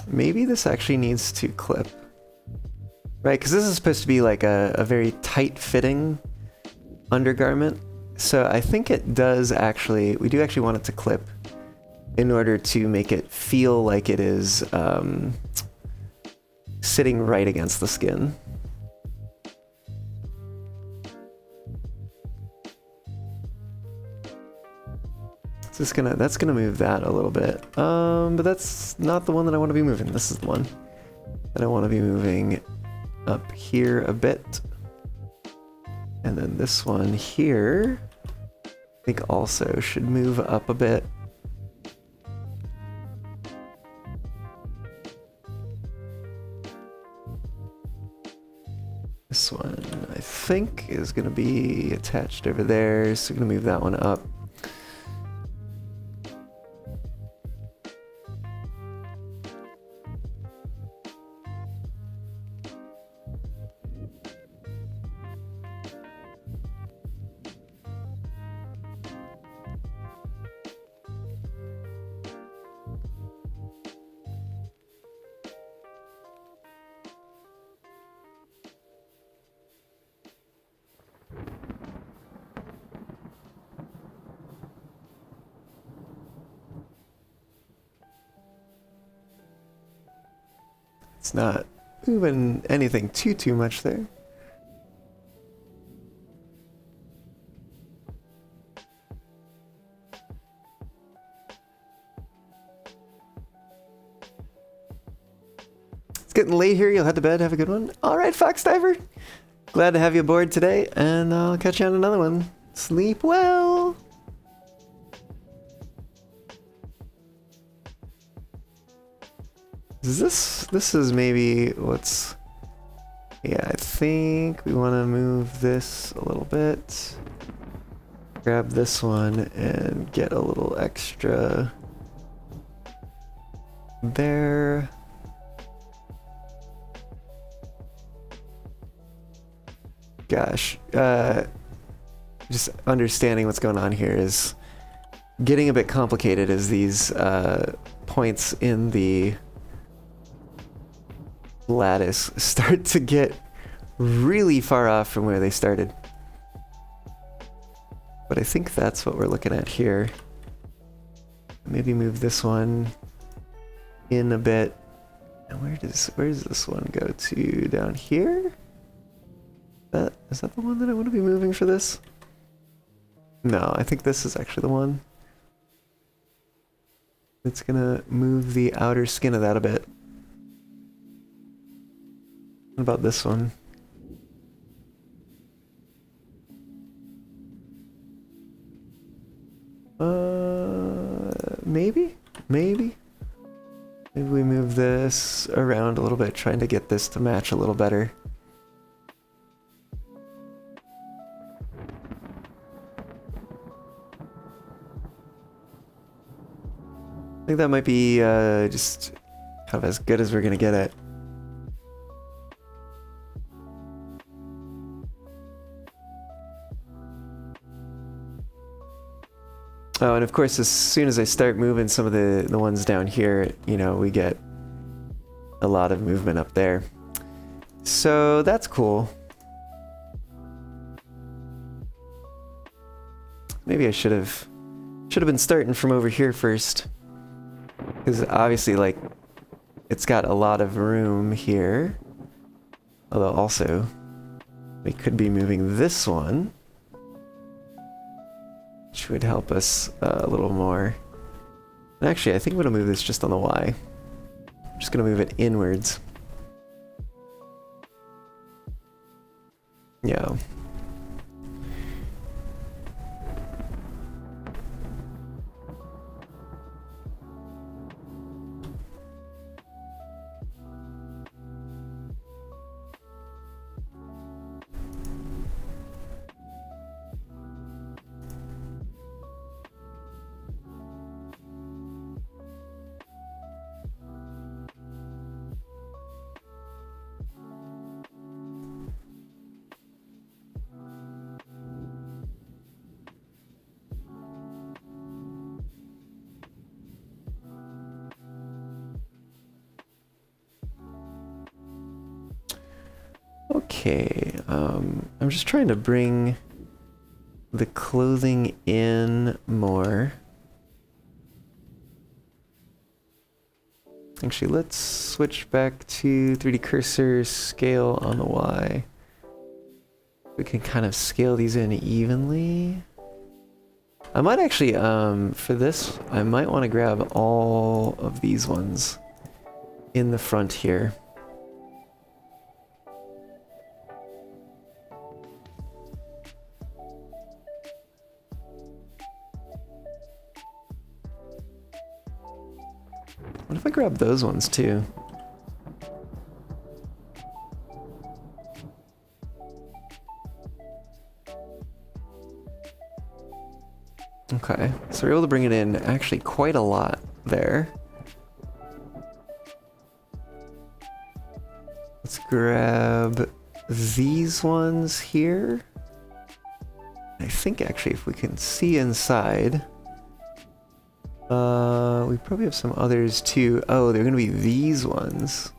Maybe this actually needs to clip. Right, because this is supposed to be like a very tight-fitting undergarment. So I think it does actually, we do actually want it to clip in order to make it feel like it is sitting right against the skin. So that's gonna move that a little bit. But that's not the one that I want to be moving. This is the one that I want to be moving up here a bit. And then this one here, I think also should move up a bit. This one, I think, is going to be attached over there, so I'm going to move that one up. It's not moving anything too much there. getting late here. You'll head to bed. Have a good one. All right, Fox Diver. Glad to have you aboard today, and I'll catch you on another one. Sleep well. This is maybe what's... Yeah, I think we want to move this a little bit. Grab this one and get a little extra there. Gosh, just understanding what's going on here is getting a bit complicated as these points in the lattice start to get really far off from where they started. But I think that's what we're looking at here. Maybe move this one in a bit. And where does this one go to? Down here? Is that the one that I want to be moving for this? No, I think this is actually the one. It's gonna move the outer skin of that a bit. What about this one? Maybe? Maybe we move this around a little bit, trying to get this to match a little better. I think that might be just kind of as good as we're gonna get it. Oh, and of course, as soon as I start moving some of the ones down here, you know, we get a lot of movement up there. So that's cool. Maybe I should have been starting from over here first. Because obviously, like, it's got a lot of room here. Although also, we could be moving this one, which would help us a little more. And actually, I think I'm going to move this just on the Y. I'm just going to move it inwards. Yeah. Okay, I'm just trying to bring the clothing in more. Actually, let's switch back to 3D cursor scale on the Y. We can kind of scale these in evenly. I might actually, for this, I might want to grab all of these ones in the front here. What if I grab those ones too? Okay, so we're able to bring it in actually quite a lot there. Let's grab these ones here. I think actually if we can see inside, we probably have some others too. Oh, they're gonna be these ones.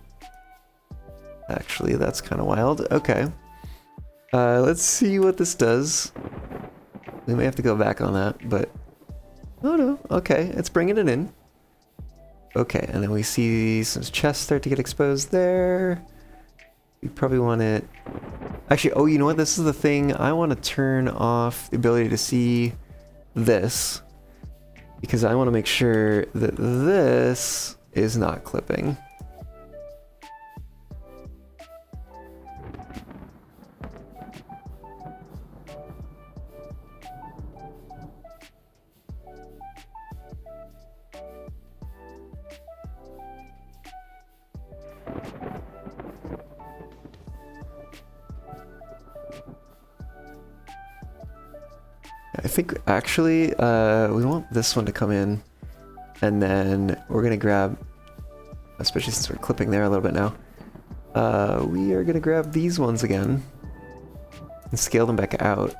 Actually, that's kind of wild. Okay. Let's see what this does. We may have to go back on that, but... Oh no, okay, it's bringing it in. Okay, and then we see some chests start to get exposed there. We probably want it... Actually, oh, you know what? This is the thing. I want to turn off the ability to see this, because I want to make sure that this is not clipping. I think actually we want this one to come in, and then we're gonna grab, especially since we're clipping there a little bit now, we are gonna grab these ones again and scale them back out.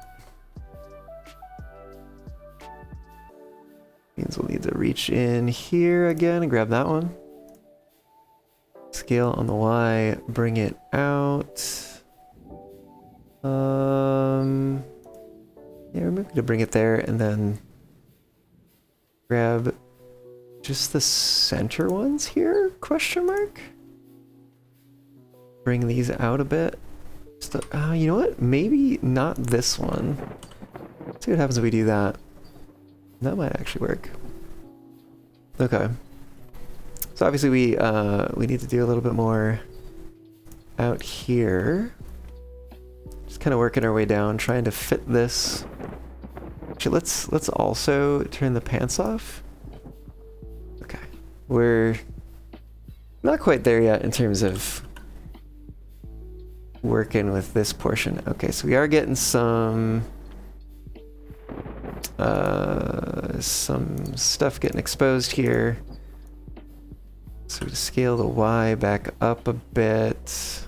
Means we'll need to reach in here again and grab that one. Scale on the Y, bring it out. Yeah, we're maybe to bring it there and then grab just the center ones here? Question mark? Bring these out a bit. You know what? Maybe not this one. Let's see what happens if we do that. That might actually work. Okay. So obviously we need to do a little bit more out here. Just kind of working our way down, trying to fit this. Actually, let's also turn the pants off. Okay. We're not quite there yet in terms of working with this portion. Okay, so we are getting some stuff getting exposed here. So we scale the Y back up a bit.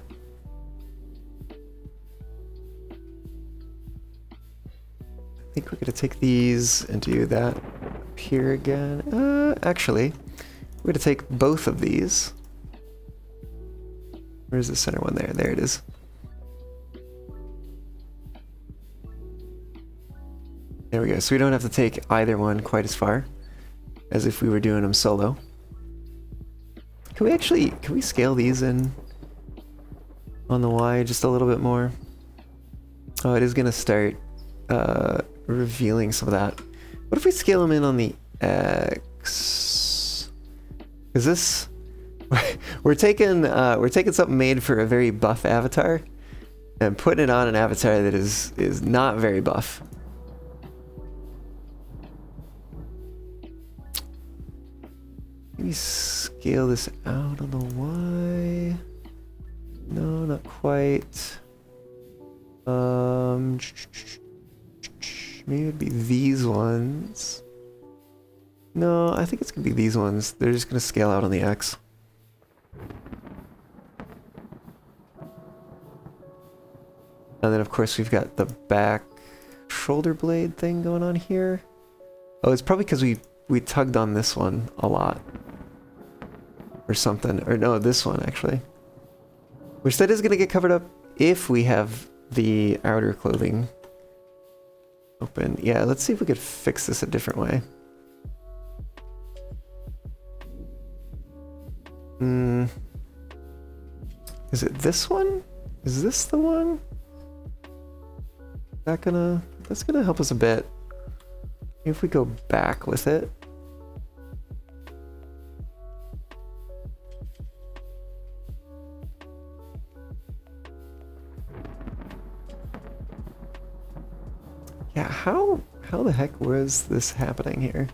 I think we're gonna take these and do that up here again. Actually, we're gonna take both of these. Where's the center one there? There it is. There we go. So we don't have to take either one quite as far as if we were doing them solo. Can we scale these in on the Y just a little bit more? Oh, it is gonna start revealing some of that. What if we scale them in on the X? Is this we're taking something made for a very buff avatar and putting it on an avatar that is not very buff. Maybe scale this out on the Y. No, not quite. Maybe it'd be these ones. No, I think it's gonna be these ones. They're just gonna scale out on the X. And then of course we've got the back shoulder blade thing going on here. Oh, it's probably because we tugged on this one a lot. Or something. Or no, this one actually. Which that is gonna get covered up if we have the outer clothing open. Yeah, let's see if we could fix this a different way. Is it this one? Is this the one? That's gonna help us a bit. If we go back with it. Yeah, how the heck was this happening here?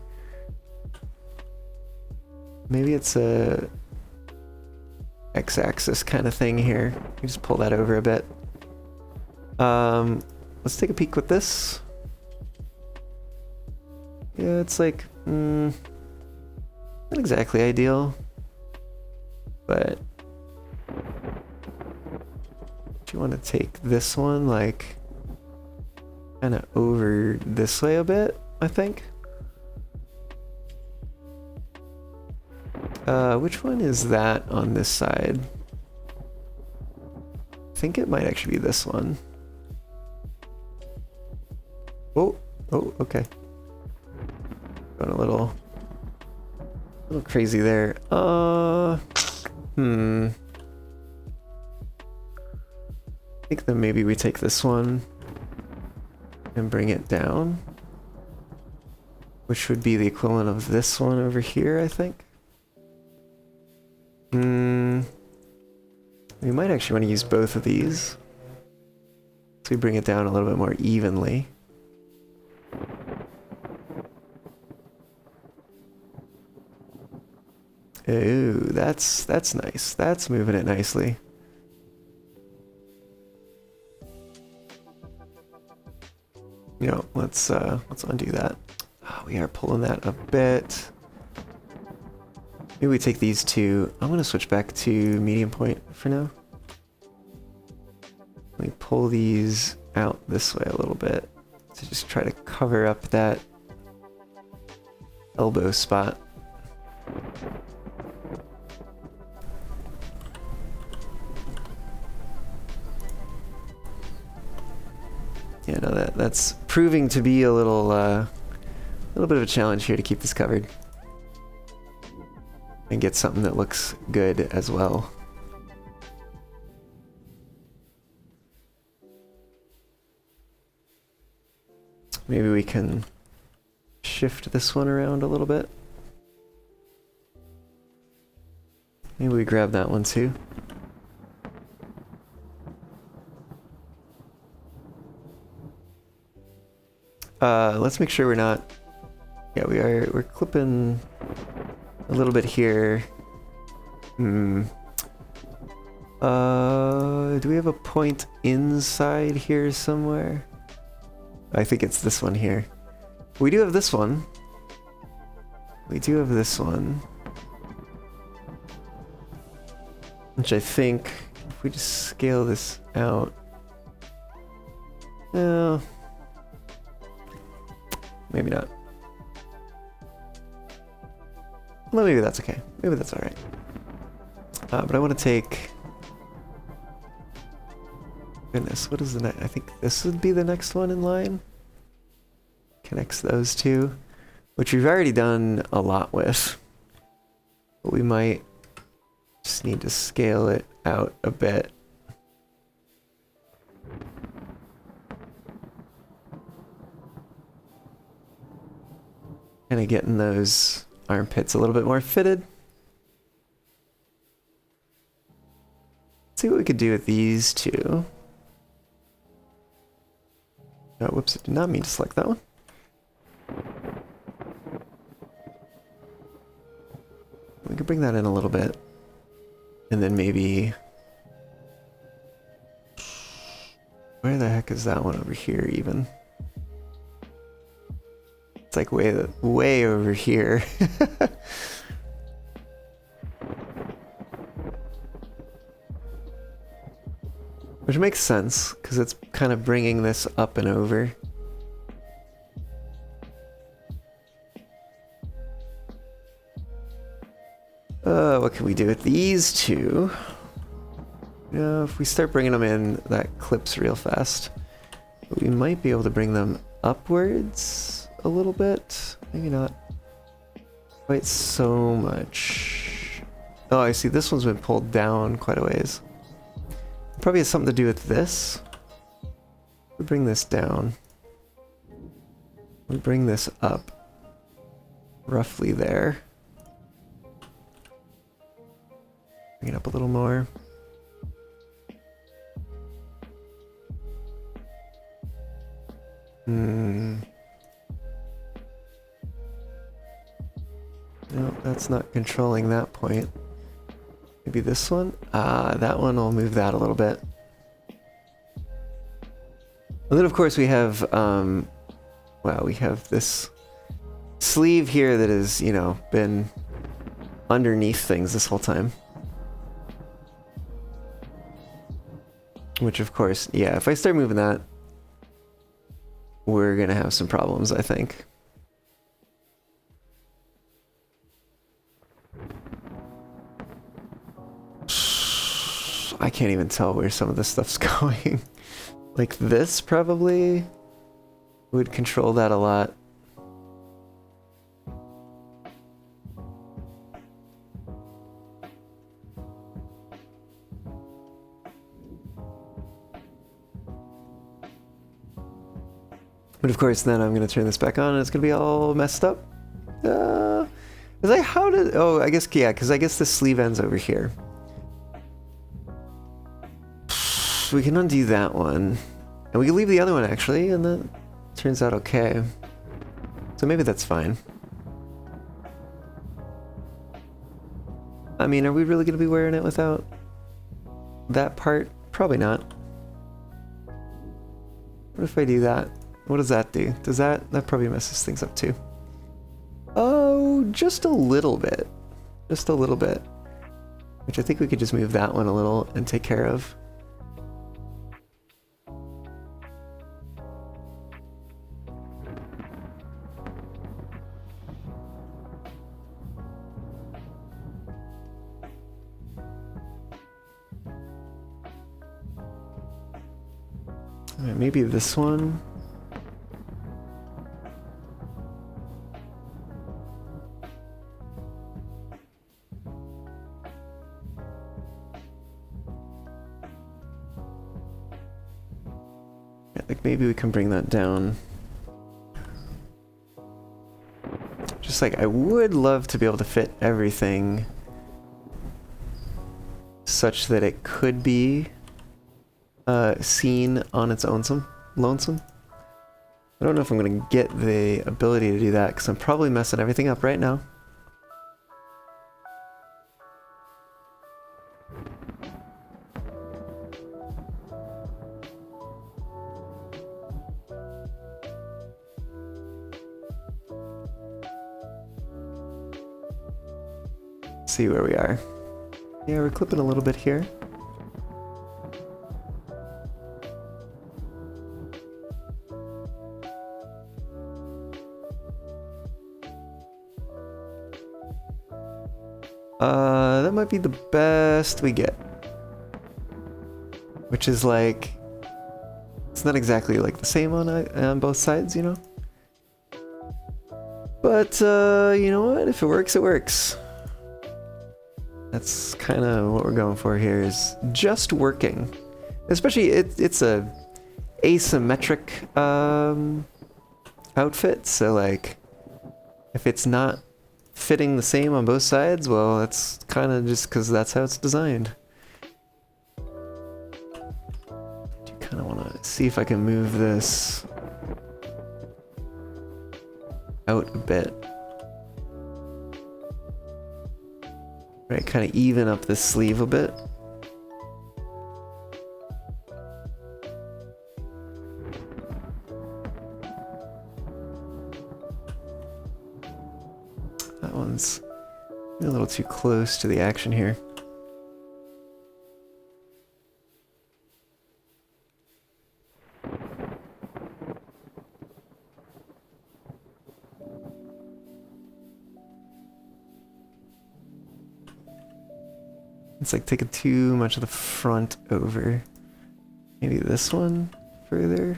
Maybe it's a x-axis kind of thing here. You just pull that over a bit. Let's take a peek with this. Yeah, it's like not exactly ideal, but do you want to take this one like kind of over this way a bit, I think. Which one is that on this side? I think it might actually be this one. Oh, okay. Going a little crazy there. I think then maybe we take this one and bring it down, which would be the equivalent of this one over here, I think. We might actually want to use both of these, so we bring it down a little bit more evenly. Ooh, that's nice. That's moving it nicely. You know, let's undo that. Oh, we are pulling that a bit. Maybe we take these two. I'm gonna switch back to medium point for now. Let me pull these out this way a little bit to just try to cover up that elbow spot. Yeah, no, that's proving to be a little bit of a challenge here to keep this covered and get something that looks good as well. Maybe we can shift this one around a little bit. Maybe we grab that one too. Let's make sure we're not... Yeah, we're clipping a little bit here. Do we have a point inside here somewhere? I think it's this one here. We do have this one. We do have this one. Which I think, if we just scale this out... No. Maybe not. Well, maybe that's okay. Maybe that's alright. But I want to take... Goodness, what is the next? I think this would be the next one in line. Connects those two. Which we've already done a lot with. But we might just need to scale it out a bit. Kind of getting those armpits a little bit more fitted. Let's see what we could do with these two. Oh, whoops, I did not mean to select that one. We could bring that in a little bit. And then maybe... Where the heck is that one over here even? It's like way over here. Which makes sense, because it's kind of bringing this up and over. What can we do with these two? You know, if we start bringing them in, that clips real fast. But we might be able to bring them upwards a little bit. Maybe not quite so much. Oh, I see. This one's been pulled down quite a ways. Probably has something to do with this. We bring this down. We bring this up. Roughly there. Bring it up a little more. No, that's not controlling that point. Maybe this one? That one, I'll move that a little bit. And then of course we have, wow, we have this sleeve here that has, you know, been underneath things this whole time. Which of course, yeah, if I start moving that, we're gonna have some problems, I think. I can't even tell where some of this stuff's going. Like this probably would control that a lot. But of course then I'm gonna turn this back on and it's gonna be all messed up. Is like, how did, oh, I guess, yeah, because I guess the sleeve ends over here. We can undo that one. And we can leave the other one actually, and that turns out okay. So maybe that's fine. I mean, are we really gonna be wearing it without that part? Probably not. What if I do that? What does that do? Does that probably messes things up too? Oh, just a little bit. Just a little bit. Which I think we could just move that one a little and take care of. Alright, maybe this one. I think maybe we can bring that down. Just like, I would love to be able to fit everything such that it could be seen on its own lonesome. I don't know if I'm gonna get the ability to do that because I'm probably messing everything up right now. See where we are. Yeah, we're clipping a little bit here. That might be the best we get. Which is like, it's not exactly like the same on both sides, you know? But, you know what? If it works, it works. That's kind of what we're going for here, is just working. Especially, it's a asymmetric outfit, so like, if it's not fitting the same on both sides, well, that's kind of just because that's how it's designed. Do kind of want to see if I can move this out a bit. Right, kind of even up this sleeve a bit. That one's a little too close to the action here. It's like taking too much of the front over. Maybe this one further.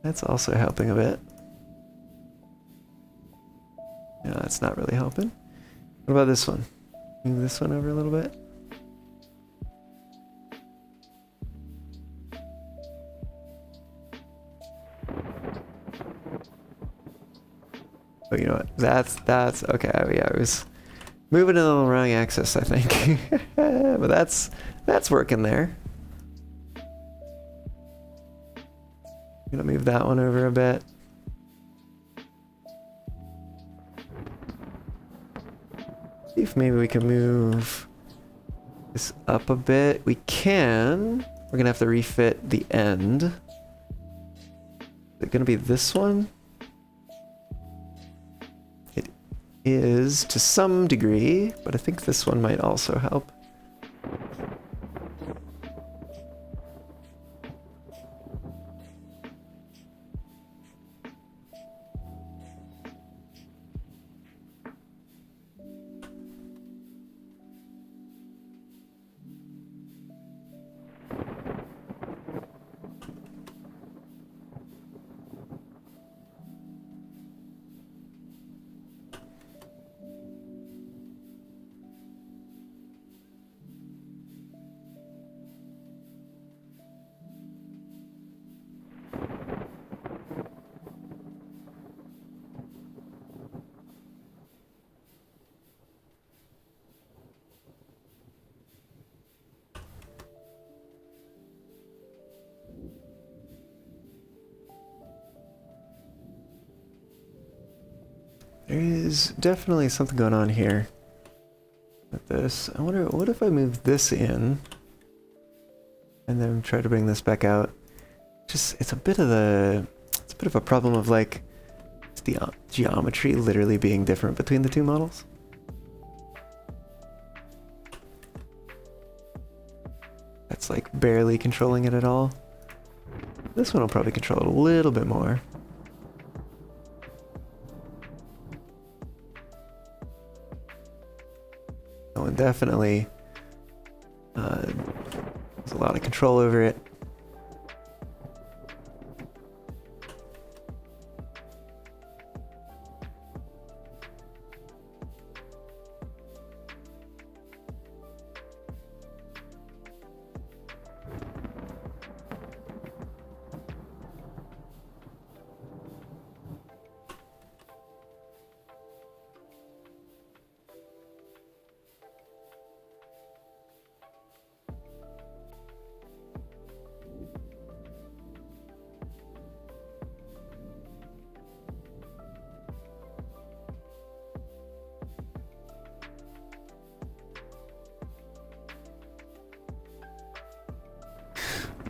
That's also helping a bit. No, that's not really helping. What about this one? Move this one over a little bit. Oh, you know what? That's okay. Yeah, I was moving in the wrong axis, I think. But that's working there. I'm gonna move that one over a bit. See if maybe we can move this up a bit. We can. We're gonna have to refit the end. Is it gonna be this one? It is to some degree, but I think this one might also help. There is definitely something going on here. With this, I wonder what if I move this in, and then try to bring this back out. Just it's a bit of a problem of like the geometry literally being different between the two models. That's like barely controlling it at all. This one will probably control it a little bit more. Oh, and definitely there's a lot of control over it.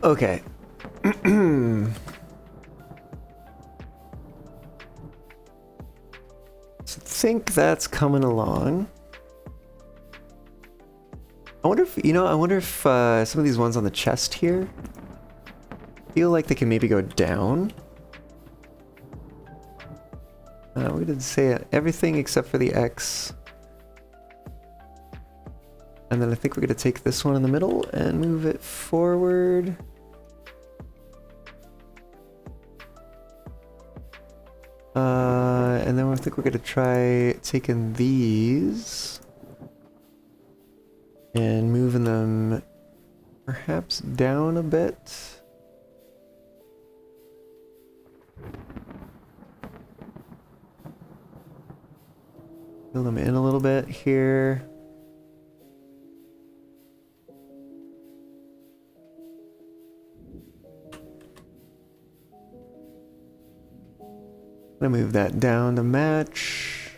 Okay. So I think that's coming along. I wonder if, some of these ones on the chest here feel like they can maybe go down. We did say everything except for the X. And then I think we're going to take this one in the middle and move it forward. And then I think we're going to try taking these and moving them perhaps down a bit. Fill them in a little bit here. I'm gonna move that down to match.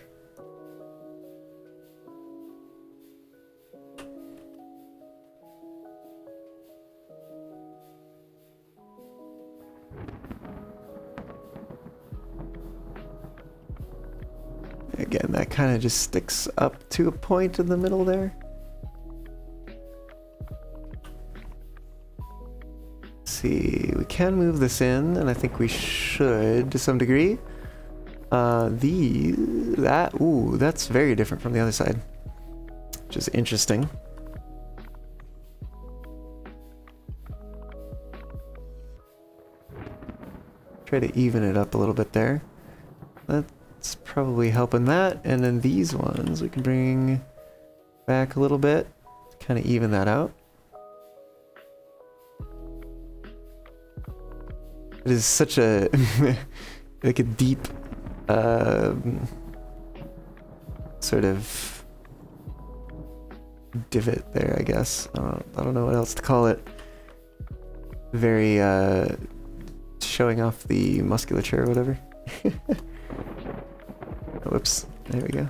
Again, that kind of just sticks up to a point in the middle there. Let's see, we can move this in, and I think we should to some degree. That's very different from the other side, which is interesting. Try to even it up a little bit there. That's probably helping that. And then these ones we can bring back a little bit, kind of even that out. It is such a like a deep sort of divot there, I guess. I don't know what else to call it. Very showing off the musculature or whatever. Whoops, there we go.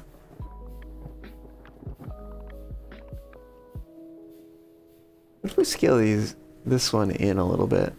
What if we scale this one in a little bit?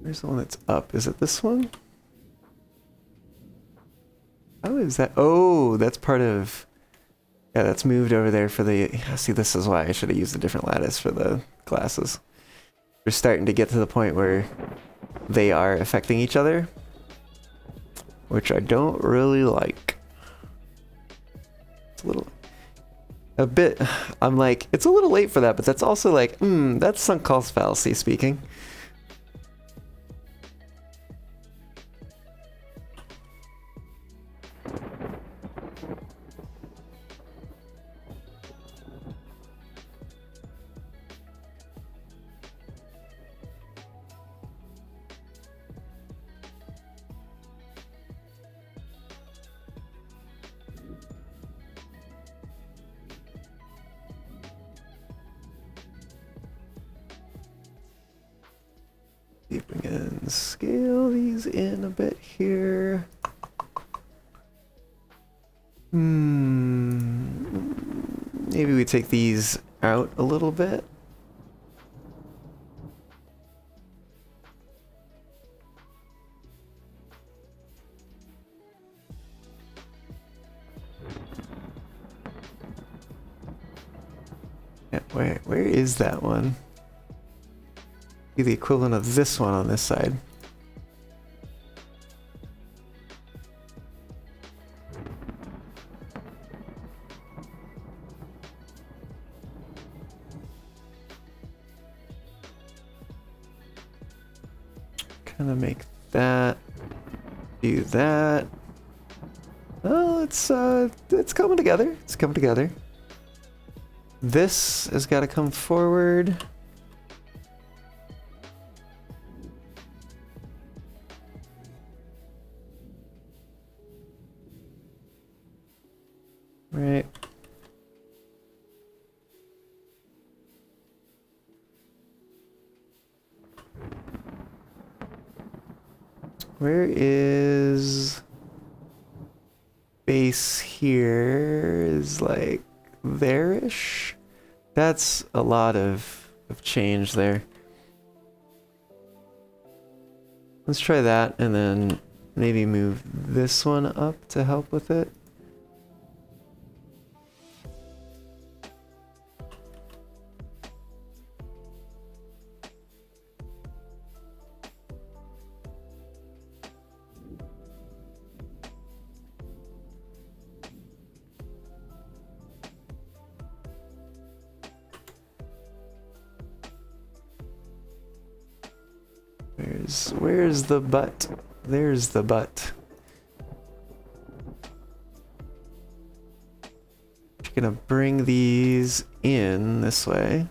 Where's the one that's up? Is it this one? How is that? Oh, that's part of... Yeah, that's moved over there for the... Yeah, see, this is why I should have used a different lattice for the glasses. We're starting to get to the point where they are affecting each other, which I don't really like. It's a bit... I'm like, it's a little late for that, but that's also like, that's sunk cost fallacy speaking. We can scale these in a bit here. Maybe we take these out a little bit. Yeah, where is that one? Be the equivalent of this one on this side. Kind of make that, do that. Oh, it's coming together. It's coming together. This has got to come forward. Right. Where is base here? Is like there-ish? That's a lot of change there. Let's try that and then maybe move this one up to help with it. Where's the butt? There's the butt. Just gonna bring these in this way.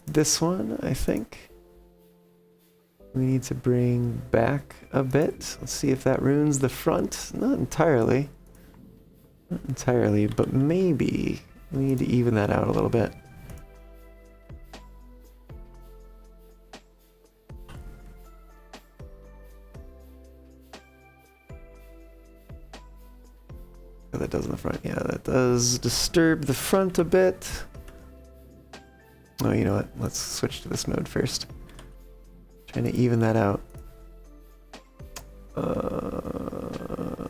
This one, I think. We need to bring back a bit. Let's see if that ruins the front. Not entirely. Not entirely, but maybe we need to even that out a little bit. That does in the front. Yeah, that does disturb the front a bit. Oh, you know what? Let's switch to this mode first. Trying to even that out.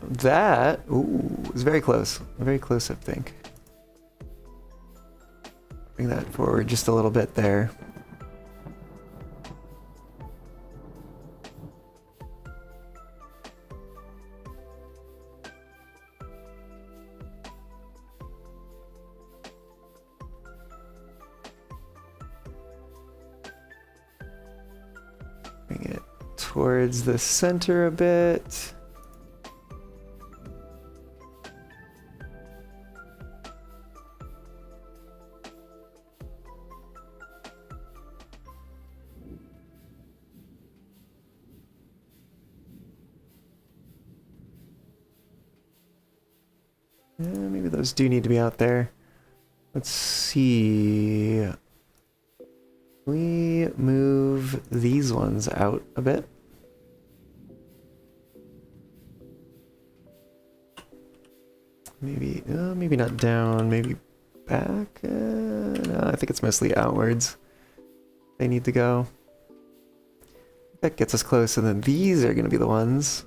That, ooh, is very close. Very close, I think. Bring that forward just a little bit there. Bring it towards the center a bit. Maybe those do need to be out there. Let's see. We move these ones out a bit. Maybe, maybe not down, maybe back. No, I think it's mostly outwards. They need to go. That gets us close, and then these are going to be the ones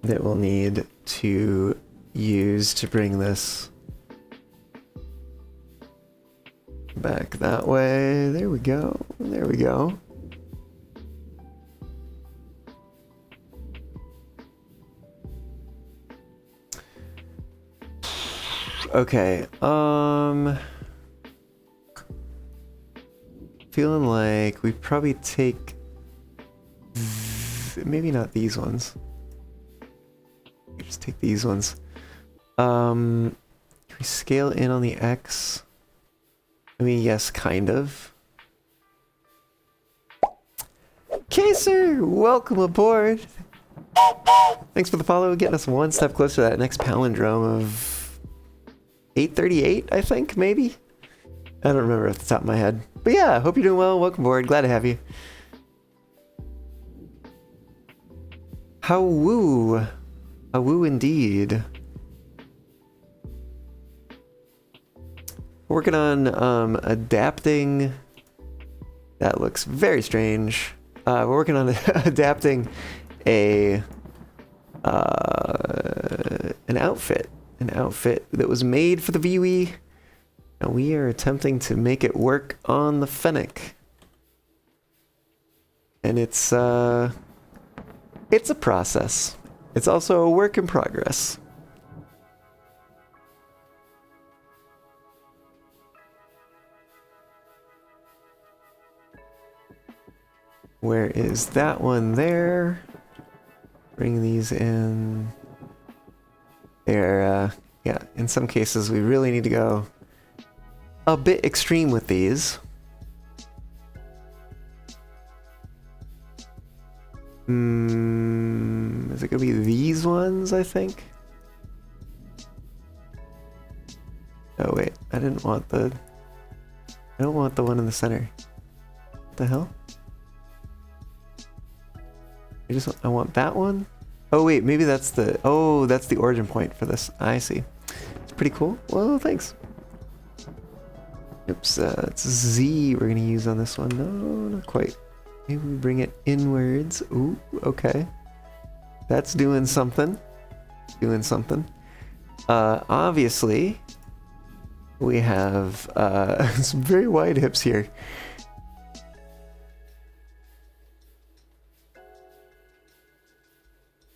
that we'll need to use to bring this back that way. There we go. There we go. Okay, feeling like we probably take maybe not these ones. Just take these ones. Can we scale in on the X? I mean, yes, kind of. Kaser, welcome aboard. Thanks for the follow, getting us one step closer to that next palindrome of 838, I think, maybe? I don't remember off the top of my head. But yeah, hope you're doing well. Welcome aboard. Glad to have you. How woo. How woo indeed. Working on adapting. That looks very strange. We're working on adapting an outfit that was made for the VWE, and we are attempting to make it work on the Fennec. And it's a process. It's also a work in progress. Where is that one there? Bring these in. There, yeah, in some cases we really need to go a bit extreme with these. Is it gonna be these ones, I think? Oh wait, I don't want the one in the center. What the hell? I want that one? Oh wait, maybe that's the origin point for this. I see. It's pretty cool. Well, thanks. Oops, it's Z we're gonna use on this one. No, not quite. Maybe we bring it inwards. Ooh, okay. That's doing something. Doing something. Obviously, we have some very wide hips here.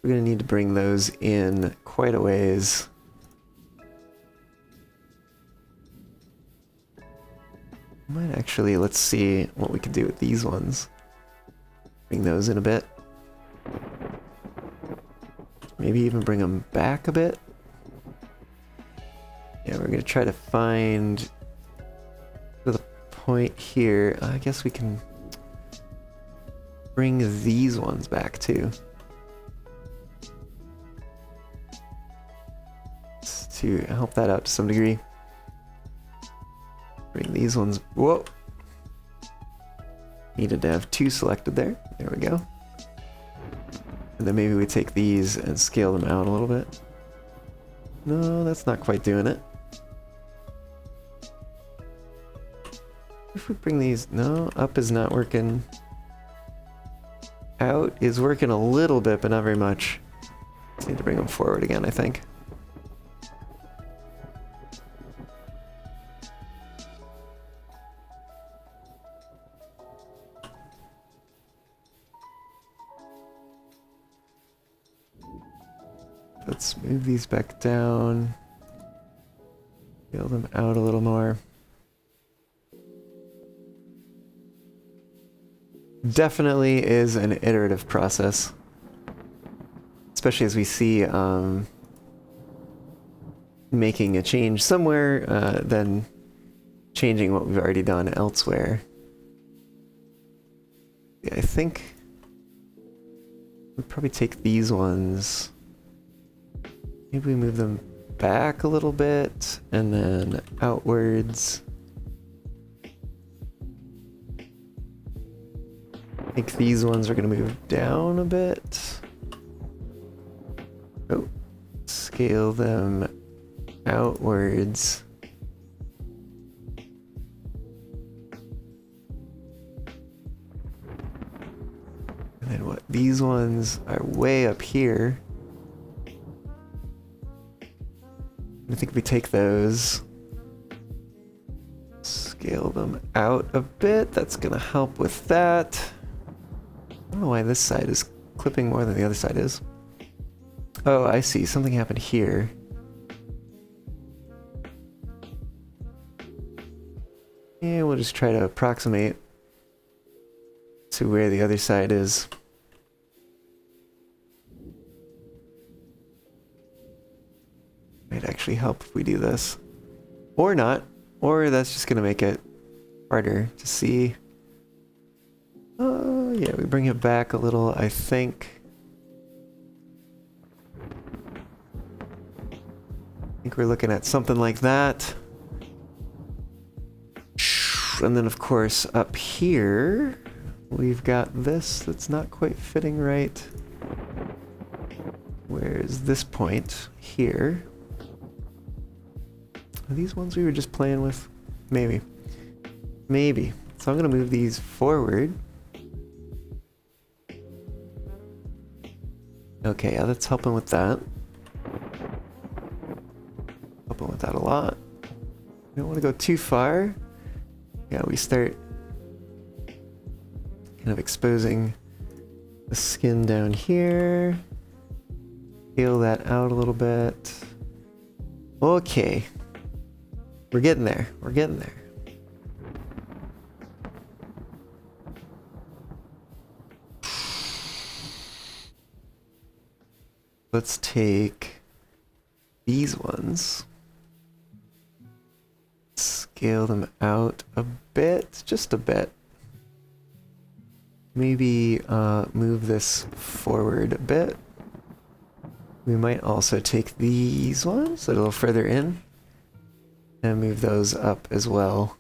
We're gonna need to bring those in quite a ways. Might actually, let's see what we can do with these ones. Bring those in a bit. Maybe even bring them back a bit. Yeah, we're gonna try to find the point here. I guess we can bring these ones back too. To help that out to some degree. Bring these ones. Whoa! Needed to have two selected there. There we go. And then maybe we take these and scale them out a little bit. No, that's not quite doing it. If we bring these... No, up is not working. Out is working a little bit, but not very much. Just need to bring them forward again, I think. Let's move these back down. Scale them out a little more. Definitely is an iterative process. Especially as we see making a change somewhere, then changing what we've already done elsewhere. Yeah, I think we'd probably take these ones. Maybe we move them back a little bit and then outwards. I think these ones are going to move down a bit. Oh, scale them outwards. And then what? These ones are way up here. I think we take those, scale them out a bit. That's gonna help with that. I don't know why this side is clipping more than the other side is. Oh, I see. Something happened here. Yeah, we'll just try to approximate to where the other side is. Might actually help if we do this. Or not. Or that's just gonna make it harder to see. Yeah, we bring it back a little, I think. I think we're looking at something like that. And then, of course, up here, we've got this that's not quite fitting right. Where's this point here? Are these ones we were just playing with? Maybe. Maybe. So I'm going to move these forward. Okay, yeah, that's helping with that. Helping with that a lot. We don't want to go too far. Yeah, we start kind of exposing the skin down here. Peel that out a little bit. Okay. We're getting there. We're getting there. Let's take these ones. Scale them out a bit, just a bit. Maybe move this forward a bit. We might also take these ones a little further in and move those up as well.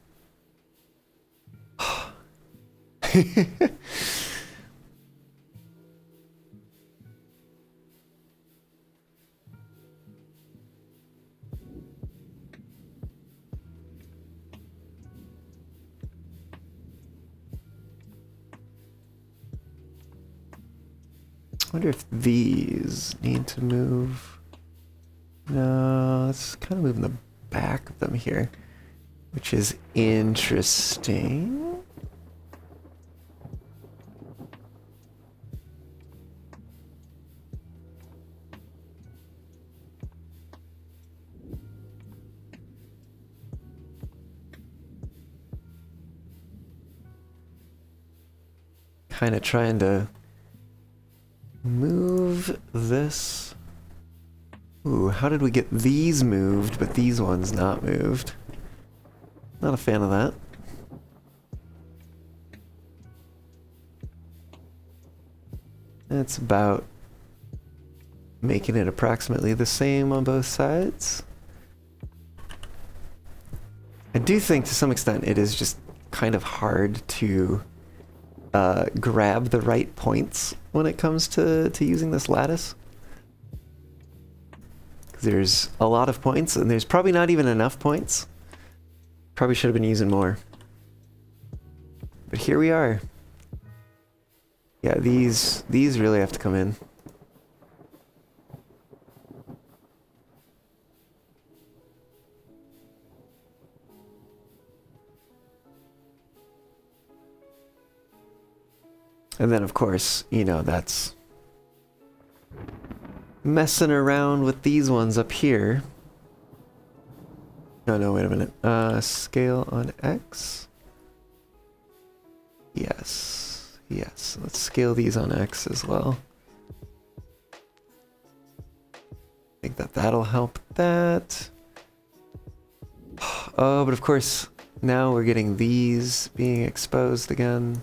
I wonder if these need to move. No, let's kind of move in the back of them here, which is interesting. Kind of trying to move this. Ooh, how did we get these moved, but these ones not moved? Not a fan of that. It's about making it approximately the same on both sides. I do think to some extent it is just kind of hard to grab the right points when it comes to using this lattice. There's a lot of points, and there's probably not even enough points. Probably should have been using more. But here we are. Yeah, these really have to come in. And then, of course, you know, that's messing around with these ones up here. No, wait a minute. Scale on X. Yes. Yes. Let's scale these on X as well. I think that'll help that. Oh, but of course, now we're getting these being exposed again.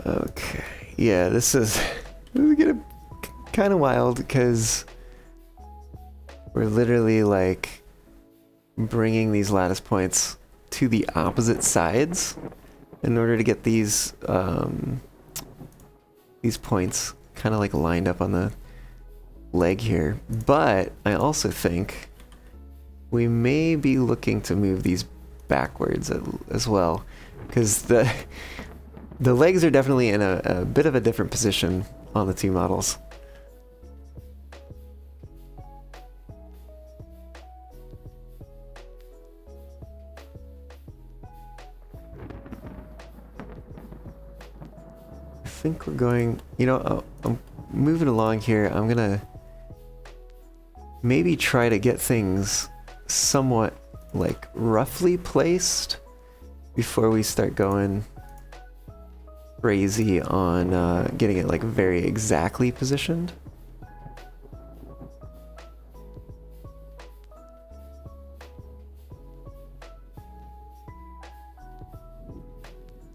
Okay, yeah, this is getting kind of wild because we're literally like bringing these lattice points to the opposite sides in order to get these points kind of like lined up on the leg here. But I also think we may be looking to move these backwards as well, because the legs are definitely in a bit of a different position on the two models. I think we're going, you know, I'm moving along here. I'm gonna maybe try to get things somewhat like roughly placed before we start going crazy on getting it like very exactly positioned.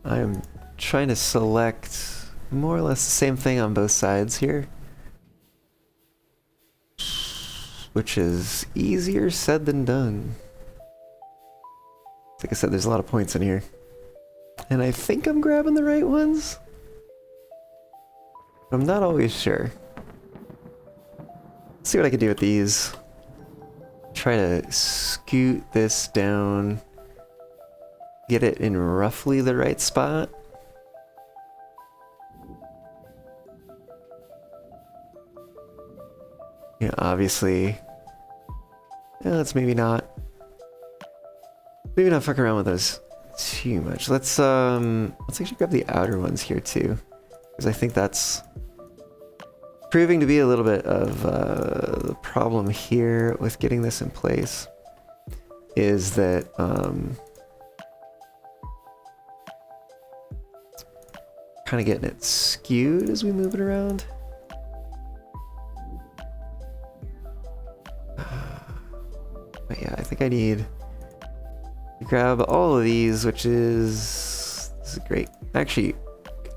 I'm trying to select more or less the same thing on both sides here. Which is easier said than done. Like I said, there's a lot of points in here. And I think I'm grabbing the right ones. I'm not always sure. Let's see what I can do with these. Try to scoot this down. Get it in roughly the right spot. Yeah, obviously. Yeah, let's maybe not fuck around with those too much. Let's actually grab the outer ones here too, because I think that's proving to be a little bit of the problem here with getting this in place. Is that kind of getting it skewed as we move it around. But yeah, I think I need to grab all of these, which is... This is great. Actually,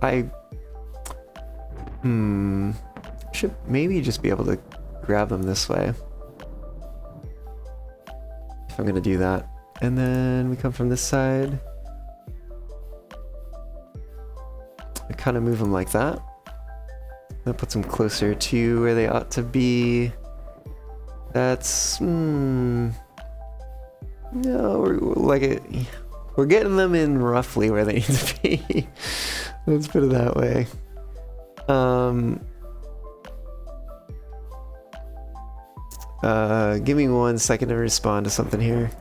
I should maybe just be able to grab them this way. If I'm gonna do that. And then we come from this side. I kind of move them like that. That puts them closer to where they ought to be. That's... No, we're getting them in roughly where they need to be. Let's put it that way. Give me 1 second to respond to something here.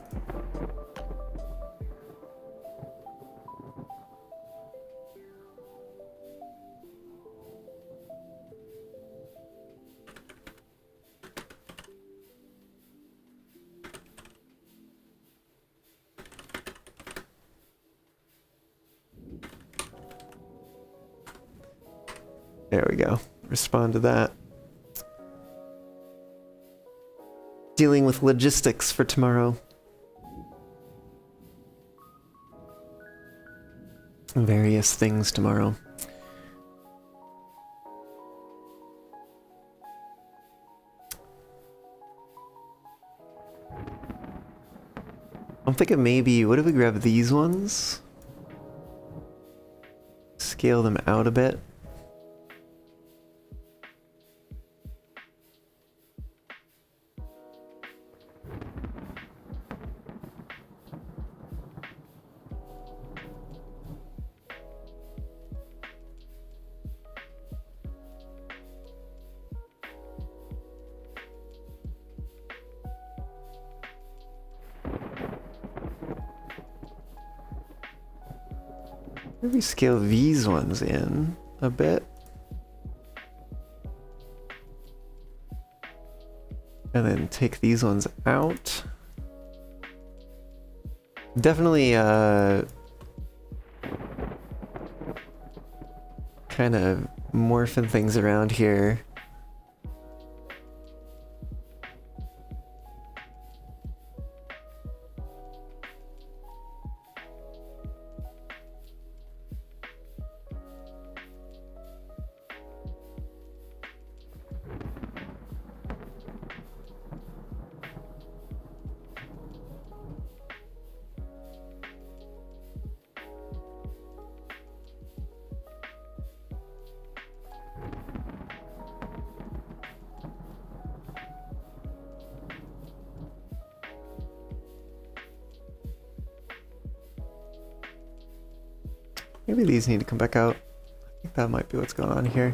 There we go. Respond to that. Dealing with logistics for tomorrow. Various things tomorrow. I'm thinking maybe, what if we grab these ones? Scale them out a bit. Maybe scale these ones in a bit. And then take these ones out. Definitely kind of morphing things around here. Maybe these need to come back out. I think that might be what's going on here.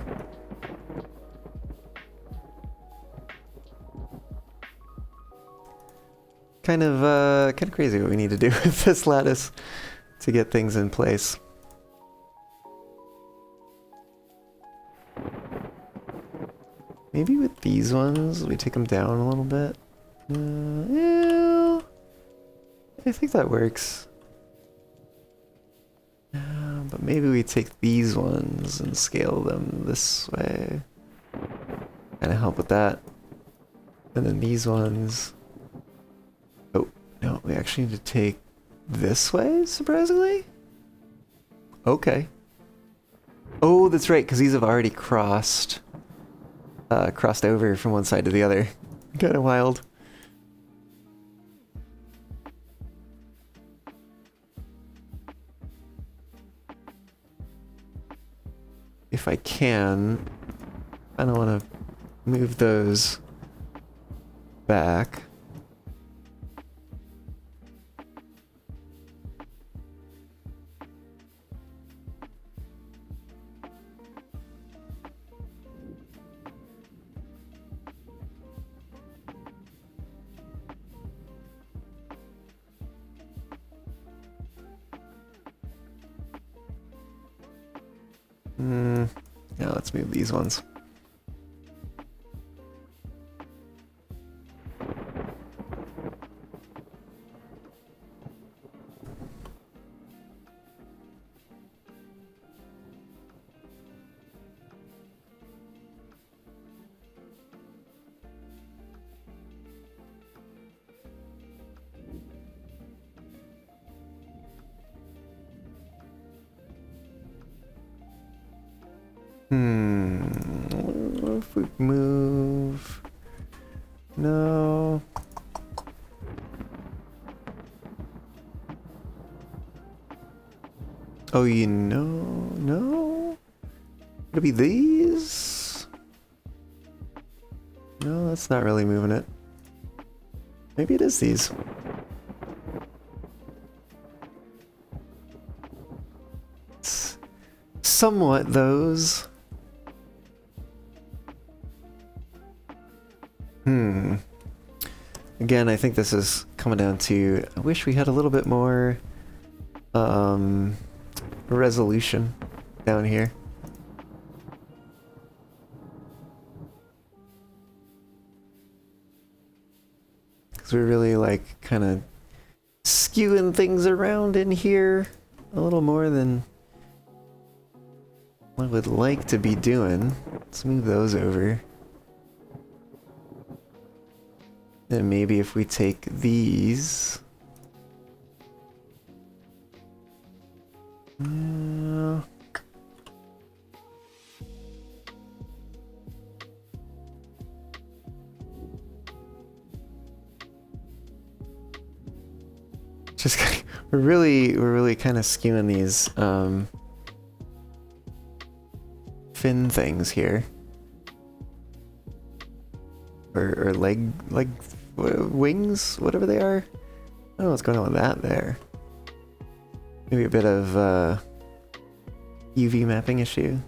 Kind of crazy what we need to do with this lattice to get things in place. Maybe with these ones, we take them down a little bit. Yeah, I think that works. But maybe we take these ones and scale them this way. Kind of help with that. And then these ones. Oh, no, we actually need to take this way, surprisingly? Okay. Oh, that's right, because these have already crossed over from one side to the other. Kind of wild. If I can, I don't want to move those back. Yeah, let's move these ones. If we move... No... Oh, you know... No? It'll be these? No, that's not really moving it. Maybe it is these. It's somewhat those. Again, I think this is coming down to, I wish we had a little bit more resolution down here. Because we're really like kind of skewing things around in here a little more than I would like to be doing. Let's move those over. Then maybe if we take these... Just we're really kind of skewing these fin things here. Or leg wings, whatever they are. I don't know what's going on with that there. Maybe a bit of UV mapping issue.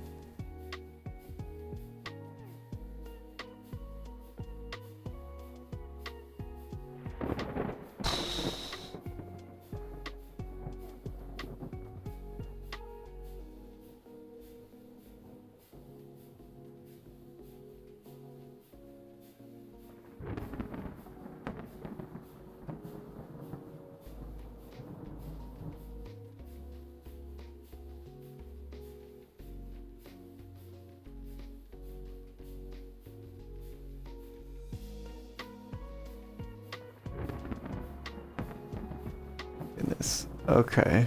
Okay.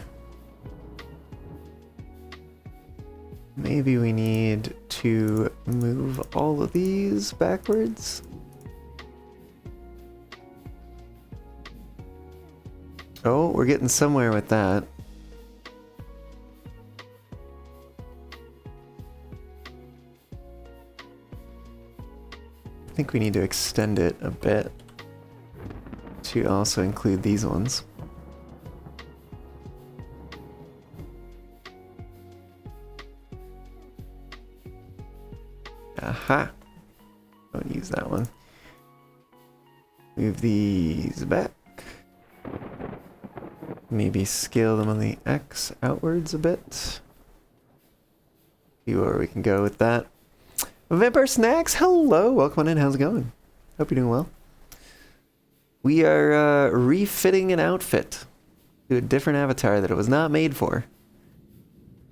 Maybe we need to move all of these backwards. Oh, we're getting somewhere with that. I think we need to extend it a bit to also include these ones. Aha! Don't use that one. Move these back. Maybe scale them on the X outwards a bit. See where we can go with that. Vampire Snacks, hello! Welcome on in, how's it going? Hope you're doing well. We are refitting an outfit to a different avatar that it was not made for.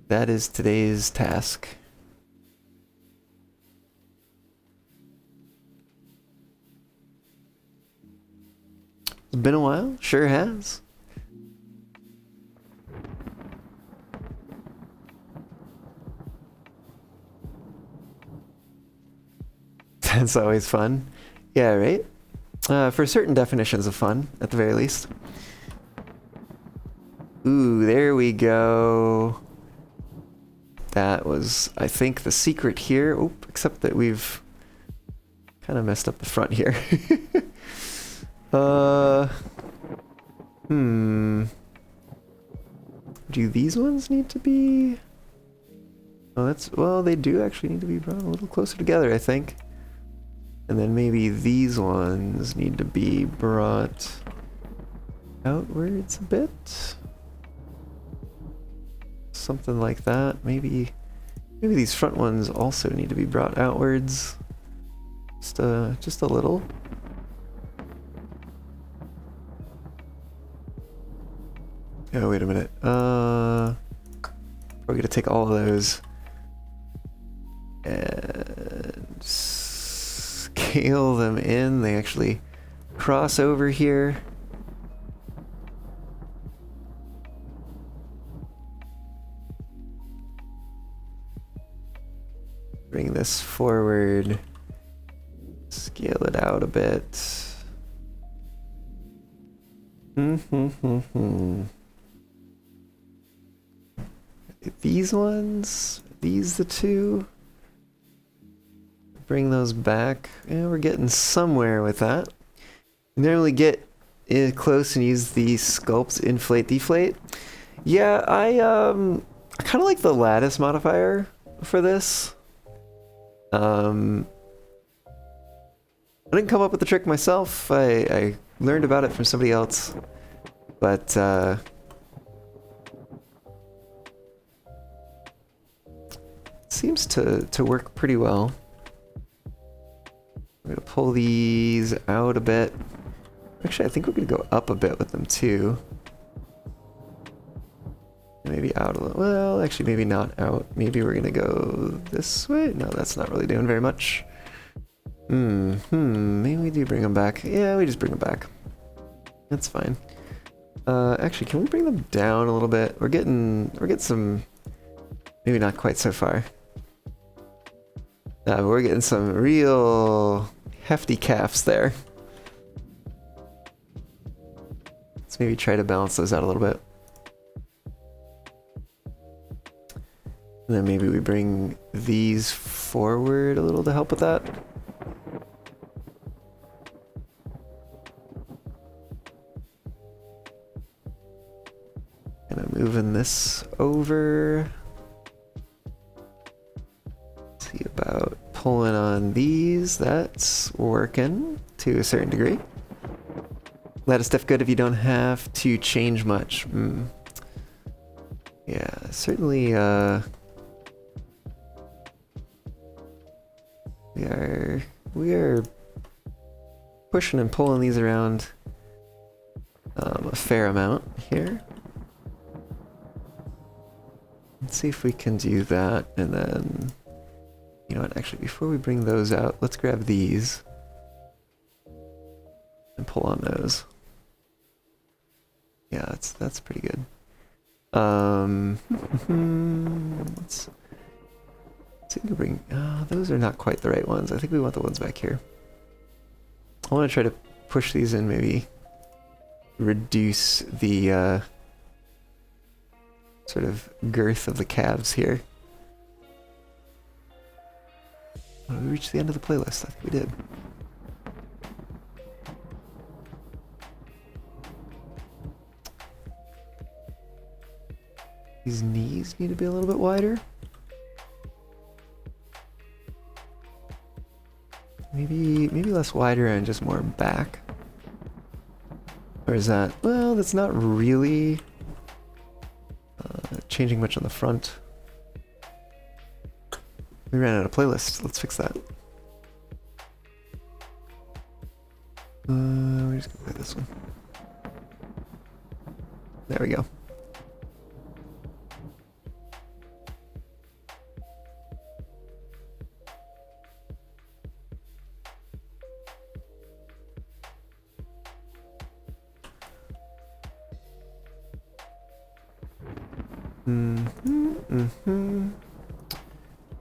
That is today's task. It's been a while, sure has. That's always fun. Yeah, right? For certain definitions of fun, at the very least. Ooh, there we go. That was, I think, the secret here. Oop, except that we've kind of messed up the front here. Do these ones need to be... Oh, that's... Well, they do actually need to be brought a little closer together, I think. And then maybe these ones need to be brought outwards a bit. Something like that. Maybe these front ones also need to be brought outwards. Just a little. Oh, wait a minute. We're gonna take all of those and scale them in. They actually cross over here. Bring this forward. Scale it out a bit. These ones, these the two. Bring those back. Yeah, we're getting somewhere with that. You normally get close and use the sculpt, inflate, deflate. Yeah, I kind of like the lattice modifier for this. I didn't come up with the trick myself. I learned about it from somebody else, but seems to work pretty well. I'm gonna pull these out a bit. Actually, I think we're gonna go up a bit with them too. Maybe out a little. Well, actually, maybe not out. Maybe we're gonna go this way. No, that's not really doing very much. Maybe we do bring them back. Yeah, we just bring them back. That's fine. Actually, can we bring them down a little bit? We're getting some. Maybe not quite so far. But we're getting some real hefty calves there. Let's maybe try to balance those out a little bit. And then maybe we bring these forward a little to help with that. And I'm moving this over. See about pulling on these. That's working to a certain degree. Lattice stuff good if you don't have to change much. Yeah, certainly we are pushing and pulling these around a fair amount here. Let's see if we can do that, and then, you know what, actually before we bring those out, let's grab these and pull on those. Yeah, that's pretty good. Let's see if we can bring, those are not quite the right ones. I think we want the ones back here. I want to try to push these in, maybe reduce the sort of girth of the calves here. Oh, we reached the end of the playlist. I think we did. These knees need to be a little bit wider. Maybe less wider and just more back. Or is that, well, that's not really changing much on the front. We ran out of playlist. Let's fix that. We're just gonna play this one. There we go.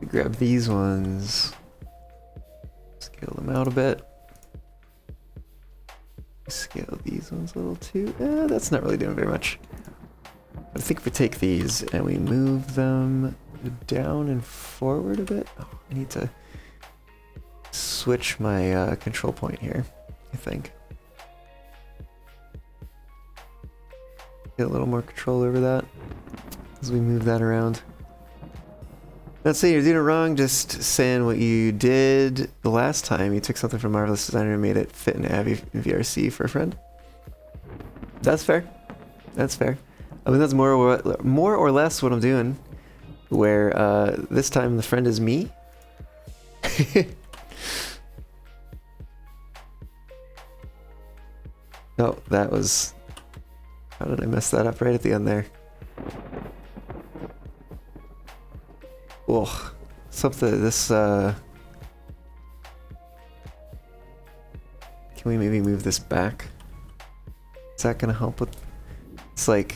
We grab these ones, scale them them out a bit. Scale these ones a little too. That's not really doing very much. But I think if we take these and we move them down and forward a bit. Oh, I need to switch my control point here, I think. Get a little more control over that as we move that around. Not saying you're doing it wrong, just saying what you did the last time. You took something from Marvelous Designer and made it fit in Abby VRC for a friend. That's fair. That's fair. I mean, that's more or less what I'm doing. Where this time the friend is me. Oh, that was... How did I mess that up right at the end there? Ugh. Something, this, Can we maybe move this back? Is that gonna help with... It's like...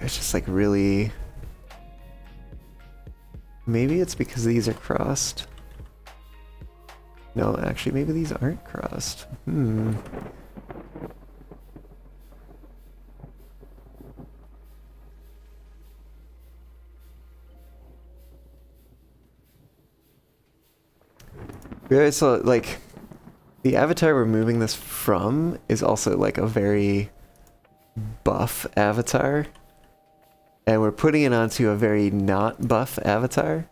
It's just like really... Maybe it's because these are crossed. No, actually, maybe these aren't crossed. Yeah, so like the avatar we're moving this from is also like a very buff avatar, and we're putting it onto a very not buff avatar.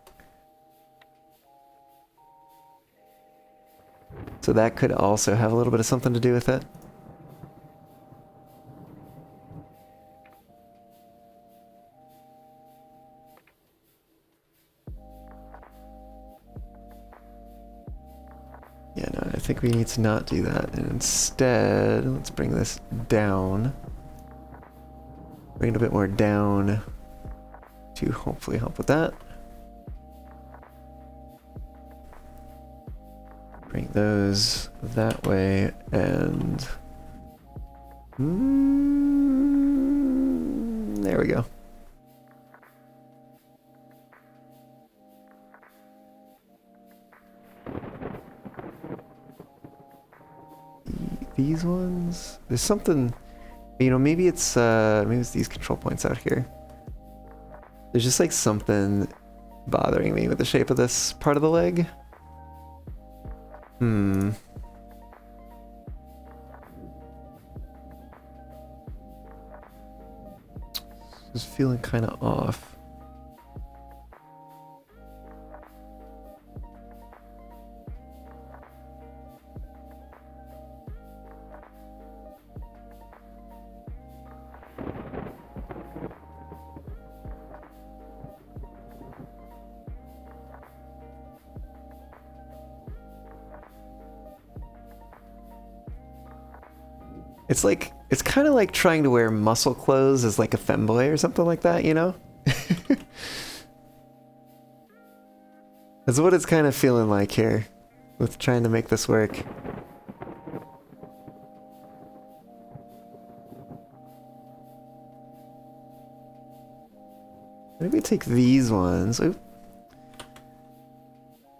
So that could also have a little bit of something to do with it. Yeah, no, I think we need to not do that. And instead, let's bring this down. Bring it a bit more down to hopefully help with that. Bring those that way and... there we go. These ones? There's something... You know, maybe it's these control points out here. There's just like something bothering me with the shape of this part of the leg. Just feeling kind of off. It's like, it's kind of like trying to wear muscle clothes as like a femboy or something like that, you know? That's what it's kind of feeling like here with trying to make this work. Maybe take these ones. Oop.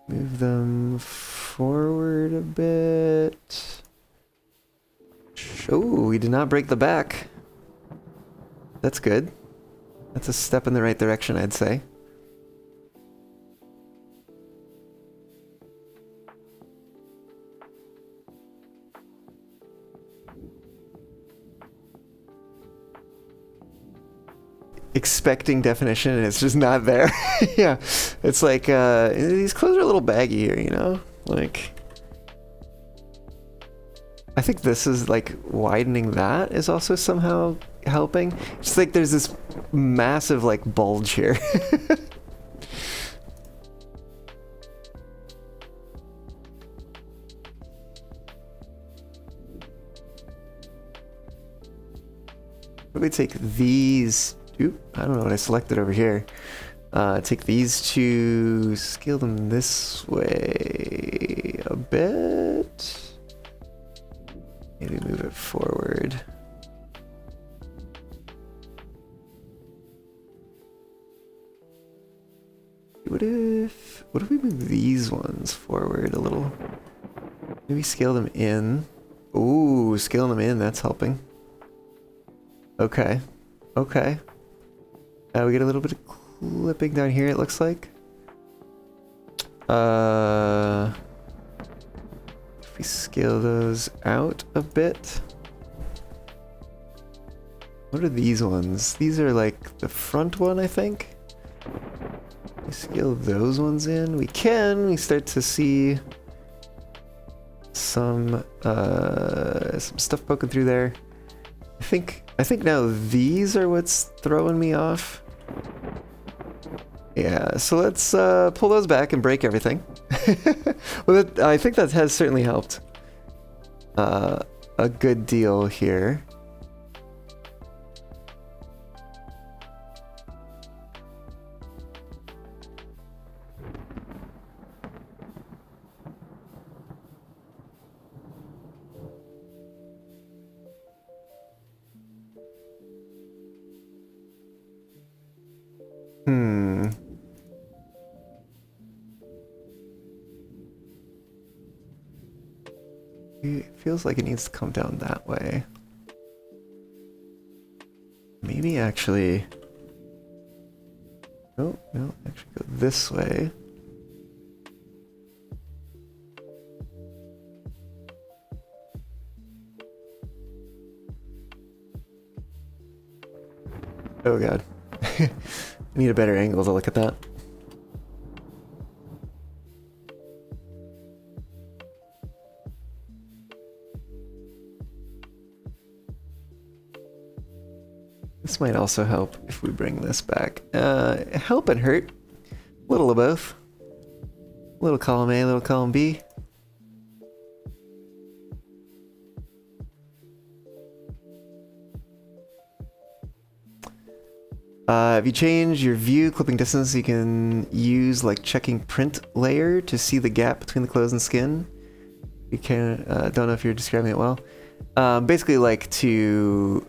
Move them forward a bit. Oh, we did not break the back. That's good. That's a step in the right direction, I'd say. Expecting definition and it's just not there. Yeah, it's like these clothes are a little baggy here, you know? Like, I think this is like widening that is also somehow helping. Just like there's this massive like bulge here. Let me take these. Oop, I don't know what I selected over here. Take these two, scale them this way a bit. Maybe move it forward. What if what if we move these ones forward a little? Maybe scale them in. Ooh, scaling them in, that's helping. Okay. Okay. We get a little bit of clipping down here, it looks like. If we scale those out a bit. What are these ones? These are like the front one, I think. We scale those ones in. We start to see some stuff poking through there. I think now these are what's throwing me off. Yeah, so let's pull those back and break everything. Well, I think that has certainly helped a good deal here. It feels like it needs to come down that way. Maybe actually... Oh, no, actually go this way. Oh god. I need a better angle to look at that. This might also help if we bring this back. Help and hurt. A little of both. A little column A, a little column B. If you change your view clipping distance, you can use like checking print layer to see the gap between the clothes and skin. You can don't know if you're describing it well. Basically, like to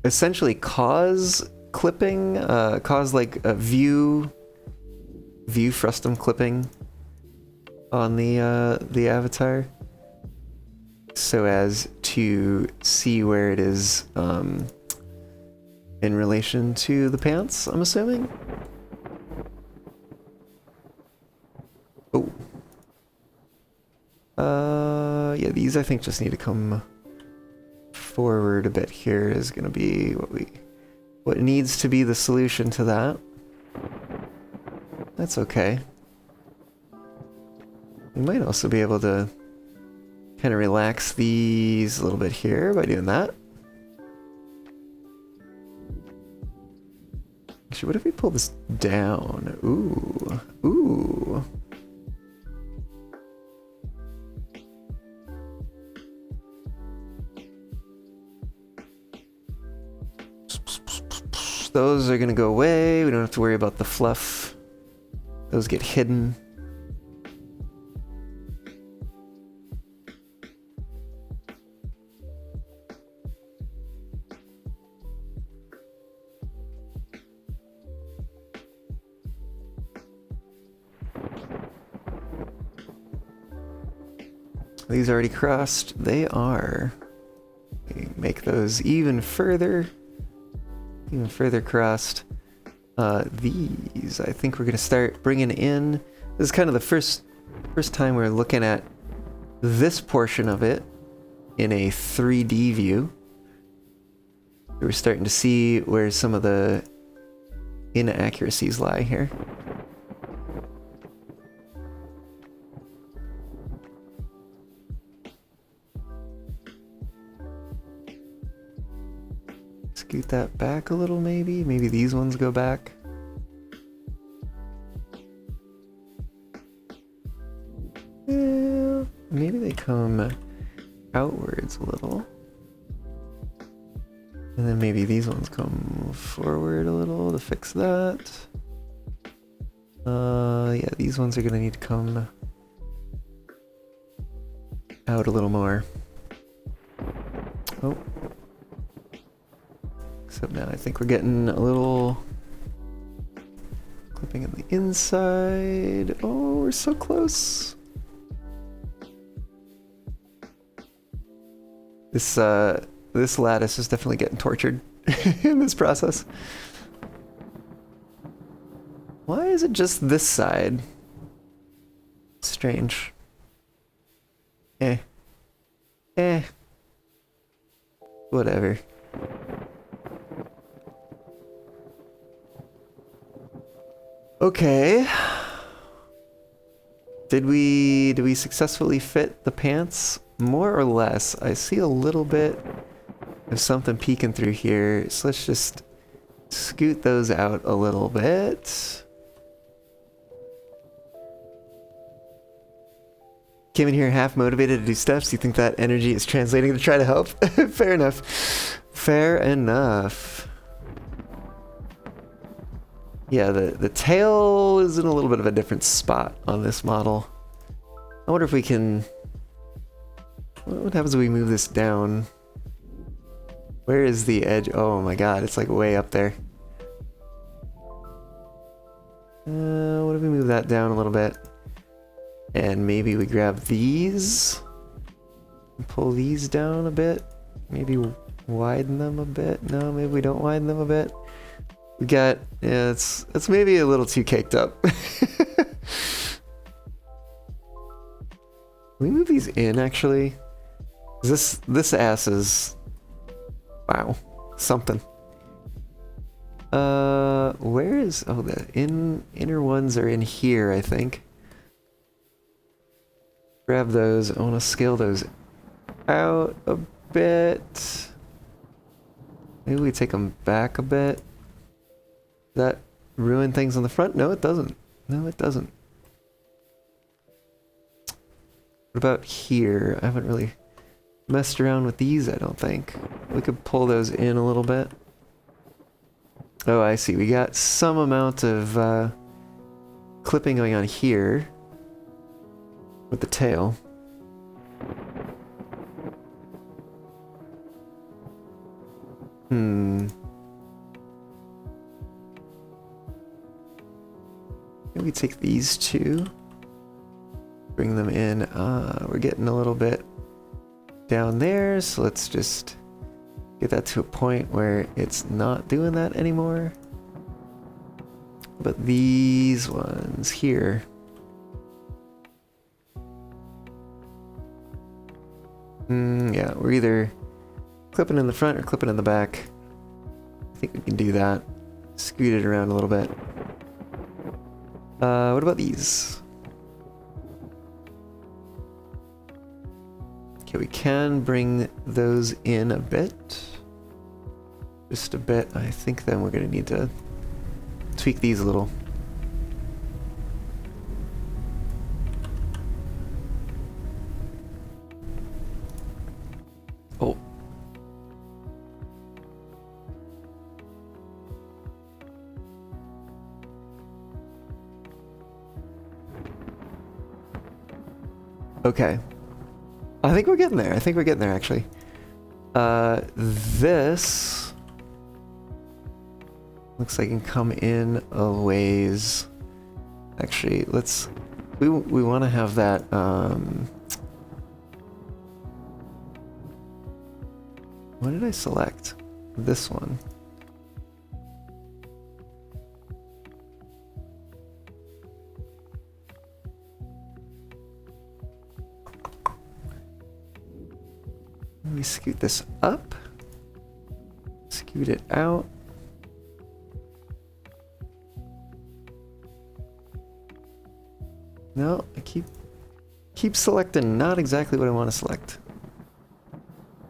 essentially cause clipping, cause like a view frustum clipping on the avatar, so as to see where it is in relation to the pants, I'm assuming. Oh. Yeah, these I think just need to come forward a bit here is gonna be what needs to be the solution to that. That's okay. We might also be able to kind of relax these a little bit here by doing that. Actually, what if we pull this down? Ooh. Ooh. Those are gonna go away. We don't have to worry about the fluff. Those get hidden. These already crossed. They are. We make those even further crossed. These, I think we're gonna start bringing in. This is kind of the first time we're looking at this portion of it in a 3D view. We're starting to see where some of the inaccuracies lie here. Scoot that back a little, maybe. Maybe these ones go back. Yeah, maybe they come outwards a little. And then maybe these ones come forward a little to fix that. Yeah, these ones are gonna need to come out a little more. Oh. Except now I think we're getting a little Clipping on the inside. Oh, we're so close. This lattice is definitely getting tortured in this process. Why is it just this side? Strange. Eh. Eh. Whatever. Okay. Did we successfully fit the pants? More or less. I see a little bit of something peeking through here, so let's just scoot those out a little bit. Came in here half motivated to do steps. You think that energy is translating to try to help? Fair enough. Fair enough. Yeah, the tail is in a little bit of a different spot on this model. I wonder if we can... What happens if we move this down? Where is the edge? Oh my god, it's like way up there. What if we move that down a little bit? And maybe we grab these and pull these down a bit. Maybe widen them a bit. No, maybe we don't widen them a bit. We got, yeah, it's maybe a little too caked up. Can we move these in actually? This ass is, wow, something. Where is, oh, the inner ones are in here, I think. Grab those. I want to scale those out a bit. Maybe we take them back a bit. Does that ruin things on the front? No, it doesn't. No, it doesn't. What about here? I haven't really messed around with these, I don't think. We could pull those in a little bit. Oh, I see. We got some amount of clipping going on here with the tail. Maybe we take these two, bring them in. We're getting a little bit down there, so let's just get that to a point where it's not doing that anymore. But these ones here, yeah, we're either clipping in the front or clipping in the back. I think we can do that. Scoot it around a little bit. What about these? Okay, we can bring those in a bit. Just a bit. I think then we're gonna need to tweak these a little. Oh. Okay. I think we're getting there. I think we're getting there, actually. This looks like it can come in a ways. Actually, let's... We want to have that, what did I select? This one. Let me scoot this up. Scoot it out. No, I keep selecting not exactly what I want to select.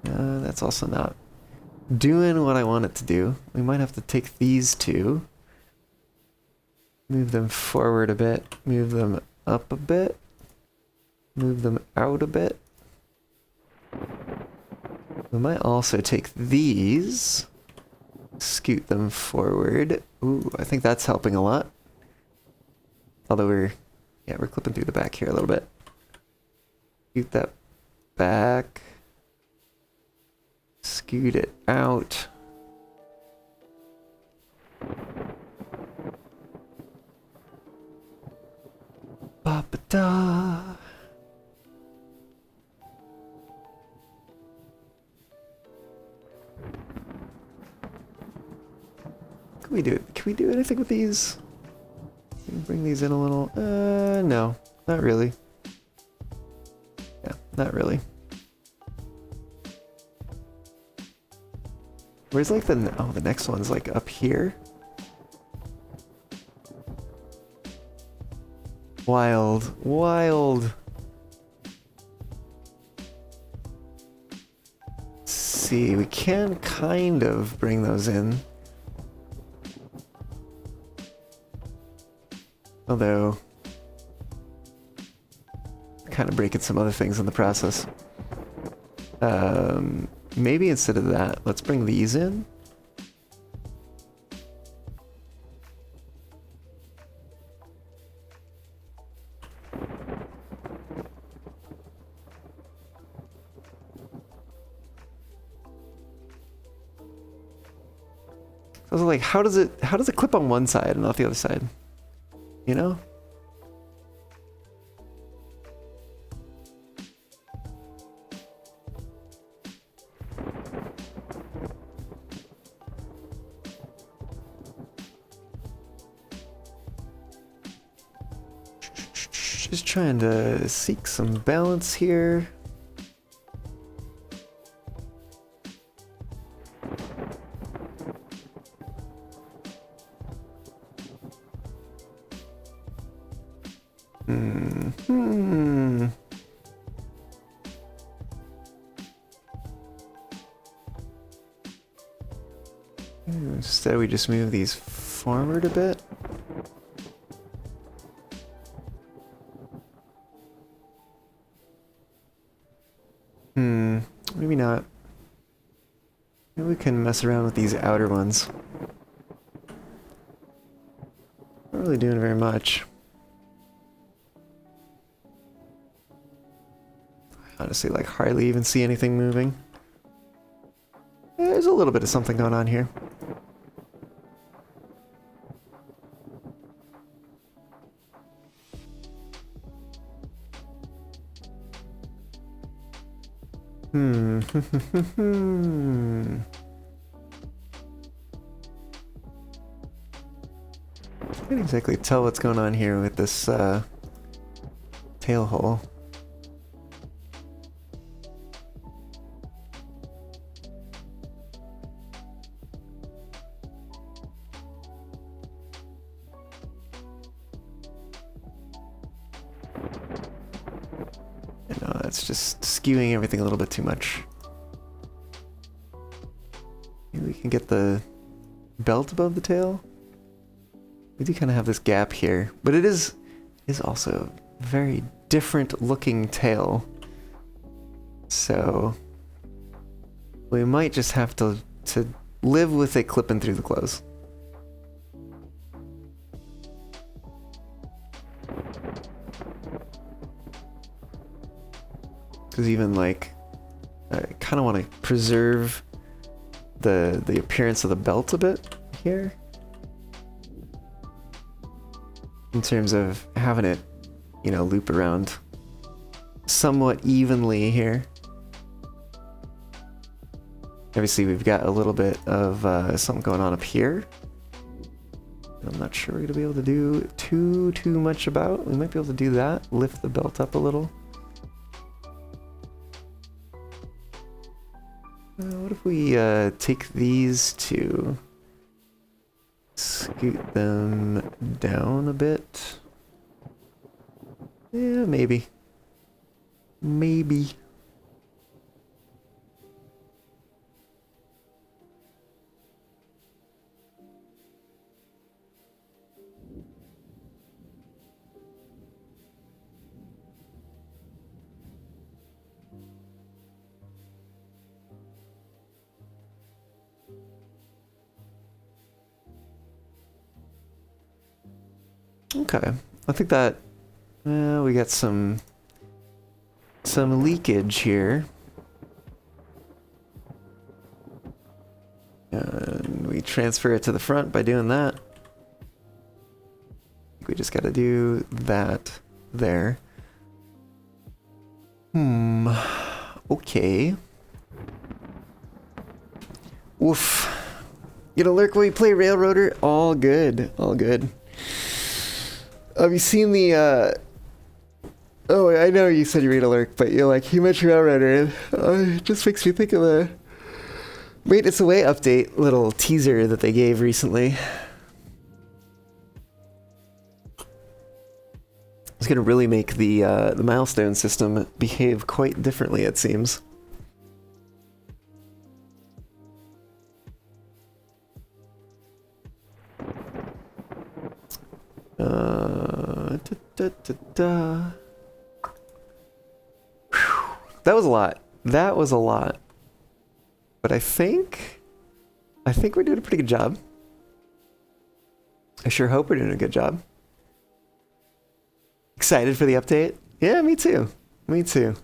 That's also not doing what I want it to do. We might have to take these two, move them forward a bit, move them up a bit, move them out a bit. We might also take these, scoot them forward. Ooh, I think that's helping a lot. Although we're clipping through the back here a little bit. Scoot that back. Scoot it out. Duh. Can we do it? Can we do anything with these? Can we bring these in a little? No, not really. Yeah, not really. Where's like the next one's like up here? Wild, wild. Let's see, we can kind of bring those in. Although, kind of breaking some other things in the process. Maybe instead of that, let's bring these in. I was like, how does it clip on one side and not the other side? You know? Just trying to seek some balance here. Instead, we just move these forward a bit. Maybe not. Maybe we can mess around with these outer ones. Not really doing very much. I honestly, like, hardly even see anything moving. There's a little bit of something going on here. Can't exactly tell what's going on here with this tail hole. No, that's just skewing everything a little bit too much. Maybe we can get the belt above the tail. We do kind of have this gap here, but it is also a very different looking tail. So we might just have to live with it clipping through the clothes. Because even like, I kind of want to preserve the appearance of the belt a bit here. In terms of having it, you know, loop around somewhat evenly here. Obviously we've got a little bit of something going on up here. I'm not sure we're going to be able to do too much about. We might be able to do that, lift the belt up a little. What if we take these two, scoot them down a bit? Yeah, maybe. Maybe. Okay, I think that we got some leakage here, and we transfer it to the front by doing that. We just got to do that. there. Okay. Woof. You know, lurk while you play Railroader? All good. All good. Have you seen the, Oh, I know you said you read a lurk, but you're like, you mentioned Railroader, and it just makes me think of the Maintenance Away update little teaser that they gave recently. It's gonna really make the milestone system behave quite differently, it seems. That was a lot. That was a lot. But I think we're doing a pretty good job. I sure hope we're doing a good job. Excited for the update? Yeah, me too. Me too.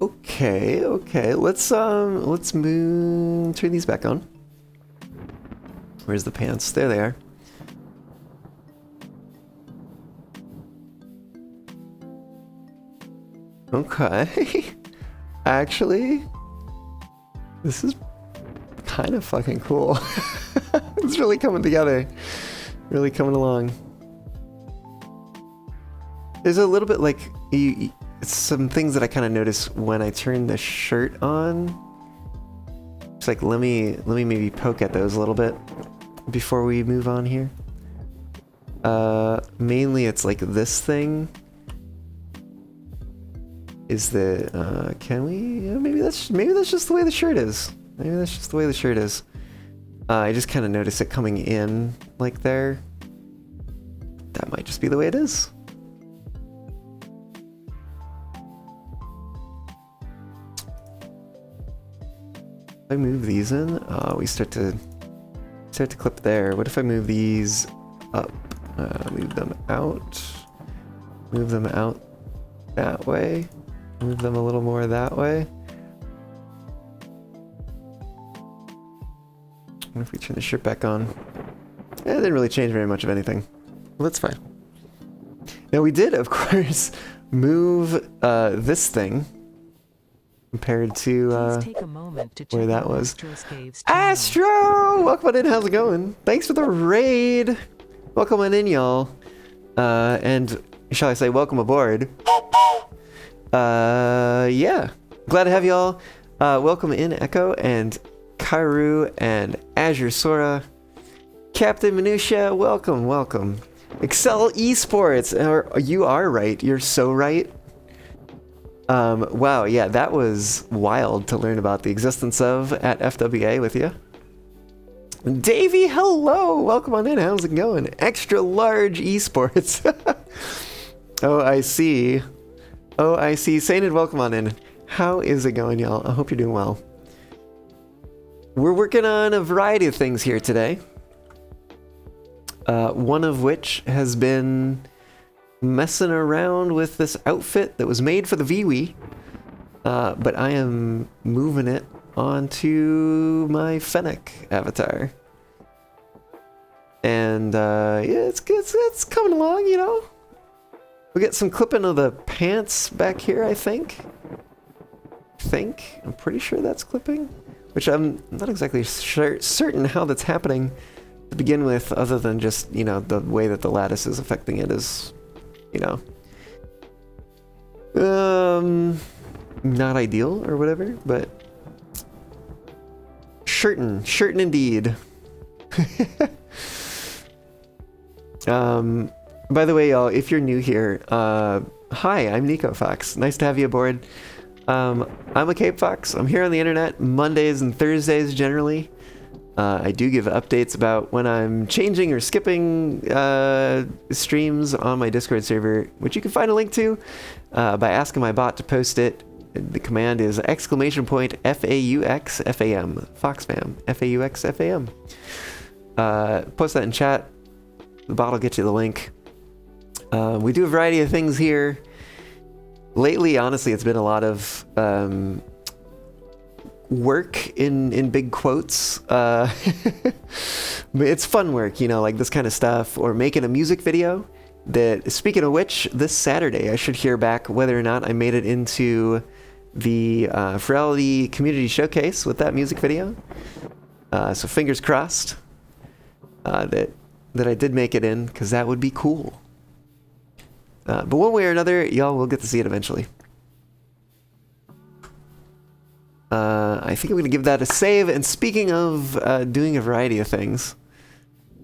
Okay, okay. Let's turn these back on. Where's the pants? There they are. Okay. Actually, this is kind of fucking cool. It's really coming together. Really coming along. There's a little bit like some things that I kind of notice when I turn the shirt on. It's like let me maybe poke at those a little bit before we move on here. Mainly it's like this thing is the can we maybe that's just the way the shirt is. Maybe that's just the way the shirt is. I just kind of notice it coming in like there. That might just be the way it is. If I move these in, we start to clip there. What if I move these up? Move them out. Move them out that way. Move them a little more that way. What if we turn the shirt back on? It didn't really change very much of anything. Well, that's fine. Now we did, of course, move this thing compared to take a moment to where that was. Astroscape's Astro! Welcome on in, how's it going? Thanks for the raid! Welcome on in, y'all. And shall I say welcome aboard? Yeah. Glad to have y'all. Welcome in, Echo, and Kairu, and Azure Sora. Captain Minutia, welcome, welcome. Excel Esports, you are right, you're so right. Wow, yeah, that was wild to learn about the existence of at FWA with you. Davey, hello! Welcome on in, how's it going? Extra large esports. Oh, I see. Oh, I see. Sainted, welcome on in. How is it going, y'all? I hope you're doing well. We're working on a variety of things here today. One of which has been messing around with this outfit that was made for the VWE. But I am moving it onto my Fennec avatar. And yeah, it's coming along, you know. We get some clipping of the pants back here, I think. I'm pretty sure that's clipping. Which I'm not exactly certain how that's happening to begin with, other than just, you know, the way that the lattice is affecting it is, you know, not ideal or whatever, but shirtin indeed. By the way, y'all, if you're new here, hi, I'm Nico Fox. Nice to have you aboard. I'm a Cape Fox. I'm here on the internet Mondays and Thursdays generally. I do give updates about when I'm changing or skipping streams on my Discord server, which you can find a link to by asking my bot to post it. The command is !FAUX FAM. FoxFam. FAUX FAM. Post that in chat. The bot will get you the link. We do a variety of things here. Lately, honestly, it's been a lot of work in big quotes. But it's fun work, you know, like this kind of stuff, or making a music video. That, speaking of which, this Saturday I should hear back whether or not I made it into the Furality Community Showcase with that music video. So fingers crossed that I did make it in, because that would be cool. But one way or another, y'all will get to see it eventually. I think I'm going to give that a save. And speaking of doing a variety of things,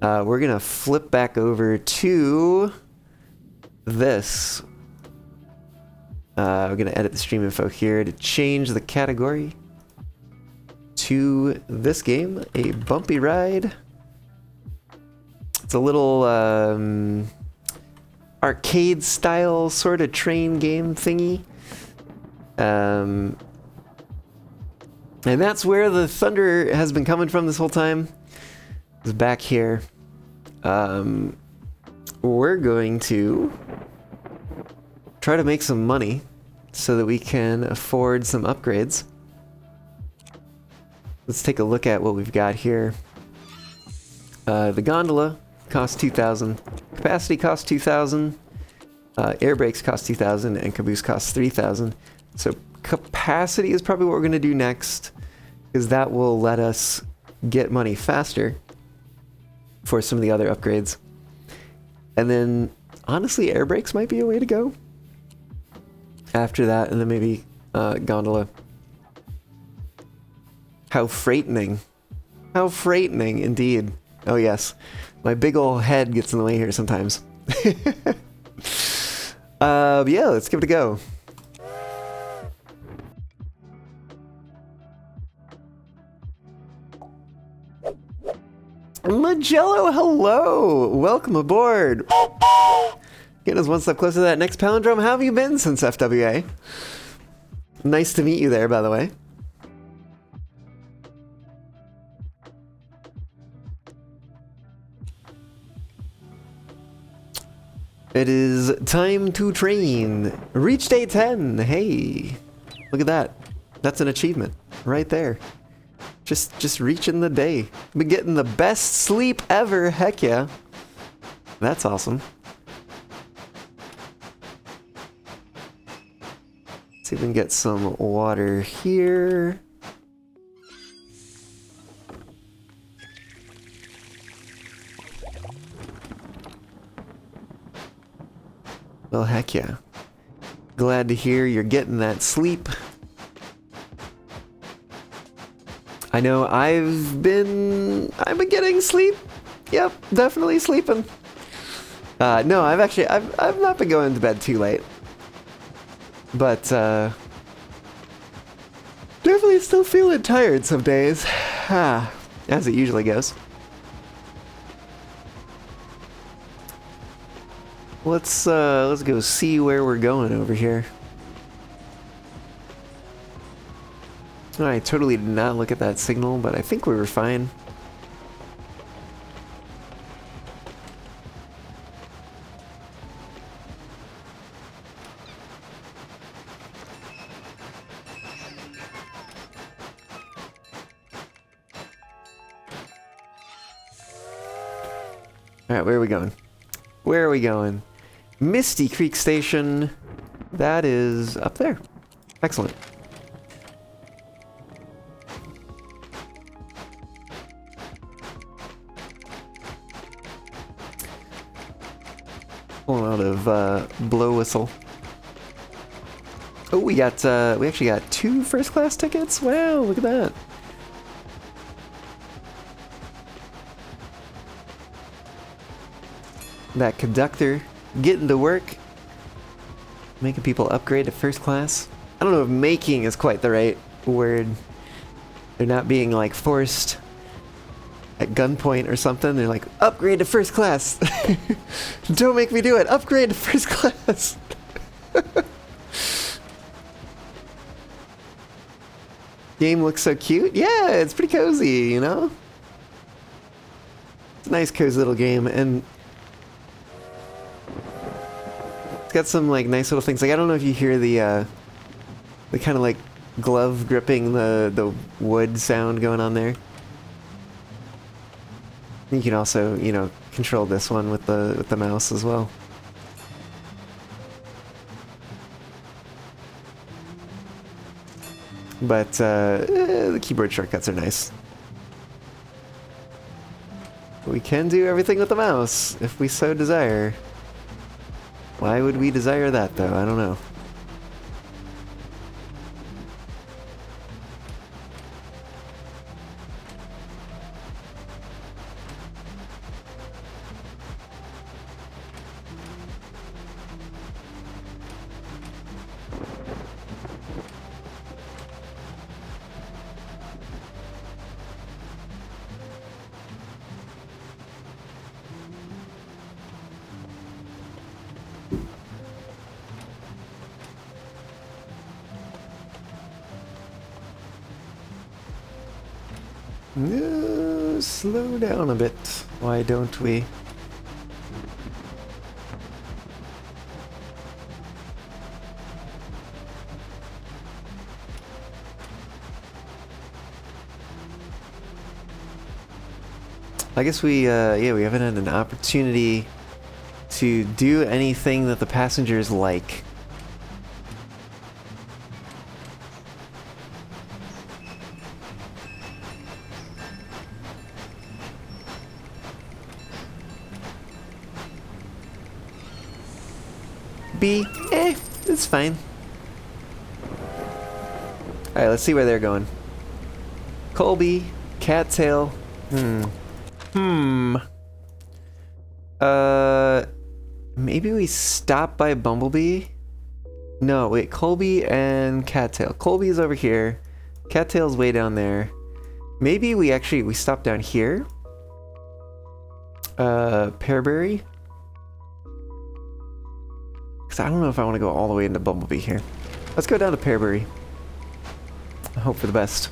we're going to flip back over to this. We're going to edit the stream info here to change the category to this game, a bumpy ride. It's a little arcade style sort of train game thingy. And that's where the thunder has been coming from this whole time. It's back here. We're going to try to make some money so that we can afford some upgrades. Let's take a look at what we've got here. The gondola costs 2,000. Capacity costs 2,000. Air brakes cost 2,000, and caboose costs 3,000. So capacity is probably what we're going to do next, because that will let us get money faster for some of the other upgrades. And then, honestly, air brakes might be a way to go after that, and then maybe gondola. How frightening. How frightening, indeed. Oh yes, my big ol' head gets in the way here sometimes. Yeah, let's give it a go. Magello, hello! Welcome aboard! Getting us one step closer to that next palindrome. How have you been since FWA? Nice to meet you there, by the way. It is time to train. Reach day 10. Hey, look at that. That's an achievement right there. Just reaching the day. Been getting the best sleep ever. Heck yeah. That's awesome. Let's see if we can get some water here. Well, heck yeah. Glad to hear you're getting that sleep. I know I've been getting sleep. Yep, definitely sleeping. No, I've not been going to bed too late. But definitely still feeling tired some days. As it usually goes. Let's go see where we're going over here. I totally did not look at that signal, but I think we were fine. Alright, where are we going? Where are we going? Misty Creek Station. That is up there. Excellent. Pulling out of blow whistle. Oh, we actually got 2 first class tickets. Wow, look at that. That conductor getting to work, making people upgrade to first class. I don't know if making is quite the right word. They're not being like forced at gunpoint or something. They're like, upgrade to first class. Don't make me do it. Upgrade to first class. Game looks so cute. Yeah, it's pretty cozy, you know? It's a nice cozy little game, and it's got some like nice little things. Like, I don't know if you hear the kind of like glove gripping the wood sound going on there. You can also, you know, control this one with the mouse as well. But the keyboard shortcuts are nice. We can do everything with the mouse if we so desire. Why would we desire that though? I don't know. Slow down a bit. Why don't we? I guess we yeah, we haven't had an opportunity to do anything that the passengers like. B, it's fine. Alright, let's see where they're going. Colby, Cattail. Maybe we stop by Bumblebee? No, wait, Colby and Cattail. Colby's over here. Cattail's way down there. Maybe we stop down here? Pearberry? Because I don't know if I want to go all the way into Bumblebee here. Let's go down to Pearberry. I hope for the best.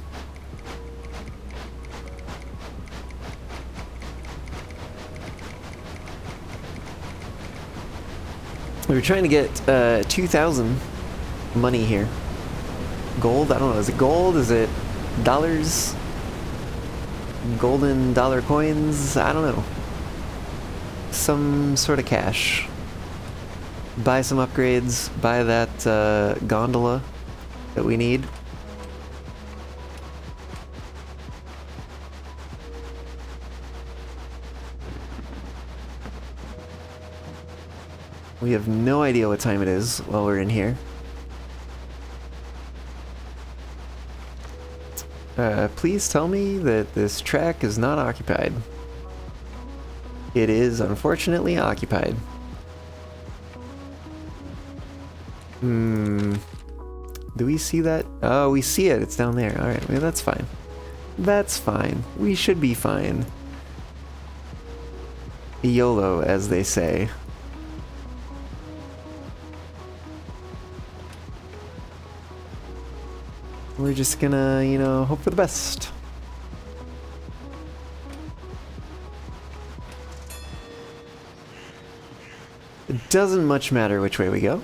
We were trying to get 2,000 money here. Gold? I don't know. Is it gold? Is it dollars? Golden dollar coins? I don't know. Some sort of cash. Buy some upgrades. Buy that gondola that we need. We have no idea what time it is while we're in here. Please tell me that this track is not occupied. It is unfortunately occupied. Do we see that? Oh, we see it. It's down there. Alright, well, that's fine. That's fine. We should be fine. YOLO, as they say. We're just gonna, you know, hope for the best. It doesn't much matter which way we go.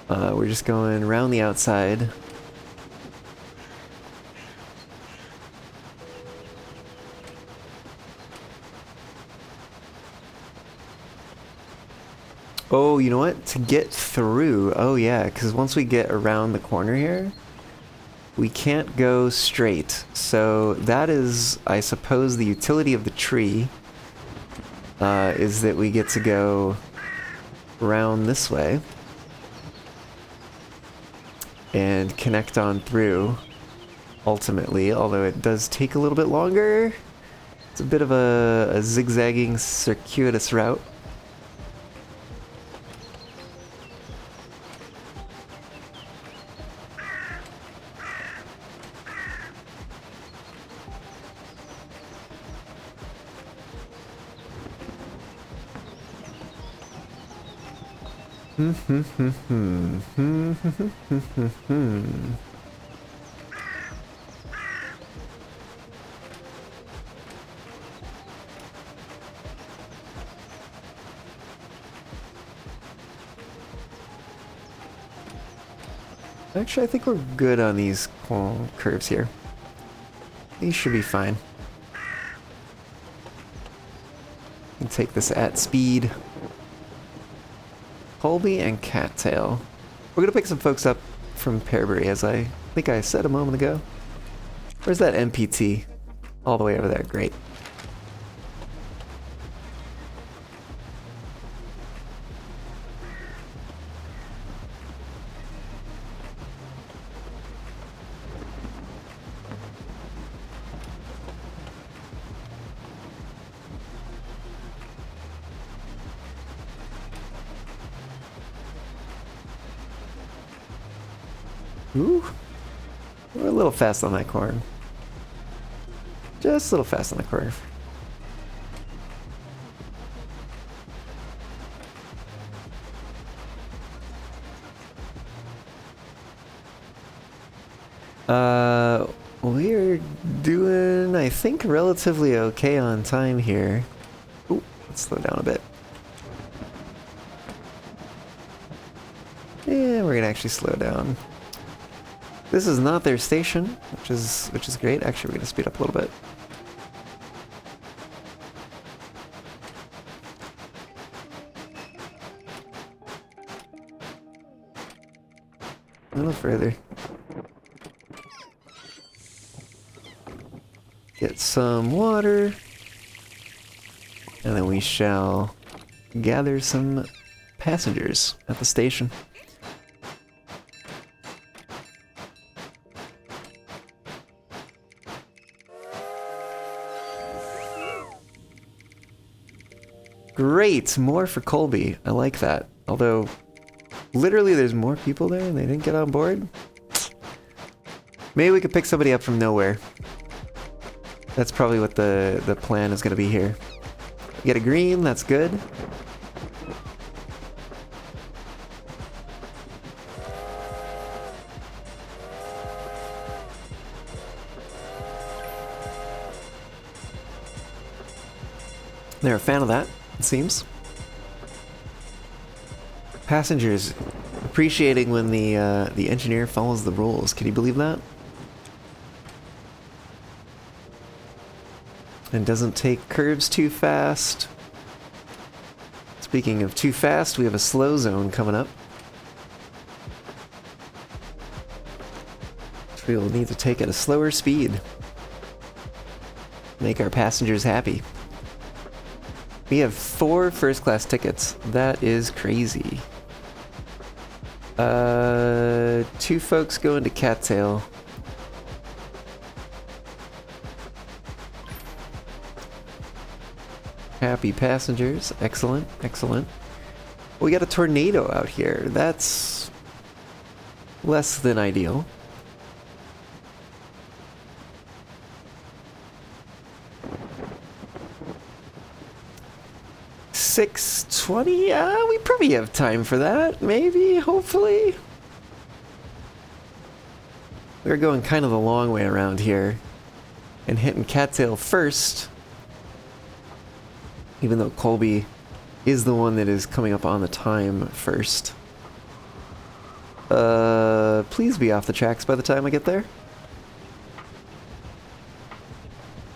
We're just going around the outside. Oh, you know what? To get through... Oh yeah, because once we get around the corner here, we can't go straight. So that is, I suppose, the utility of the tree, is that we get to go around this way and connect on through, ultimately, although it does take a little bit longer. It's a bit of a zigzagging, circuitous route. Actually, I think we're good on these curves here. These should be fine. And take this at speed. Colby and Cattail. We're gonna pick some folks up from Pearbury, as I think I said a moment ago. Where's that MPT? All the way over there. Great. Ooh, we're a little fast on that corn. Just a little fast on the corner. We're doing, I think, relatively okay on time here. Ooh, let's slow down a bit. Yeah, we're gonna actually slow down. This is not their station, which is great. Actually, we're gonna speed up a little bit. A little further. Get some water, and then we shall gather some passengers at the station. Great! More for Colby. I like that. Although, literally there's more people there and they didn't get on board? Maybe we could pick somebody up from nowhere. That's probably what the plan is going to be here. Get a green, that's good. They're a fan of that, it seems. Passengers appreciating when the engineer follows the rules. Can you believe that? And doesn't take curves too fast. Speaking of too fast, we have a slow zone coming up. We will need to take at a slower speed. Make our passengers happy. We have 4 first-class tickets. That is crazy. 2 folks going to Cattail. Happy passengers. Excellent, excellent. We got a tornado out here. That's less than ideal. $6.20? We probably have time for that. Maybe, hopefully. We're going kind of the long way around here. And hitting Cattail first. Even though Colby is the one that is coming up on the time first. Please be off the tracks by the time I get there.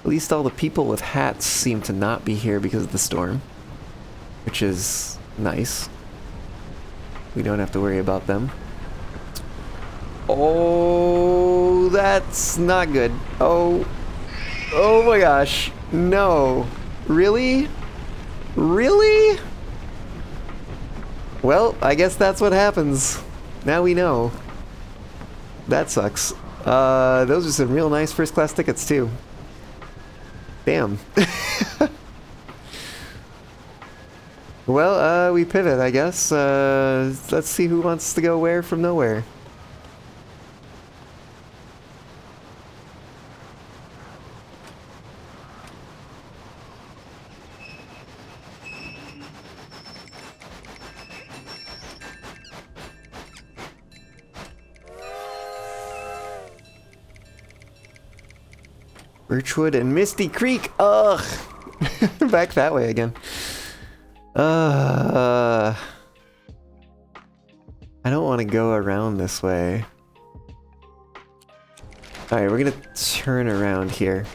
At least all the people with hats seem to not be here because of the storm. Which is nice. We don't have to worry about them. Oh, that's not good. Oh my gosh. No. Really? Really? Well, I guess that's what happens. Now we know. That sucks. Those are some real nice first class tickets too. Damn. Well, we pivot, I guess. Let's see who wants to go where from nowhere. Birchwood and Misty Creek. Ugh. Back that way again. I don't want to go around this way. Alright, we're gonna turn around here.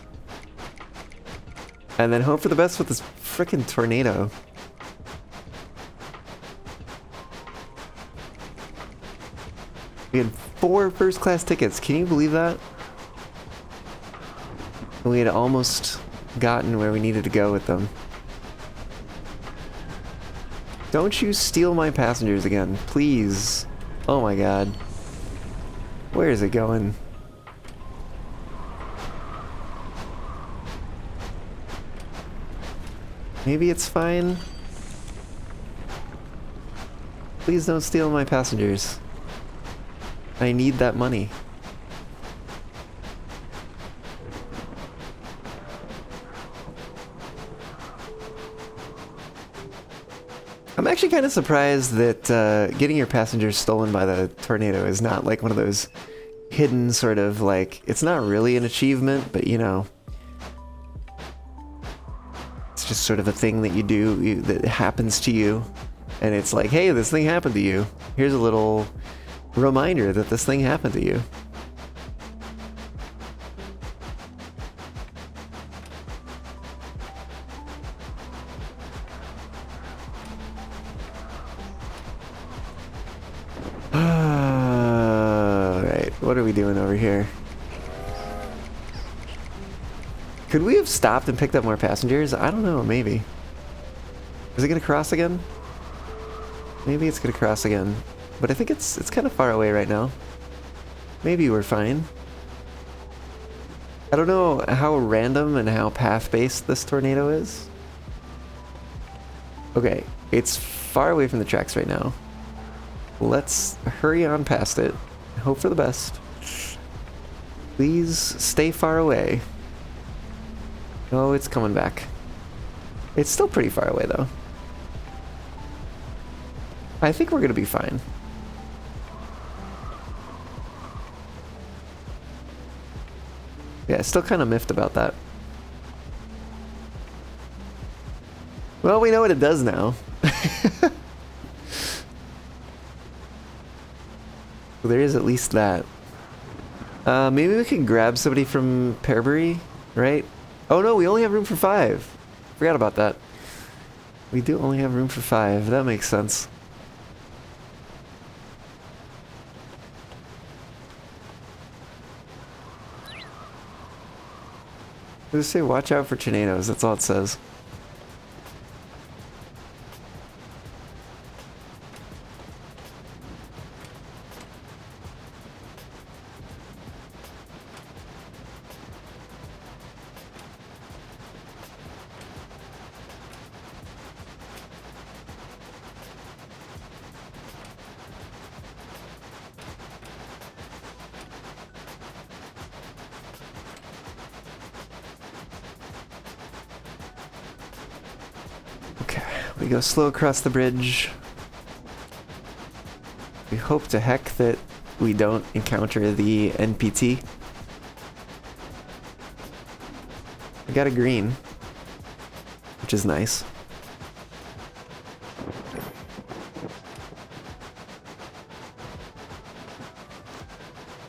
And then hope for the best with this frickin' tornado. We had 4 first-class tickets. Can you believe that? And we had almost gotten where we needed to go with them. Don't you steal my passengers again, please. Oh my god. Where is it going? Maybe it's fine. Please don't steal my passengers. I need that money. I'm actually kind of surprised that getting your passengers stolen by the tornado is not like one of those hidden sort of like, it's not really an achievement, but you know, it's just sort of a thing that you do that happens to you. And it's like, hey, this thing happened to you. Here's a little reminder that this thing happened to you. Alright, what are we doing over here? Could we have stopped and picked up more passengers? I don't know, maybe. Is it gonna cross again? Maybe it's gonna cross again. But I think it's kind of far away right now. Maybe we're fine. I don't know how random and how path-based this tornado is. Okay, it's far away from the tracks right now. Let's hurry on past it. Hope for the best. Please stay far away. Oh, it's coming back. It's still pretty far away though. I think we're gonna be fine. Yeah, still kind of miffed about that. Well, we know what it does now. Well, there is at least that. Maybe we can grab somebody from Pearbury, right? Oh no, we only have room for 5. Forgot about that. We do only have room for 5. That makes sense. Just say watch out for tornadoes, that's all it says. We go slow across the bridge. We hope to heck that we don't encounter the NPT. I got a green, which is nice.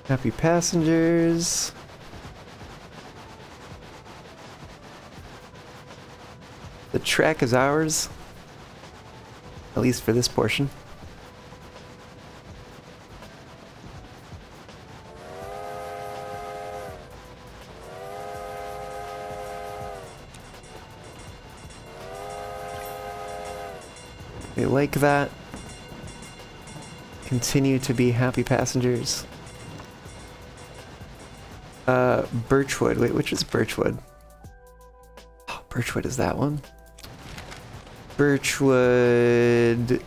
Happy passengers. The track is ours. At least for this portion. We like that. Continue to be happy passengers. Birchwood. Wait, which is Birchwood? Oh, Birchwood is that one? Birchwood.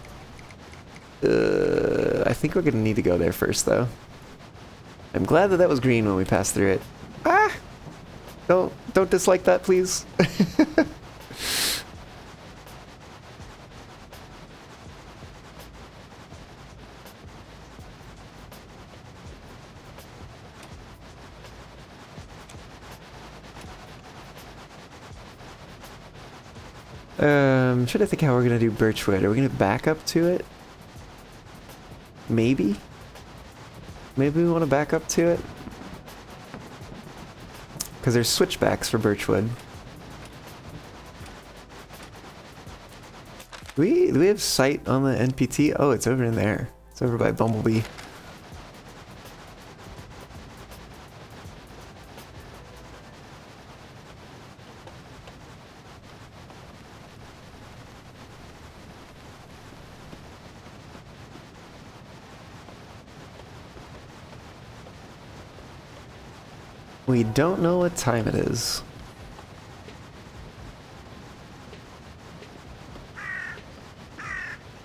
I think we're gonna need to go there first, though. I'm glad that that was green when we passed through it. Ah! Don't dislike that, please. I'm trying to think how we're gonna do Birchwood. Are we gonna back up to it? Maybe? Maybe we want to back up to it? Because there's switchbacks for birchwood. Do we have sight on the NPT? Oh, it's over in there. It's over by Bumblebee. We don't know what time it is.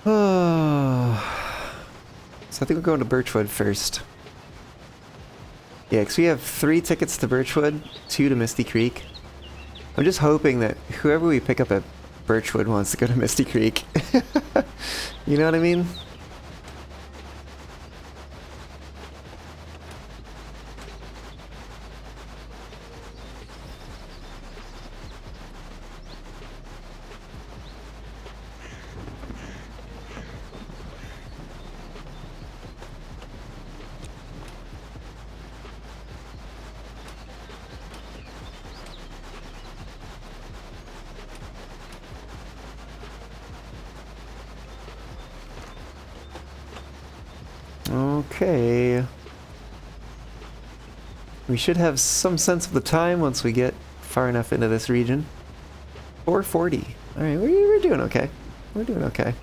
Oh. So I think we're going to Birchwood first. Yeah, because we have 3 tickets to Birchwood, 2 to Misty Creek. I'm just hoping that whoever we pick up at Birchwood wants to go to Misty Creek. You know what I mean? Okay. We should have some sense of the time once we get far enough into this region. 4:40. Alright, we're doing okay. We're doing okay.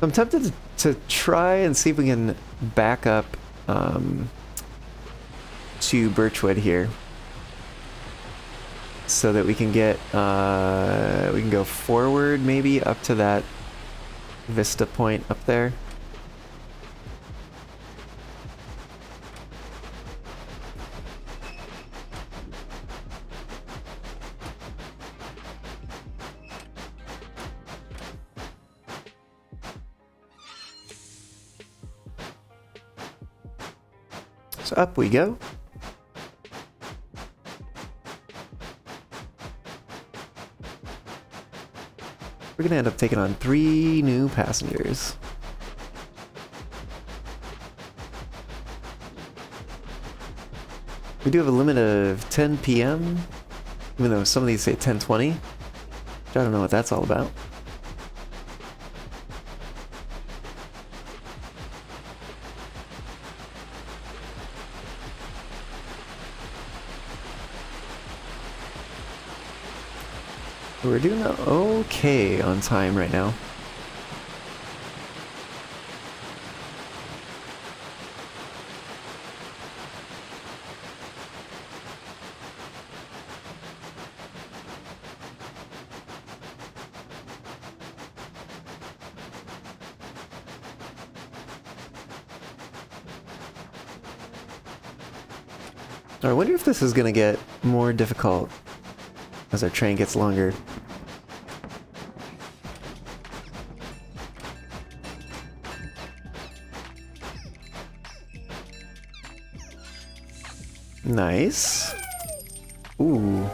I'm tempted to try and see if we can back up to Birchwood here. So that we can get, we can go forward maybe up to that Vista point up there. So up we go. We're gonna end up taking on 3 new passengers. We do have a limit of 10 p.m. Even though some of these say 10:20. I don't know what that's all about. We're doing okay on time right now. I wonder if this is gonna get more difficult as our train gets longer. Nice. Ooh.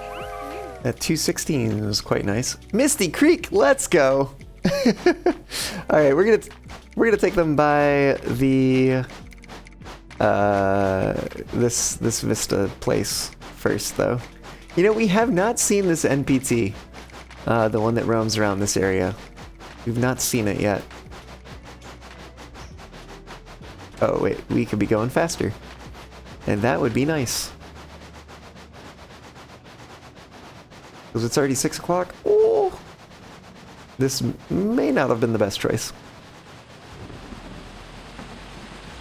That 216 was quite nice. Misty Creek, let's go! Alright, we're gonna take them by the this Vista place first though. You know, we have not seen this NPT, the one that roams around this area. We've not seen it yet. Oh wait, we could be going faster. And that would be nice. Because it's already 6 o'clock. Oh! This may not have been the best choice.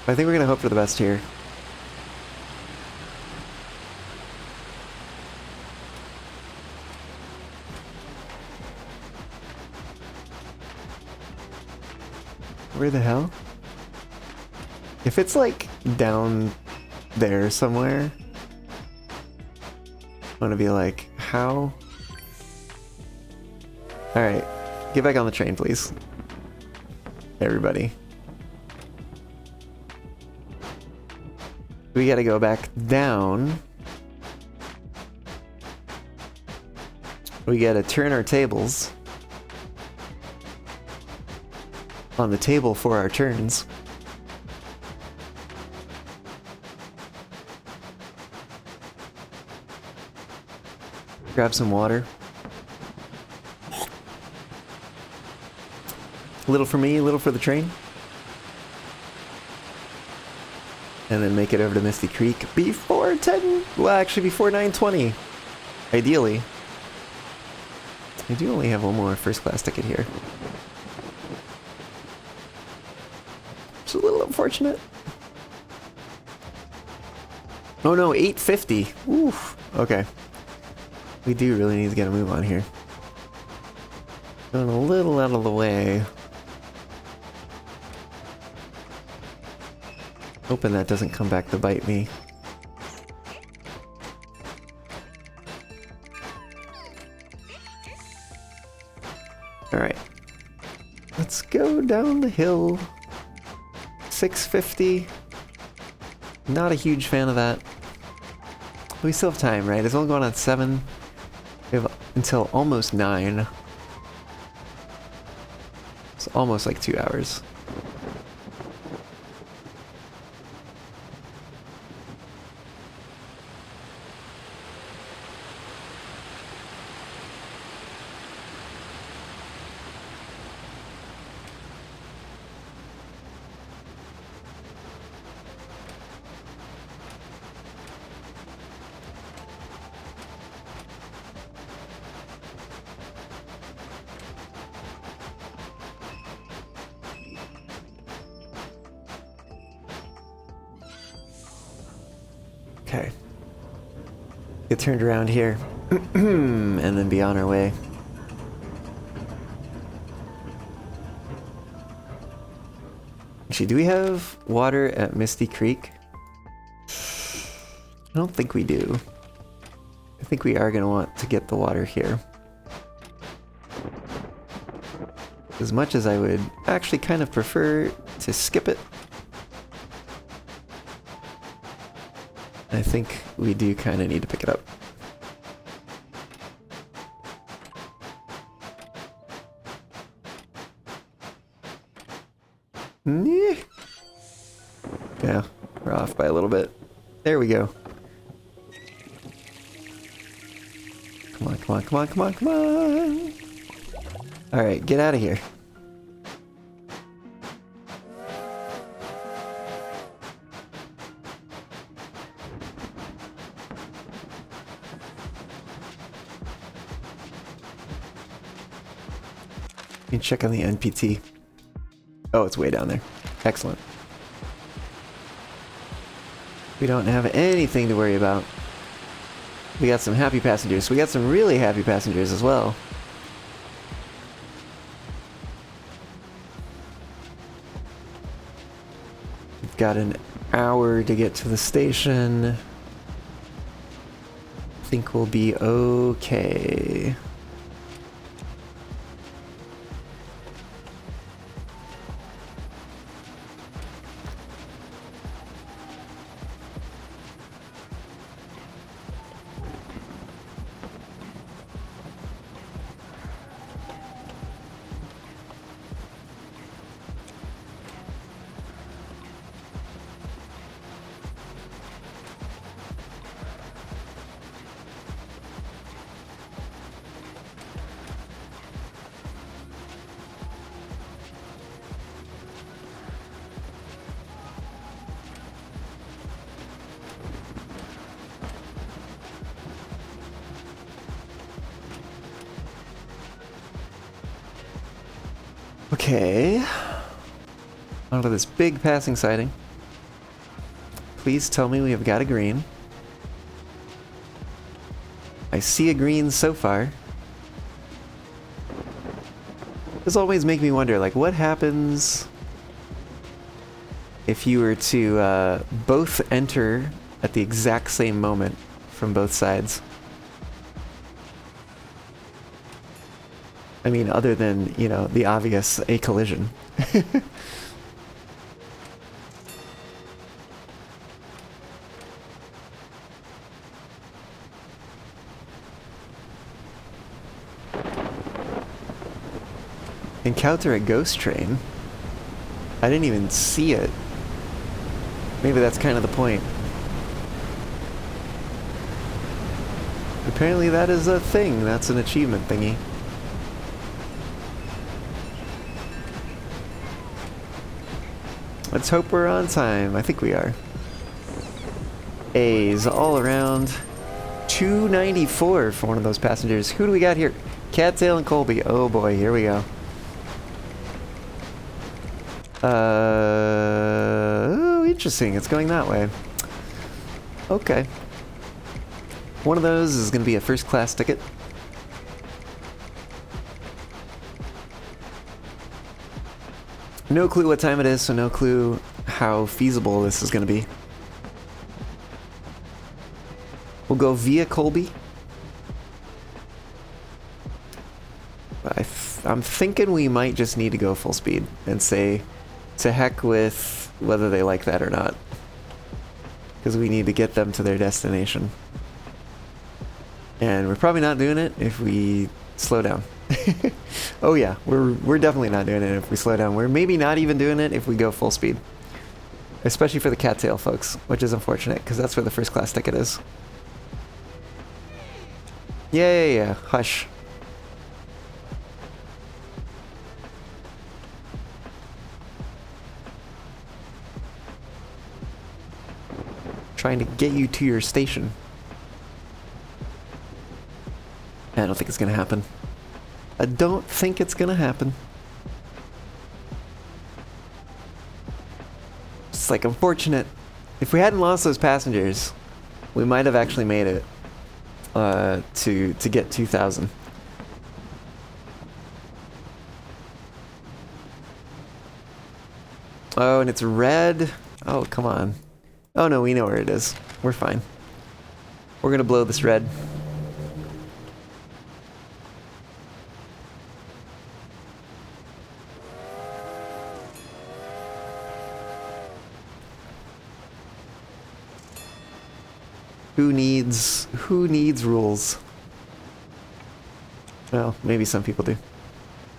I think we're gonna hope for the best here. Where the hell? If it's like down there somewhere, I'm gonna be like, how? Alright, get back on the train, please. Everybody. We gotta go back down. We gotta turn our tables on the table for our turns. Grab some water. A little for me, a little for the train. And then make it over to Misty Creek before 10... Well, actually before 9:20. Ideally. I do only have one more first class ticket here. It's a little unfortunate. Oh no, 8:50. Oof. Okay. We do really need to get a move on here. Going a little out of the way. Hoping that doesn't come back to bite me. Alright. Let's go down the hill. 6:50. Not a huge fan of that. We still have time, right? It's only going on 7. We have until almost 9. It's almost like 2 hours. Okay. Get turned around here. And then be on our way. Actually, do we have water at Misty Creek? I don't think we do. I think we are going to want to get the water here. As much as I would actually kind of prefer to skip it, I think we do kind of need to pick it up. Yeah, we're off by a little bit. There we go. Come on, come on, come on, come on, come on! Alright, get out of here. You can check on the NPT. Oh, it's way down there. Excellent. We don't have anything to worry about. We got some happy passengers. We got some really happy passengers as well. We've got an hour to get to the station. I think we'll be okay. Okay. Onto this big passing sighting. Please tell me we have got a green. I see a green so far. This always makes me wonder, like, what happens if you were to both enter at the exact same moment from both sides? I mean, other than, you know, the obvious, a collision. Encounter a ghost train? I didn't even see it. Maybe that's kind of the point. Apparently that is a thing. That's an achievement thingy. Let's hope we're on time. I think we are. A's all around. 294 for one of those passengers. Who do we got here? Cattail and Colby. Oh boy, here we go. Oh, interesting. It's going that way. Okay. One of those is going to be a first class ticket. No clue what time it is, so no clue how feasible this is going to be. We'll go via Colby. I'm thinking we might just need to go full speed and say to heck with whether they like that or not. Because we need to get them to their destination. And we're probably not doing it if we slow down. Oh yeah, we're definitely not doing it if we slow down. We're maybe not even doing it if we go full speed. Especially for the cattail folks, which is unfortunate because that's where the first class ticket is. Yeah, hush. Trying to get you to your station. I don't think it's gonna happen. I don't think it's gonna happen. It's like unfortunate. If we hadn't lost those passengers, we might have actually made it to get 2,000. Oh, and it's red. Oh, come on. Oh no, we know where it is. We're fine. We're gonna blow this red. Who needs rules? Well, maybe some people do.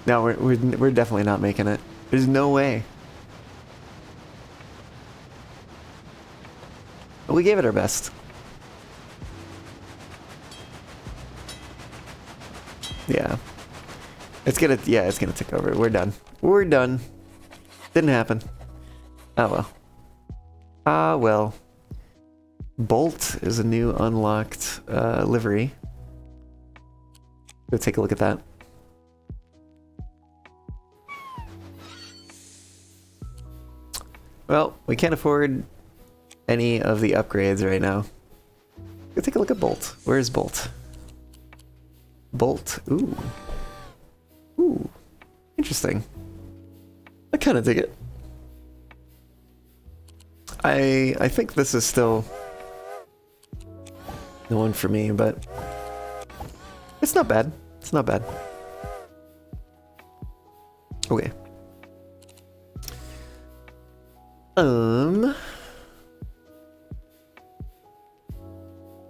No, we're definitely not making it. There's no way. We gave it our best. Yeah. It's gonna tick over. We're done. We're done. Didn't happen. Oh well. Ah well. Bolt is a new unlocked livery. Go take a look at that. Well, we can't afford any of the upgrades right now. Go take a look at Bolt. Where's Bolt? Bolt. Ooh. Ooh. Interesting. I kind of dig it. I think this is still the one for me, but it's not bad. It's not bad. Okay.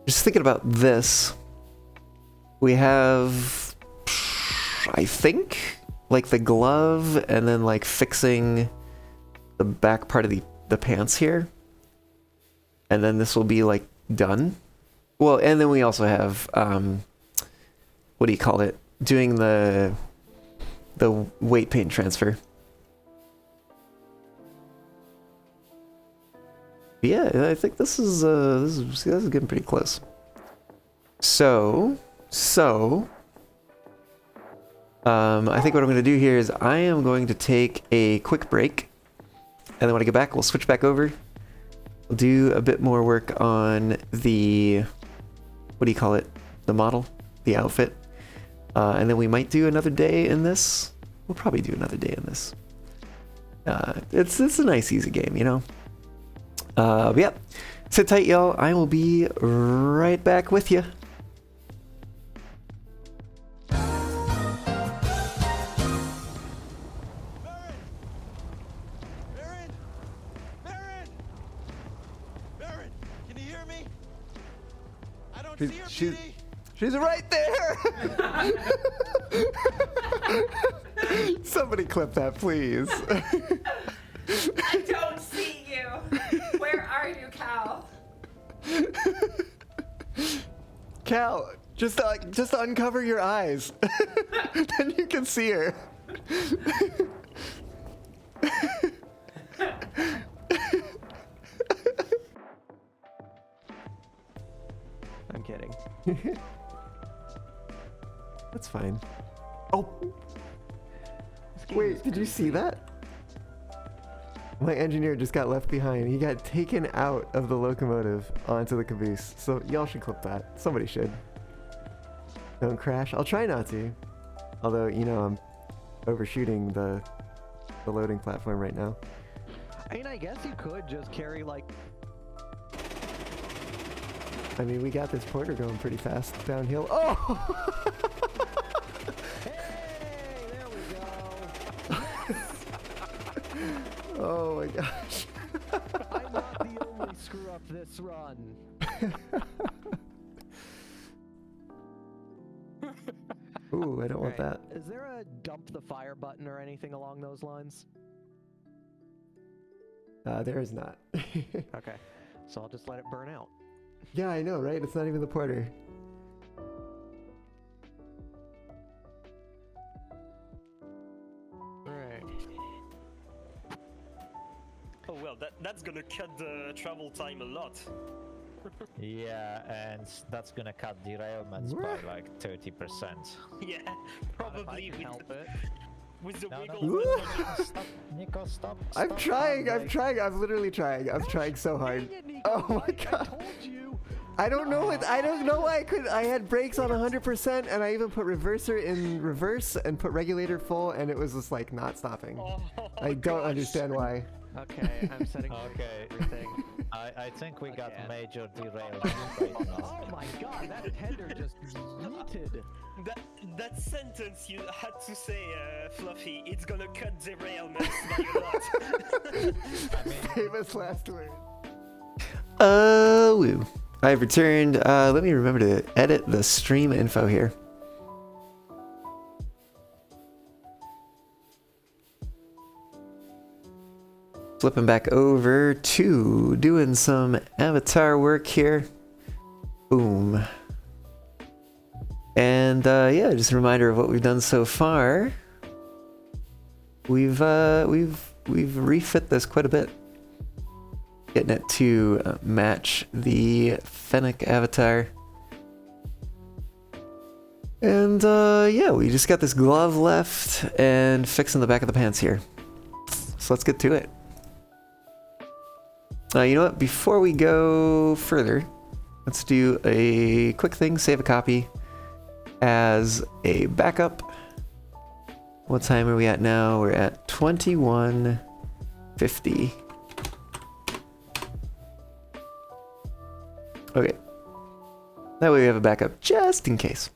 Just thinking about this. We have, I think, like the glove and then like fixing the back part of the pants here. And then this will be like done. Well, and then we also have, what do you call it? Doing the weight paint transfer. Yeah, I think this is getting pretty close. So, I think what I'm going to do here is I am going to take a quick break, and then when I get back, we'll switch back over. We'll do a bit more work on the, what do you call it? The model, the outfit, and then we might do another day in this. We'll probably do another day in this. It's a nice, easy game, you know. But yeah, sit tight, y'all. I will be right back with you. Baron, can you hear me? I don't see her, PD. She's right there. Somebody clip that, please. I don't see you. Where are you, Cal? Cal, Just uncover your eyes. Then you can see her. I'm kidding. That's fine. Oh! Wait, did you see that? My engineer just got left behind. He got taken out of the locomotive onto the caboose. So y'all should clip that. Somebody should. Don't crash. I'll try not to. Although, you know, I'm overshooting the loading platform right now. I mean, I guess you could just carry like... I mean, we got this porter going pretty fast downhill. Oh! Hey, there we go. Oh my gosh. I'm not the only screw up this run. Ooh, I don't want Right. that. Is there a dump the fire button or anything along those lines? There is not. Okay, so I'll just let it burn out. Yeah, I know, right? It's not even the porter. Alright. Oh well, that's gonna cut the travel time a lot. Yeah, and that's gonna cut derailments by like 30%. Yeah, probably Can help it. with the No, wiggle. no, Ooh. stop, Nico, stop. I'm stop. trying, I'm Like, trying, I'm literally trying. I'm trying so hard. Dang it, Nico, Oh my I god. told you. I don't know what, I don't know why I had brakes on 100% and I even put reverser in reverse and put regulator full and it was just like not stopping. Oh, I don't gosh. understand why. Okay, I'm setting Okay. everything. I think we got Again. major derailment right now. Oh my god, that tender just yeeted. That sentence you had to say, Fluffy, it's gonna cut derailments by a lot. Famous last word. Woo. I've returned. Let me remember to edit the stream info here. Flipping back over to doing some avatar work here. Boom. And yeah, just a reminder of what we've done so far. We've refit this quite a bit. Getting it to match the Fennec avatar. And yeah, we just got this glove left and fixing the back of the pants here. So let's get to it. You know what? Before we go further, let's do a quick thing. Save a copy as a backup. What time are we at now? We're at 21:50. Okay. That way we have a backup just in case.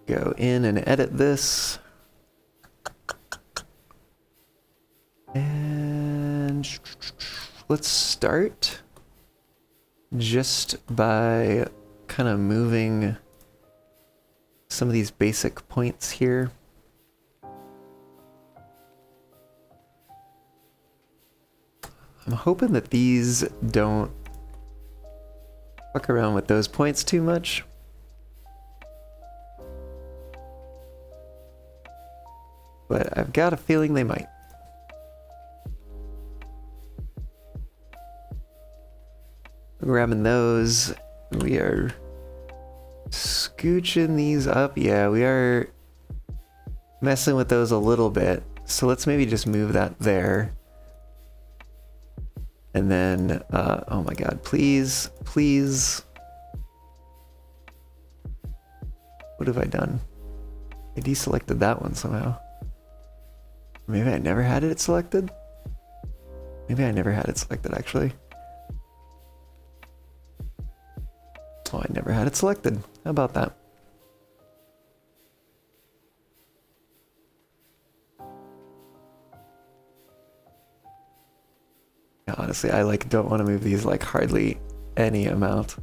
Go in and edit this. And let's start just by kind of moving some of these basic points here. I'm hoping that these don't fuck around with those points too much. But I've got a feeling they might. Grabbing those. We are scooching these up. Yeah, we are messing with those a little bit. So let's maybe just move that there. And then, oh my god, please, please. What have I done? I deselected that one somehow. Maybe I never had it selected? Maybe I never had it selected, actually. Oh, I never had it selected. How about that? Yeah, honestly, I like don't want to move these like hardly any amount.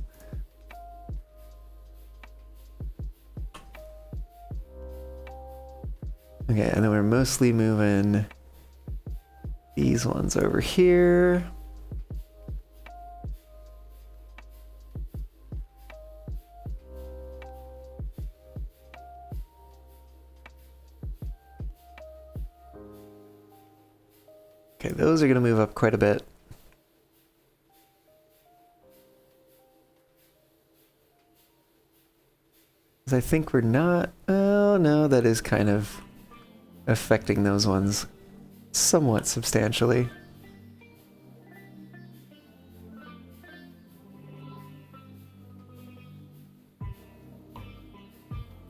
Okay, and then we're mostly moving these ones over here. Okay, those are gonna move up quite a bit. 'Cause I think we're not... Oh no, that is kind of affecting those ones somewhat substantially.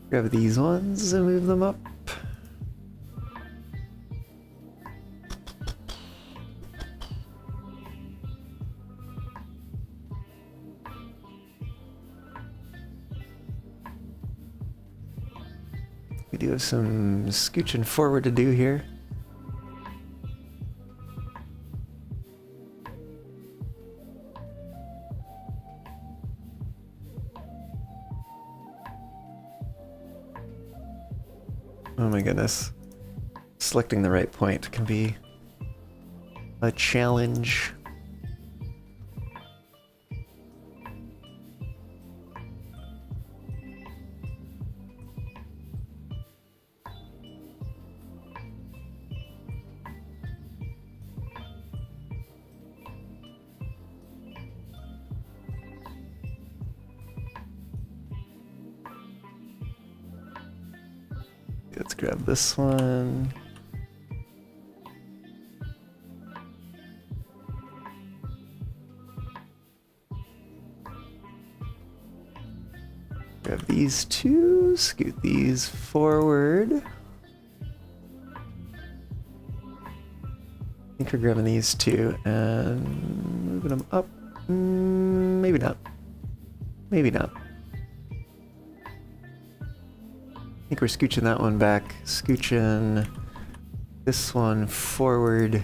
Grab these ones and move them up. We do have some scooching forward to do here. Oh my goodness. Selecting the right point can be a challenge. Let's grab this one. Grab these two, scoot these forward. I think we're grabbing these two and moving them up. Maybe not. Maybe not. I think we're scooching that one back. Scooching this one forward.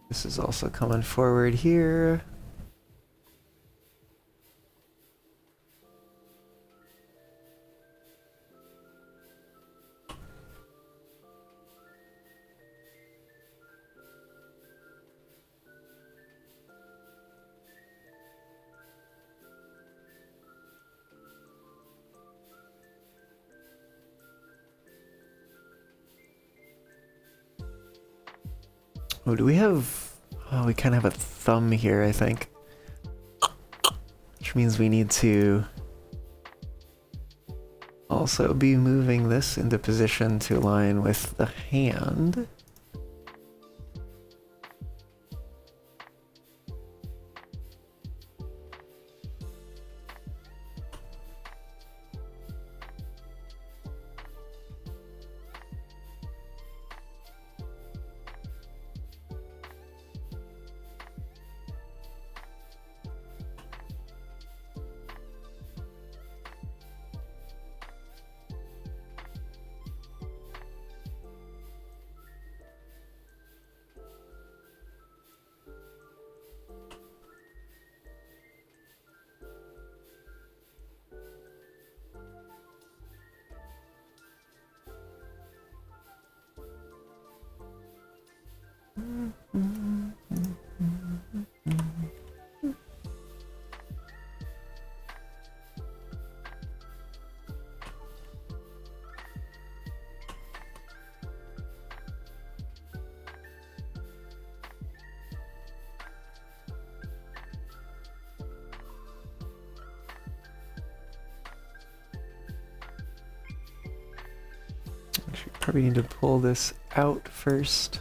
This is also coming forward here. Oh, do we have... Oh, we kind of have a thumb here, I think. Which means we need to also be moving this into position to align with the hand. Actually, probably need to pull this out first.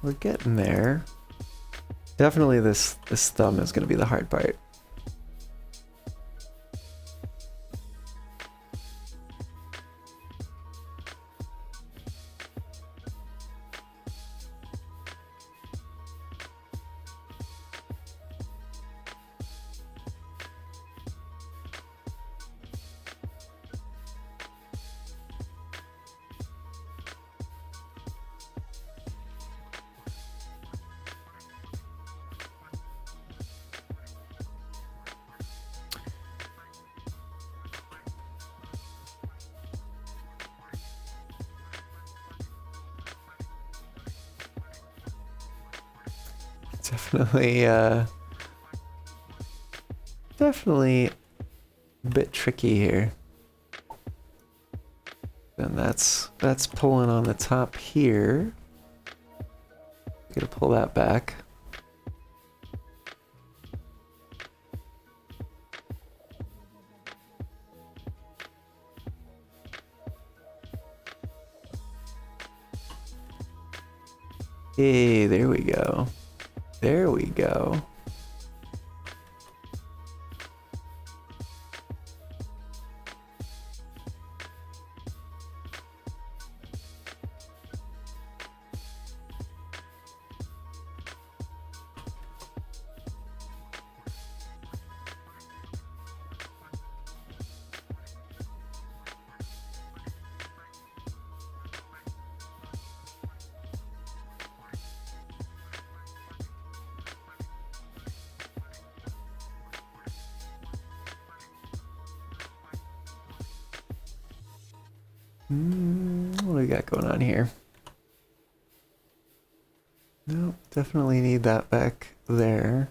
We're getting there. Definitely this thumb is going to be the hard part. Definitely, definitely a bit tricky here. And that's pulling on the top here. Gonna pull that back. Hey, there we go. There we go. What do we got going on here? Nope, definitely need that back there.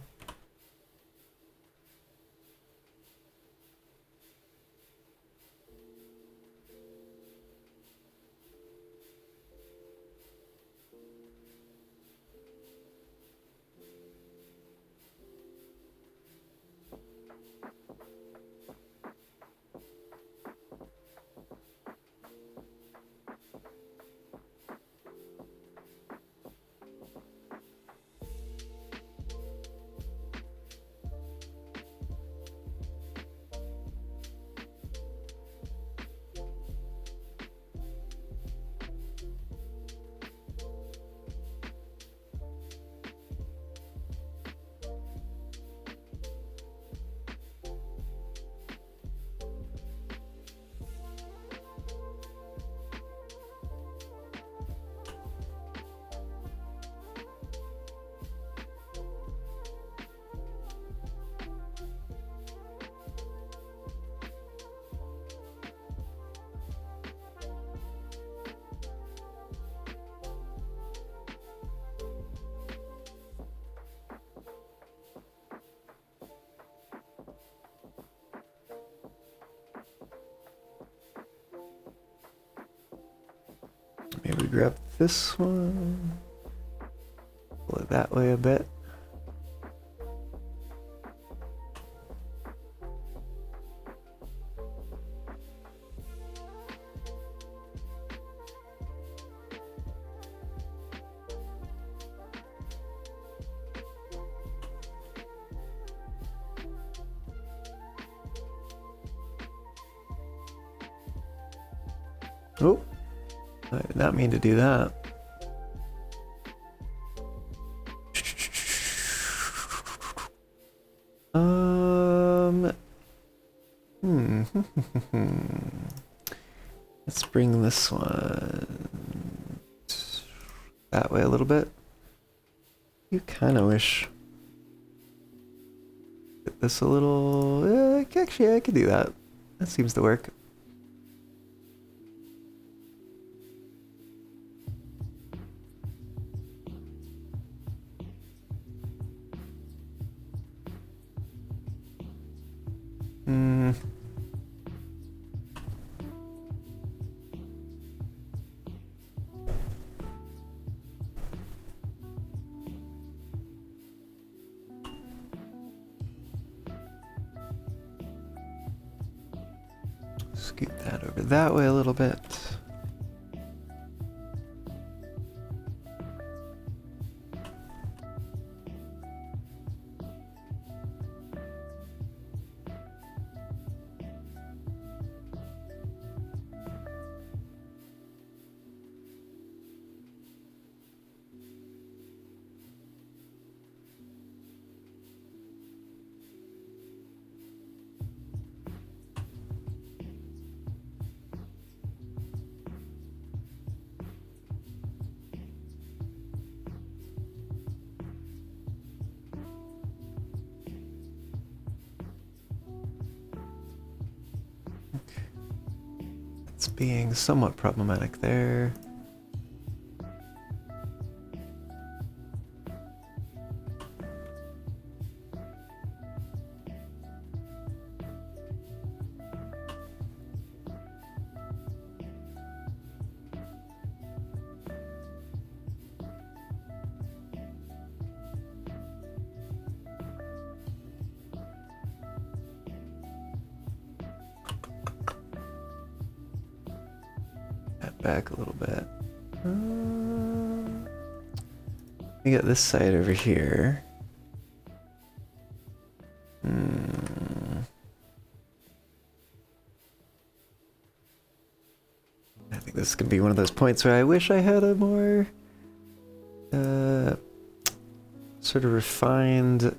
Maybe grab this one. Pull it that way a bit. Oh, I did not mean to do that. Let's bring this one that way a little bit. You kind of wish get this a little. Actually, I could do that. That seems to work. Scoot that over that way a little bit. It's being somewhat problematic there. back a little bit. We got this side over here. I think this could be one of those points where I wish I had a more sort of refined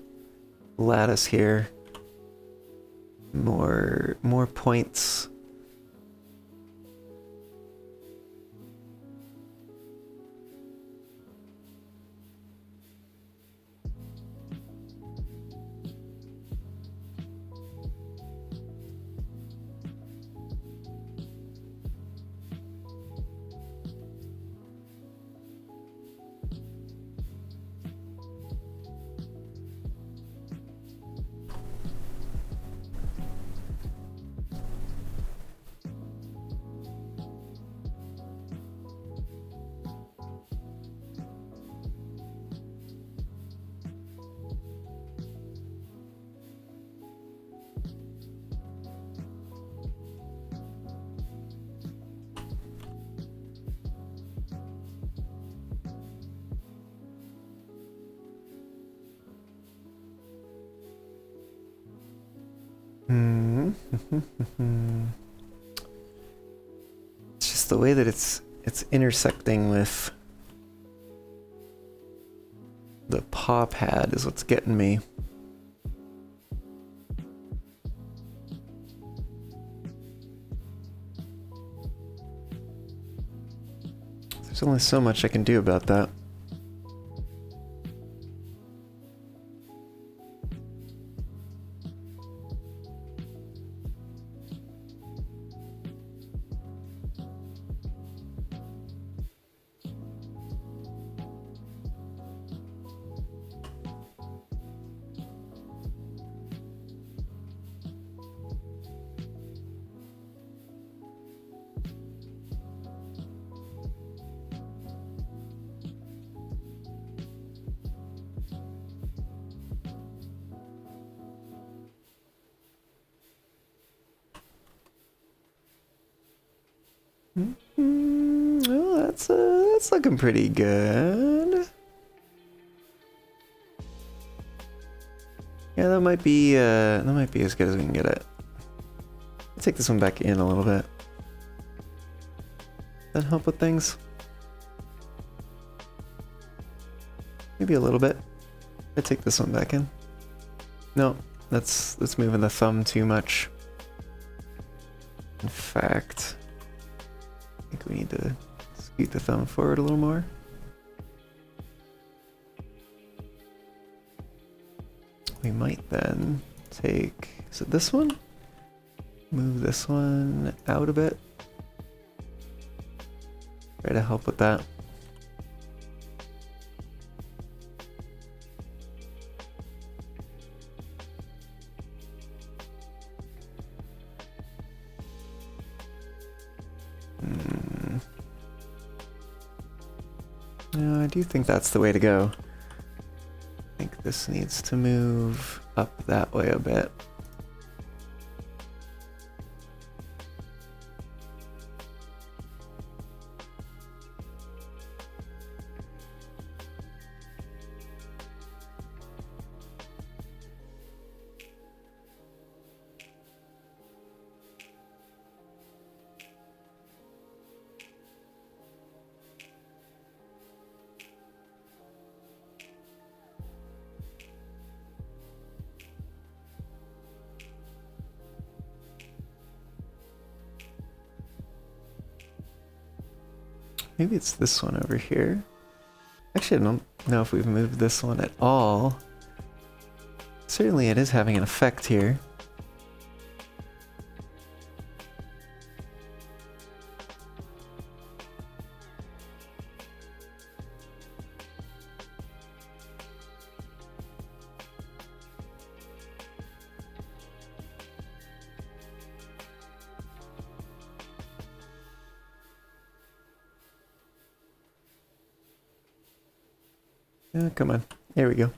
lattice here. More points. It's just the way that it's intersecting with the paw pad is what's getting me. There's only so much I can do about that. Oh, that's looking pretty good. Yeah, that might be as good as we can get it. I'll take this one back in a little bit. That help with things? Maybe a little bit. I take this one back in. No, that's moving the thumb too much. In fact, I think we need to scoot the thumb forward a little more. We might then take, is it this one? Move this one out a bit. Try to help with that. No, I do think that's the way to go. I think this needs to move up that way a bit. Maybe it's this one over here. Actually, I don't know if we've moved this one at all. Certainly it is having an effect here. Come on. There we go.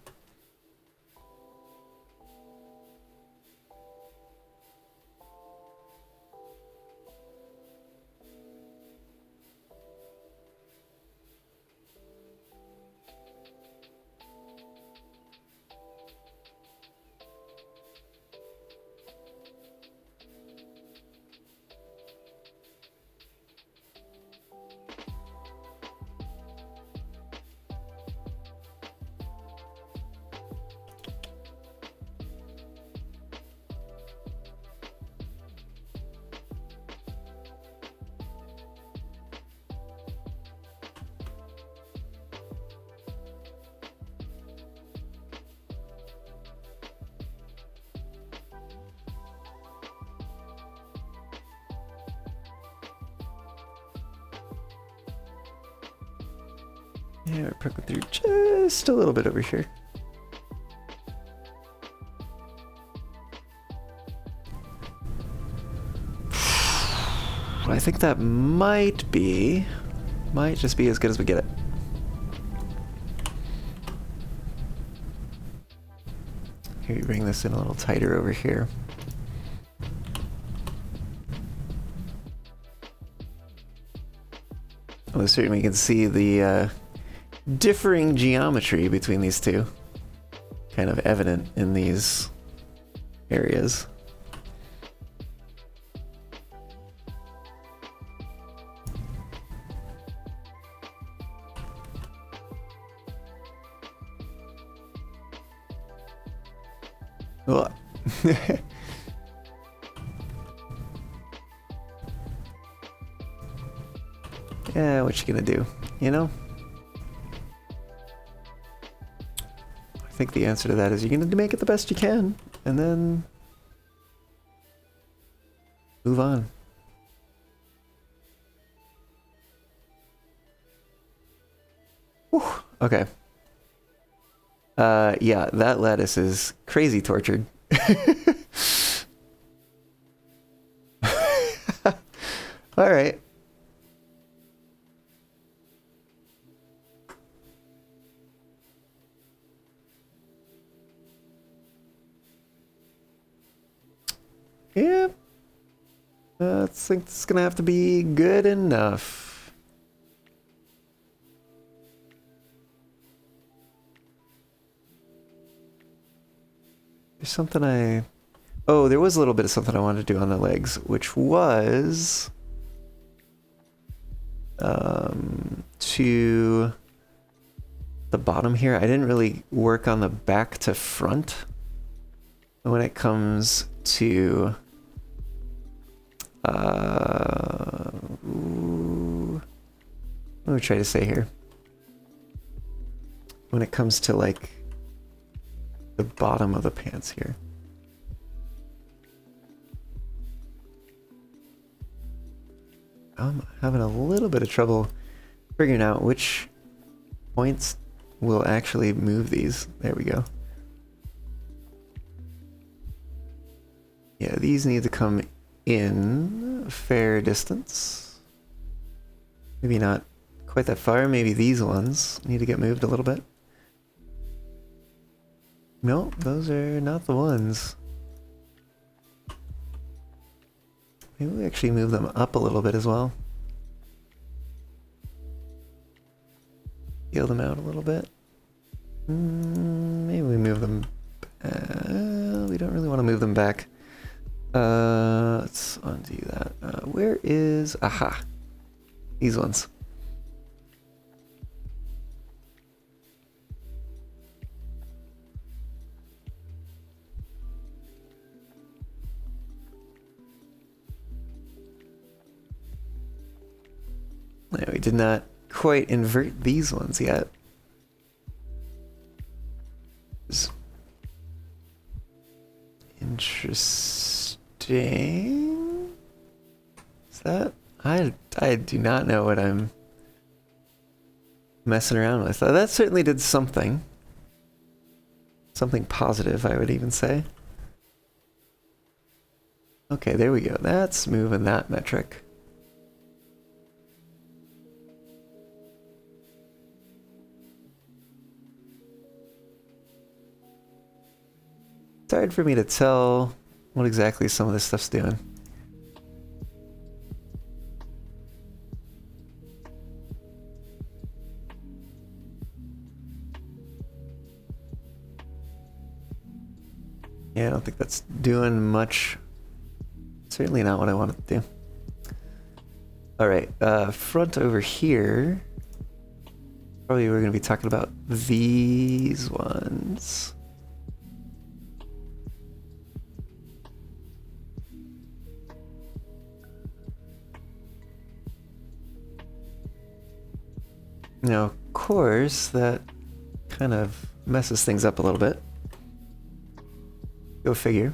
Yeah, we're poking through just a little bit over here. I think that might just be as good as we get it. Here, you bring this in a little tighter over here. Well, certainly you can see the differing geometry between these two. Kind of evident in these areas. Well, yeah, what you gonna do, you know? I think the answer to that is you're gonna make it the best you can, and then move on. Whew, okay. Yeah, that lettuce is crazy tortured. All right. Yeah. I think it's gonna have to be good enough. There's something oh, there was a little bit of something I wanted to do on the legs, which was to the bottom here. I didn't really work on the back to front when it comes to what do we try to say here? When it comes to like the bottom of the pants here. I'm having a little bit of trouble figuring out which points will actually move these. There we go. Yeah, these need to come in a fair distance. Maybe not quite that far. Maybe these ones need to get moved a little bit. No, those are not the ones. Maybe we actually move them up a little bit as well. Peel them out a little bit. Maybe we move them. We don't really want to move them back. Let's undo that. Where is... Aha! These ones. No, we did not quite invert these ones yet. Interesting. Is that? I do not know what I'm messing around with. That certainly did something. Something positive, I would even say. Okay, there we go. That's moving that metric. It's hard for me to tell what exactly some of this stuff's doing. Yeah, I don't think that's doing much. Certainly not what I wanted to do. Alright, front over here. Probably we're going to be talking about these ones. Now, of course, that kind of messes things up a little bit. Go figure.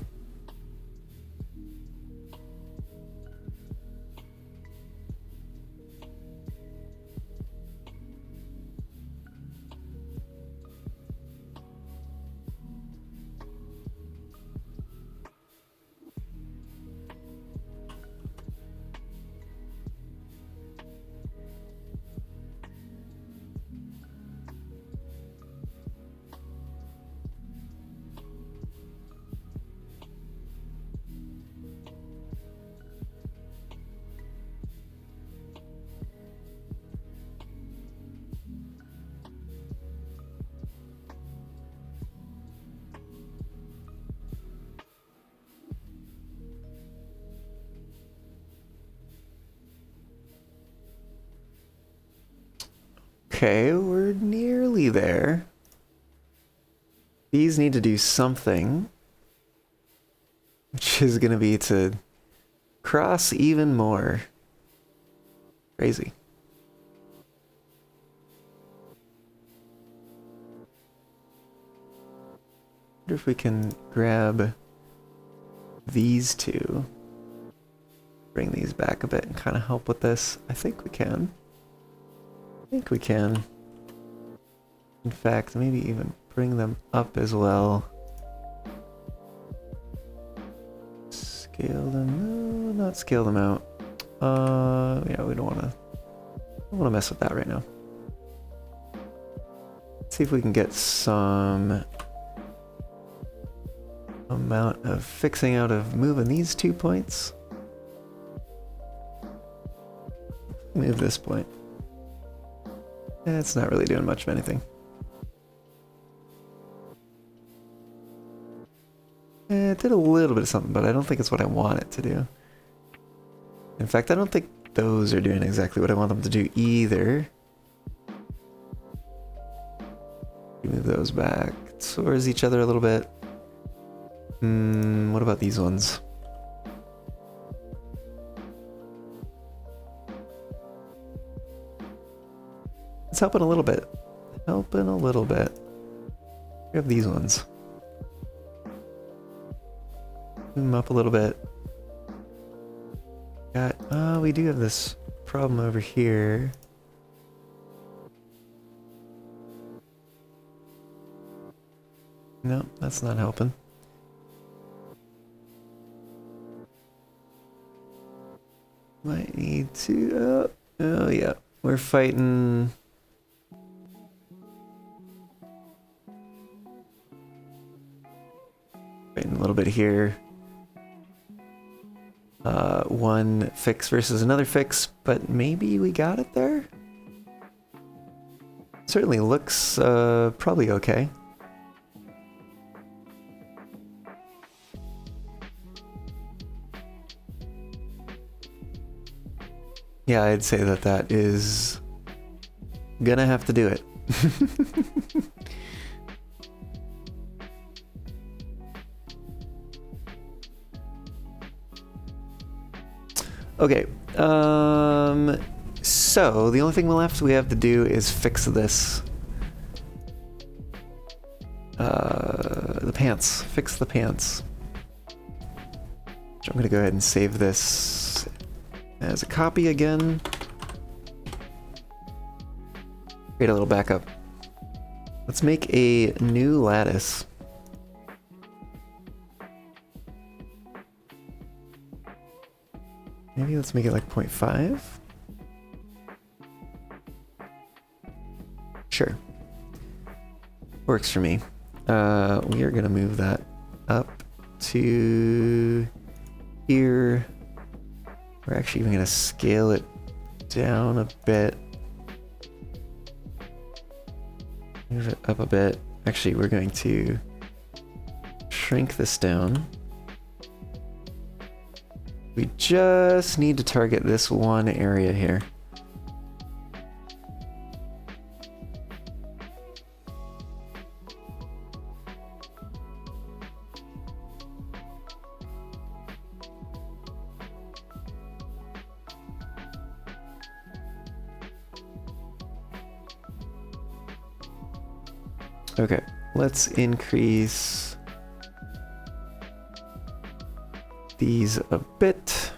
Okay, we're nearly there. These need to do something, which is going to be to cross even more. Crazy. Wonder if we can grab these two, bring these back a bit and kind of help with this. I think we can. I think we can. In fact, maybe even bring them up as well. Scale them, no, not scale them out. Yeah, we don't want to mess with that right now. Let's see if we can get some amount of fixing out of moving these 2 points. Move this point. It's not really doing much of anything. It did a little bit of something, but I don't think it's what I want it to do. In fact, I don't think those are doing exactly what I want them to do either. Move those back towards each other a little bit. What about these ones? It's helping a little bit. Helping a little bit. We have these ones. Move them up a little bit. We do have this problem over here. No, that's not helping. Might need to, oh yeah, we're fighting. Fighting a little bit here. One fix versus another fix, but maybe we got it there? Certainly looks, probably okay. Yeah, I'd say that that is gonna have to do it. Okay, so the only thing left we have to do is fix this. The pants. Fix the pants. So I'm gonna go ahead and save this as a copy again. Create a little backup. Let's make a new lattice. Maybe let's make it like 0.5. Sure. Works for me. We are gonna move that up to here. We're actually even gonna scale it down a bit. Move it up a bit. Actually, we're going to shrink this down. We just need to target this one area here. Okay, let's increase these a bit.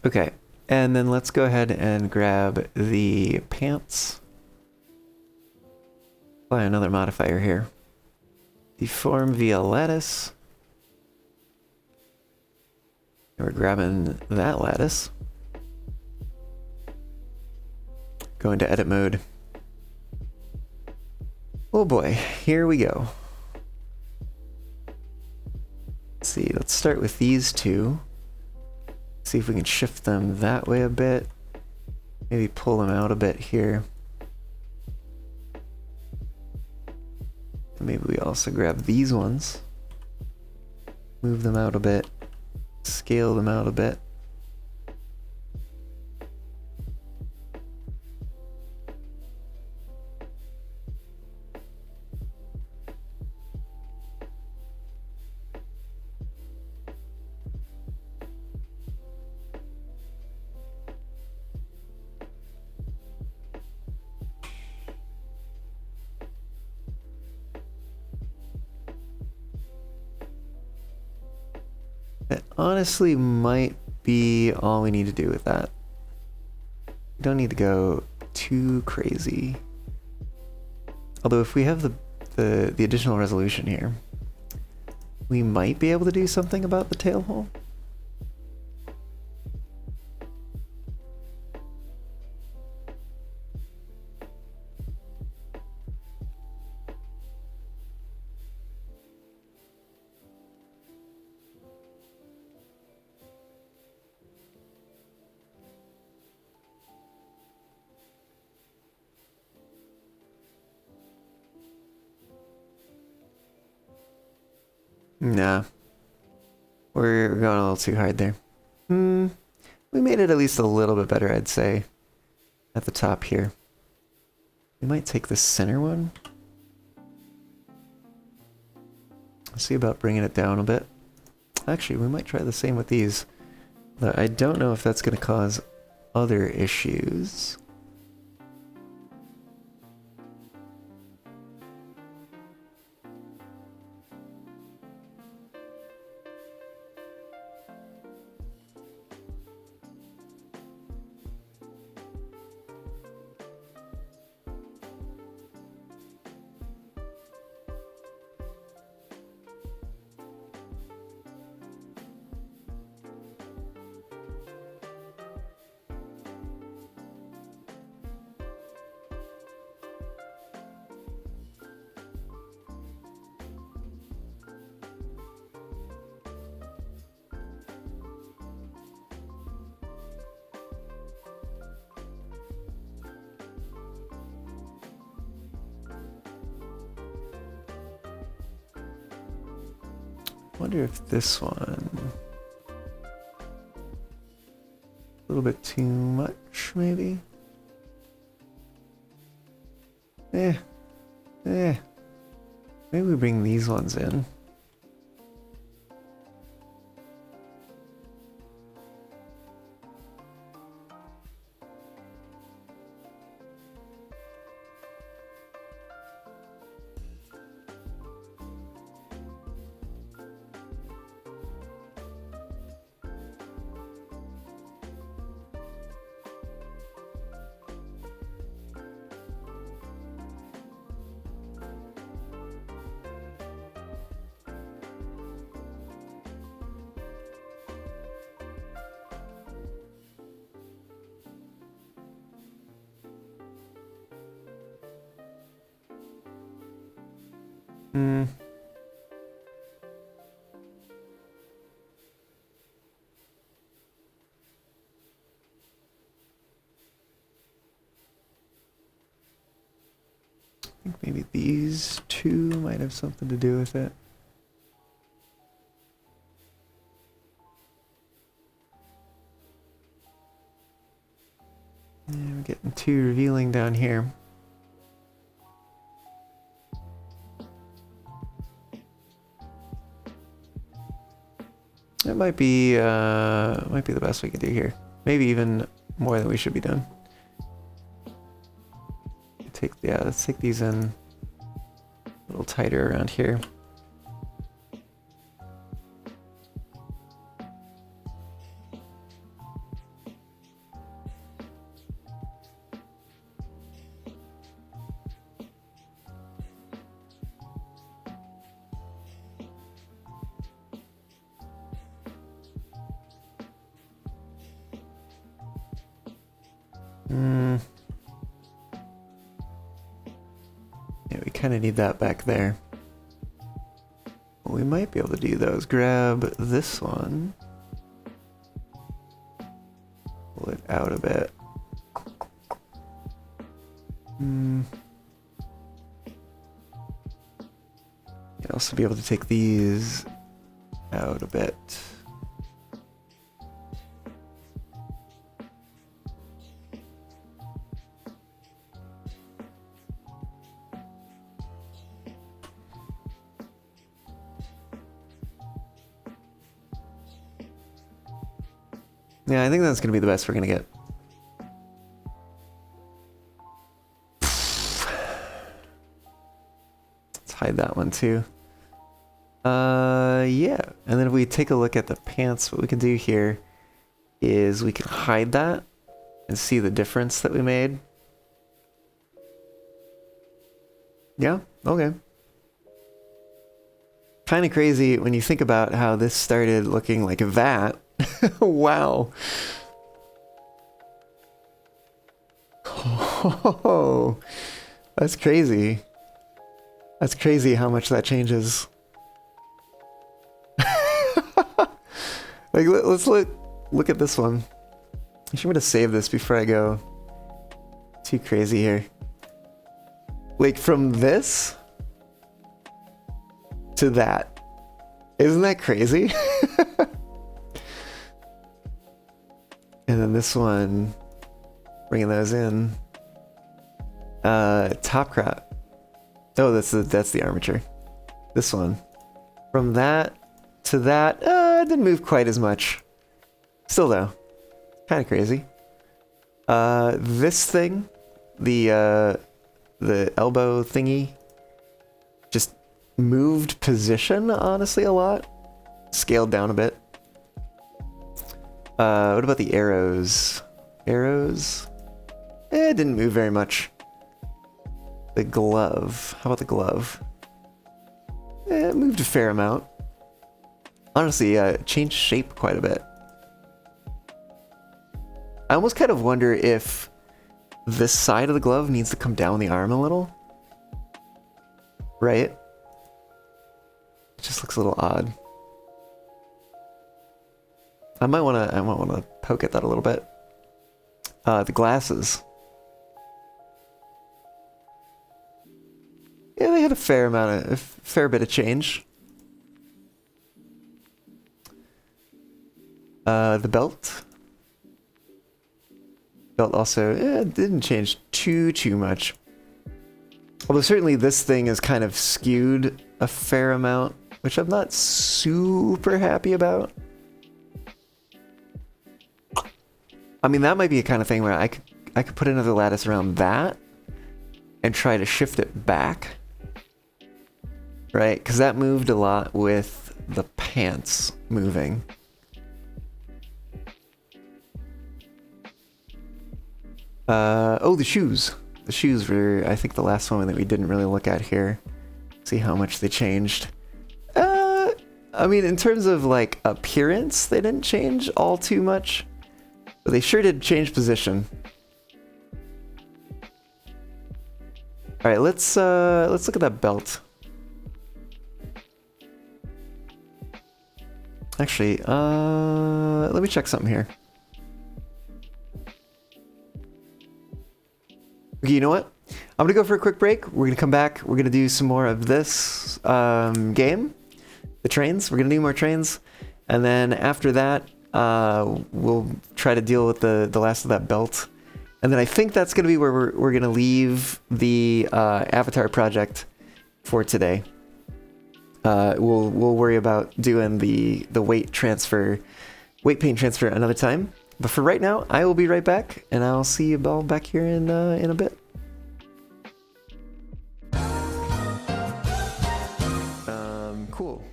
Okay, and then let's go ahead and grab the pants. Apply another modifier here. Deform via lattice. And we're grabbing that lattice. Go into edit mode. Oh boy, here we go. Let's see, let's start with these two. See if we can shift them that way a bit. Maybe pull them out a bit here. Maybe we also grab these ones. Move them out a bit. Scale them out a bit. That honestly might be all we need to do with that. We don't need to go too crazy. Although if we have the additional resolution here, we might be able to do something about the tail hole. Nah. We're going a little too hard there. We made it at least a little bit better, I'd say. At the top here. We might take the center one. Let's see about bringing it down a bit. Actually, we might try the same with these. But I don't know if that's going to cause other issues. Wonder if this one a little bit too much, maybe. Maybe we bring these ones in. I think maybe these two might have something to do with it. Yeah, we're getting too revealing down here. That might be the best we can do here. Maybe even more than we should be doing. Let's take these in a little tighter around here. Yeah, we kind of need that back there. What we might be able to do though is grab this one Pull it out a bit. You'd also be able to take these out a bit. Yeah, I think that's gonna be the best we're gonna get. Let's hide that one too. Yeah. And then if we take a look at the pants, what we can do here is we can hide that and see the difference that we made. Yeah, okay. Kind of crazy when you think about how this started looking like that. Wow. Oh, that's crazy. That's crazy how much that changes. Like, let's look at this one. I should have saved this before I go too crazy here. Like, from this to that. Isn't that crazy? And then this one, bringing those in. Top crop. Oh, that's the armature. This one. From that to that, it didn't move quite as much. Still though, kind of crazy. This thing, the elbow thingy, just moved position, honestly, a lot. Scaled down a bit. What about the arrows? Arrows? It didn't move very much. The glove. How about the glove? It moved a fair amount. Honestly, changed shape quite a bit. I almost kind of wonder if this side of the glove needs to come down the arm a little. Right? It just looks a little odd. I might wanna poke at that a little bit. The glasses. Yeah, they had a fair bit of change. The belt. Belt also didn't change too much. Although certainly this thing is kind of skewed a fair amount, which I'm not super happy about. I mean, that might be a kind of thing where I could put another lattice around that and try to shift it back. Right? Because that moved a lot with the pants moving. Oh, the shoes. The shoes were, I think, the last one that we didn't really look at here. See how much they changed. I mean, in terms of, like, appearance, they didn't change all too much. But they sure did change position. Alright, let's look at that belt. Actually, let me check something here. Okay, you know what? I'm gonna go for a quick break. We're gonna come back. We're gonna do some more of this game. The trains. We're gonna do more trains. And then after that, we'll try to deal with the last of that belt. And then I think that's gonna be where we're gonna leave the avatar project for today. We'll worry about doing the weight paint transfer another time. But for right now, I will be right back, and I'll see you all back here in a bit. Cool.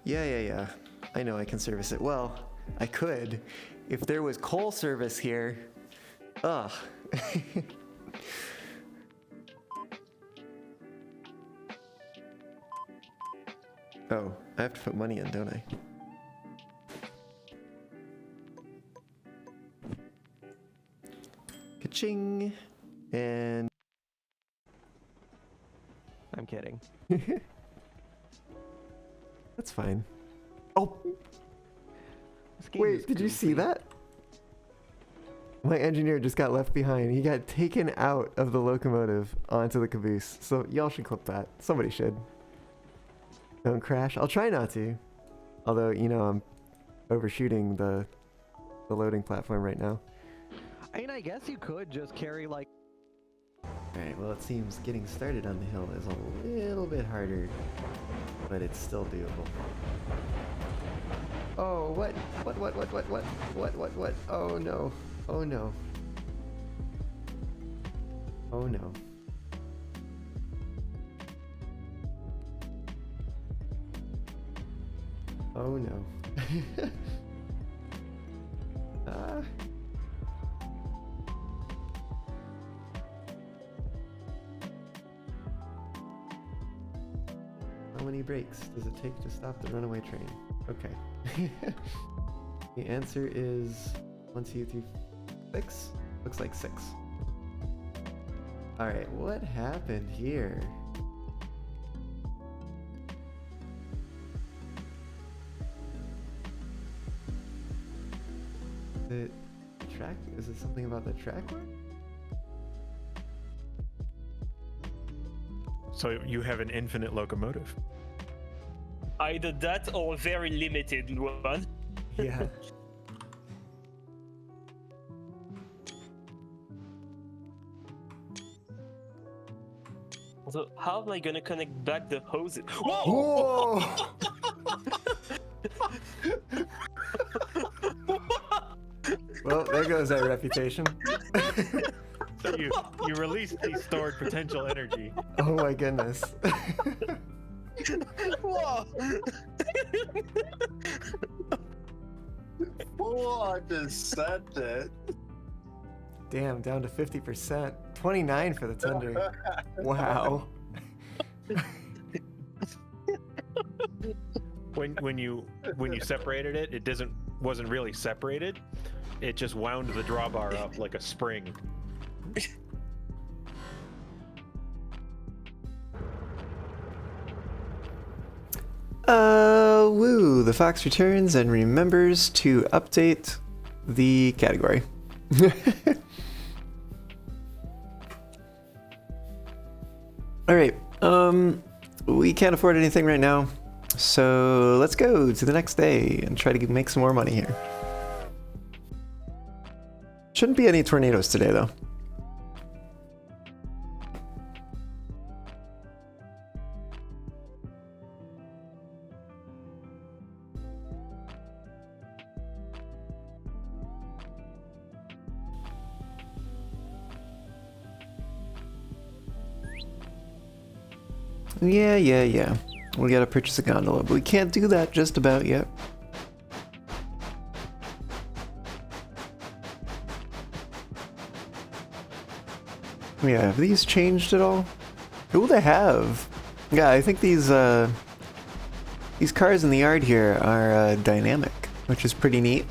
Yeah. I know I can service it. Well, I could. If there was coal service here. Ugh. Oh, I have to put money in, don't I? Ka-ching! And... I'm kidding. That's fine. Oh! Wait, did you see that? My engineer just got left behind. He got taken out of the locomotive onto the caboose. So y'all should clip that. Somebody should. Don't crash. I'll try not to. Although, you know, I'm overshooting the loading platform right now. I mean, I guess you could just carry like. Alright, well it seems getting started on the hill is a little bit harder, but it's still doable. Oh, what? What? Oh no. Oh no. Oh no. Oh no. Ah. How many brakes does it take to stop the runaway train? Okay. The answer is 1, 2, 3, 6? Looks like 6. Alright, what happened here? The track? Is it something about the track work? So you have an infinite locomotive. Either that or a very limited one. Yeah. So how am I gonna connect back the hoses? Whoa! Well, there goes our reputation. So you release the stored potential energy. Oh my goodness. Whoa! Oh, I just said that. Damn, down to 50%. 29 for the tender. Wow. When you separated it, it wasn't really separated. It just wound the drawbar up like a spring. Woo! The fox returns and remembers to update the category. Alright, we can't afford anything right now, so let's go to the next day and try to make some more money here. Shouldn't be any tornadoes today, though. Yeah. We gotta purchase a gondola, but we can't do that just about yet. Yeah, have these changed at all? Oh, they have. Yeah, I think these cars in the yard here are dynamic, which is pretty neat.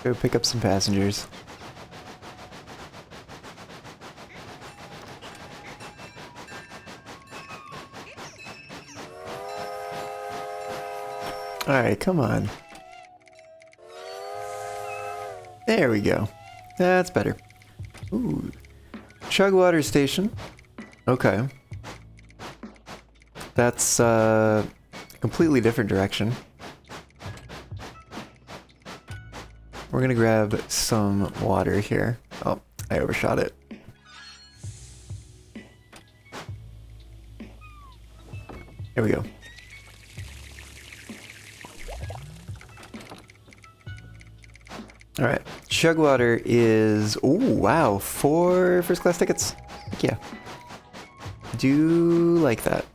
Go pick up some passengers. Alright, come on. There we go. That's better. Ooh. Chug water station. Okay. That's a completely different direction. We're gonna grab some water here. Oh, I overshot it. Here we go. Alright, chug water is... Oh, wow, 4 first class tickets. Heck yeah. Do like that.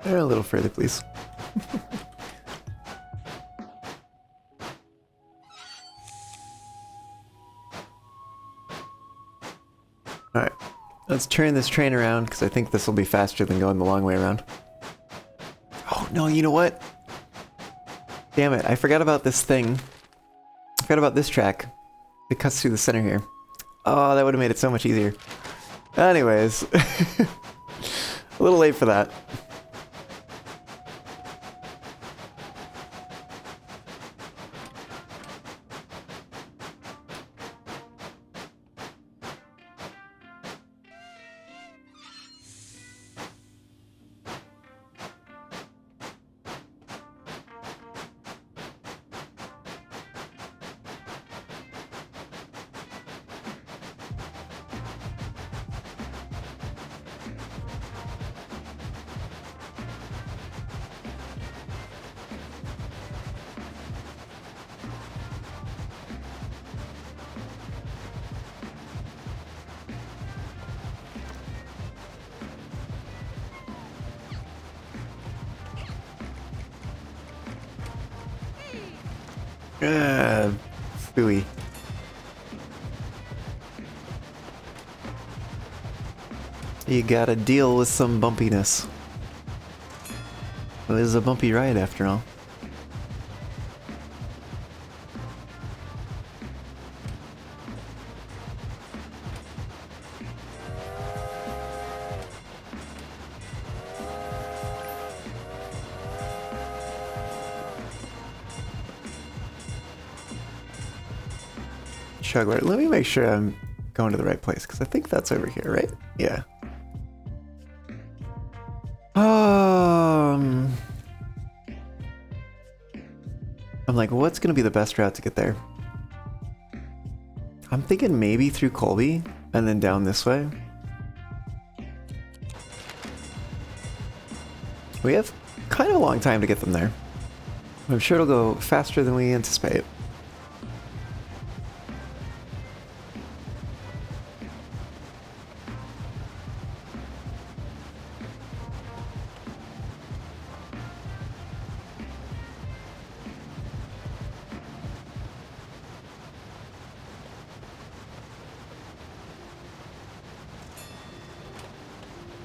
A little further, please. Alright, let's turn this train around, because I think this will be faster than going the long way around. Oh, no, you know what? Damn it, I forgot about this thing. I forgot about this track. It cuts through the center here. Oh, that would have made it so much easier. Anyways. A little late for that. Phooey. You gotta deal with some bumpiness. It is a bumpy ride after all. Juggler. Let me make sure I'm going to the right place, because I think that's over here, right? Yeah. I'm like, what's going to be the best route to get there? I'm thinking maybe through Colby, and then down this way. We have kind of a long time to get them there. I'm sure it'll go faster than we anticipate.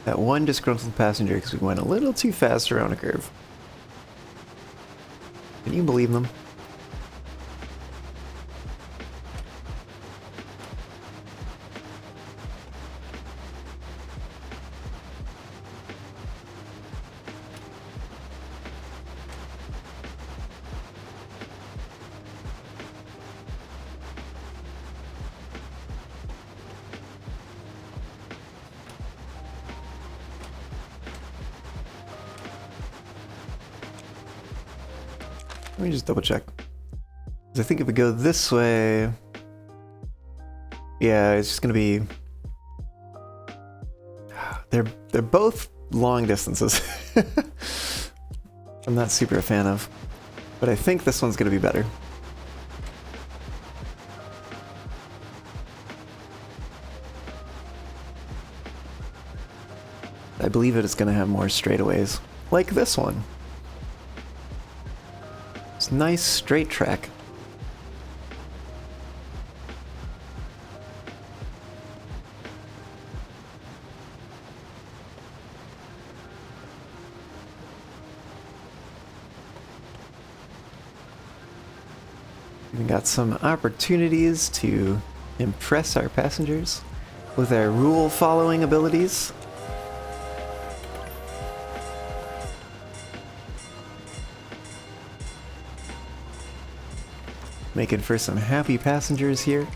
That one disgruntled passenger because we went a little too fast around a curve. Can you believe them? Let me just double check. 'Cause I think if we go this way, yeah, it's just gonna be. They're both long distances. I'm not super a fan of, but I think this one's gonna be better. I believe it is gonna have more straightaways, like this one. It's nice straight track. We got some opportunities to impress our passengers with our rule following abilities. Making for some happy passengers here.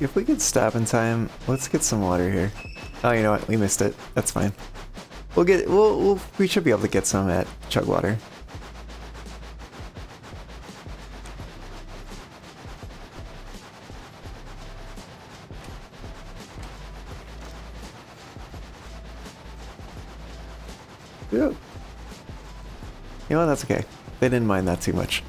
If we could stop in time, let's get some water here. Oh, you know what? We missed it. That's fine. We should be able to get some at Chugwater. Yeah. You know what? That's okay. They didn't mind that too much.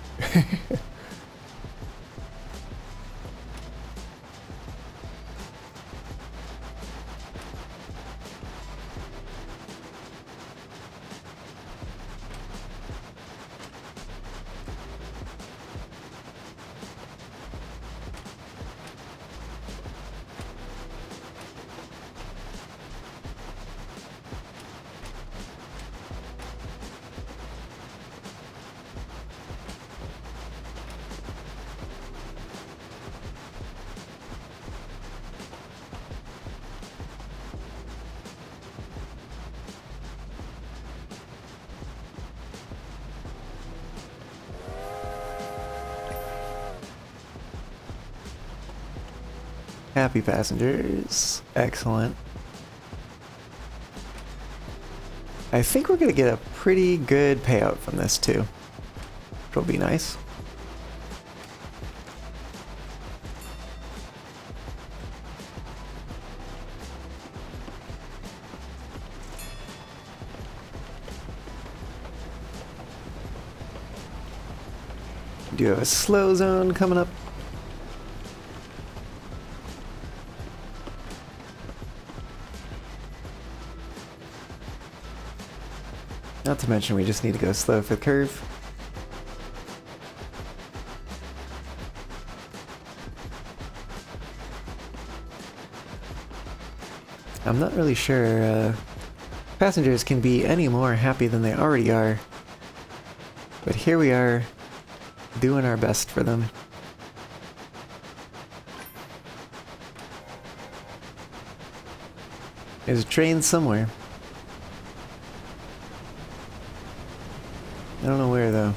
Happy passengers. Excellent. I think we're gonna get a pretty good payout from this too. Which will be nice. We do have a slow zone coming up. Not to mention we just need to go slow for the curve. I'm not really sure passengers can be any more happy than they already are. But here we are, doing our best for them. There's a train somewhere. I don't know where though.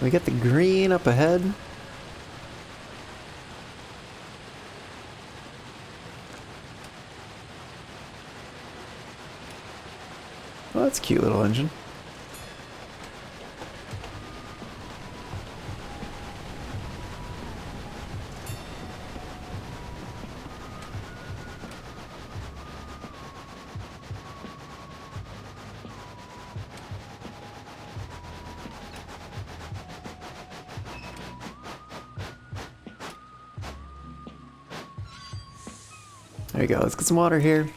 We get the green up ahead. Well, that's a cute little engine. There we go, let's get some water here.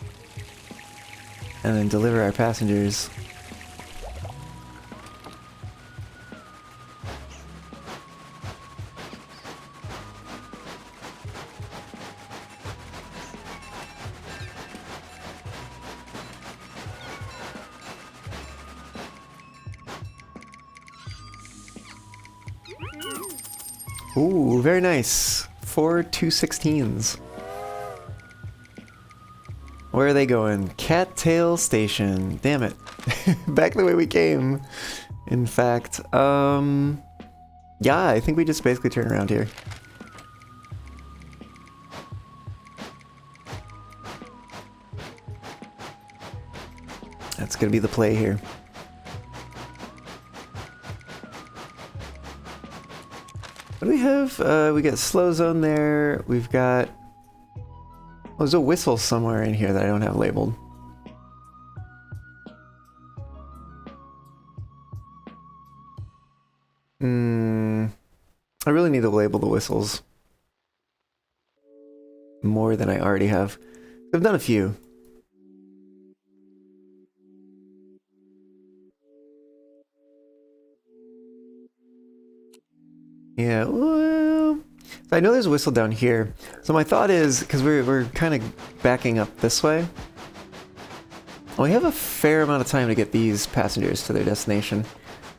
And then deliver our passengers. Ooh, very nice. 4 216s. Where are they going? Cattail Station. Damn it. Back the way we came. In fact, yeah, I think we just basically turn around here. That's gonna be the play here. What do we have? We got slow zone there. We've got... Oh, there's a whistle somewhere in here that I don't have labeled. I really need to label the whistles more than I already have. I've done a few. Yeah, well... I know there's a whistle down here, so my thought is, because we're kind of backing up this way, we have a fair amount of time to get these passengers to their destination.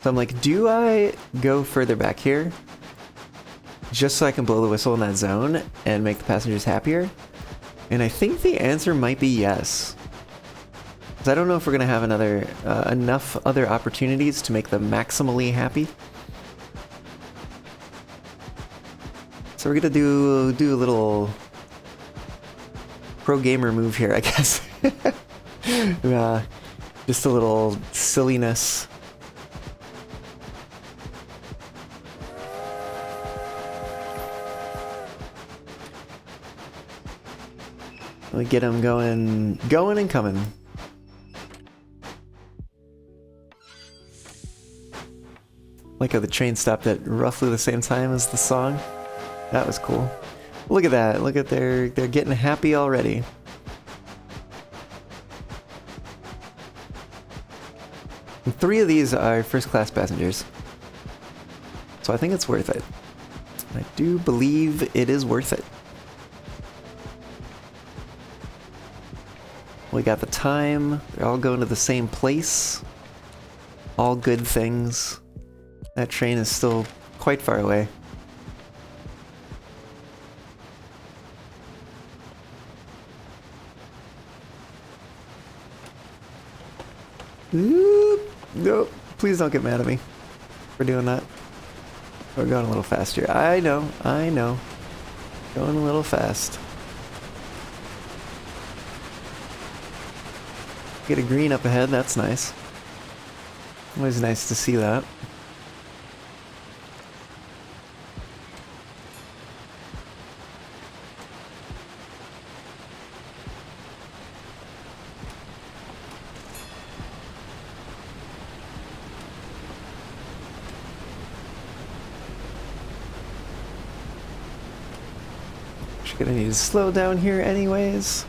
So I'm like, do I go further back here, just so I can blow the whistle in that zone and make the passengers happier? And I think the answer might be yes. 'Cause I don't know if we're gonna have another enough other opportunities to make them maximally happy. So we're gonna do a little pro gamer move here, I guess. Just a little silliness. We get them going and coming. Like how the train stopped at roughly the same time as the song. That was cool. Look at that. Look at they're getting happy already. And 3 of these are first class passengers. So I think it's worth it. I do believe it is worth it. We got the time. They're all going to the same place. All good things. That train is still quite far away. Oop. No, please don't get mad at me for doing that. We're going a little faster. I know. Going a little fast. Get a green up ahead, that's nice. Always nice to see that. Just gonna need to slow down here anyways.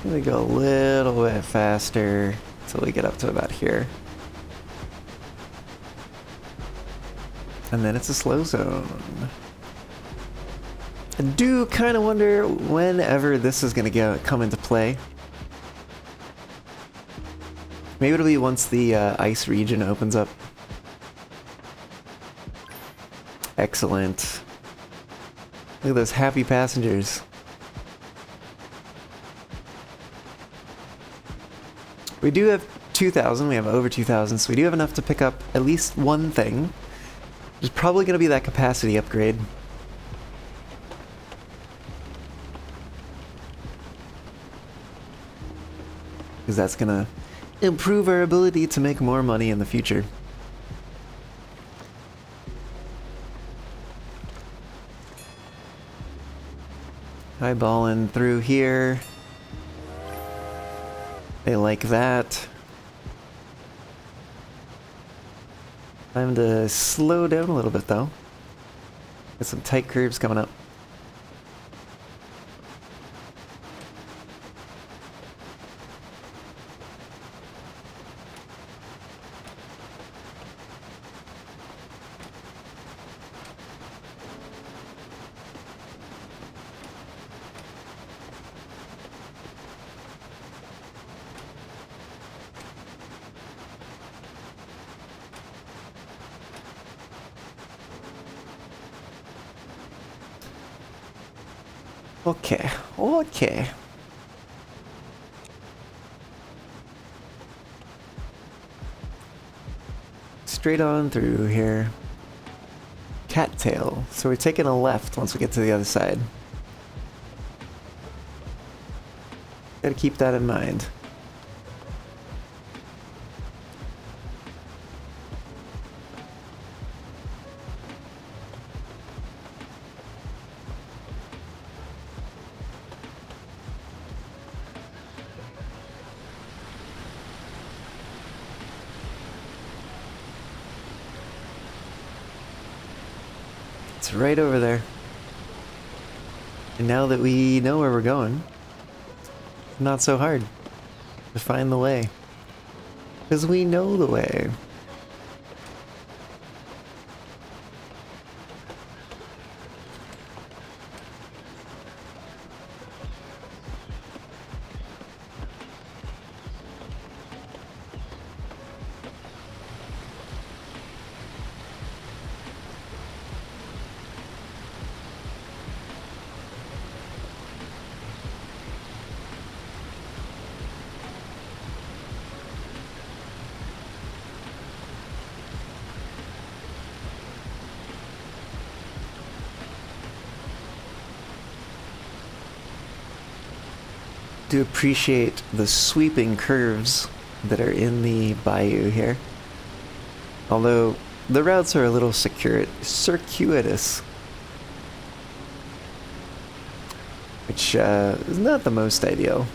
I'm gonna go a little bit faster until we get up to about here. And then it's a slow zone. I do kind of wonder whenever this is gonna come into play. Maybe it'll be once the ice region opens up. Excellent. Look at those happy passengers. We do have 2,000, we have over 2,000, so we do have enough to pick up at least one thing. There's probably going to be that capacity upgrade. Because that's going to improve our ability to make more money in the future. Eyeballing through here. They like that. Time to slow down a little bit though. Got some tight curves coming up. Okay. Straight on through here. Cattail. So we're taking a left once we get to the other side. Gotta keep that in mind. It's right over there. And now that we know where we're going, it's not so hard to find the way. Because we know the way. Do appreciate the sweeping curves that are in the bayou here. Although the routes are a little circuitous. Which is not the most ideal.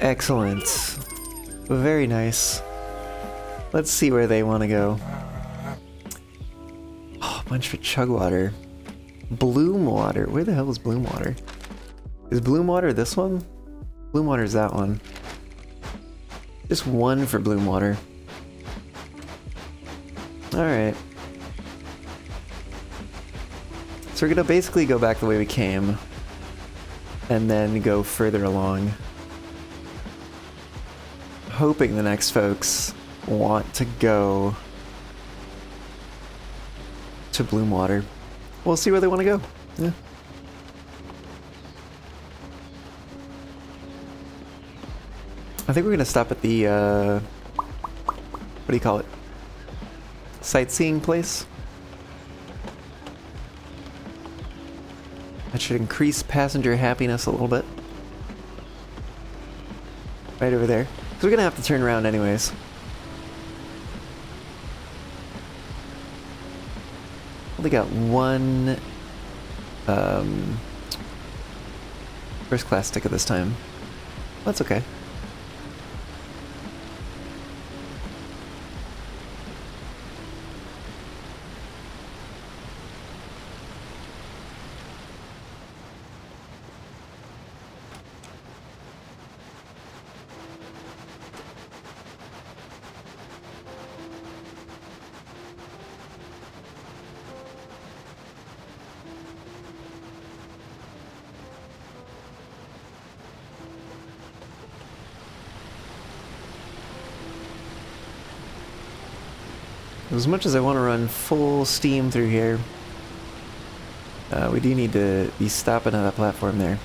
Excellent. Very nice. Let's see where they want to go. Oh, a bunch for Chugwater. Bloomwater. Where the hell is Bloomwater? Is Bloomwater this one? Bloomwater is that one. Just one for Bloomwater. Alright. So we're gonna basically go back the way we came. And then go further along. Hoping the next folks want to go to Bloomwater. We'll see where they want to go. Yeah. I think we're gonna stop at the what do you call it? Sightseeing place. That should increase passenger happiness a little bit. Right over there. So we're gonna have to turn around anyways. Only got one first class ticket this time. That's okay. As much as I want to run full steam through here, we do need to be stopping at that platform there.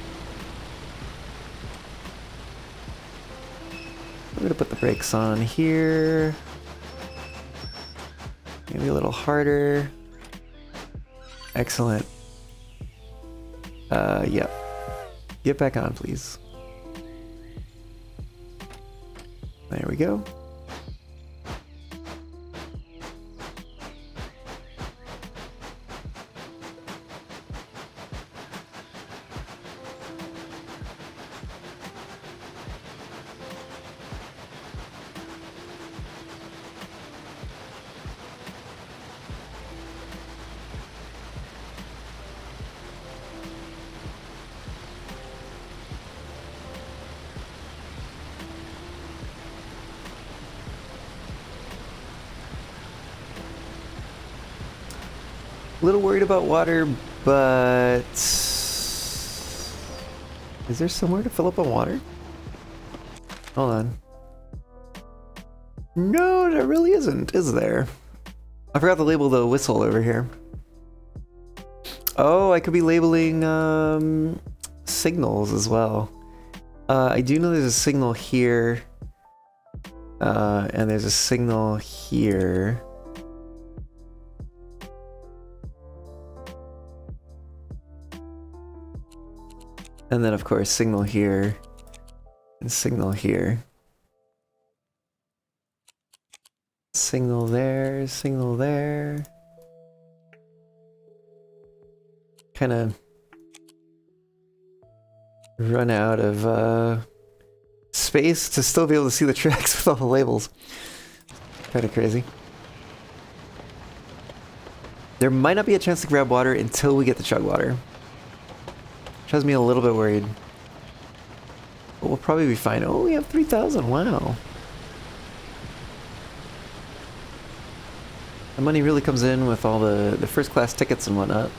We're going to put the brakes on here. Maybe a little harder. Excellent. Yep. Get back on, please. There we go. A little worried about water, but is there somewhere to fill up on water? Hold on. No, there really isn't, is there? I forgot to label the whistle over here. Oh, I could be labeling signals as well. I do know there's a signal here, and there's a signal here. And then, of course, signal here and signal here. Signal there, signal there. Kind of run out of space to still be able to see the tracks with all the labels. Kind of crazy. There might not be a chance to grab water until we get the chug water. Which has me a little bit worried. But we'll probably be fine. Oh, we have 3,000. Wow. The money really comes in with all the first class tickets and whatnot.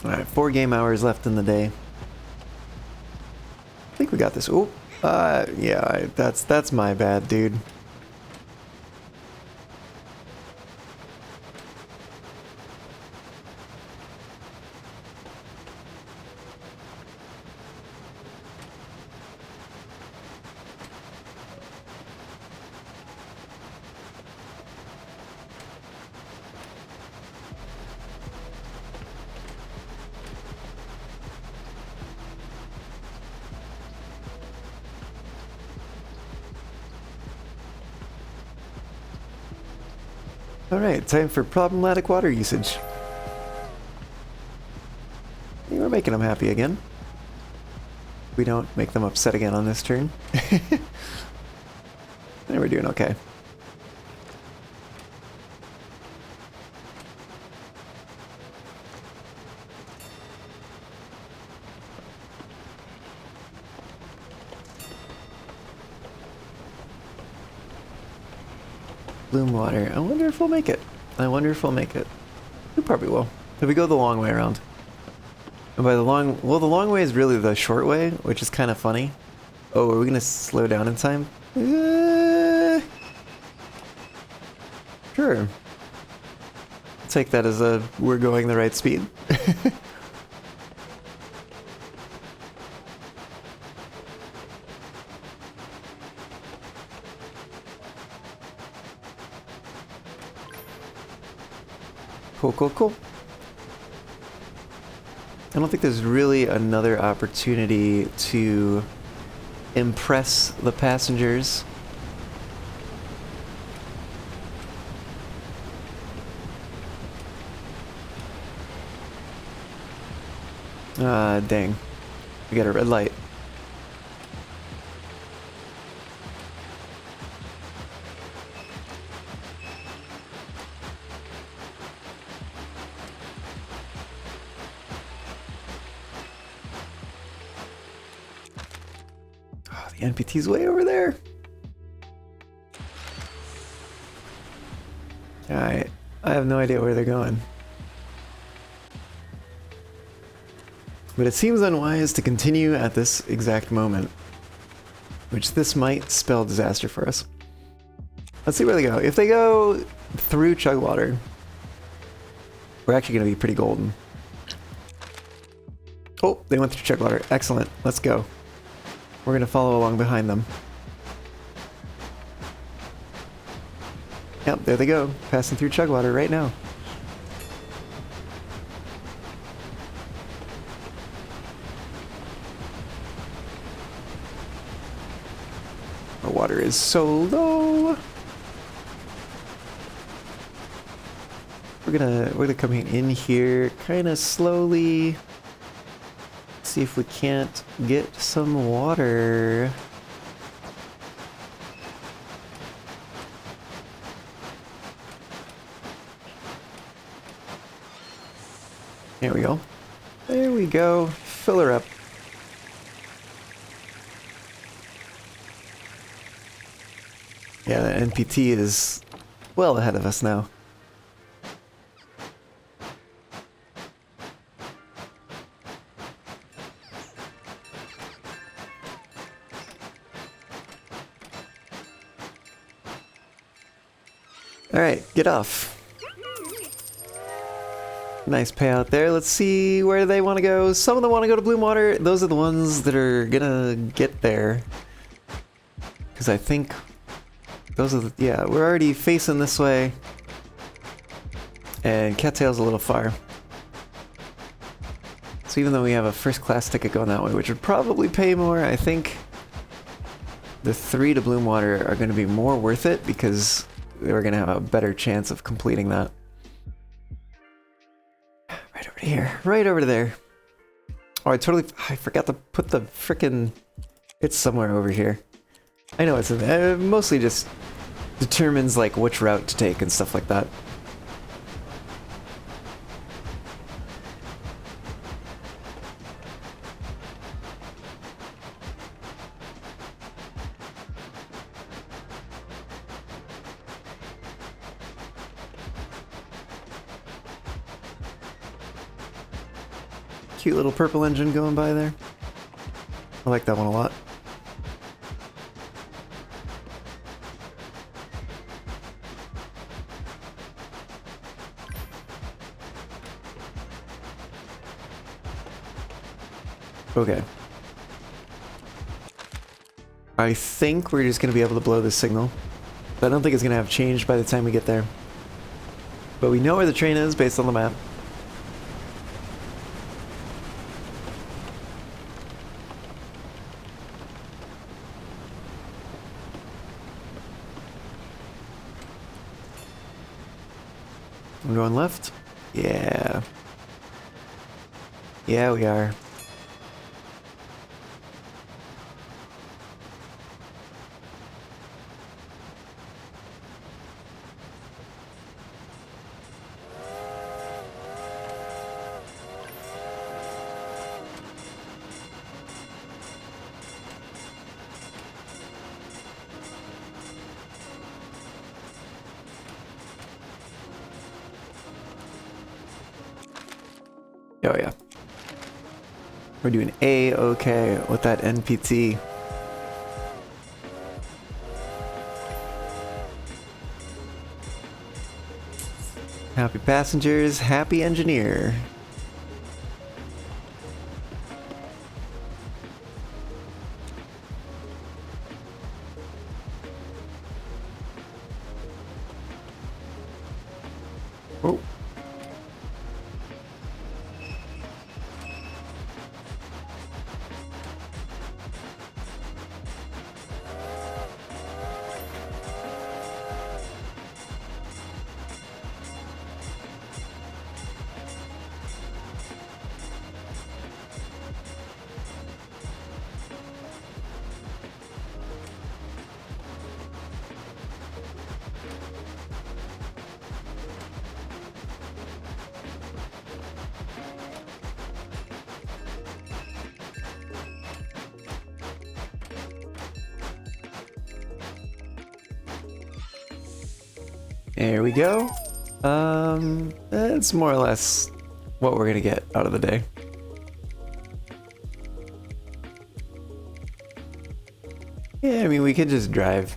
Alright, 4 game hours left in the day. I think we got this. Oh, yeah, that's my bad, dude. Alright, time for problematic water usage. We're making them happy again. We don't make them upset again on this turn. And we're doing okay. Bloom water. I wonder if we'll make it. I wonder if we'll make it. We probably will. If we go the long way around. And by the long... Well, the long way is really the short way, which is kind of funny. Oh, are we going to slow down in time? Sure. I'll take that as a... we're going the right speed. Cool, cool, cool. I don't think there's really another opportunity to impress the passengers. Ah, dang. We got a red light. The NPT's way over there. Alright, I have no idea where they're going. But it seems unwise to continue at this exact moment. Which this might spell disaster for us. Let's see where they go. If they go through Chugwater, we're actually going to be pretty golden. Oh, they went through Chugwater. Excellent. Let's go. We're going to follow along behind them. Yep, there they go. Passing through Chugwater right now. Our water is so low. We're gonna come in here kind of slowly. See if we can't get some water. There we go. There we go. Fill her up. Yeah, the NPT is well ahead of us now. Alright, get off. Nice payout there. Let's see where they want to go. Some of them want to go to Bloomwater. Those are the ones that are gonna get there. Because I think those are the... Yeah, we're already facing this way. And Cattail's a little far. So even though we have a first class ticket going that way, which would probably pay more, I think the 3 to Bloomwater are going to be more worth it because we're going to have a better chance of completing that. Right over here. Right over there. Oh, I forgot to put the frickin'... It's somewhere over here. I know it's in there. It mostly just determines like which route to take and stuff like that. Cute little purple engine going by there. I like that one a lot. Okay. I think we're just going to be able to blow this signal. But I don't think it's going to have changed by the time we get there. But we know where the train is based on the map. I'm going left? Yeah. Yeah, we are. Oh yeah. We're doing A-okay with that NPT. Happy passengers, happy engineer. Oh. There we go. That's more or less what we're gonna get out of the day. Yeah, I mean, we could just drive.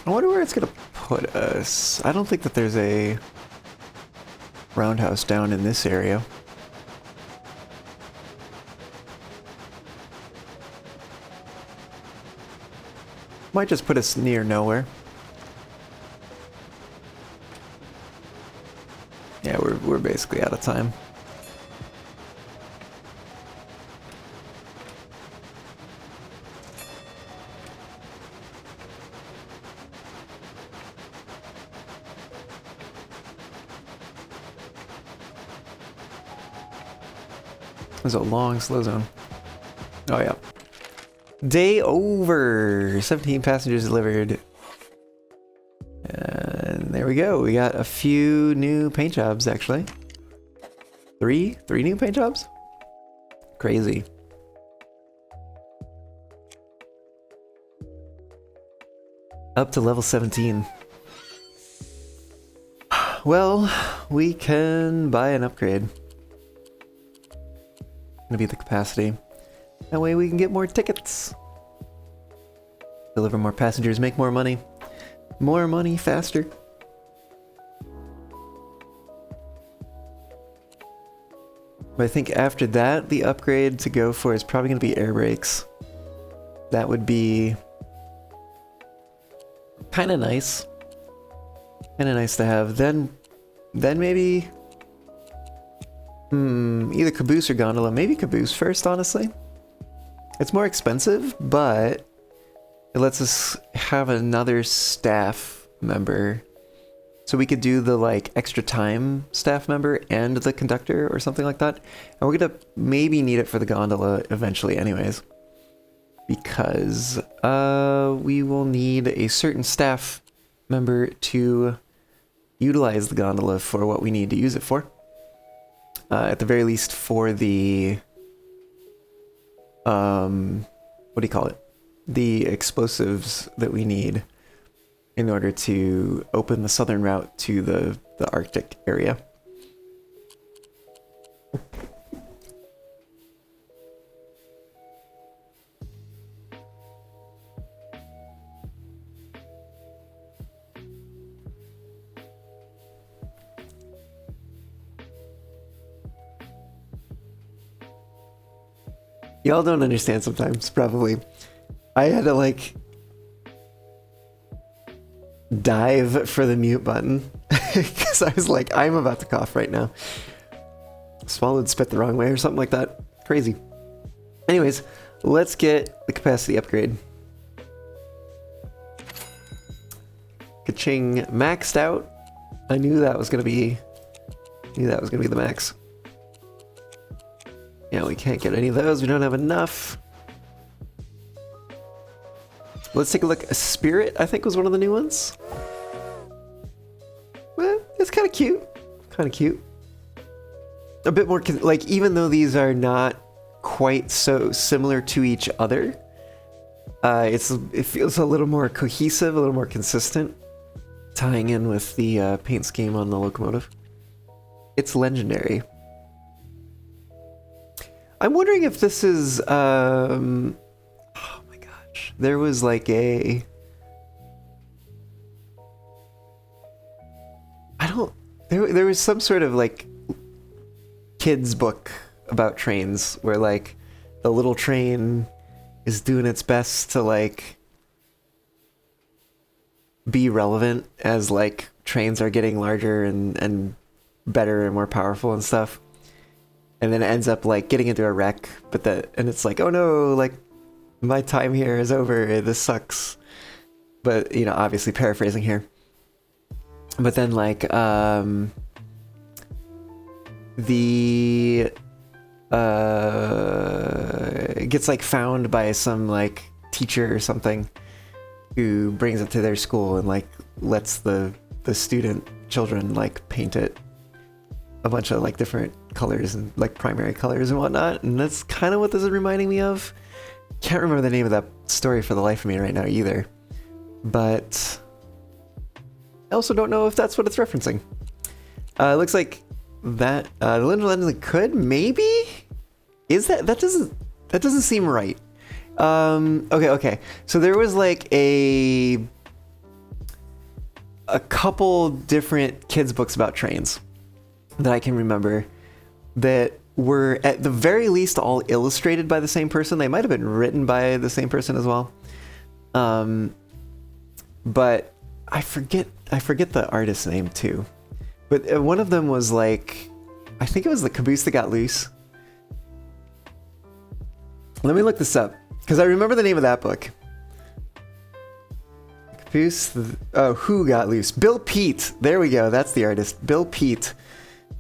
I wonder where it's gonna put us. I don't think that there's a roundhouse down in this area. Might just put us near nowhere. Yeah, we're basically out of time. There's a long slow zone. Oh yeah. Day over! 17 passengers delivered. And there we go. We got a few new paint jobs, actually. Three new paint jobs? Crazy. Up to level 17. Well, we can buy an upgrade. Gonna be the capacity. That way we can get more tickets. Deliver more passengers, make more money. More money faster. But I think after that, the upgrade to go for is probably going to be air brakes. That would be kind of nice. Kind of nice to have. Then maybe either caboose or gondola. Maybe caboose first, honestly. It's more expensive, but it lets us have another staff member. So we could do the like extra time staff member and the conductor or something like that. And we're gonna maybe need it for the gondola eventually anyways. Because we will need a certain staff member to utilize the gondola for what we need to use it for. At the very least for the what do you call it? the explosives that we need in order to open the southern route to the Arctic area. Y'all don't understand sometimes, probably. I had to like dive for the mute button because I was like, I'm about to cough right now. Swallowed spit the wrong way or something like that. Crazy. Anyways, let's get the capacity upgrade. Ka-ching, maxed out. I knew that was gonna be the max. Yeah, we can't get any of those. We don't have enough. Let's take a look. A Spirit, I think, was one of the new ones. Well, it's kind of cute. Kind of cute. A bit more, like, even though these are not quite so similar to each other, it feels a little more cohesive, a little more consistent, tying in with the paint scheme on the locomotive. It's legendary. I'm wondering if this is, oh my gosh, there was like there was some sort of like kids book about trains where like the little train is doing its best to like be relevant as like trains are getting larger and better and more powerful and stuff. And then it ends up like getting into a wreck, and it's like, oh no, like my time here is over. This sucks. But you know, obviously paraphrasing here. But then like it gets like found by some like teacher or something who brings it to their school and like lets the student children like paint it a bunch of like different colors and like primary colors and whatnot, and that's kind of what this is reminding me of. Can't remember the name of that story for the life of me right now either, but I also don't know if that's what it's referencing. It looks like that the Lindland could maybe is that doesn't seem right. Okay, so there was like a couple different kids books about trains that I can remember that were at the very least all illustrated by the same person. They might have been written by the same person as well. But I forget the artist's name too. But one of them was like, I think it was the Caboose that got loose. Let me look this up because I remember the name of that book. Caboose, who got loose? Bill Pete. There we go. That's the artist. Bill Pete.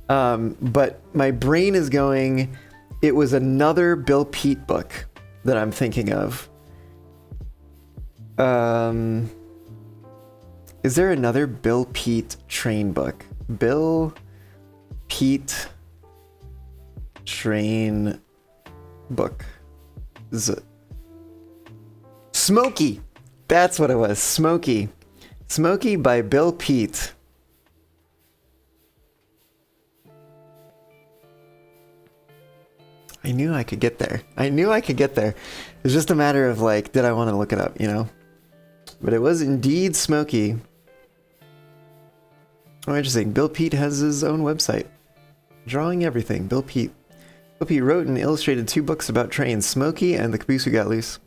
But my brain is going, it was another Bill Pete book that I'm thinking of. Is there another Bill Pete train book? Bill Pete train book. Smokey. That's what it was. Smokey. Smokey by Bill Pete. I knew I could get there. It's just a matter of like, did I want to look it up, you know? But it was indeed Smokey. Oh, interesting. Bill Pete has his own website. Drawing everything. Bill Pete. Bill Pete wrote and illustrated 2 books about trains, Smokey and The Caboose Who Got Loose.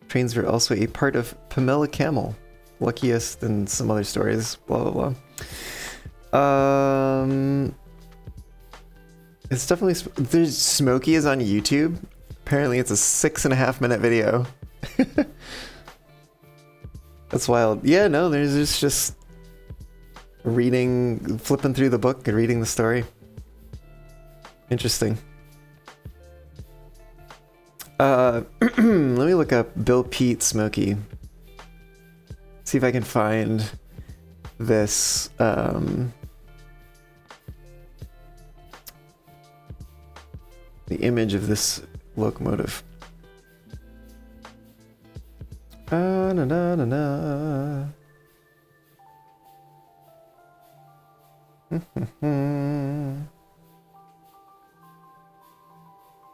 Trains were also a part of Pamela Camel, Luckiest, and some other stories. Blah, blah, blah. It's definitely... There's Smokey is on YouTube. Apparently it's a 6.5 minute video. That's wild. Yeah, no, there's just flipping through the book and reading the story. Interesting. Let me look up Bill Pete Smokey. See if I can find this, the image of this locomotive. Na, na, na, na.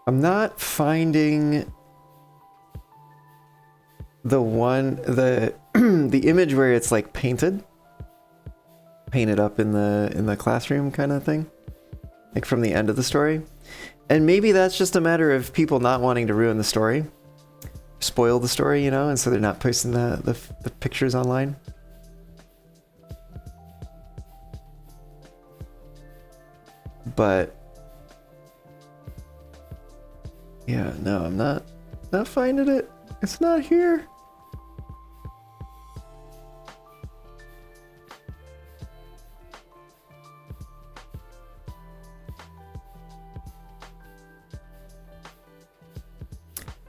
I'm not finding the the image where it's like painted up in the classroom kind of thing, like from the end of the story. And maybe that's just a matter of people not wanting to ruin the story, spoil the story, you know, and so they're not posting the pictures online. But yeah, no, I'm not finding it. It's not here.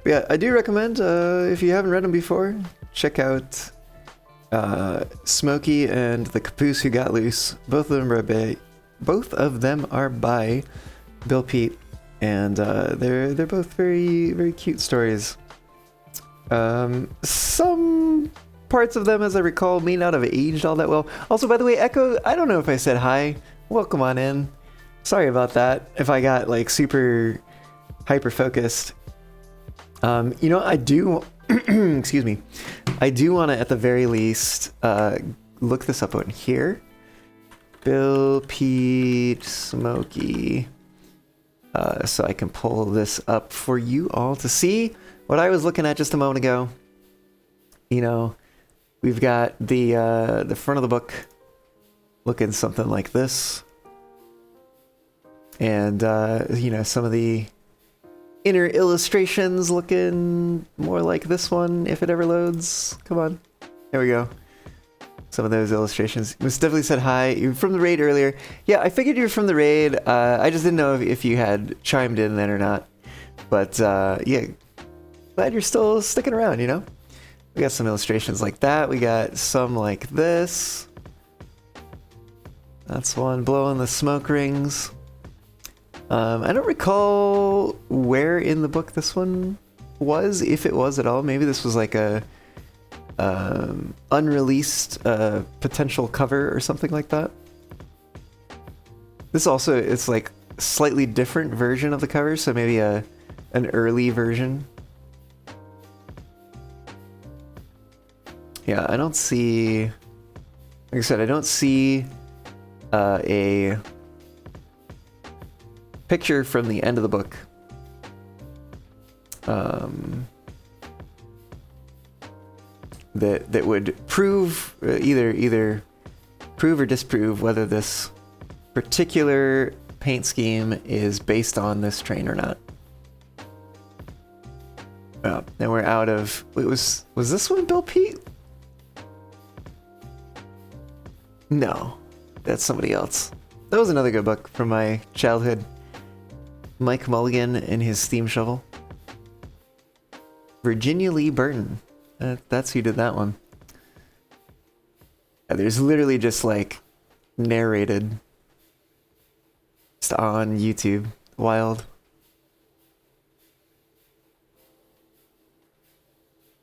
Yeah, I do recommend, if you haven't read them before, check out Smokey and the Caboose Who Got Loose. Both of them are by Bill Pete, and they're both very, very cute stories. Some parts of them, as I recall, may not have aged all that well. Also, by the way, Echo, I don't know if I said hi. Welcome on in. Sorry about that, if I got like super hyper-focused. You know, I do, excuse me, I do want to, at the very least, look this up on here. Bill, Pete, Smokey, so I can pull this up for you all to see what I was looking at just a moment ago. You know, we've got the front of the book looking something like this. And, you know, some of the inner illustrations looking more like this one, if it ever loads. Come on. There we go. Some of those illustrations. Most definitely said hi. You were from the raid earlier. Yeah, I figured you were from the raid. I just didn't know if you had chimed in then or not. But, yeah. Glad you're still sticking around, you know? We got some illustrations like that. We got some like this. That's one blowing the smoke rings. I don't recall where in the book this one was, if it was at all. Maybe this was like a unreleased potential cover or something like that. This also, it's like a slightly different version of the cover, so maybe an early version. Yeah, I don't see, like I said, I don't see a picture from the end of the book. That would prove either prove or disprove whether this particular paint scheme is based on this train or not. Oh, then we're out of. Wait, was this one Bill Pete? No, that's somebody else. That was another good book from my childhood. Mike Mulligan and his steam shovel. Virginia Lee Burton. That's who did that one. Yeah, there's literally just like narrated. Just on YouTube. Wild.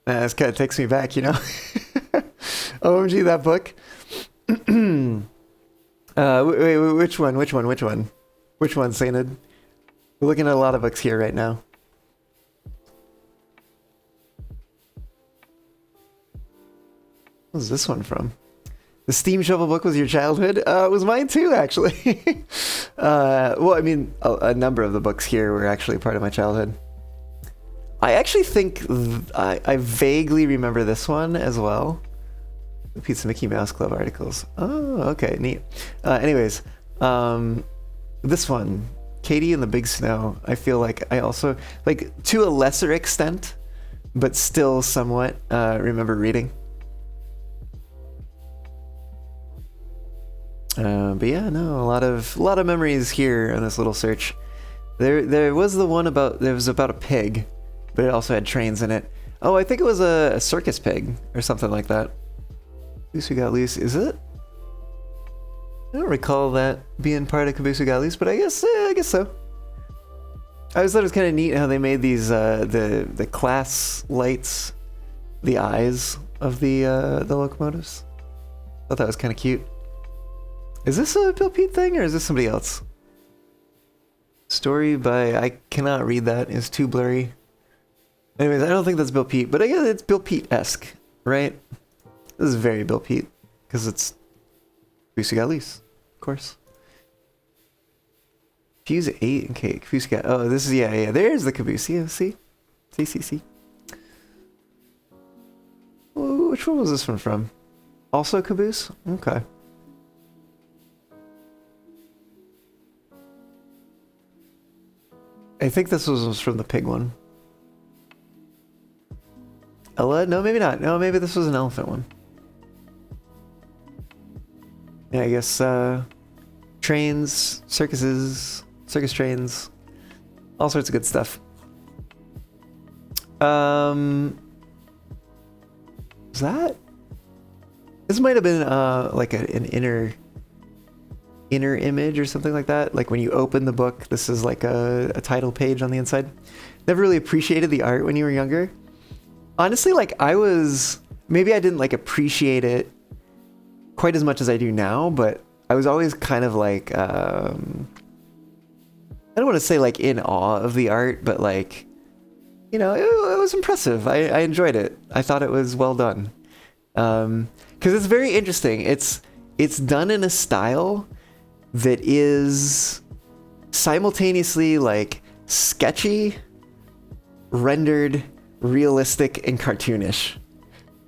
This kind of takes me back, you know? OMG, that book. Wait, which one? Which one, Sainted? We're looking at a lot of books here right now. What's this one from? The Steam Shovel book was your childhood? It was mine too, actually. Well, I mean, a number of the books here were actually part of my childhood. I actually think I vaguely remember this one as well. The Pizza Mickey Mouse Club articles. Oh, okay, neat. Anyways, this one, Katie and the Big Snow, I feel like I also, like, to a lesser extent, but still somewhat remember reading. But yeah, no, a lot of memories here on this little search. There was the one about a pig, but it also had trains in it. Oh, I think it was a circus pig or something like that. Caboose Who Got Loose, is it? I don't recall that being part of Caboose Who Got Loose, but I guess so. I always thought it was kind of neat how they made these the class lights the eyes of the locomotives. Thought that was kind of cute. Is this a Bill Pete thing or is this somebody else? Story by, I cannot read that, it's too blurry. Anyways, I don't think that's Bill Pete, but I guess it's Bill Pete-esque, right? This is very Bill Pete, because it's Fusagalis, of course. Fuse 8 and cake, Fusagat. Oh, this is, yeah, there's the caboose, yeah, see? See. Which one was this one from? Also caboose? Okay. I think this was from the pig one. Ella? No, maybe not. No, maybe this was an elephant one. Yeah, I guess, trains, circus trains, all sorts of good stuff. Is that? This might have been, like an inner image or something like that. Like when you open the book, this is like a title page on the inside. Never really appreciated the art when you were younger. Honestly, like maybe I didn't like appreciate it quite as much as I do now, but I was always kind of like, I don't want to say like in awe of the art, but like, you know, it was impressive. I enjoyed it. I thought it was well done. 'Cause it's very interesting. It's done in a style that is simultaneously like sketchy, rendered, realistic, and cartoonish.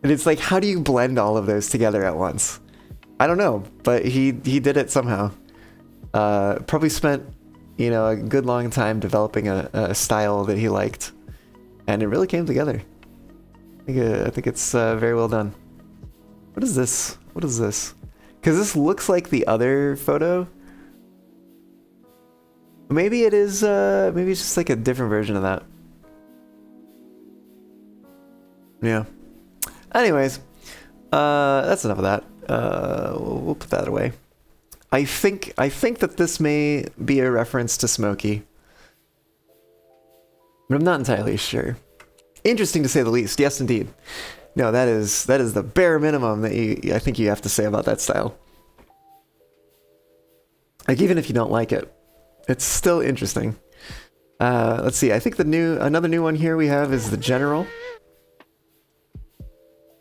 And it's like, how do you blend all of those together at once? I don't know, but he did it somehow. Probably spent, you know, a good long time developing a style that he liked, and it really came together. I think it's very well done. What is this? What is this? Because this looks like the other photo. Maybe it is, maybe it's just like a different version of that. Yeah. Anyways, that's enough of that. We'll put that away. I think that this may be a reference to Smokey, but I'm not entirely sure. Interesting to say the least. Yes, indeed. No, that is the bare minimum that I think you have to say about that style. Like, even if you don't like it, it's still interesting. Let's see. I think another new one here we have is the General.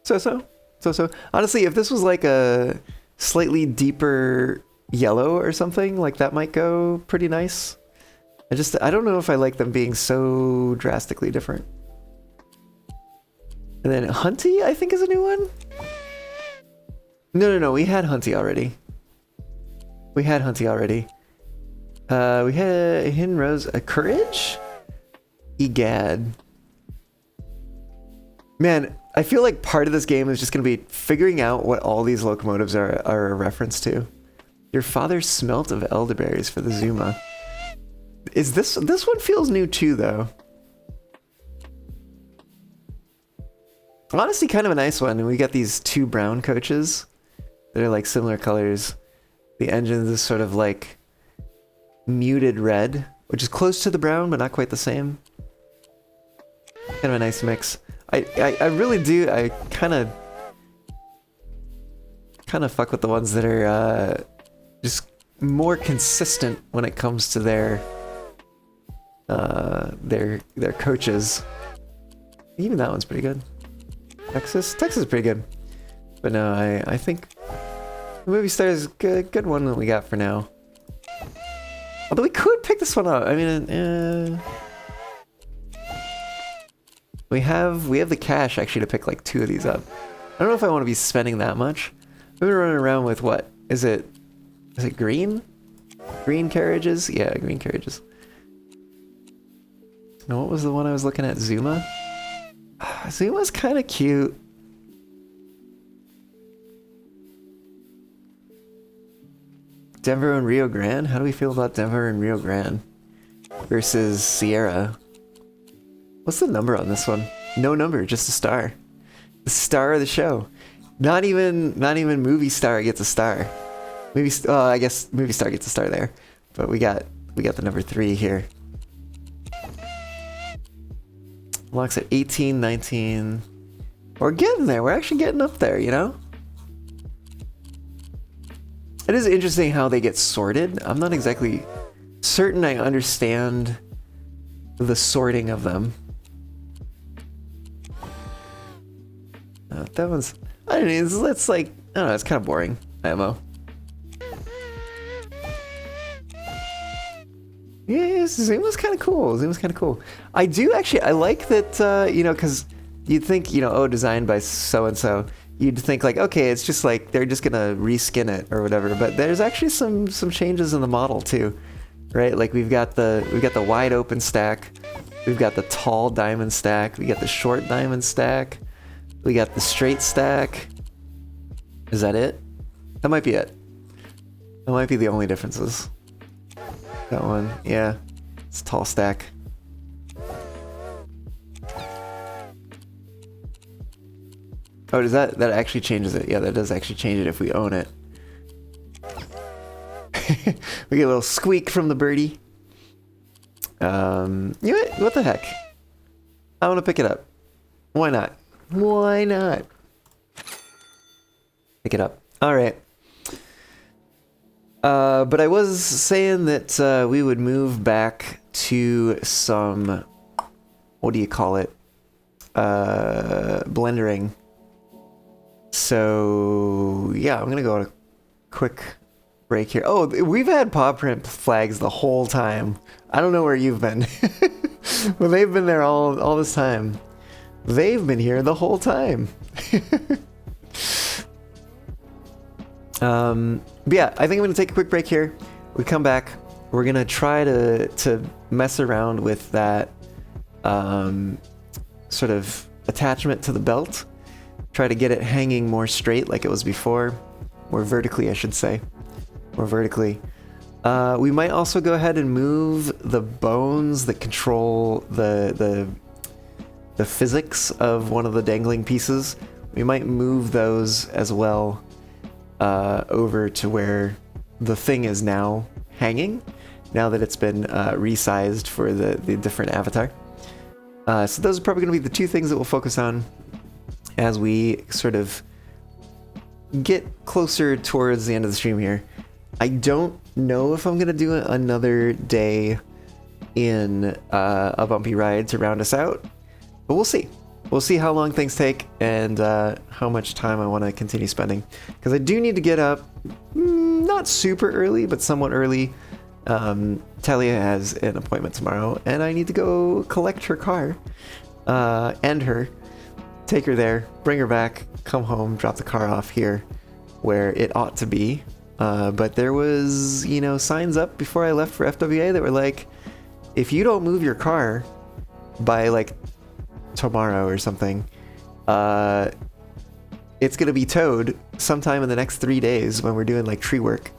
So. Honestly, if this was like a slightly deeper yellow or something, like that might go pretty nice. I don't know if I like them being so drastically different. And then Hunty, I think, is a new one. No, we had Hunty already. We had Hidden Rose, a Courage? Egad. Man, I feel like part of this game is just going to be figuring out what all these locomotives are a reference to. Your father smelt of elderberries for the Zuma. Is this one feels new too, though. Honestly, kind of a nice one. And we got these two brown coaches that are like similar colors. The engine is sort of like muted red, which is close to the brown, but not quite the same. Kind of a nice mix. I really do. I kind of fuck with the ones that are just more consistent when it comes to their coaches. Even that one's pretty good. Texas is pretty good. But no, I think the Movie Star is good one that we got for now. Although we could pick this one up. I mean, we have the cash actually to pick like 2 of these up. I don't know if I want to be spending that much. We've been running around with what? Is it green? Green carriages? Yeah, green carriages. Now what was the one I was looking at? Zuma? Zuma's kind of cute. Denver and Rio Grande? How do we feel about Denver and Rio Grande versus Sierra? What's the number on this one? No number, just a star. The star of the show. Not even Movie Star gets a star. I guess Movie Star gets a star there. But we got the number 3 here. Locks at 18, 19. We're getting there. We're actually getting up there, you know? It is interesting how they get sorted. I'm not exactly certain I understand the sorting of them. That one's... I don't know, it's like... I don't know, it's kind of boring. IMO. Yeah, Zoom was kind of cool. Zoom was kind of cool. I do actually... I like that, you know, because you'd think, you know, oh, designed by so-and-so. You'd think like, okay, it's just like they're just gonna reskin it or whatever. But there's actually some changes in the model too, right? Like we've got the wide open stack, we've got the tall diamond stack, we got the short diamond stack, we got the straight stack. Is that it? That might be it. That might be the only differences. That one, yeah, it's a tall stack. Oh, does that actually changes it? Yeah, that does actually change it if we own it. We get a little squeak from the birdie. You know what the heck? I want to pick it up. Why not? Why not? Pick it up. All right. But I was saying that we would move back to some, what do you call it? Blendering. So yeah, I'm gonna go on a quick break here. Oh, we've had paw print flags the whole time. I don't know where you've been. Well, they've been there all this time. They've been here the whole time. But yeah, I think I'm gonna take a quick break here. We come back. We're gonna try to mess around with that sort of attachment to the belt. Try to get it hanging more straight like it was before. More vertically, I should say. More vertically. We might also go ahead and move the bones that control the physics of one of the dangling pieces. We might move those as well over to where the thing is now hanging, now that it's been resized for the different avatar. So those are probably going to be the two things that we'll focus on as we sort of get closer towards the end of the stream here. I don't know if I'm going to do another day in a bumpy ride to round us out, but we'll see. We'll see how long things take and how much time I want to continue spending. Because I do need to get up, not super early, but somewhat early. Talia has an appointment tomorrow, and I need to go collect her car and her. Take her there, bring her back, come home, drop the car off here where it ought to be. But there was, you know, signs up before I left for FWA that were like, if you don't move your car by like tomorrow or something, it's gonna be towed sometime in the next 3 days when we're doing like tree work.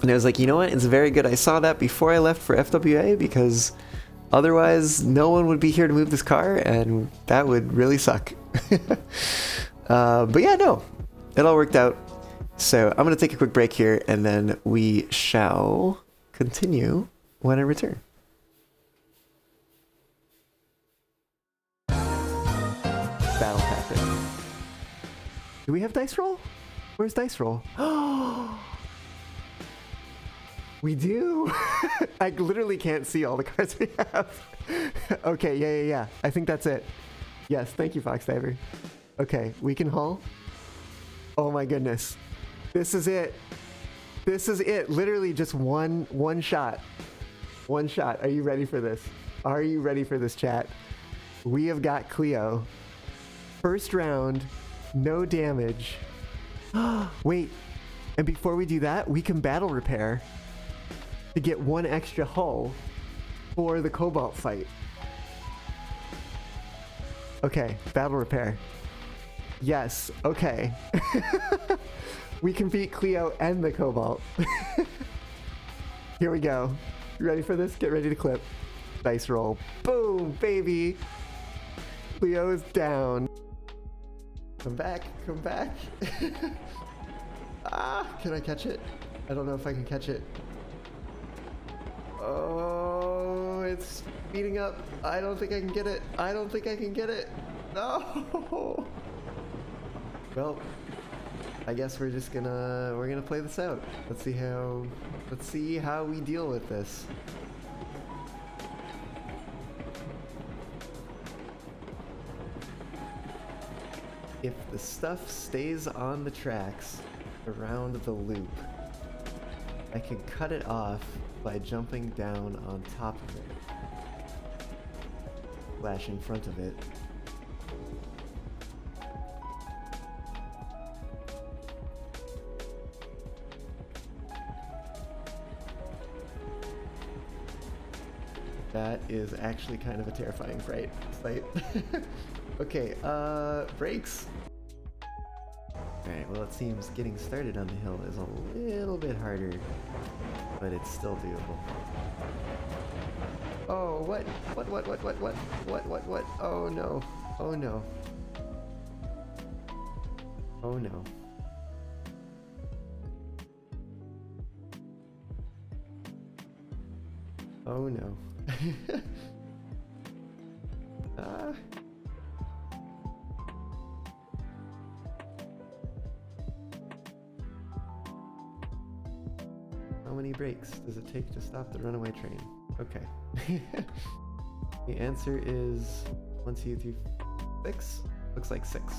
And I was like, you know what? It's very good I saw that before I left for FWA, because otherwise, no one would be here to move this car, and that would really suck. But yeah, no, it all worked out. So I'm going to take a quick break here, and then we shall continue when I return. Battle tactic. Do we have dice roll? Where's dice roll? Oh, we do. I literally can't see all the cards we have. Okay, yeah. I think that's it. Yes, thank you, Fox Diver. Okay, we can haul. Oh my goodness. This is it. This is it. Literally just one shot. One shot. Are you ready for this? Are you ready for this, chat? We have got Cleo. First round, no damage. Wait, and before we do that, we can battle repair to get one extra hull for the Cobalt fight. Okay, battle repair. Yes, okay. We can beat Cleo and the Cobalt. Here we go. You ready for this? Get ready to clip. Dice roll. Boom, baby. Cleo is down. Come back, come back. Can I catch it? I don't know if I can catch it. Oh, it's speeding up. I don't think I can get it. I don't think I can get it. No. Well, I guess we're gonna play this out. Let's see how we deal with this. If the stuff stays on the tracks around the loop, I can cut it off by jumping down on top of it. Flash in front of it. That is actually kind of a terrifying sight. Okay, brakes. Alright, well it seems getting started on the hill is a little bit harder, but it's still doable. Oh, what? What? Oh no. Oh no. Oh no. Oh no. How many brakes does it take to stop the runaway train? Okay. The answer is 1, 2, 3, 6? Looks like 6.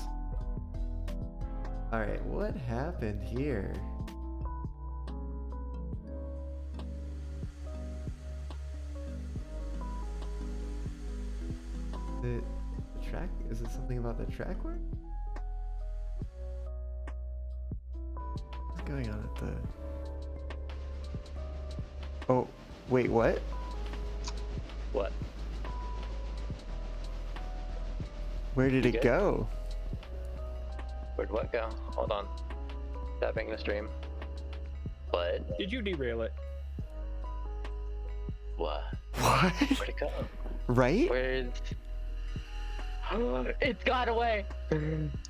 Alright, what happened here? The track? Is it something about the track work? What's going on at the... Oh, wait, what? What? Where did it go? Where'd what go? Hold on. Tapping the stream. What? Did you derail it? What? What? Where'd it go? Right? Where's... It's got away!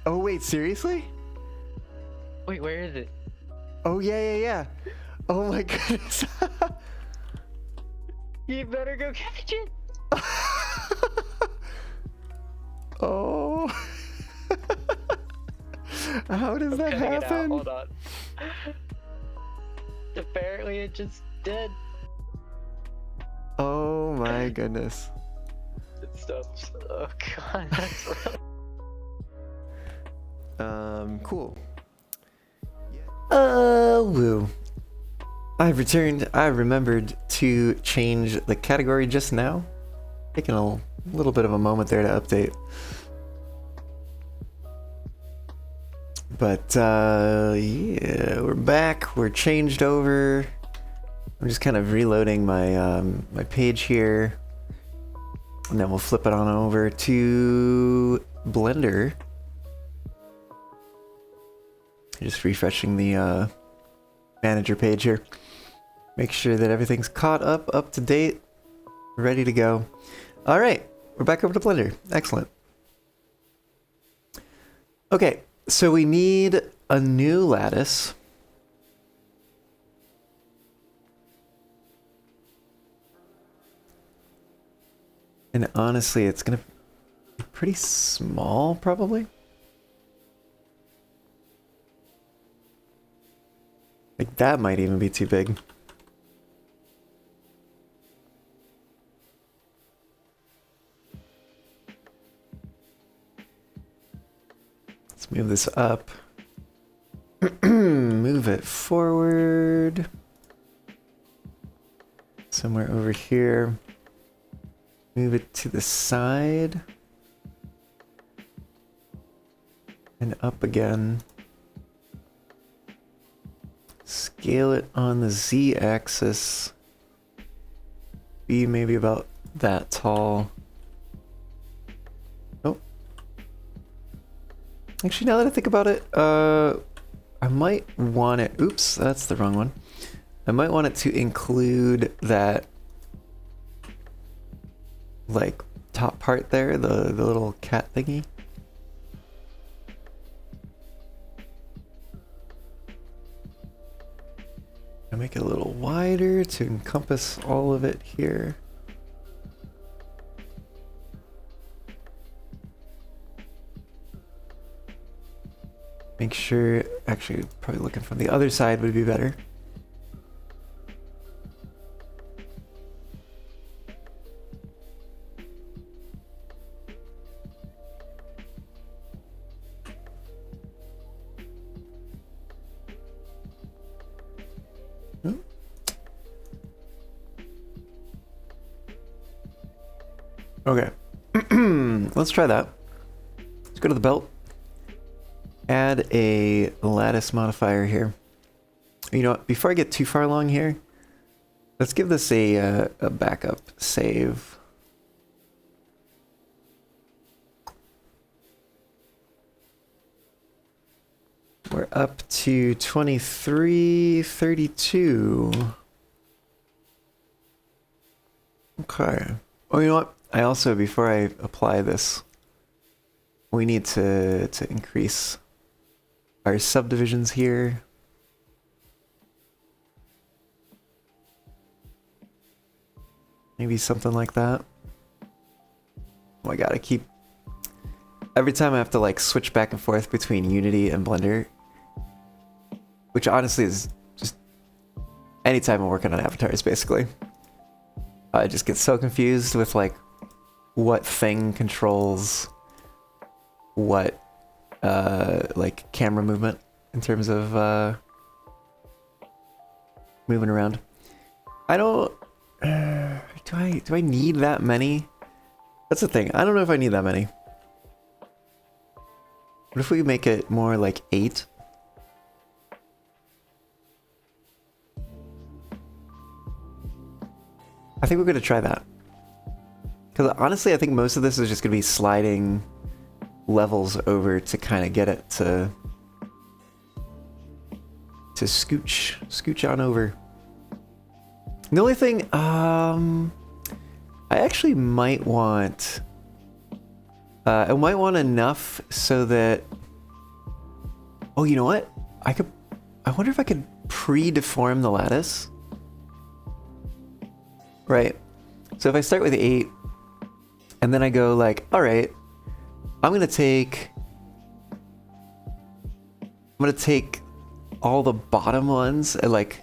Oh wait, seriously? Wait, where is it? Oh yeah. Oh my goodness. You better go catch it! Oh. How does that Cutting it out. happen? Hold on. Apparently it just did. Oh my goodness. It stops. Oh god, that's really... Cool. Woo. I've returned. I remembered to change the category just now. Taking a little bit of a moment there to update. But, yeah, we're back. We're changed over. I'm just kind of reloading my, my page here. And then we'll flip it on over to Blender. Just refreshing the, manager page here. Make sure that everything's caught up to date, ready to go. All right, we're back over to Blender. Excellent. Okay, so we need a new lattice. And honestly, it's gonna be pretty small, probably. Like that might even be too big. Let's move this up. Move it forward. Somewhere over here. Move it to the side. And up again. Scale it on the Z-axis. Be maybe about that tall. Oh. Actually, now that I think about it, I might want it... Oops, that's the wrong one. I might want it to include that, like, top part there, the little cat thingy. I make it a little wider to encompass all of it here. make sure, actually probably looking from the other side would be better. Okay, let's try that. Let's go to the belt. Add a lattice modifier here. You know what, before I get too far along here, let's give this a backup save. We're up to 2332. Okay. Oh, you know what? I also, before I apply this, we need to increase our subdivisions here. Maybe something like that. Oh my god, I keep... Every time I have to like switch back and forth between Unity and Blender, which honestly is just anytime I'm working on avatars, basically. I just get so confused with like what thing controls what like camera movement in terms of moving around. I don't do I need that many? That's the thing. I don't know if I need that many. What if we make it more like 8? I think we're gonna try that. Because honestly, I think most of this is just gonna be sliding levels over to kind of get it to scooch on over. The only thing, I actually might want, I might want enough so that, oh, you know what? I wonder if I could pre-deform the lattice. Right. So if I start with 8, and then I go like, all right, I'm gonna take all the bottom ones and like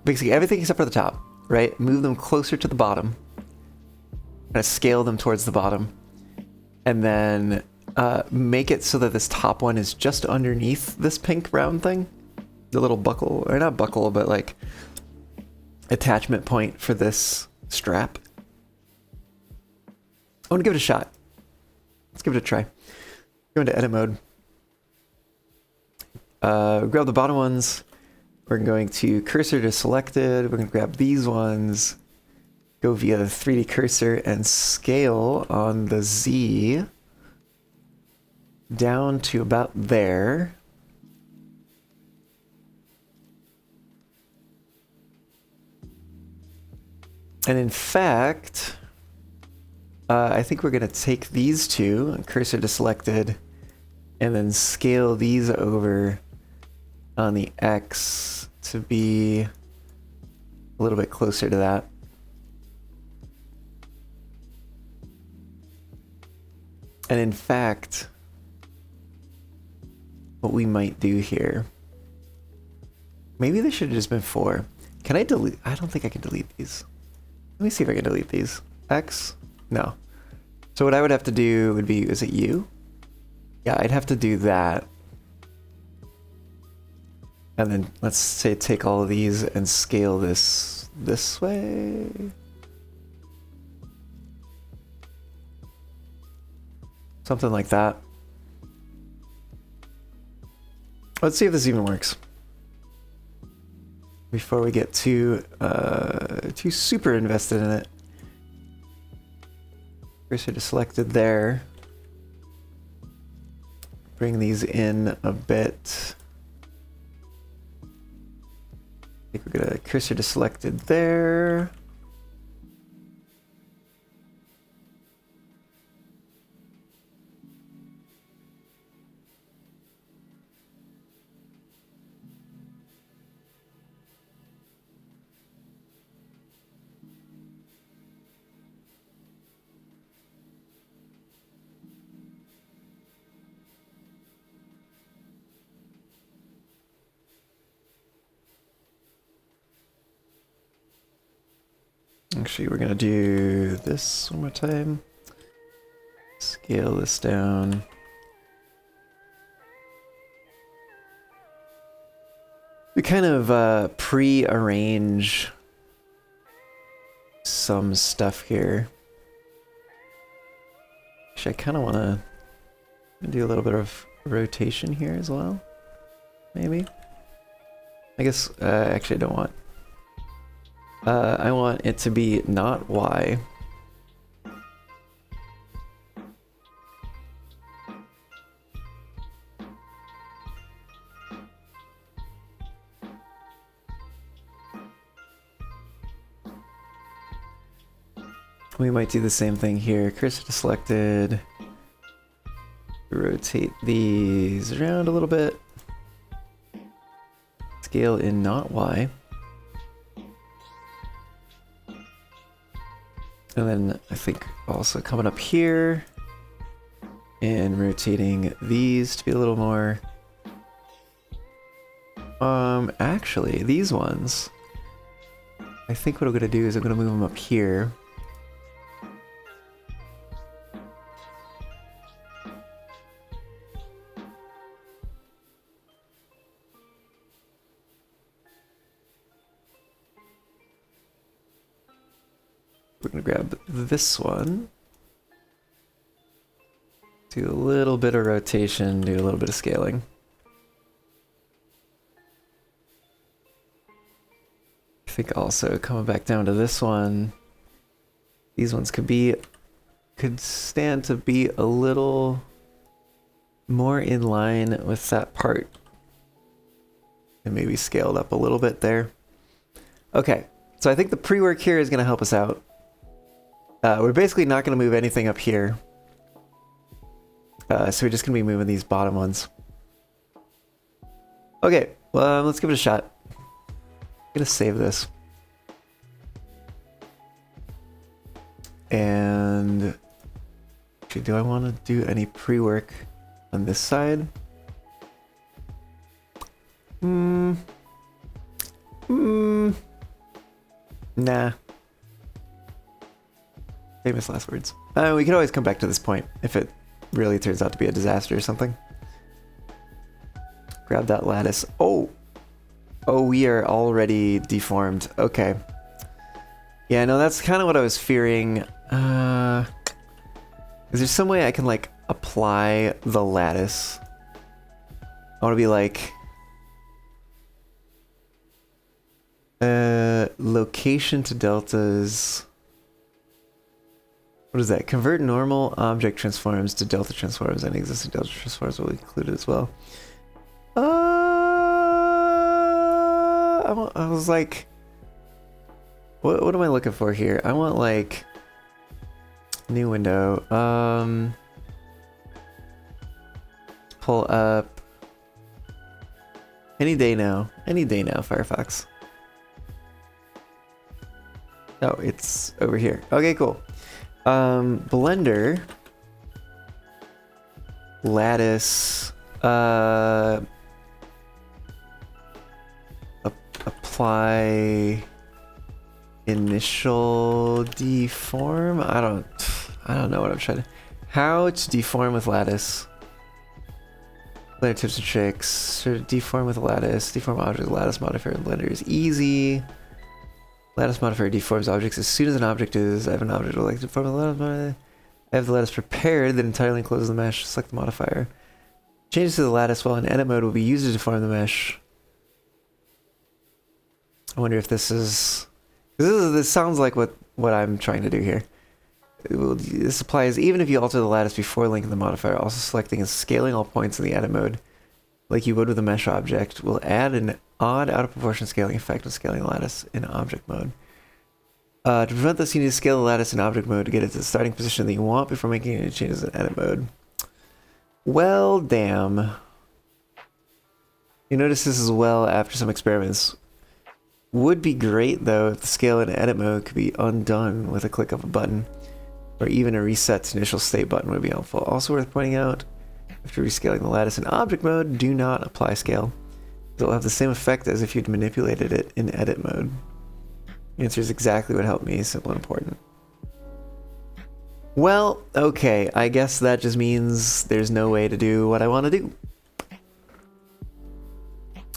basically everything except for the top, right? Move them closer to the bottom. Kind of scale them towards the bottom, and then make it so that this top one is just underneath this pink round thing, the little buckle, or not buckle, but like attachment point for this strap. I want to give it a shot. Let's give it a try. Go into edit mode. Grab the bottom ones. We're going to cursor to selected. We're going to grab these ones. Go via the 3D cursor and scale on the Z down to about there. And in fact, I think we're going to take these two, and cursor to selected, and then scale these over on the X to be a little bit closer to that. And in fact, what we might do here, maybe they should have just been 4. Can I delete? I don't think I can delete these. Let me see if I can delete these. X? No. So what I would have to do would be, is it U? Yeah, I'd have to do that. And then let's say take all of these and scale this way. Something like that. Let's see if this even works before we get too super invested in it. Cursor to selected there. Bring these in a bit. I think we're gonna cursor to selected there. Actually, we're gonna do this one more time. Scale this down. We kind of pre-arrange some stuff here. Actually, I kind of want to do a little bit of rotation here as well. Maybe. I guess, actually I don't want. I want it to be not Y. We might do the same thing here. Cursor to selected. Rotate these around a little bit. Scale in not Y. And then I think also coming up here and rotating these to be a little more. Actually, these ones, I think what I'm gonna do is I'm gonna move them up here. We're gonna grab this one. Do a little bit of rotation, do a little bit of scaling. I think also coming back down to this one, these ones could stand to be a little more in line with that part. And maybe scaled up a little bit there. Okay, so I think the pre-work here is gonna help us out. We're basically not going to move anything up here. So we're just going to be moving these bottom ones. Okay, well, let's give it a shot. I'm going to save this. And actually, do I want to do any pre-work on this side? Nah. Famous last words. We can always come back to this point if it really turns out to be a disaster or something. Grab that lattice. Oh! Oh, we are already deformed. Okay. Yeah, no, that's kind of what I was fearing. Is there some way I can, like, apply the lattice? I want to be like... location to deltas... What is that? Convert normal object transforms to delta transforms, and existing delta transforms will be included as well. I was like, what am I looking for here? I want like new window. Pull up. Any day now, Firefox. Oh, it's over here. Okay, cool. Blender, lattice, apply initial deform. I don't know what I'm trying to. How to deform with lattice. Blender tips and tricks. Sort of deform with lattice. Deform object lattice modifier in Blender is easy. Lattice modifier deforms objects as soon as an object is. I have an object would like to deform the lattice modifier. I have the lattice prepared that entirely encloses the mesh. Select the modifier. Changes to the lattice while in edit mode will be used to deform the mesh. I wonder if this is... This sounds like what I'm trying to do here. This applies even if you alter the lattice before linking the modifier. Also selecting and scaling all points in the edit mode, like you would with a mesh object, will add an odd out of proportion scaling effect when scaling the lattice in object mode. To prevent this, you need to scale the lattice in object mode to get it to the starting position that you want before making any changes in edit mode. Well, damn. You notice this as well after some experiments. Would be great though if the scale in edit mode could be undone with a click of a button, or even a reset to initial state button would be helpful. Also worth pointing out, after rescaling the lattice in object mode, do not apply scale. It will have the same effect as if you'd manipulated it in edit mode. The answer is exactly what helped me. Simple and important. Well, okay. I guess that just means there's no way to do what I want to do.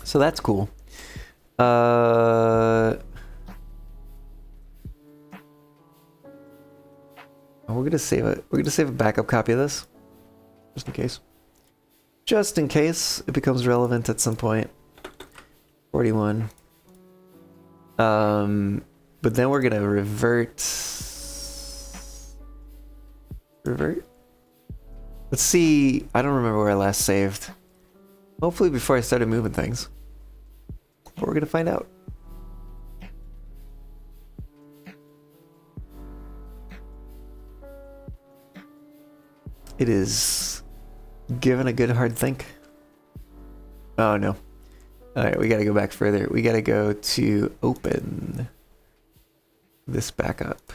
So that's cool. We're gonna save it. We're gonna save a backup copy of this, just in case. Just in case it becomes relevant at some point. 41. But then we're gonna revert. Revert? Let's see. I don't remember where I last saved. Hopefully before I started moving things. But we're gonna find out. It is given a good hard think. Oh no. Alright, we gotta go back further. We gotta go to open this back up.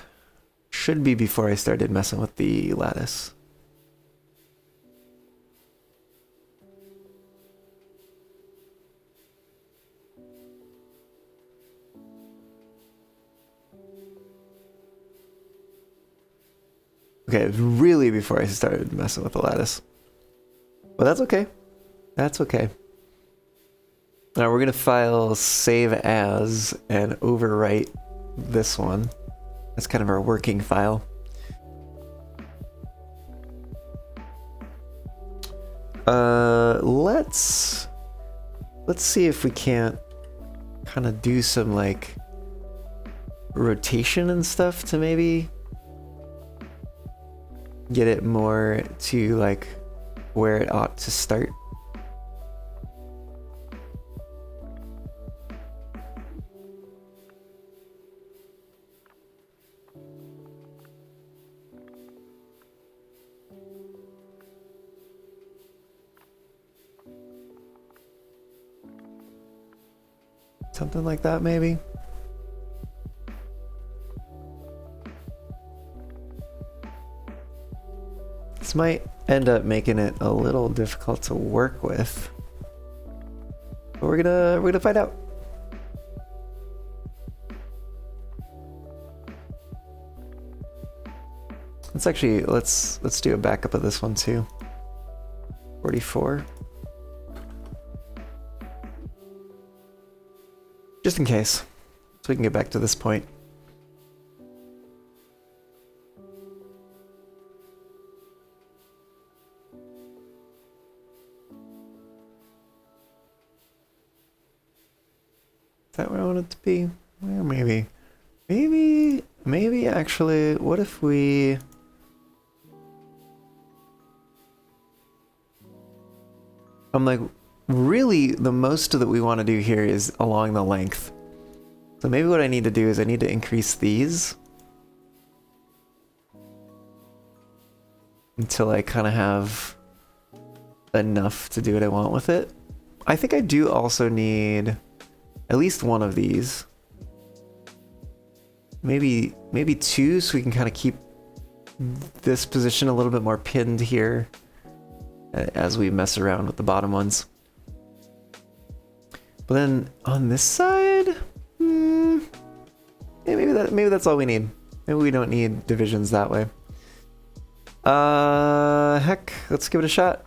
Should be before I started messing with the lattice. Okay, it was really before I started messing with the lattice. But that's okay. That's okay. Now we're gonna file save as and overwrite this one. That's kind of our working file. Let's see if we can't kind of do some like rotation and stuff to maybe get it more to like where it ought to start. Something like that, maybe. This might end up making it a little difficult to work with, but we're gonna find out. Let's do a backup of this one too. 44. Just in case, so we can get back to this point. Is that where I want it to be? Well, maybe. Maybe actually, what if we... I'm like, really, the most that we want to do here is along the length. So maybe what I need to do is I need to increase these until I kind of have enough to do what I want with it. I think I do also need at least one of these. Maybe two, so we can kind of keep this position a little bit more pinned here as we mess around with the bottom ones. But then on this side, yeah, maybe that's all we need. Maybe we don't need divisions that way. Heck, let's give it a shot.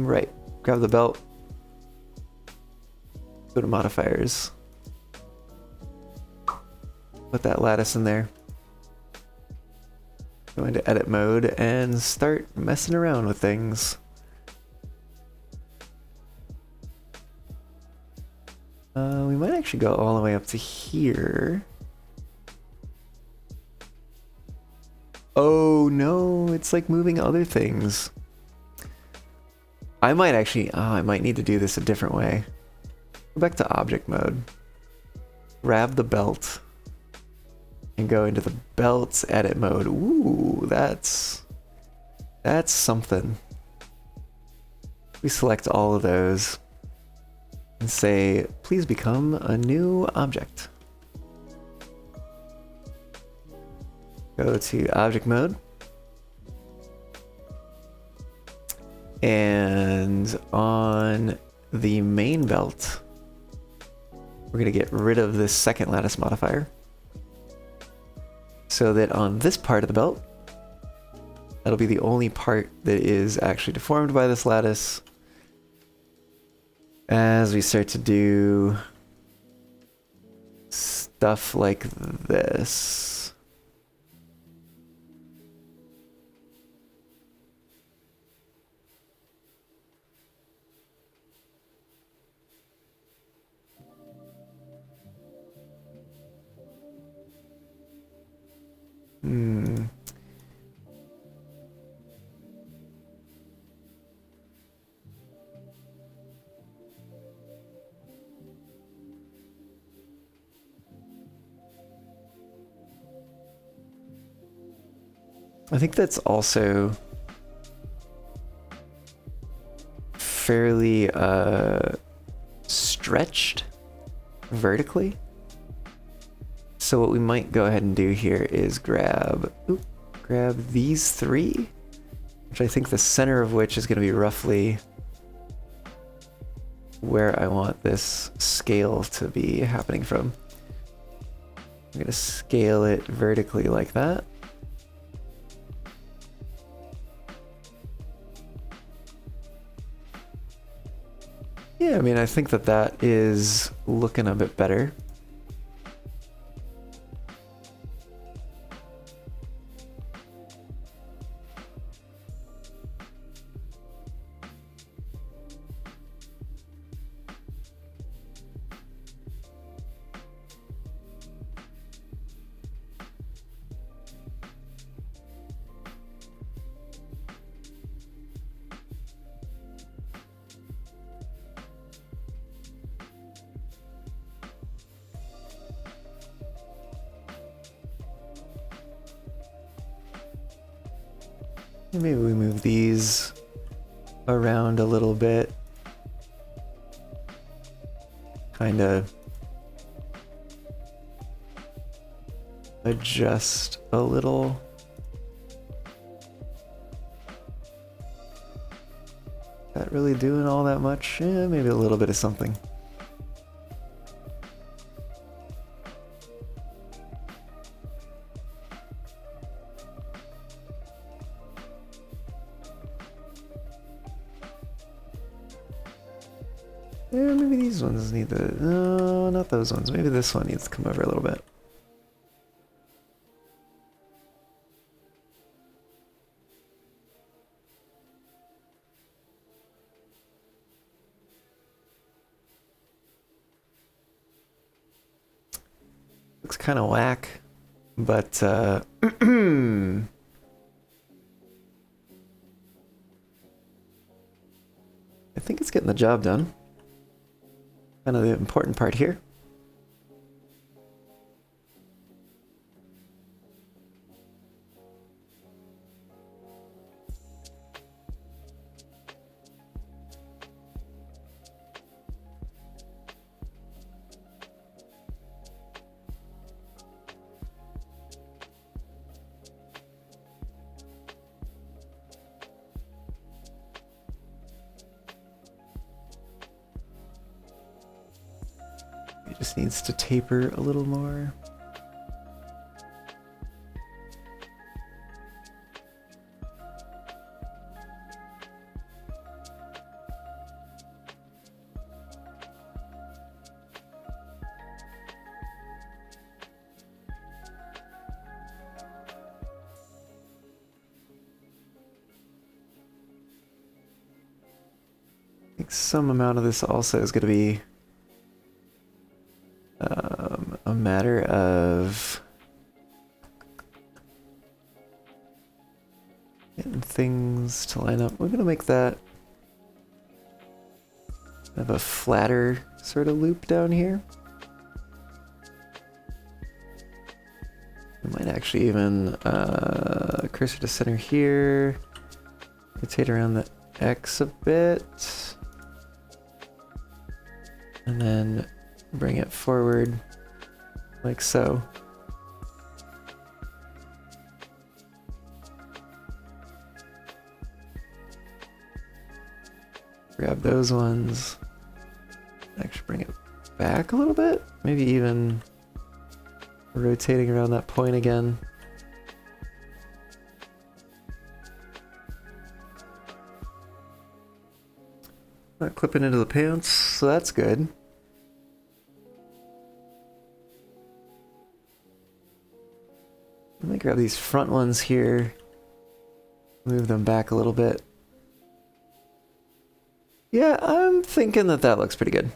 Right, grab the belt. Go to modifiers. Put that lattice in there. Go into edit mode and start messing around with things. We might actually go all the way up to here. Oh no, it's like moving other things. I might actually, I might need to do this a different way. Go back to object mode. Grab the belt. And go into the belts edit mode. Ooh, that's something. We select all of those and say, please become a new object. Go to object mode. And on the main belt, we're going to get rid of this second lattice modifier. So that on this part of the belt, that'll be the only part that is actually deformed by this lattice. As we start to do stuff like this. I think that's also fairly stretched vertically. So what we might go ahead and do here is grab these three, which I think the center of which is going to be roughly where I want this scale to be happening from. I'm going to scale it vertically like that. Yeah, I mean, I think that that is looking a bit better. Maybe we move these around a little bit. Kind of adjust a little. Not really doing all that much. Yeah, maybe a little bit of something. Yeah, maybe these ones need to... No, not those ones. Maybe this one needs to come over a little bit. Looks kind of whack, but I think it's getting the job done. Kind of the important part here. It just needs to taper a little more. I think some amount of this also is going to be a matter of getting things to line up. We're gonna make that have a flatter sort of loop down here. We might actually even cursor to center here, rotate around the X a bit, and then bring it forward like so. Grab those ones. Actually bring it back a little bit. Maybe even rotating around that point again. Not clipping into the pants, so that's good. Let me grab these front ones here. Move them back a little bit. Yeah, I'm thinking that that looks pretty good.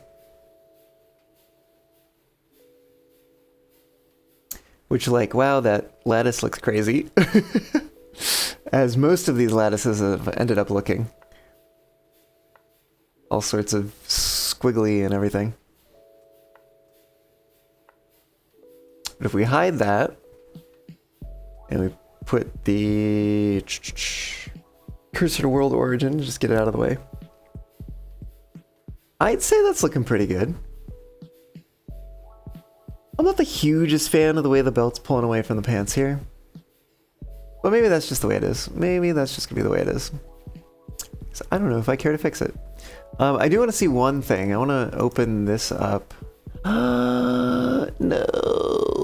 Which, like, wow, that lattice looks crazy. As most of these lattices have ended up looking. All sorts of squiggly and everything. But if we hide that, and we put the cursor to world origin, just get it out of the way. I'd say that's looking pretty good. I'm not the hugest fan of the way the belt's pulling away from the pants here. But maybe that's just the way it is. Maybe that's just gonna be the way it is. So I don't know if I care to fix it. I do want to see one thing. I want to open this up. No,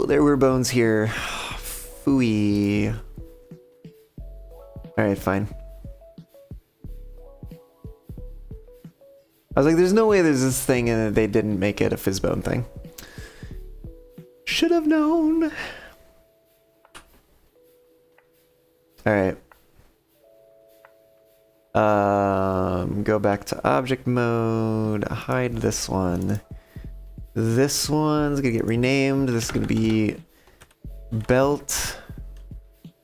there were bones here. Phooey. Alright, fine. I was like, there's no way there's this thing and they didn't make it a fizzbone thing. Should have known. Alright. Go back to object mode, hide this one. This one's gonna get renamed. This is gonna be belt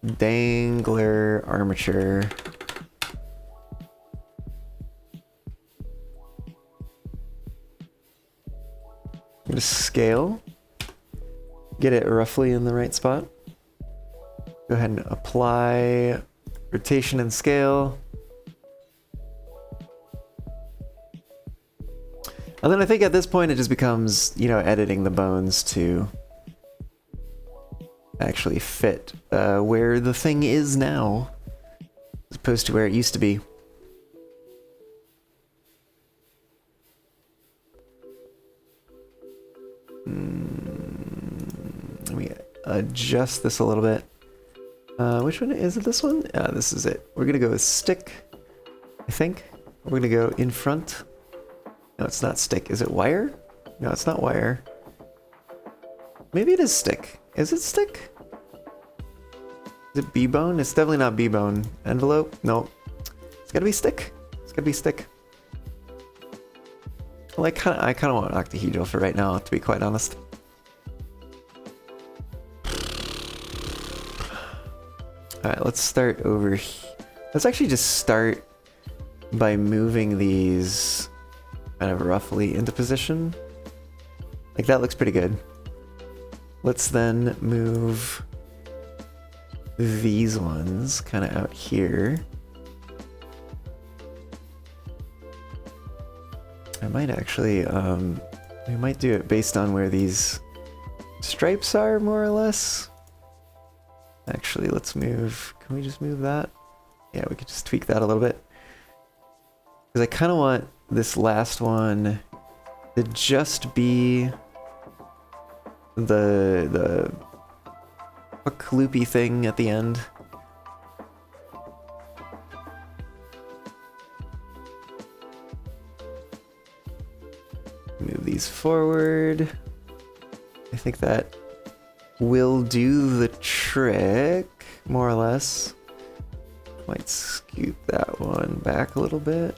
dangler armature. I'm gonna scale. Get it roughly in the right spot. Go ahead and apply rotation and scale. And then I think at this point it just becomes, you know, editing the bones to actually fit where the thing is now, as opposed to where it used to be. Let me adjust this a little bit. Which one is it? This one? This is it. We're gonna go with stick, I think. We're gonna go in front. No, it's not stick. Is it wire? No, it's not wire. Maybe it is stick. Is it stick? Is it B-bone? It's definitely not B-bone. Envelope? No. It's gotta be stick. It's gotta be stick. Well, I kinda want octahedral for right now, to be quite honest. Alright, let's start over here. Let's actually just start by moving these kind of roughly into position. Like, that looks pretty good. Let's then move these ones kind of out here. I might actually, we might do it based on where these stripes are, more or less. Actually, let's move, can we just move that? Yeah, we could just tweak that a little bit. Because I kind of want this last one to just be the hook loopy thing at the end. Move these forward. I think that will do the trick, more or less. Might scoot that one back a little bit.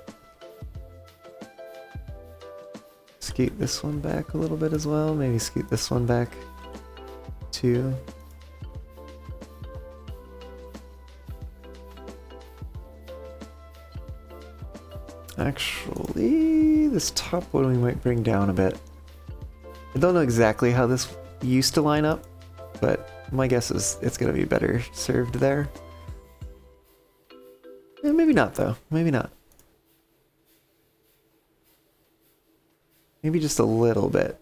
Scoot this one back a little bit as well. Maybe scoot this one back too. Actually, this top one we might bring down a bit. I don't know exactly how this used to line up, but my guess is it's gonna be better served there. Yeah, maybe not though, maybe not. Maybe just a little bit.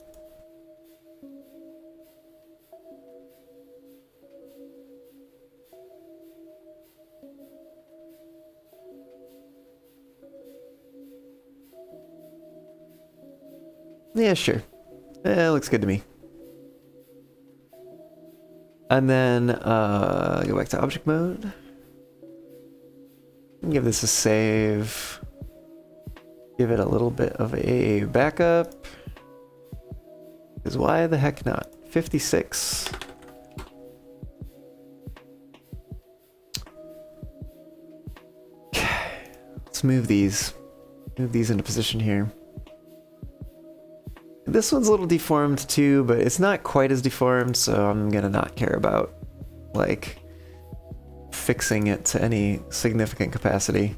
Yeah, sure. It looks good to me. And then go back to object mode. Give this a save. Give it a little bit of a backup. Because why the heck not? 56. Okay. Let's move these. Move these into position here. This one's a little deformed too, but it's not quite as deformed, so I'm gonna not care about, like, fixing it to any significant capacity.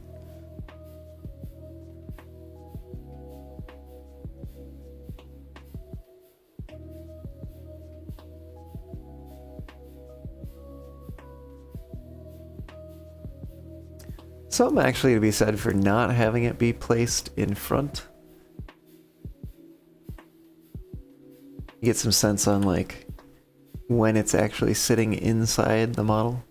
Something actually to be said for not having it be placed in front. You get some sense on, like, when it's actually sitting inside the model.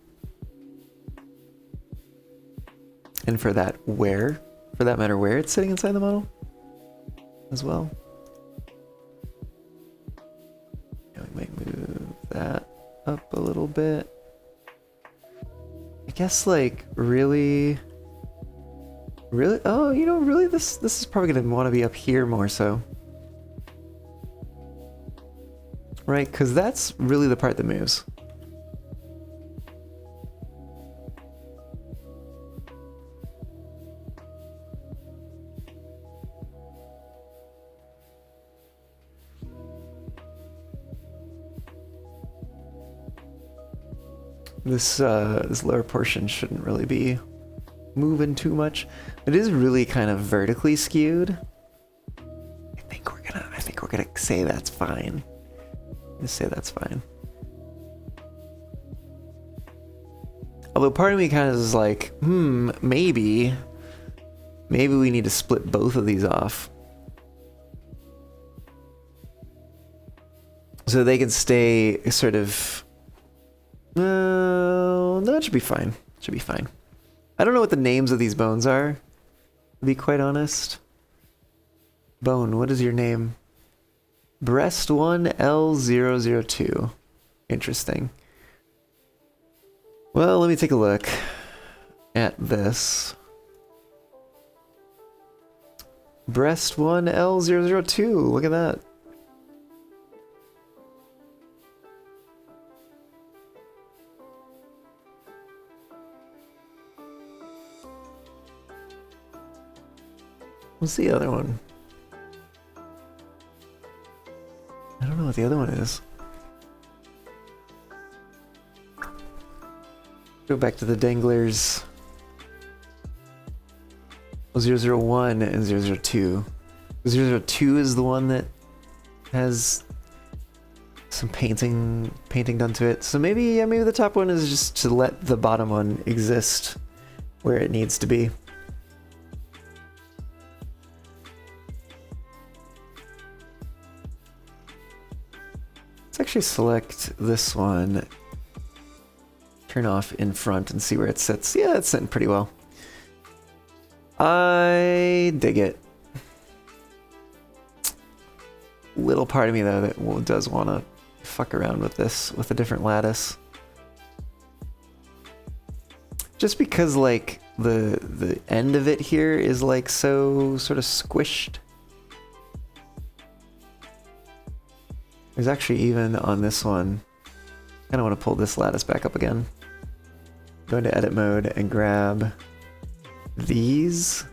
And for that matter, where it's sitting inside the model as well. Yeah, we might move that up a little bit. I guess, like, really, oh, you know, really, this is probably gonna want to be up here more so. Right, because that's really the part that moves. This lower portion shouldn't really be moving too much. It is really kind of vertically skewed. I think we're gonna say that's fine. Just say that's fine. Although part of me kind of is like, maybe we need to split both of these off. So they can stay sort of, no, it should be fine. Should be fine. I don't know what the names of these bones are, to be quite honest. Bone, what is your name? Breast 1L002. Interesting. Well, let me take a look at this. Breast 1L002. Look at that. What's the other one? I don't know what the other one is. Go back to the danglers. 001 and 002. 002 is the one that has some painting done to it. So maybe the top one is just to let the bottom one exist where it needs to be. Let's actually select this one, turn off in front and see where it sits. Yeah, it's sitting pretty well. I dig it. Little part of me though that does want to fuck around with this with a different lattice. Just because like the end of it here is like so sort of squished. There's actually even on this one, I kind of want to pull this lattice back up again. Go into edit mode and grab these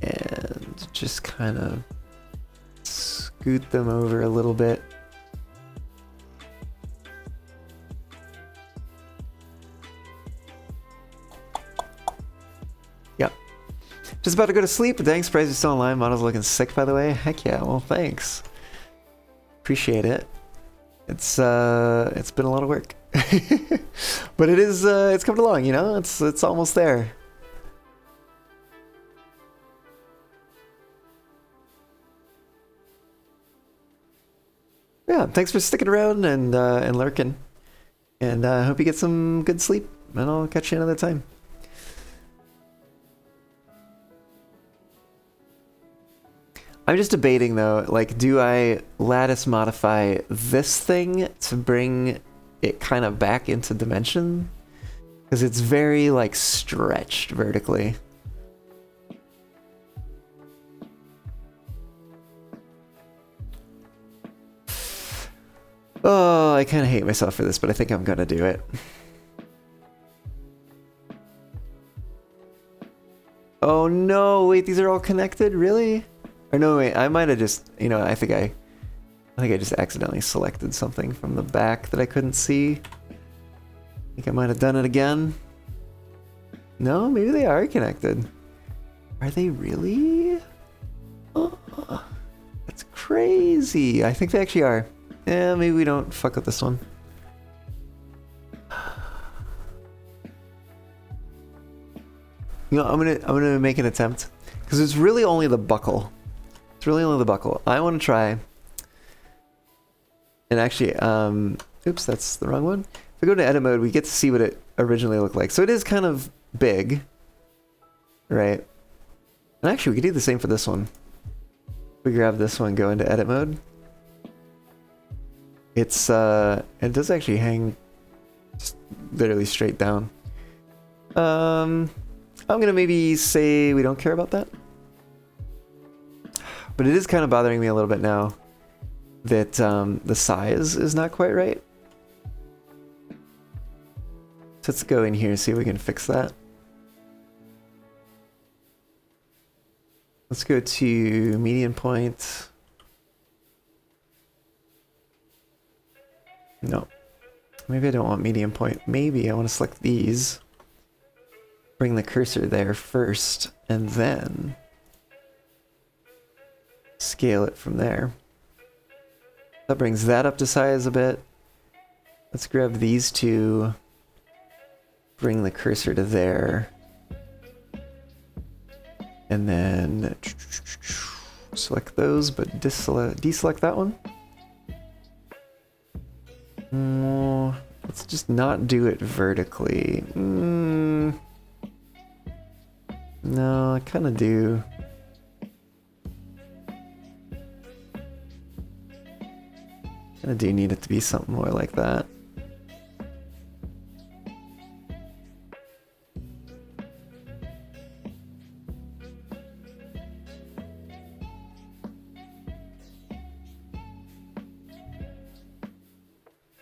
and just kind of scoot them over a little bit. Yep. Just about to go to sleep. Thanks, Price, you're still online. Model's looking sick, by the way. Heck yeah, well, thanks. Appreciate it. It's been a lot of work. But it is, it's coming along, you know? It's almost there. Yeah, thanks for sticking around and lurking. And I hope you get some good sleep. And I'll catch you another time. I'm just debating though, like, do I lattice modify this thing to bring it kind of back into dimension? Because it's very, like, stretched vertically. Oh, I kind of hate myself for this, but I think I'm gonna do it. Oh no, wait, these are all connected? Really? Or no, wait, I might have just, you know, I think I just accidentally selected something from the back that I couldn't see. I think I might have done it again. No, maybe they are connected. Are they really? Oh, that's crazy. I think they actually are. Yeah, maybe we don't fuck with this one. You know, I'm gonna make an attempt because it's really only the buckle. It's really only the buckle. I want to try. And actually, oops, that's the wrong one. If we go to edit mode, we get to see what it originally looked like. So it is kind of big, right? And actually, we could do the same for this one. We grab this one, go into edit mode. It's it does actually hang just literally straight down. I'm gonna maybe say we don't care about that. But it is kind of bothering me a little bit now that the size is not quite right. So let's go in here and see if we can fix that. Let's go to median point. No. Maybe I don't want median point. Maybe I want to select these. Bring the cursor there first, and then scale it from there. That brings that up to size a bit. Let's grab these two. Bring the cursor to there. And then select those, but deselect that one. Let's just not do it vertically. No, I kind of do. I do need it to be something more like that.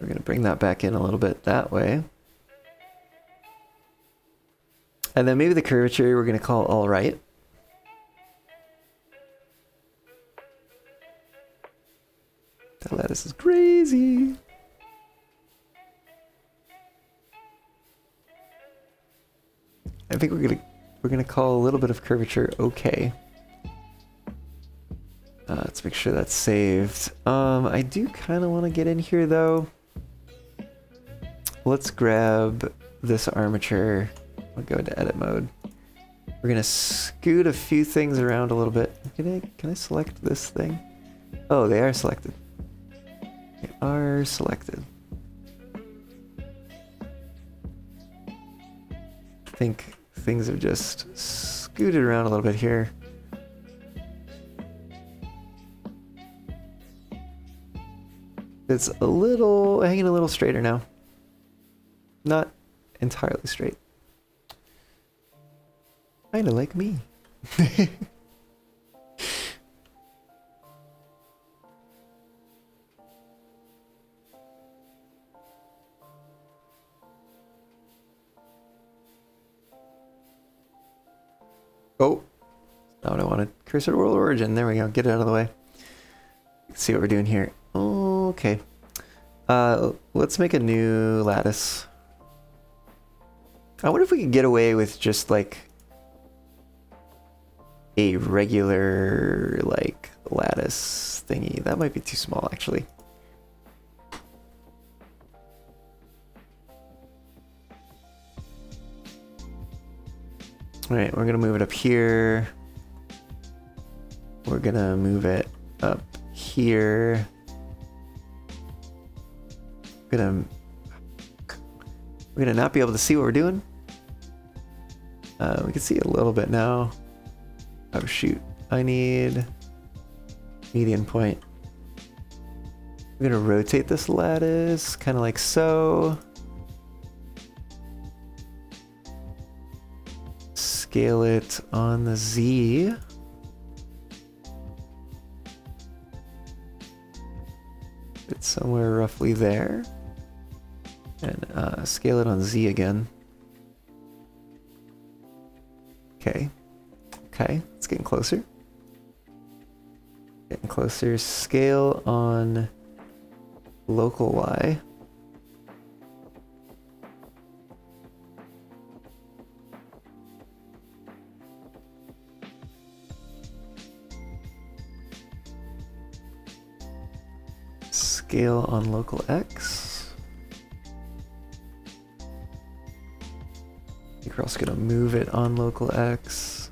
We're going to bring that back in a little bit that way. And then maybe the curvature we're going to call all right. That lattice is crazy. I think we're gonna call a little bit of curvature okay. Let's make sure that's saved. I do kind of want to get in here though. Let's grab this armature. We'll go into edit mode. We're gonna scoot a few things around a little bit. Can I select this thing? Oh, they are selected. They are selected. I think things are just scooted around a little bit here. It's a little, hanging a little straighter now. Not entirely straight. Kinda like me. Oh, not what I wanted. Cursor to world origin. There we go. Get it out of the way. Let's see what we're doing here. Okay. Let's make a new lattice. I wonder if we could get away with just like a regular like lattice thingy. That might be too small actually. Alright, we're gonna move it up here. We're gonna move it up here. We're gonna not be able to see what we're doing. We can see a little bit now. Oh shoot, I need median point. I'm gonna rotate this lattice, kind of like so. Scale it on the Z. It's somewhere roughly there. And scale it on Z again. Okay. Okay, it's getting closer. Getting closer. Scale on local Y. Scale on local X. I think we're also gonna move it on local X.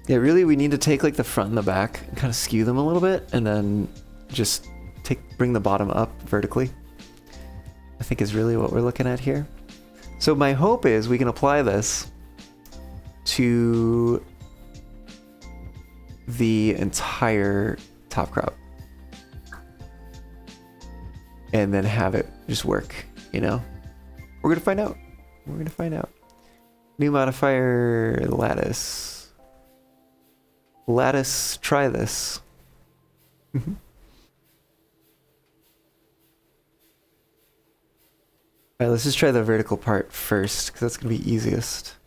Yeah, really we need to take like the front and the back and kind of skew them a little bit and then just bring the bottom up vertically. I think is really what we're looking at here. So my hope is we can apply this to the entire top crop and then have it just work, you know? We're gonna find out. We're gonna find out. New modifier, lattice. Lattice, try this. Alright, let's just try the vertical part first, because that's gonna be easiest.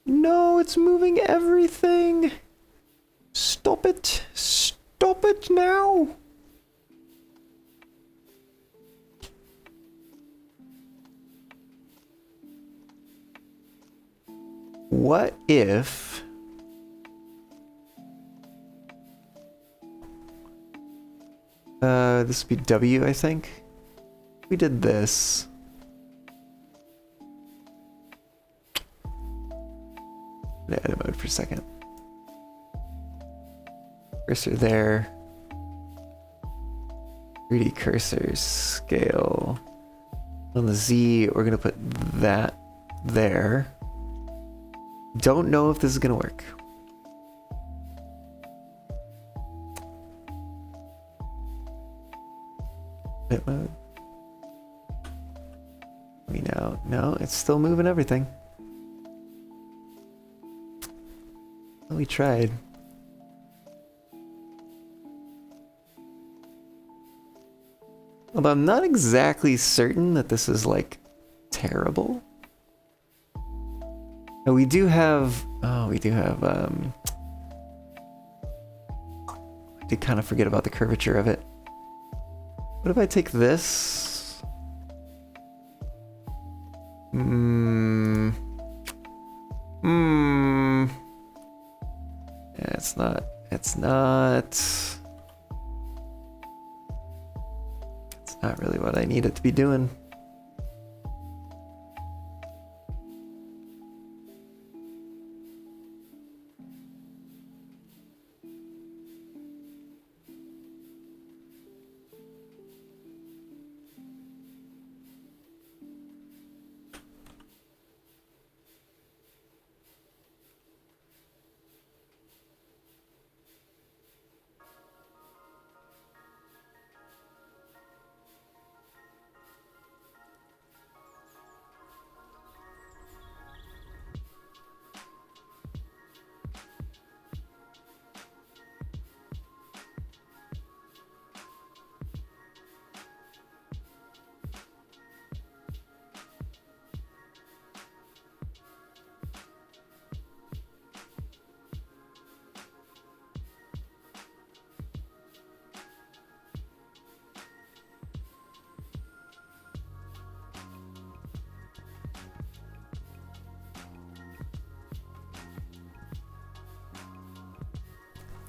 No, it's moving everything! Stop it! Stop it now! What if... this would be W, I think. We did this. Edit mode for a second. Cursor there. 3D cursor scale. On the Z, we're gonna put that there. Don't know if this is gonna work. Edit mode. No, it's still moving everything. Well, we tried. Although I'm not exactly certain that this is like terrible. Oh, we do have I did kind of forget about the curvature of it. What if I take this? Yeah, it's not really what I need it to be doing.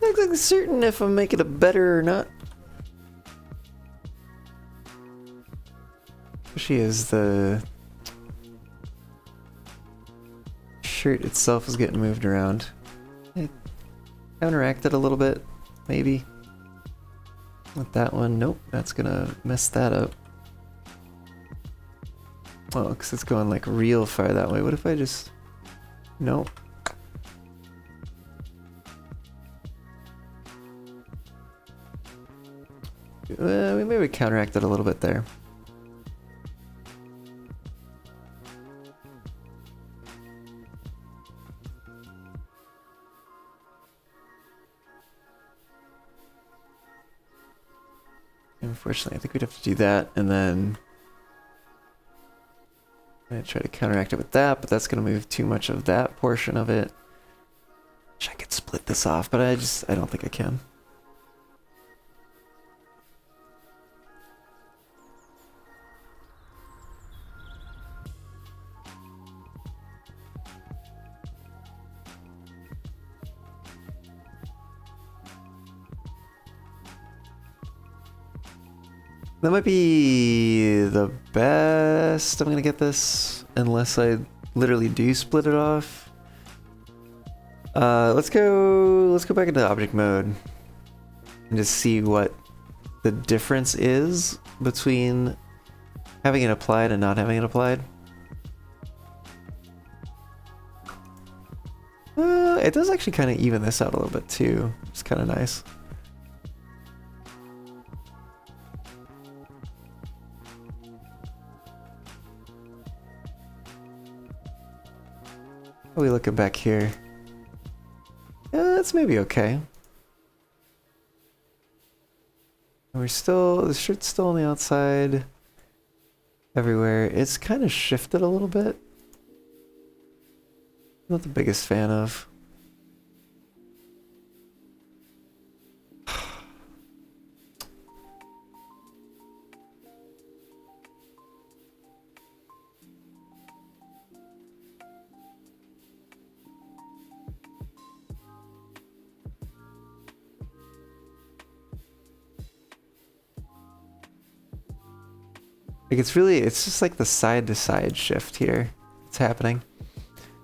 Not exactly certain if I'm making it better or not. Especially as the shirt itself is getting moved around. It counteracted a little bit, maybe. With that one, nope, that's gonna mess that up. Oh, because it's going like real far that way. What if I just... Nope. We maybe counteract it a little bit there. Unfortunately, I think we'd have to do that, and then I'm gonna try to counteract it with that, but that's gonna move too much of that portion of it. Wish I could split this off, but I don't think I can. That might be the best I'm gonna get this, unless I literally do split it off. Let's go back into object mode and just see what the difference is between having it applied and not having it applied. It does actually kind of even this out a little bit too. It's kind of nice. How are we looking back here? Yeah, that's maybe okay. We're still, the shirt's still on the outside everywhere. It's kind of shifted a little bit. Not the biggest fan of. Like it's just like the side to side shift here. It's happening.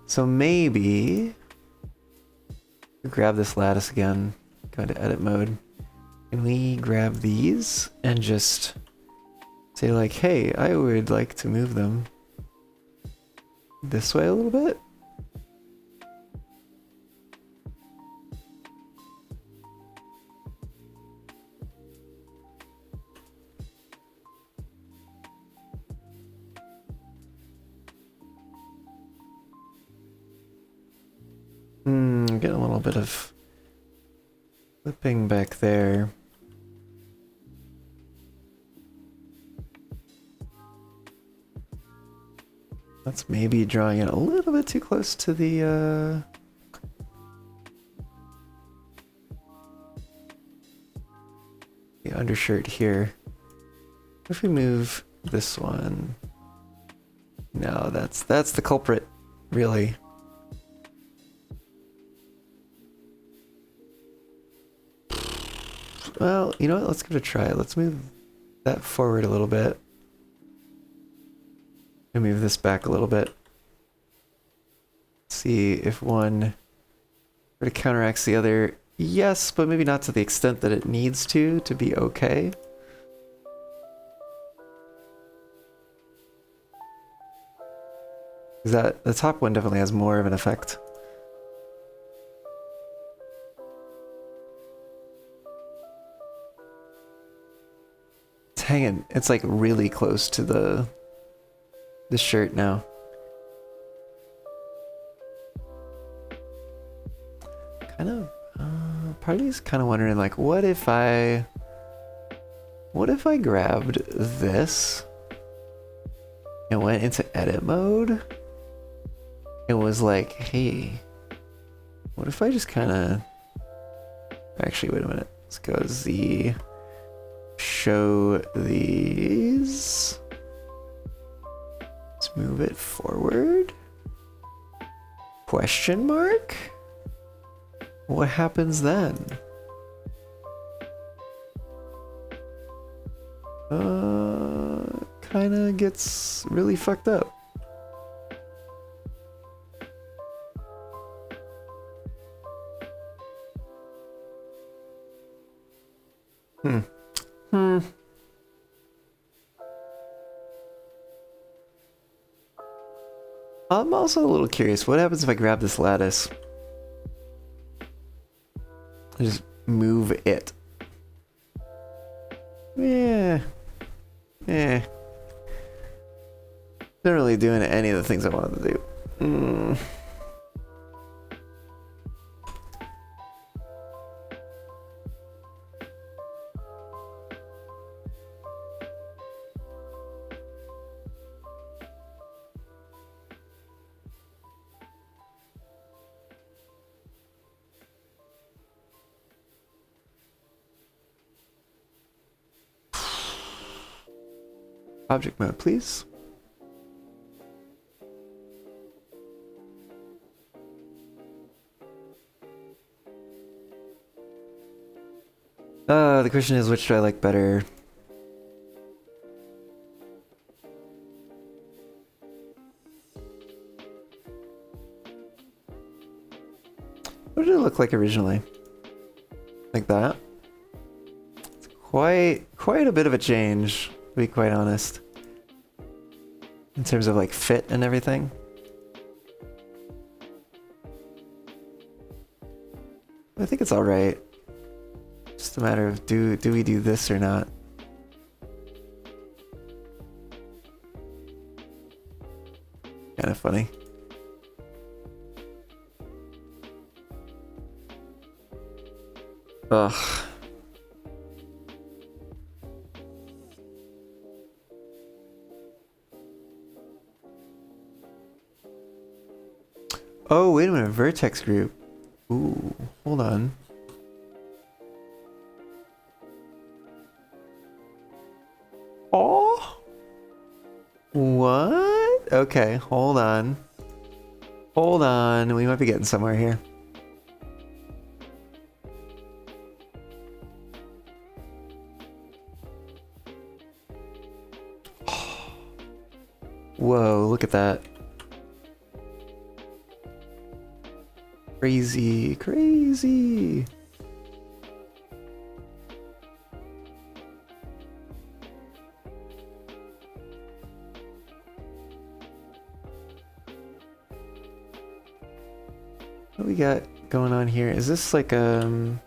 So maybe grab this lattice again, go into edit mode. Can we grab these and just say like, hey, I would like to move them this way a little bit? Getting a little bit of flipping back there. That's maybe drawing it a little bit too close to the undershirt here. If we move this one, no, that's the culprit, really. Well, you know what? Let's give it a try. Let's move that forward a little bit. And move this back a little bit. See if one sort of counteracts the other. Yes, but maybe not to the extent that it needs to be okay. Because that the top one definitely has more of an effect. Hanging, it's like really close to the shirt now. Kind of part of me is kind of wondering like what if I grabbed this and went into edit mode and was like, hey, what if I just kind of actually wait a minute, let's go Z, show these. Let's move it forward. Question mark? What happens then? Kinda gets really fucked up. I'm also a little curious, what happens if I grab this lattice? I just move it. Yeah. Eh. Not really doing any of the things I wanted to do. Object mode, please. The question is, which do I like better? What did it look like originally? Like that? It's quite a bit of a change, to be quite honest. In terms of like fit and everything. I think it's alright. Just a matter of do we do this or not? Kind of funny. Ugh. Oh, wait a minute, vertex group. Ooh, hold on. Oh? What? Okay, hold on. Hold on, we might be getting somewhere here. Whoa, look at that. Crazy, crazy. What we got going on here? Is this like yeah,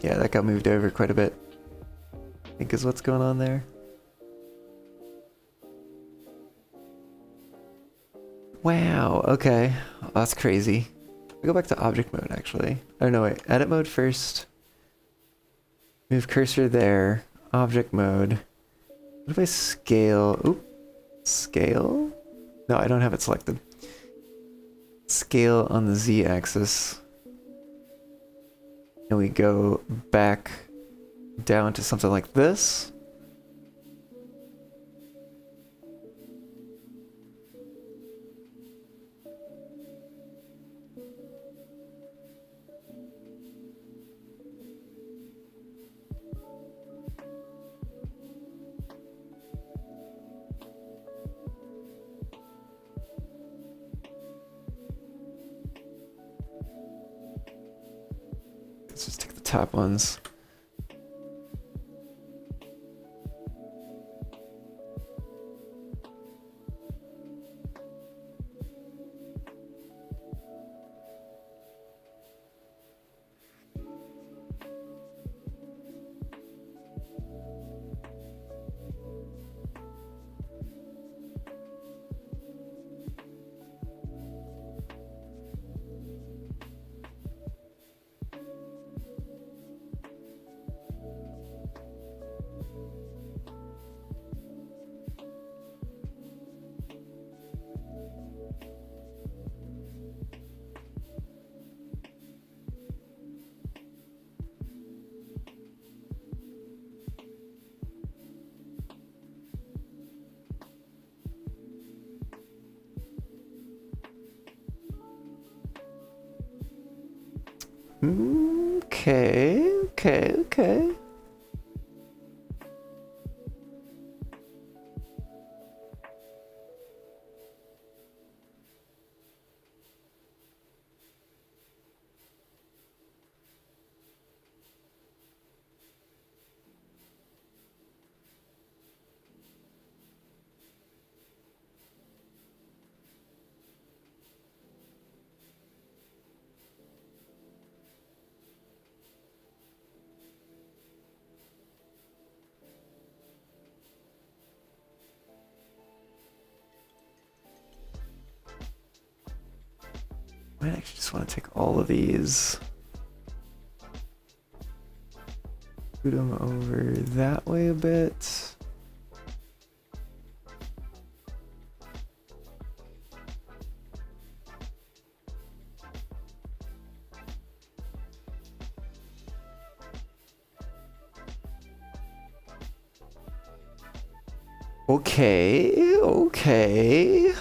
that got moved over quite a bit. I think is what's going on there. Wow, okay. That's crazy. I'll go back to object mode actually. Oh no, wait. Edit mode first. Move cursor there. Object mode. What if I scale? Oop. Scale? No, I don't have it selected. Scale on the Z axis. And we go back down to something like this. Let's just take the top ones. Okay. I might actually just want to take all of these. Scoot them over that way a bit. Okay, okay.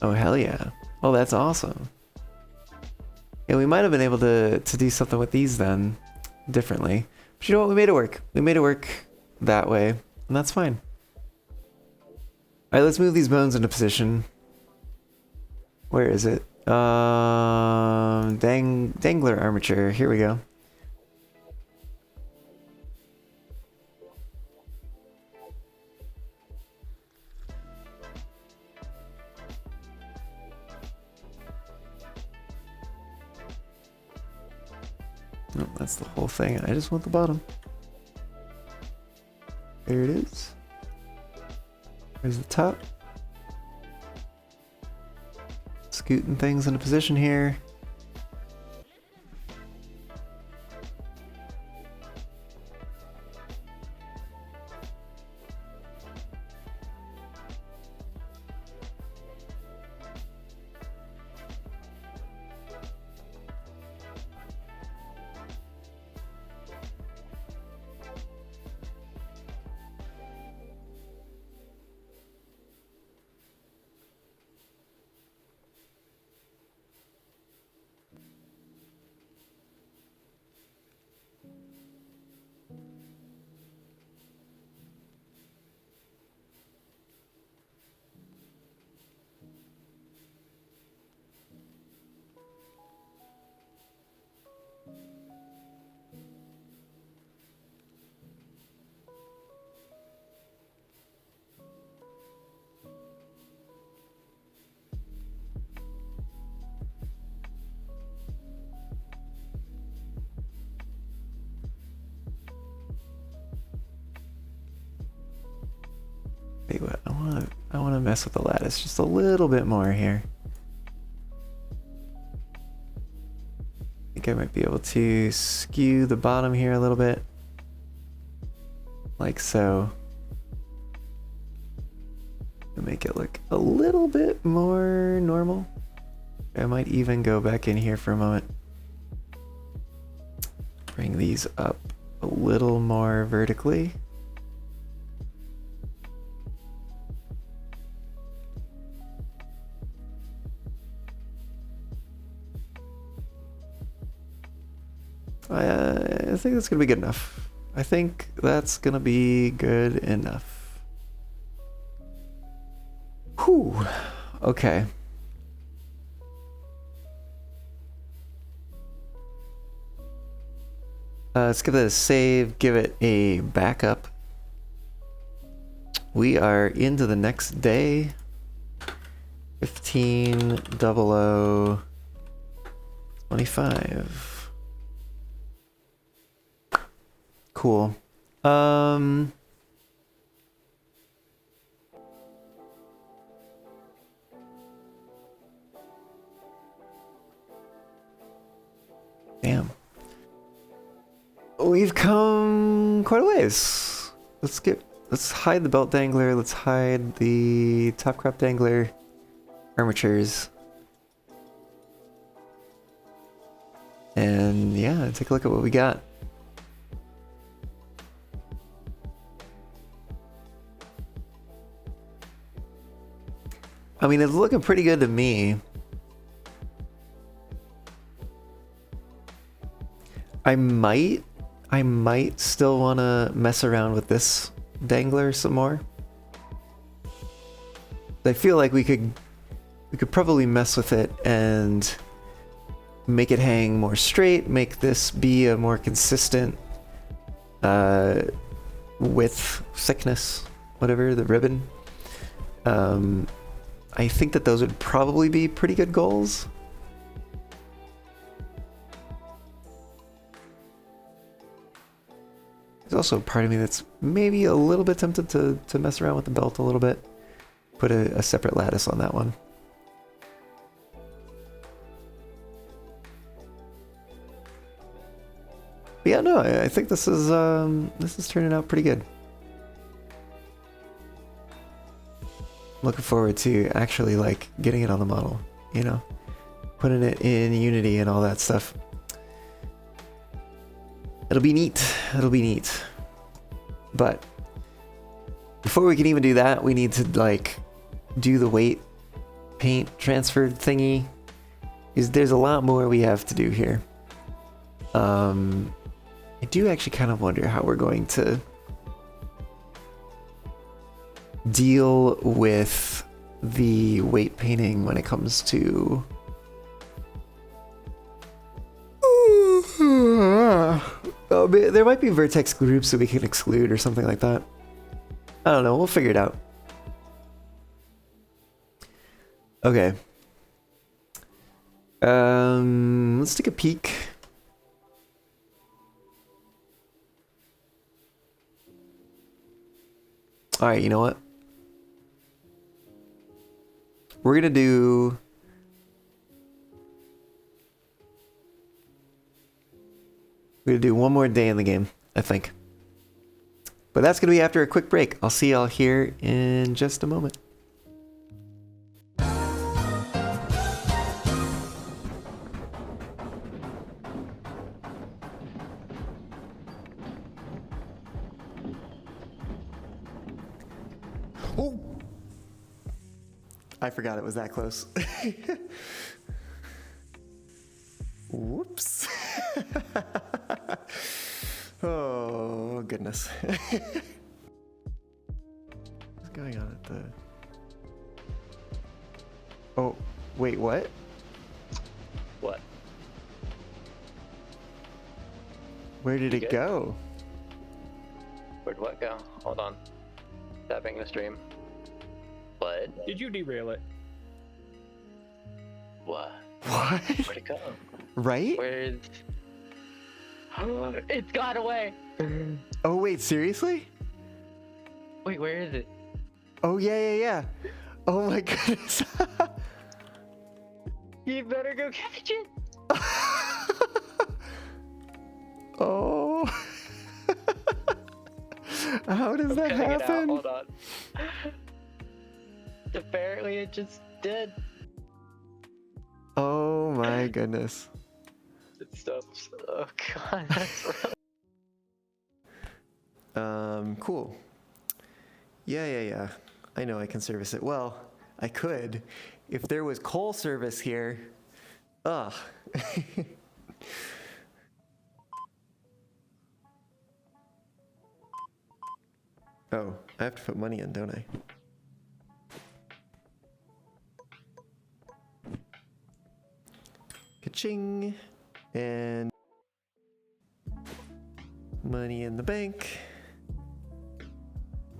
Oh, hell yeah. Oh, that's awesome. Yeah, we might have been able to do something with these then, differently. But you know what? We made it work. We made it work that way, and that's fine. Alright, let's move these bones into position. Where is it? Dangler armature. Here we go. No, that's the whole thing. I just want the bottom. There it is. There's the top. Scooting things into position here. Wait, what? I wanna mess with the lattice just a little bit more here. I think I might be able to skew the bottom here a little bit. Like so. To make it look a little bit more normal. I might even go back in here for a moment. Bring these up a little more vertically. I think that's gonna be good enough. I think that's gonna be good enough. Whew. Okay. Let's give it a save, give it a backup. We are into the next day. 15:00:25. Cool. Damn. We've come quite a ways. Let's hide the belt dangler, let's hide the top crop dangler armatures. And yeah, take a look at what we got. I mean, it's looking pretty good to me. I might still want to mess around with this dangler some more. I feel like we could probably mess with it and make it hang more straight, make this be a more consistent width, thickness, whatever, the ribbon. I think that those would probably be pretty good goals. There's also a part of me that's maybe a little bit tempted to mess around with the belt a little bit. Put a separate lattice on that one. But yeah, no, I think this is turning out pretty good. Looking forward to actually like getting it on the model, you know, putting it in Unity and all that stuff. It'll be neat. It'll be neat. But before we can even do that, we need to like do the weight paint transfer thingy. There's a lot more we have to do here. I do actually kind of wonder how we're going to deal with the weight painting when it comes to oh, there might be vertex groups that we can exclude or something like that. I don't know, we'll figure it out. Okay. Let's take a peek. Alright, you know what? We're gonna do one more day in the game, I think. But that's gonna be after a quick break. I'll see y'all here in just a moment. Oh! I forgot it was that close. Whoops. Oh, goodness. What's going on at the... Oh, wait, what? What? Where did it go? Where'd what go? Hold on. Tapping the stream. What? Did you derail it? What? What? Where'd it go? Right? Where's... It's got away! Oh, wait, seriously? Wait, where is it? Oh, yeah. Oh my goodness. You better go catch it! Oh. How does that happen? Hold on. Apparently it just did. Oh my goodness. It stops. Oh god, that's really... Cool. Yeah. I know I can service it. Well, I could. If there was coal service here. Ugh. Oh, I have to put money in, don't I? Ka-ching! And money in the bank.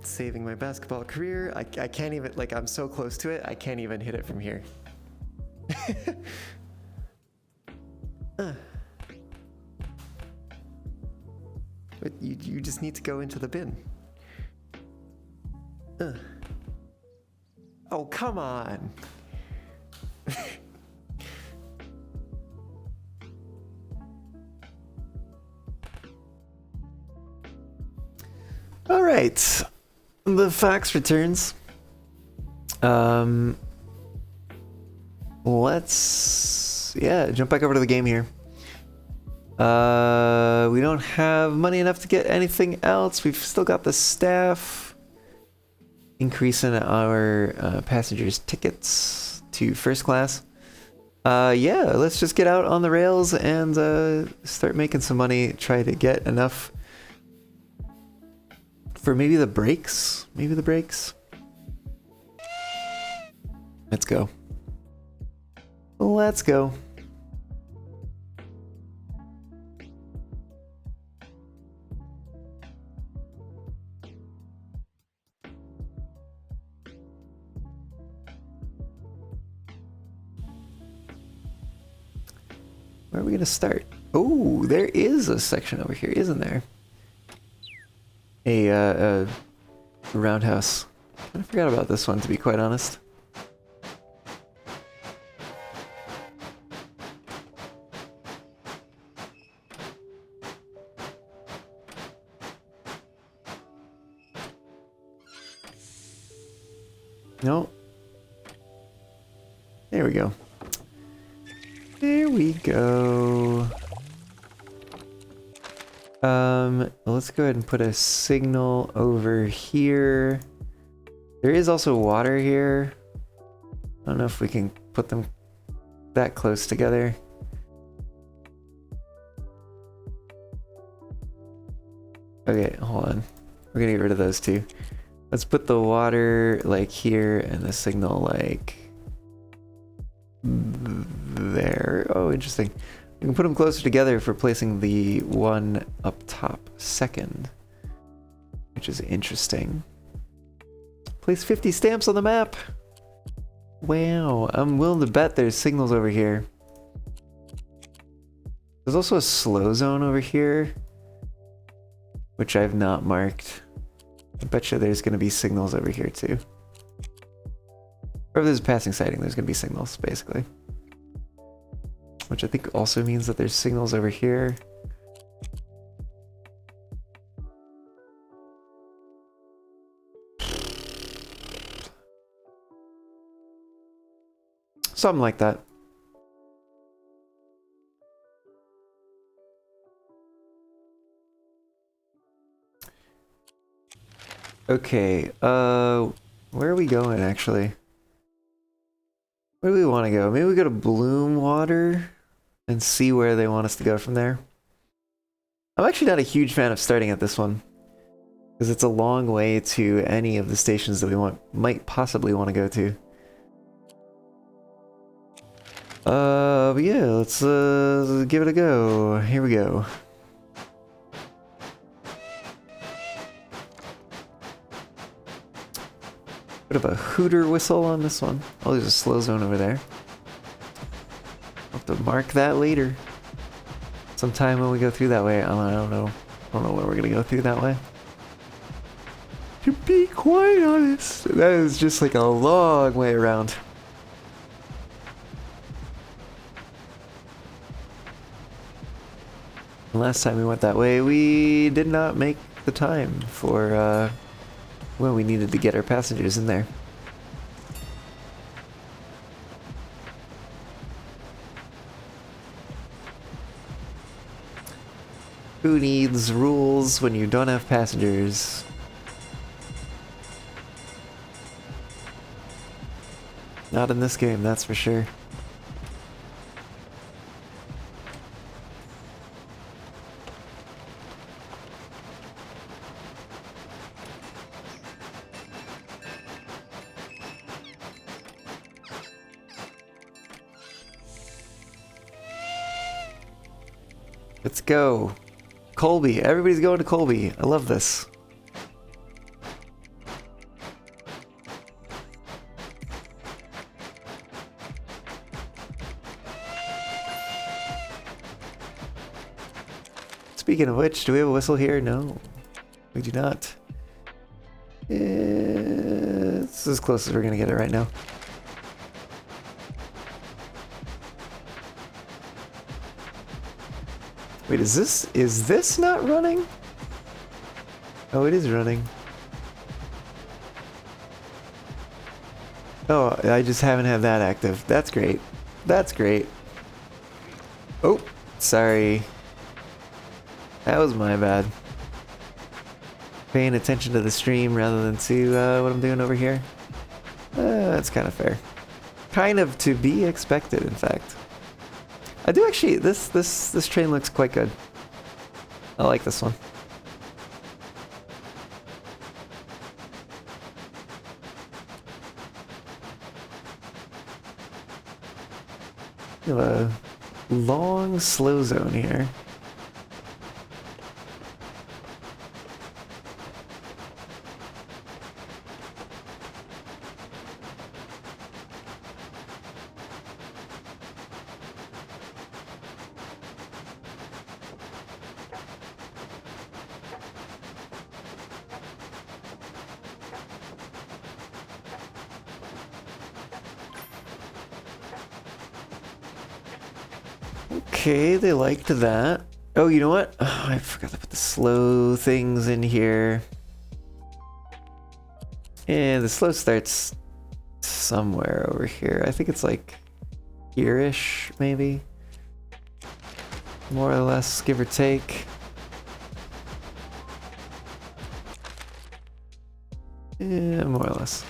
Saving my basketball career. I can't even, like, I'm so close to it, I can't even hit it from here. But you just need to go into the bin. Oh, come on. All right. The fax returns. Let's jump back over to the game here. We don't have money enough to get anything else. We've still got the staff. Increasing our passengers' tickets to first class. Let's just get out on the rails and start making some money. Try to get enough for maybe the brakes. Let's go. Let's go. Where are we going to start? Oh, there is a section over here, isn't there? a roundhouse. I forgot about this one, to be quite honest. No. There we go. There we go. Let's go ahead and put a signal over here. There is also water here. I don't know if we can put them that close together. Okay, hold on. We're gonna get rid of those two. Let's put the water like here and the signal like there. Oh, interesting. We can put them closer together for placing the one up top second, which is interesting. Place 50 stamps on the map. Wow, I'm willing to bet there's signals over here. There's also a slow zone over here, which I've not marked. I bet you there's going to be signals over here too. Or if there's a passing sighting, there's going to be signals, basically. Which I think also means that there's signals over here. Something like that. Okay, where are we going actually? Where do we want to go? Maybe we go to Bloom Water and see where they want us to go from there. I'm actually not a huge fan of starting at this one, because it's a long way to any of the stations that we might possibly want to go to. But yeah, let's give it a go. Here we go. Bit of a hooter whistle on this one. Oh, there's a slow zone over there. I'll have to mark that later. Sometime when we go through that way. I don't know where we're gonna go through that way. To be quite honest, that is just like a long way around. Last time we went that way, we did not make the time for when we needed to get our passengers in there. Who needs rules when you don't have passengers? Not in this game, that's for sure. Let's go. Colby. Everybody's going to Colby. I love this. Speaking of which, do we have a whistle here? No, we do not. It's as close as we're going to get it right now. Wait, is this not running? Oh, it is running. Oh, I just haven't had that active. That's great. That's great. Oh, sorry. That was my bad. Paying attention to the stream rather than to what I'm doing over here. That's kind of fair. Kind of to be expected, in fact. I do actually, this train looks quite good. I like this one. We have a long slow zone here. Okay, they liked that. Oh, you know what? Oh, I forgot to put the slow things in here. And the slow starts somewhere over here. I think it's like here-ish, maybe. More or less, give or take. Yeah, more or less.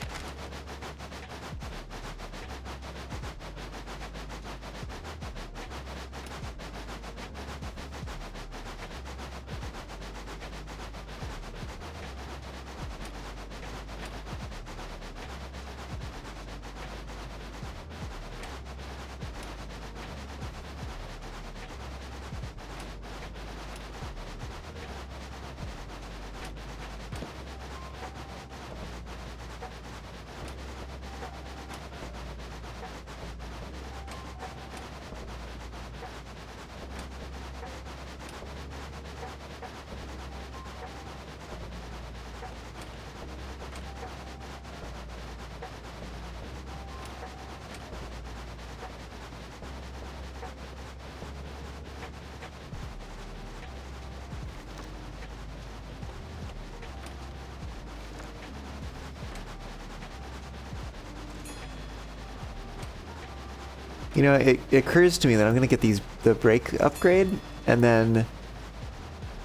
You know, it occurs to me that I'm gonna get the brake upgrade, and then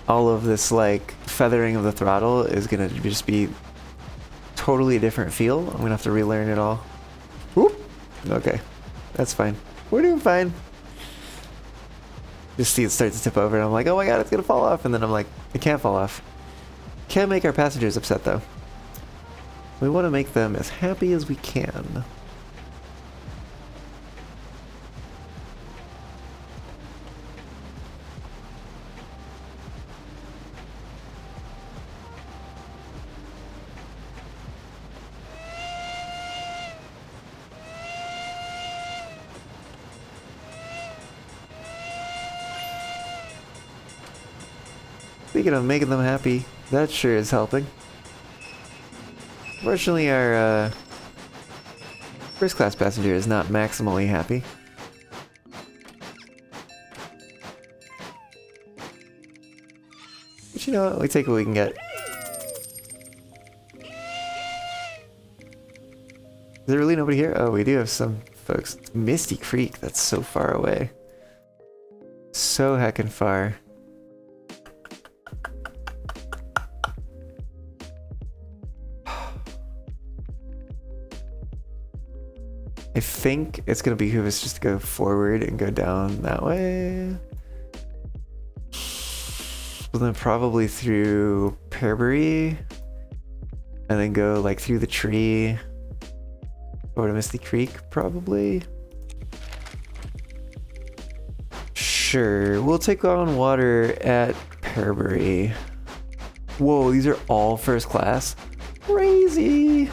all of this like feathering of the throttle is gonna just be totally different feel. I'm gonna have to relearn it all. Whoop. Okay, that's fine. We're doing fine. Just see it start to tip over, and I'm like, oh my god, it's gonna fall off, and then I'm like, it can't fall off. Can't make our passengers upset though. We want to make them as happy as we can. Speaking of making them happy, that sure is helping. Fortunately, our first class passenger is not maximally happy. But you know what? We take what we can get. Is there really nobody here? Oh, we do have some folks. It's Misty Creek, that's so far away. So heckin' far. I think it's gonna behoove us just to go forward and go down that way. But then probably through Pearbury. And then go like through the tree. Over to Misty Creek, probably. Sure, we'll take on water at Pearbury. Whoa, these are all first class? Crazy!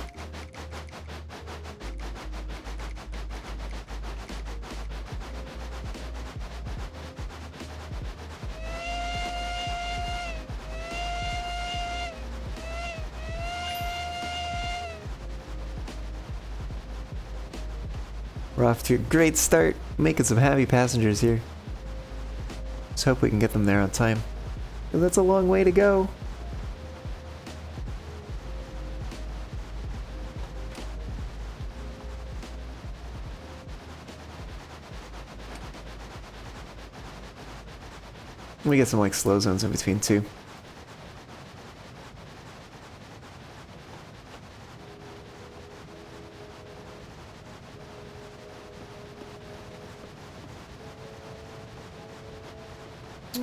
We're off to a great start, making some happy passengers here. Let's hope we can get them there on time. And that's a long way to go. We get some like slow zones in between too.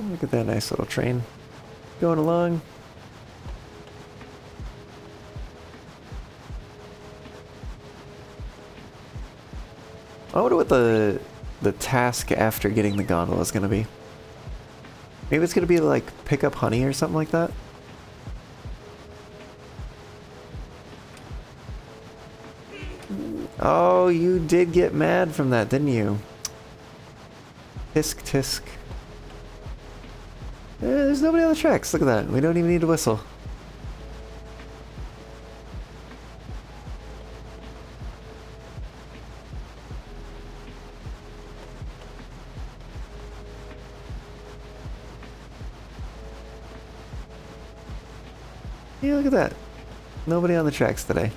Look at that nice little train going along. I wonder what the task after getting the gondola is going to be. Maybe it's going to be like pick up honey or something like that. Oh, you did get mad from that, didn't you? Tisk tisk. There's nobody on the tracks. Look at that. We don't even need to whistle. Yeah, look at that. Nobody on the tracks today.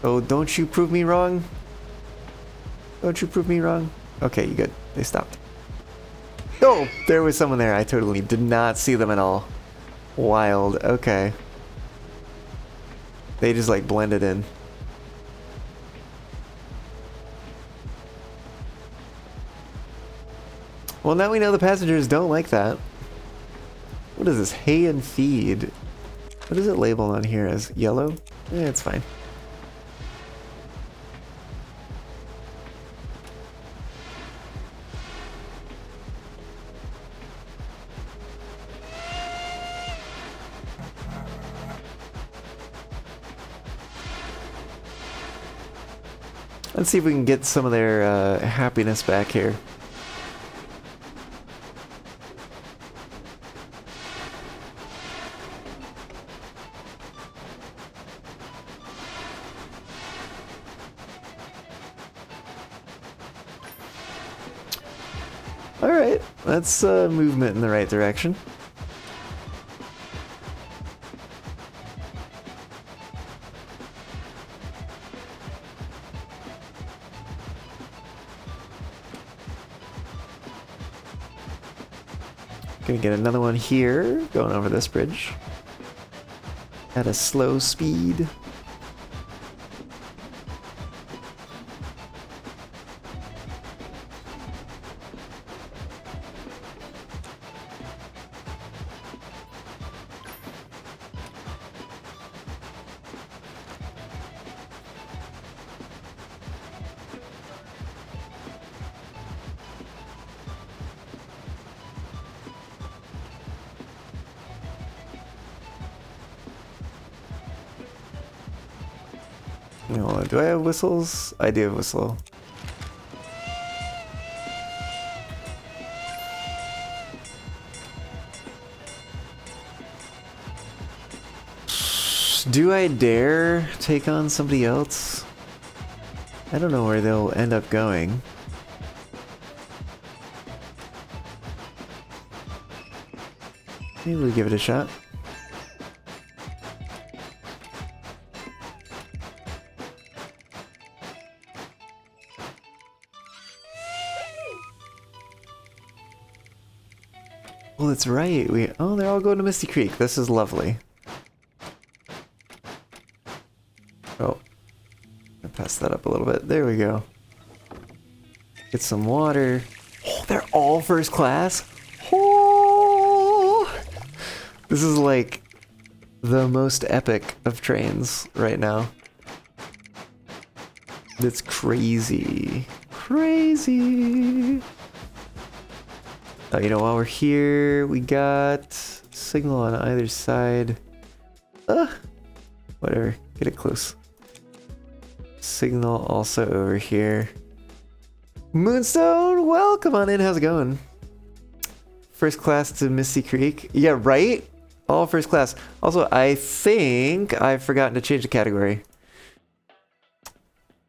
Oh, don't you prove me wrong. Don't you prove me wrong. Okay, you good. They stopped. Oh, there was someone there. I totally did not see them at all. Wild. Okay. They just like blended in. Well, now we know the passengers don't like that. What is this? Hay and feed. What is it labeled on here as? Yellow? Eh, it's fine. Let's see if we can get some of their happiness back here. Alright, that's movement in the right direction. Gonna get another one here, going over this bridge at a slow speed. Do I have whistles? I do have whistle. Do I dare take on somebody else? I don't know where they'll end up going. Maybe we'll give it a shot. Well, that's right. Oh, they're all going to Misty Creek. This is lovely. Oh, I passed that up a little bit. There we go. Get some water. Oh, they're all first class. Oh, this is like the most epic of trains right now. That's crazy. Crazy. Oh, you know, while we're here, we got signal on either side. Whatever. Get it close. Signal also over here. Moonstone, welcome on in. How's it going? First class to Misty Creek. Yeah, right? All first class. Also, I think I've forgotten to change the category.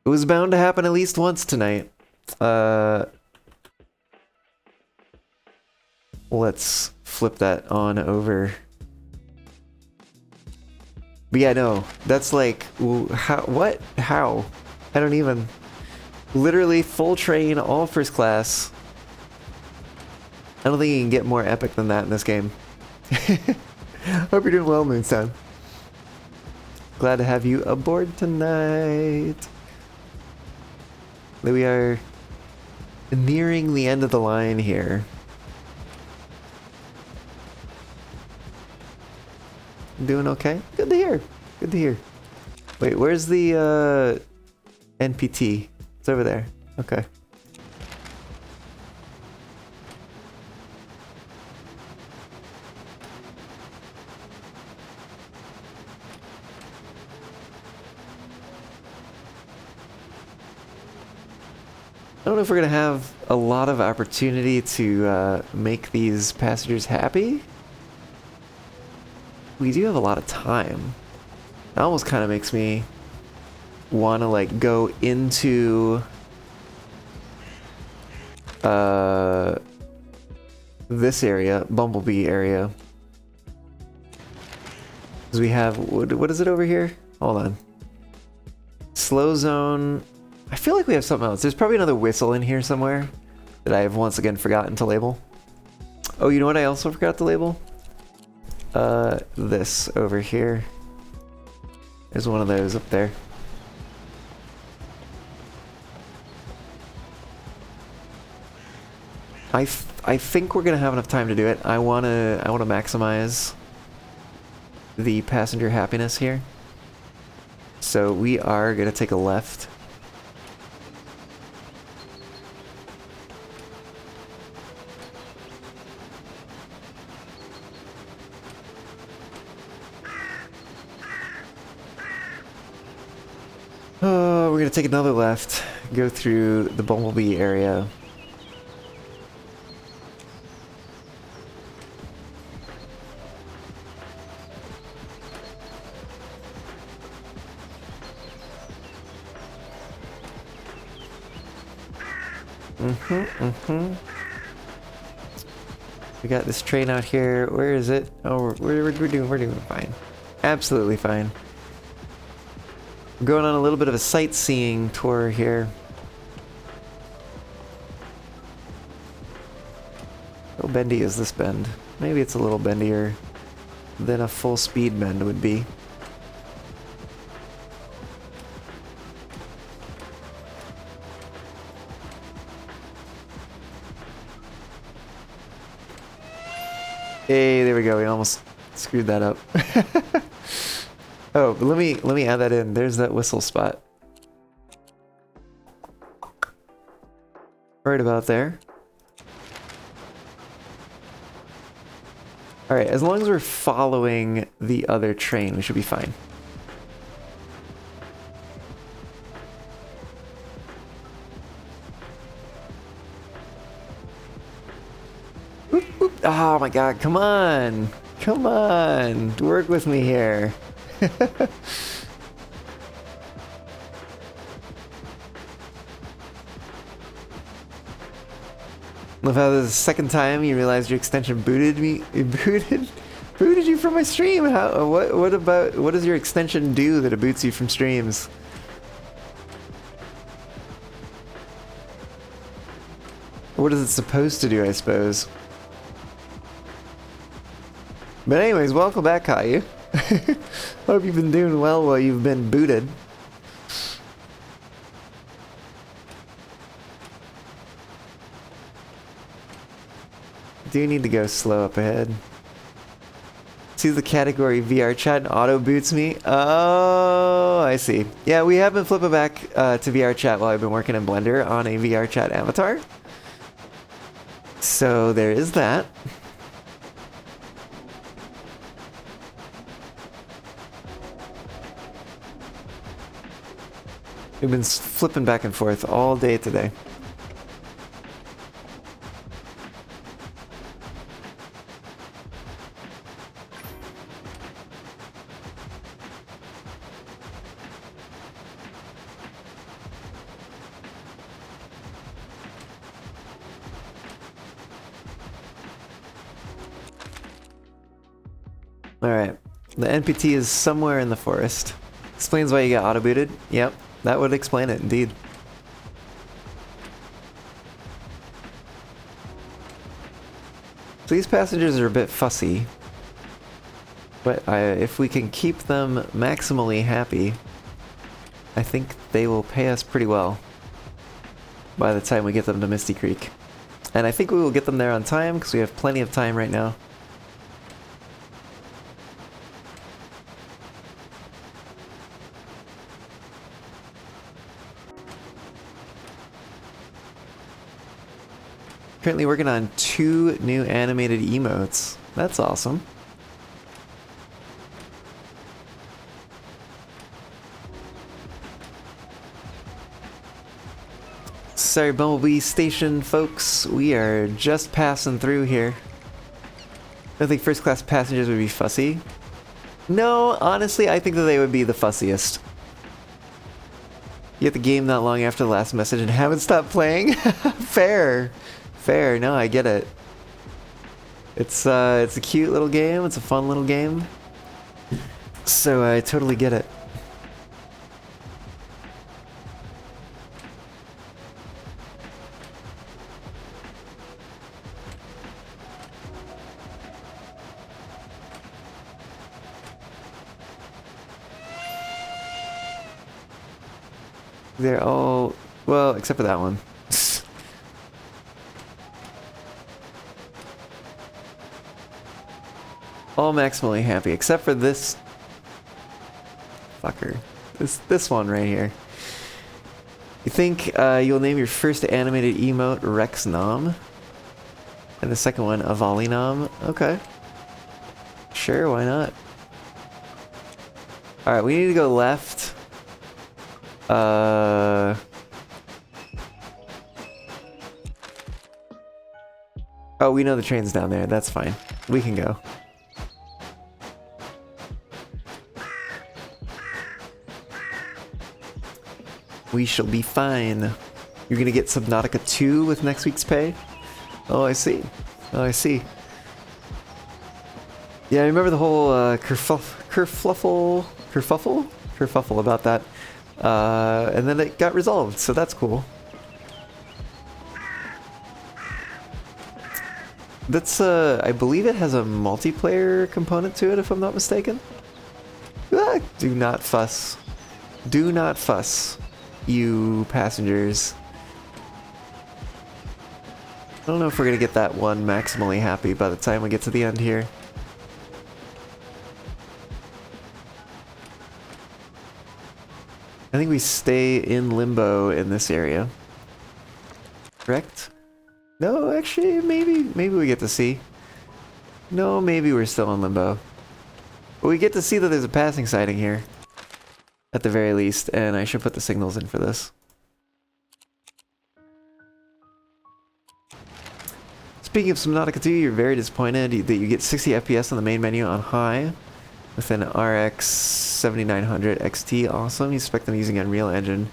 It was bound to happen at least once tonight. Let's flip that on over. But yeah, no, that's like, how, what? How? I don't even. Literally full train, all first class. I don't think you can get more epic than that in this game. Hope you're doing well, Moonstone. Glad to have you aboard tonight. We are nearing the end of the line here. Doing okay? Good to hear. Good to hear. Wait, where's the NPT? It's over there. Okay. I don't know if we're gonna have a lot of opportunity to make these passengers happy. We do have a lot of time. It almost kind of makes me want to like go into this area, Bumblebee area. Because we have, what is it over here? Hold on. Slow zone. I feel like we have something else. There's probably another whistle in here somewhere that I have once again forgotten to label. Oh, you know what I also forgot to label? This over here. There's one of those up there. I think we're gonna have enough time to do it. I wanna maximize the passenger happiness here. So we are gonna take a left. Oh, we're gonna take another left, go through the Bumblebee area. We got this train out here. Where is it? Oh, we're doing fine. Absolutely fine. We're going on a little bit of a sightseeing tour here. How bendy is this bend? Maybe it's a little bendier than a full speed bend would be. Hey, there we go. We almost screwed that up. Oh, but let me add that in. There's that whistle spot. Right about there. Alright, as long as we're following the other train, we should be fine. Oop, oop. Oh my god, come on! Come on! Work with me here. Love how the second time you realized your extension booted you from my stream. How? What does your extension do that it boots you from streams? What is it supposed to do, I suppose? But anyways, welcome back, Caillou. Hope you've been doing well while you've been booted. Do need to go slow up ahead. See the category VR chat and auto boots me? Oh, I see. Yeah, we have been flipping back to VR chat while I've been working in Blender on a VR chat avatar. So there is that. We've been flipping back and forth all day today. Alright, the NPT is somewhere in the forest. Explains why you got auto-booted. Yep, that would explain it, indeed. So these passengers are a bit fussy, but if we can keep them maximally happy, I think they will pay us pretty well by the time we get them to Misty Creek. And I think we will get them there on time, because we have plenty of time right now. Currently working on 2 new animated emotes. That's awesome. Sorry, Bumblebee Station folks. We are just passing through here. I don't think first class passengers would be fussy. No, honestly, I think that they would be the fussiest. You get the game not long after the last message and haven't stopped playing? Fair. Fair, no, I get it. It's a cute little game, it's a fun little game. So I totally get it. They're all, well, except for that one. All maximally happy, except for this fucker. This one right here. You think you'll name your first animated emote Rex Nom? And the second one Avali Nom? Okay. Sure, why not? Alright, we need to go left. Oh, we know the train's down there. That's fine. We can go. We shall be fine. You're gonna get Subnautica 2 with next week's pay? Oh, I see. Oh, I see. Yeah, I remember the whole kerfuffle about that. And then it got resolved, so that's cool. That's, I believe it has a multiplayer component to it, if I'm not mistaken. Ah, do not fuss. Do not fuss, you passengers. I don't know if we're gonna get that one maximally happy by the time we get to the end here. I think we stay in limbo in this area. Correct? No, actually, maybe we get to see. No, maybe we're still in limbo. But we get to see that there's a passing sighting here. At the very least, and I should put the signals in for this. Speaking of Subnautica 2, you're very disappointed that you get 60 FPS on the main menu on high with an RX 7900 XT. Awesome. You expect them using Unreal Engine.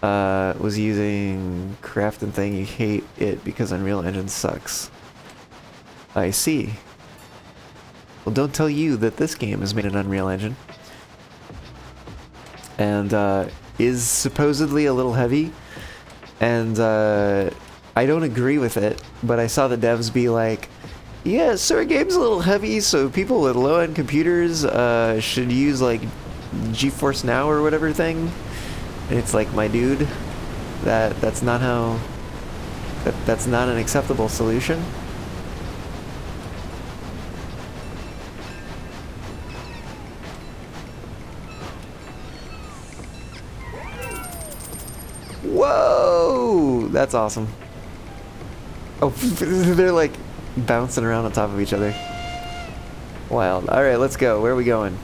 Was using Crafton thing. You hate it because Unreal Engine sucks. I see. Well, don't tell you that this game is made in Unreal Engine. And is supposedly a little heavy. And I don't agree with it, but I saw the devs be like, yeah, so our game's a little heavy, so people with low-end computers should use like GeForce Now or whatever thing. And it's like, my dude, that's not how, that's not an acceptable solution. Whoa! That's awesome. Oh, they're like bouncing around on top of each other. Wild. Alright, let's go. Where are we going?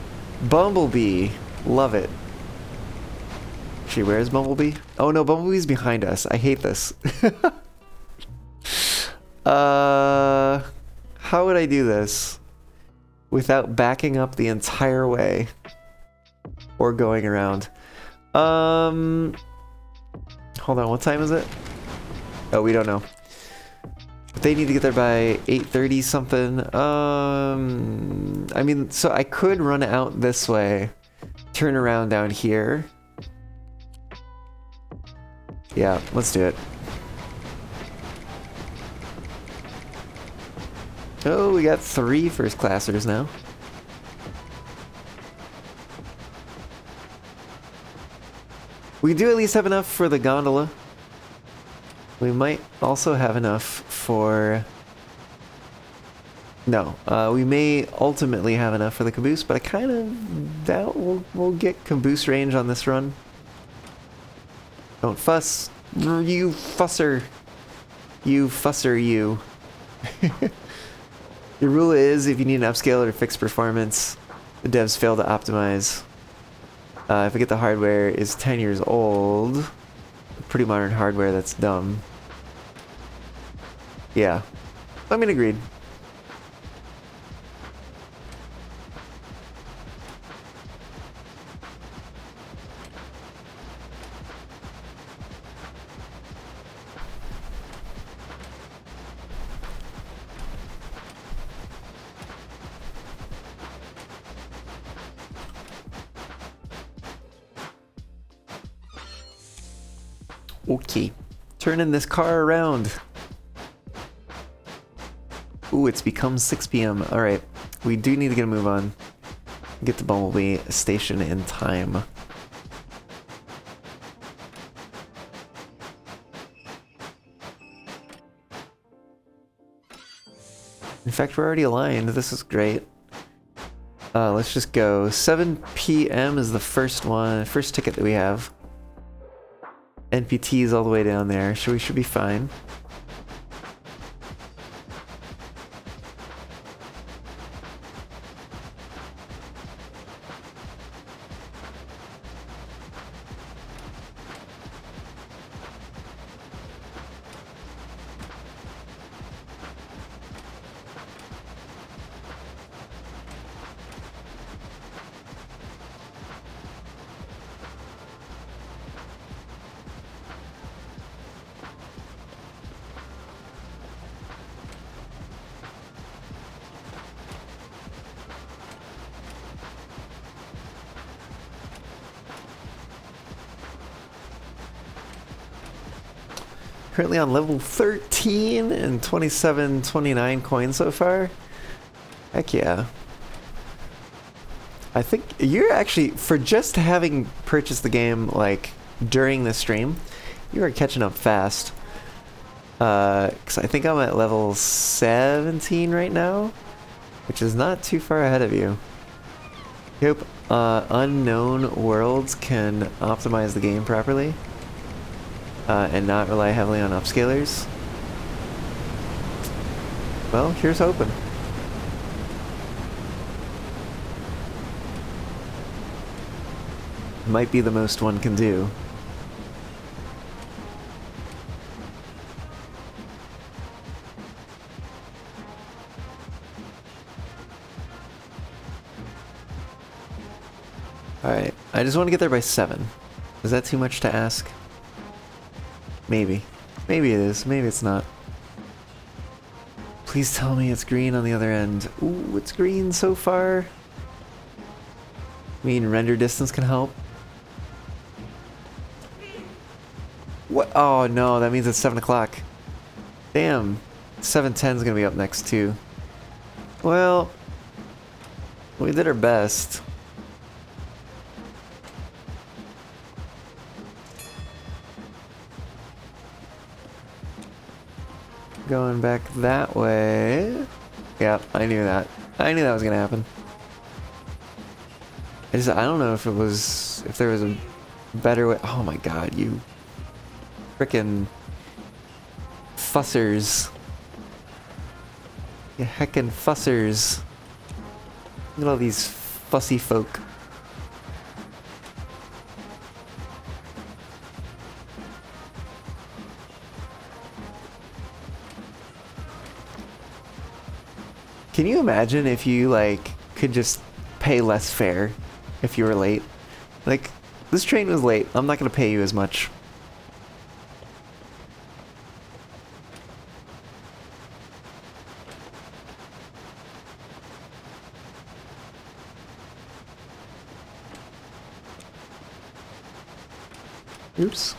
Bumblebee. Love it. Actually, where is Bumblebee? Oh no, Bumblebee's behind us. I hate this. How would I do this without backing up the entire way? Or going around? Hold on, what time is it? Oh, we don't know. But they need to get there by 8:30 something. I mean, so I could run out this way, turn around down here. Yeah, let's do it. Oh, we got 3 first classers now. We do at least have enough for the gondola. We might also have enough for... No, we may ultimately have enough for the caboose, but I kind of doubt we'll get caboose range on this run. Don't fuss, you fusser. You fusser, you. The rule is, if you need an upscale or fixed performance, the devs fail to optimize. If I get the hardware is 10 years old, pretty modern hardware that's dumb. Yeah, I mean, agreed. Okay. Turning this car around. Ooh, it's become 6 p.m. Alright. We do need to get a move on. Get to Bumblebee Station in time. In fact, we're already aligned. This is great. Let's just go. 7 p.m. is the first one, first ticket that we have. NPT is all the way down there, so we should be fine. Currently on level 13 and 2729 coins so far. Heck yeah. I think you're actually, for just having purchased the game like during the stream, you are catching up fast. Because I think I'm at level 17 right now, which is not too far ahead of you. Hope unknown worlds can optimize the game properly. And not rely heavily on upscalers. Well, here's hoping. Might be the most one can do. Alright, I just want to get there by 7. Is that too much to ask? Maybe. Maybe it is. Maybe it's not. Please tell me it's green on the other end. Ooh, it's green so far. I mean, render distance can help. What? Oh no, that means it's 7 o'clock. Damn. 7:10 is gonna be up next too. Well, we did our best. Going back that way. Yeah, I knew that. I knew that was gonna happen. I don't know if there was a better way. Oh my god, you frickin' fussers. You heckin' fussers. Look at all these fussy folk. Can you imagine if you, like, could just pay less fare if you were late? Like, this train was late, I'm not gonna pay you as much. Oops.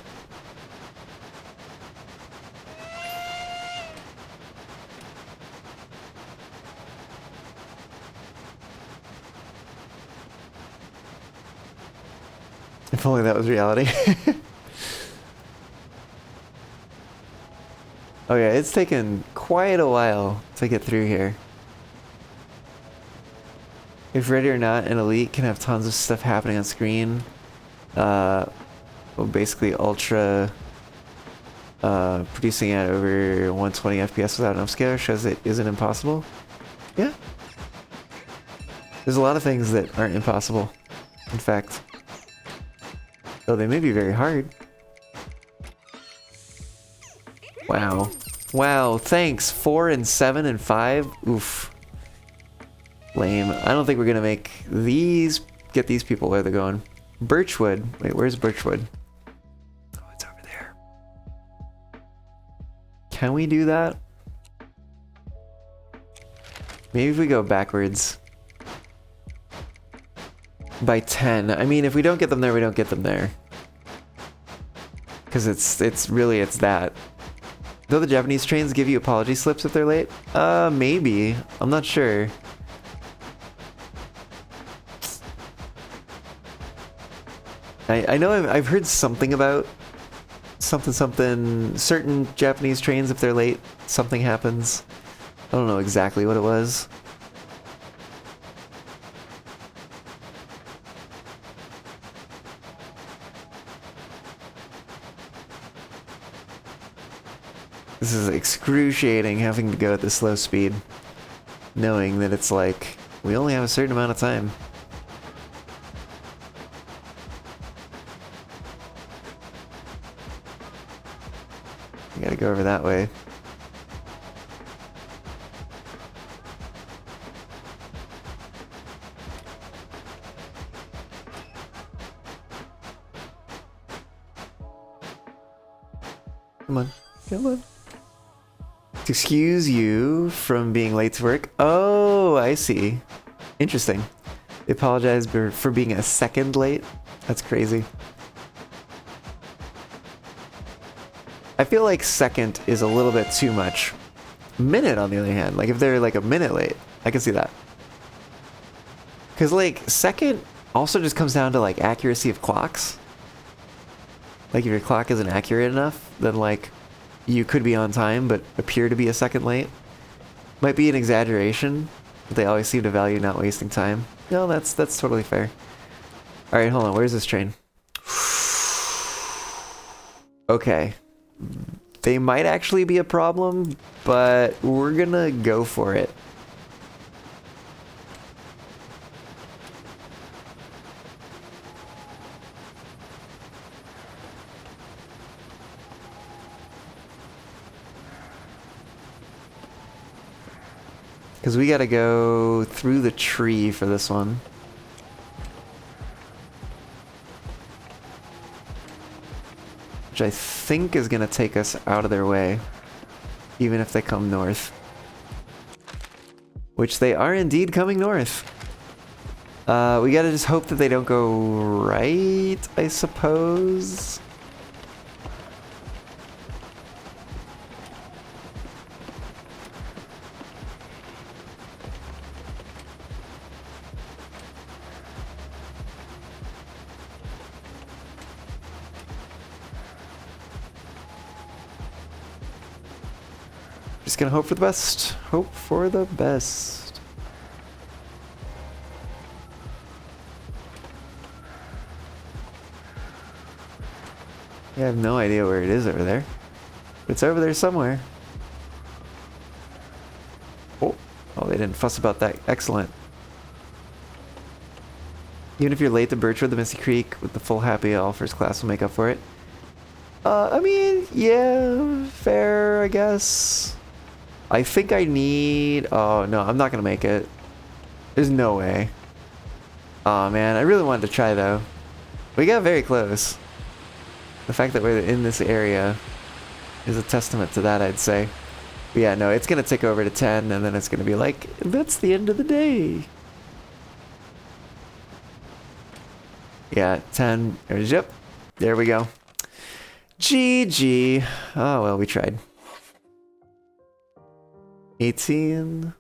If only that was reality. Okay, it's taken quite a while to get through here. If ready or not, an elite can have tons of stuff happening on screen. Well, basically ultra producing at over 120 FPS without an upscaler shows it isn't impossible. Yeah. There's a lot of things that aren't impossible, in fact. Though they may be very hard. Wow. Wow, thanks. 4 and 7 and 5? Oof. Lame. I don't think we're gonna make these... get these people where they're going. Birchwood. Wait, where's Birchwood? Oh, it's over there. Can we do that? Maybe if we go backwards. By 10. I mean, if we don't get them there, we don't get them there. Because it's really that. Though the Japanese trains give you apology slips if they're late? Maybe. I'm not sure. I know I've heard something about something, certain Japanese trains, if they're late, something happens. I don't know exactly what it was. This is excruciating having to go at this slow speed, knowing that it's like, we only have a certain amount of time. We gotta go over that way. Come on, come on. To excuse you from being late to work. Oh, I see. Interesting. They apologize for being a second late. That's crazy. I feel like second is a little bit too much. Minute, on the other hand, like if they're like a minute late, I can see that. Because like second also just comes down to like accuracy of clocks. Like if your clock isn't accurate enough, then like you could be on time but appear to be a second late. Might be an exaggeration, but they always seem to value not wasting time. No, that's totally fair. Alright, hold on, where's this train? Okay. They might actually be a problem, but we're gonna go for it. Because we gotta go through the tree for this one. Which I think is gonna take us out of their way. Even if they come north. Which they are indeed coming north. We gotta just hope that they don't go right, I suppose. Just gonna hope for the best. Hope for the best. Yeah, I have no idea where it is over there. It's over there somewhere. Oh, they didn't fuss about that. Excellent. Even if you're late to Birchwood, the Misty Creek with the full happy, all first class will make up for it. I mean, yeah, fair, I guess. I think I need... Oh, no, I'm not going to make it. There's no way. Oh man, I really wanted to try, though. We got very close. The fact that we're in this area is a testament to that, I'd say. But yeah, no, it's going to tick over to 10, and then it's going to be like, that's the end of the day. Yeah, 10. Yep, there we go. GG. Oh, well, we tried. 18,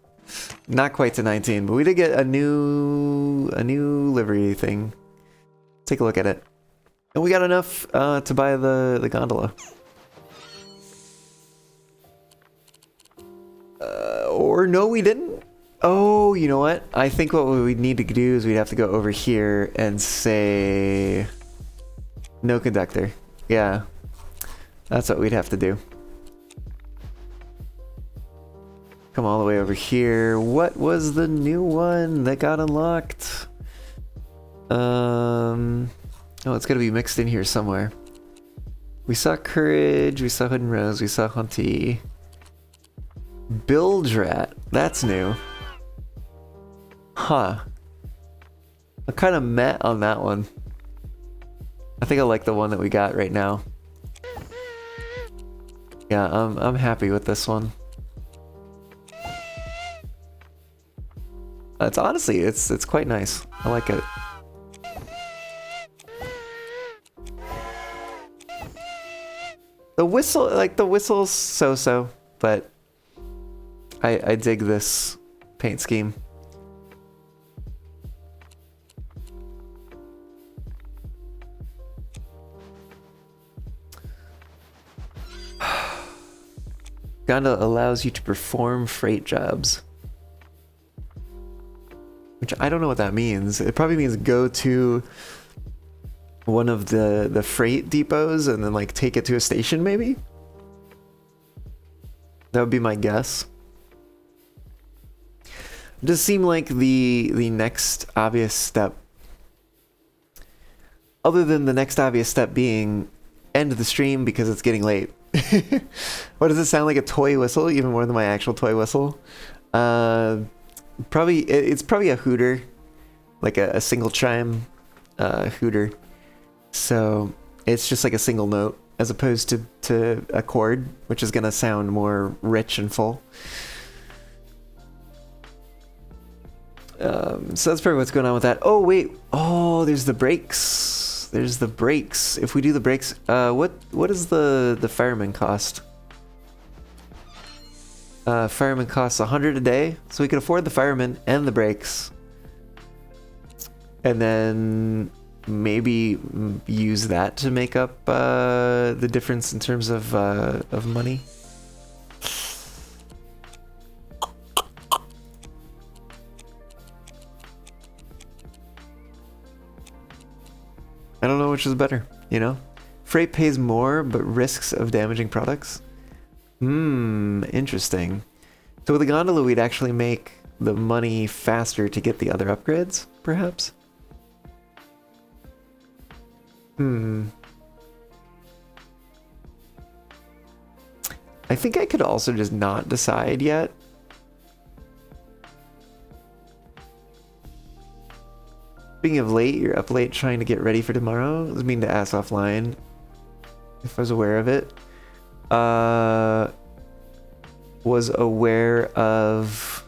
not quite to 19, but we did get a new livery thing. Take a look at it, and we got enough to buy the gondola. Or no, we didn't. Oh, you know what? I think what we need to do is we'd have to go over here and say no conductor. Yeah, that's what we'd have to do. Come all the way over here. What was the new one that got unlocked? Oh, it's gonna be mixed in here somewhere. We saw Courage, we saw Hood and Rose, we saw Hunty. Bildrat, that's new. Huh. I'm kind of met on that one. I think I like the one that we got right now. Yeah, I'm happy with this one. It's honestly, it's quite nice. I like it. The whistle, like the whistle's so-so, but I dig this paint scheme. Gondola allows you to perform freight jobs. Which I don't know what that means. It probably means go to one of the freight depots and then like take it to a station maybe? That would be my guess. It does seem like the next obvious step, other than the next obvious step being end the stream because it's getting late. What does it sound like, a toy whistle? Even more than my actual toy whistle. Probably it's probably a hooter, like a single chime hooter. So it's just like a single note as opposed to a chord, which is gonna sound more rich and full. So that's probably what's going on with that. Oh wait, oh there's the brakes. There's the brakes. If we do the brakes, what is the fireman cost? Fireman costs 100 a day, so we could afford the fireman and the brakes, and then maybe use that to make up the difference in terms of money. I don't know which is better, you know? Freight pays more, but risks of damaging products. Interesting. So with the gondola, we'd actually make the money faster to get the other upgrades, perhaps? I think I could also just not decide yet. Speaking of late, you're up late trying to get ready for tomorrow. It was mean to ask offline if I was aware of it. Was aware of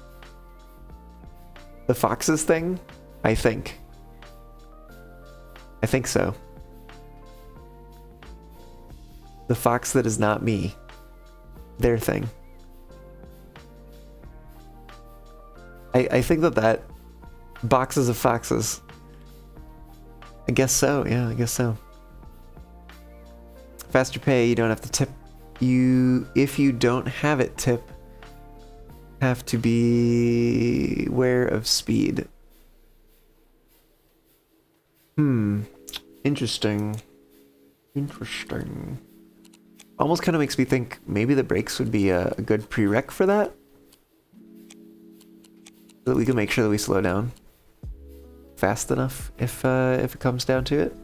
the foxes thing, I think. I think so. The fox that is not me. Their thing. I think that boxes of foxes. I guess so, yeah, I guess so. Faster pay, you don't have to tip. If you don't have it tip, have to be aware of speed. Interesting. Interesting. Almost kind of makes me think maybe the brakes would be a good prereq for that. So that we can make sure that we slow down fast enough if it comes down to it.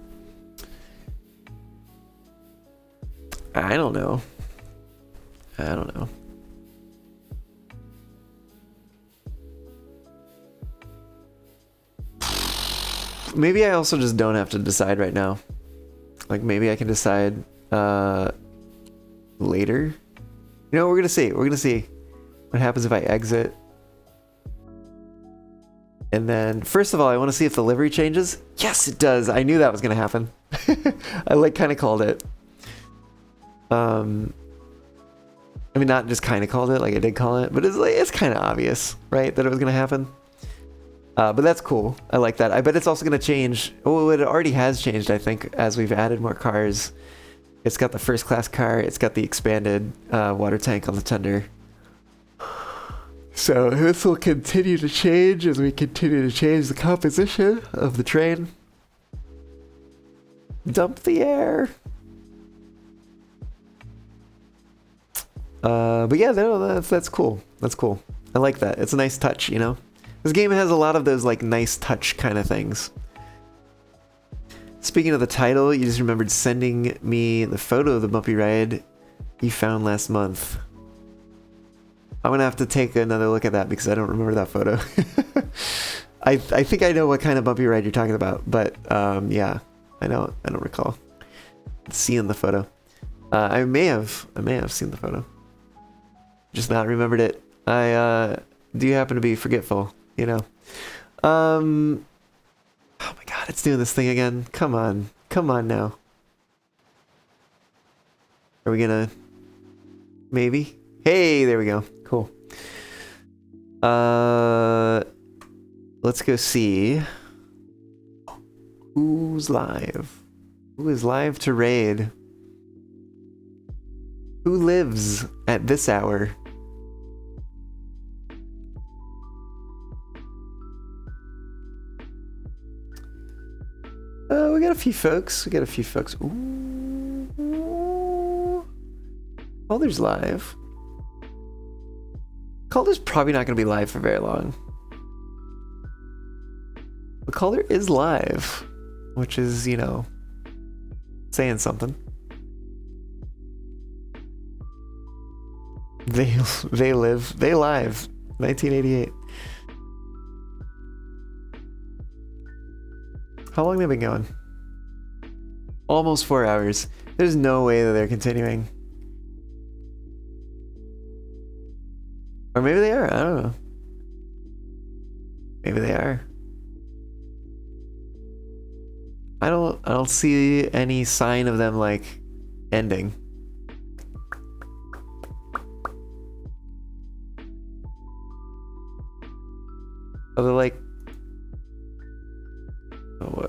I don't know. I don't know. Maybe I also just don't have to decide right now. Like maybe I can decide later. You know, we're gonna see. We're gonna see what happens if I exit. And then, first of all, I want to see if the livery changes. Yes, it does. I knew that was gonna happen. I like kind of called it. I mean, not just kind of called it, like I did call it, but it's kind of obvious, right, that it was gonna happen. But that's cool. I like that. I bet it's also gonna change. Oh, it already has changed, I think, as we've added more cars. It's got the first class car. It's got the expanded water tank on the tender. So this will continue to change as we continue to change the composition of the train. Dump the air. But yeah, no, that's cool. That's cool. I like that. It's a nice touch, you know? This game has a lot of those like nice touch kind of things. Speaking of the title, you just remembered sending me the photo of the bumpy ride you found last month. I'm gonna have to take another look at that because I don't remember that photo. I think I know what kind of bumpy ride you're talking about, but yeah, I don't recall seeing the photo. I may have seen the photo, just not remembered it. I do happen to be forgetful, you know. Oh my god, it's doing this thing again. Come on now. Are we gonna... Maybe? Hey, there we go. Cool. Let's go see who's live. Who is live to raid? Who lives at this hour? We got a few folks. Ooh. Calder's live. Calder's probably not going to be live for very long. But Calder is live, which is, you know, saying something. They live. 1988. How long have they been going? Almost 4 hours. There's no way that they're continuing. Or maybe they are, I don't know. Maybe they are. I don't see any sign of them like ending. Although like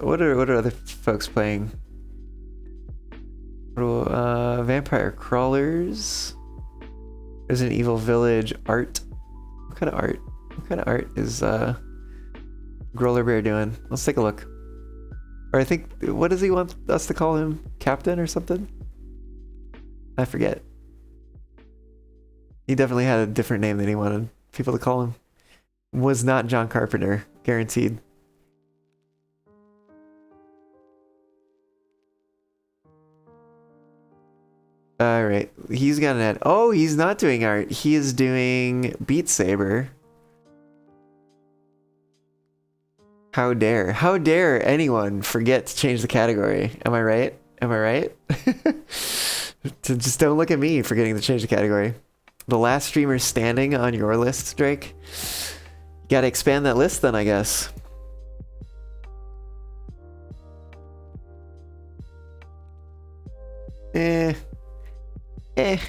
what are other folks playing? Vampire Crawlers. Resident Evil Village art. What kind of art? What kind of art is Growler Bear doing? Let's take a look. Or I think, what does he want us to call him? Captain or something? I forget. He definitely had a different name than he wanted people to call him. Was not John Carpenter, guaranteed. Alright, he's got an ad. Oh, he's not doing art. He is doing Beat Saber. How dare anyone forget to change the category? Am I right? Am I right? Just don't look at me forgetting to change the category. The last streamer standing on your list, Drake. You gotta expand that list then, I guess. I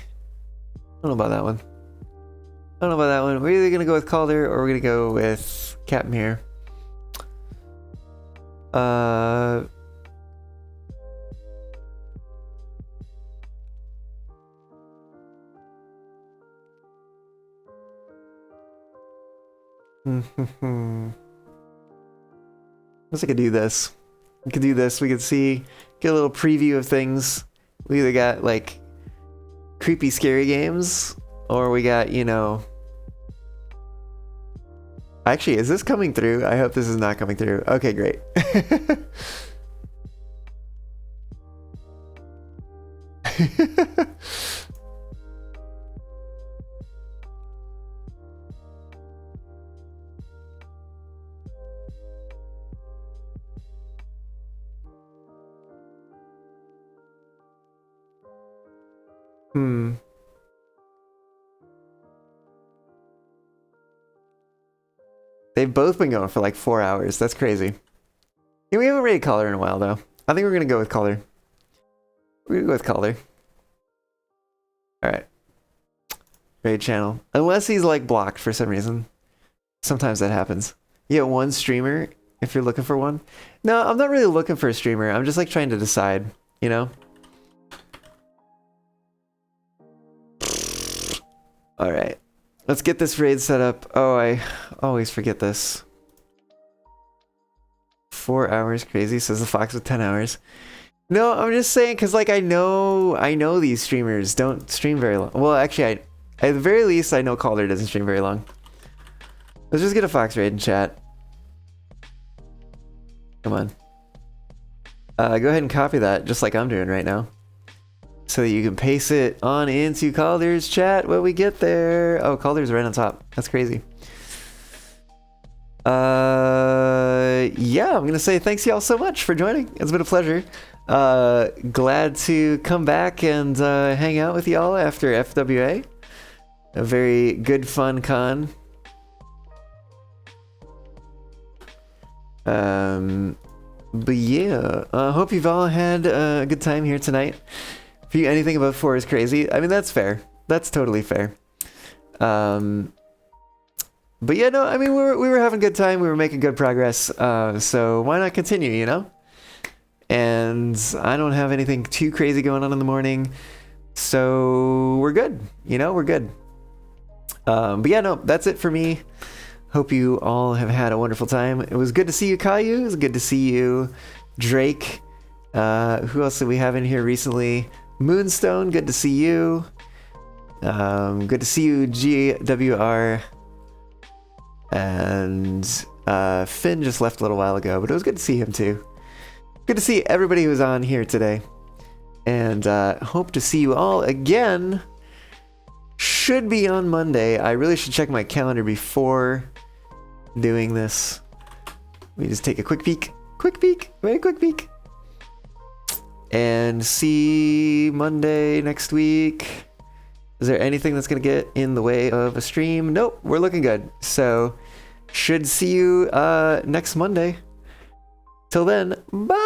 don't know about that one. We're either gonna go with Calder or we're gonna go with Captain here. Guess I could do this. We could do this. We could see, get a little preview of things. We either got like creepy, scary games, or we got, you know. Actually, is this coming through? I hope this is not coming through. Okay, great. They've both been going for like 4 hours. That's crazy. Yeah, we haven't rated Calder in a while, though. I think we're going to go with Calder. We're going to go with Calder. Alright. Raid channel. Unless he's like blocked for some reason. Sometimes that happens. You get one streamer if you're looking for one. No, I'm not really looking for a streamer. I'm just like trying to decide, you know? Alright. Let's get this raid set up. Oh, I always forget this. 4 hours, crazy, says the fox with 10 hours. No, I'm just saying, because like I know these streamers don't stream very long. Well, actually, at the very least, I know Calder doesn't stream very long. Let's just get a fox raid in chat. Come on. Go ahead and copy that, just like I'm doing right now. So that you can paste it on into Calder's chat when we get there. Oh, Calder's right on top. That's crazy. Yeah, I'm gonna say thanks y'all so much for joining. It's been a pleasure. Glad to come back and hang out with y'all after FWA. A very good, fun con. But yeah, I hope you've all had a good time here tonight. For you, anything above 4 is crazy. I mean, that's fair. That's totally fair. But yeah, no, I mean, we were having a good time. We were making good progress. So why not continue, you know? And I don't have anything too crazy going on in the morning. So we're good. You know, we're good. But yeah, no, that's it for me. Hope you all have had a wonderful time. It was good to see you, Caillou. It was good to see you, Drake. Who else did we have in here recently? Moonstone, good to see you. Good to see you, GWR. And Finn just left a little while ago, but it was good to see him too. Good to see everybody who was on here today. And hope to see you all again. Should be on Monday. I really should check my calendar before doing this. Let me just take a quick peek. Very quick peek. And see Monday next week. Is there anything that's going to get in the way of a stream? Nope, we're looking good. So, should see you next Monday. Till then, bye!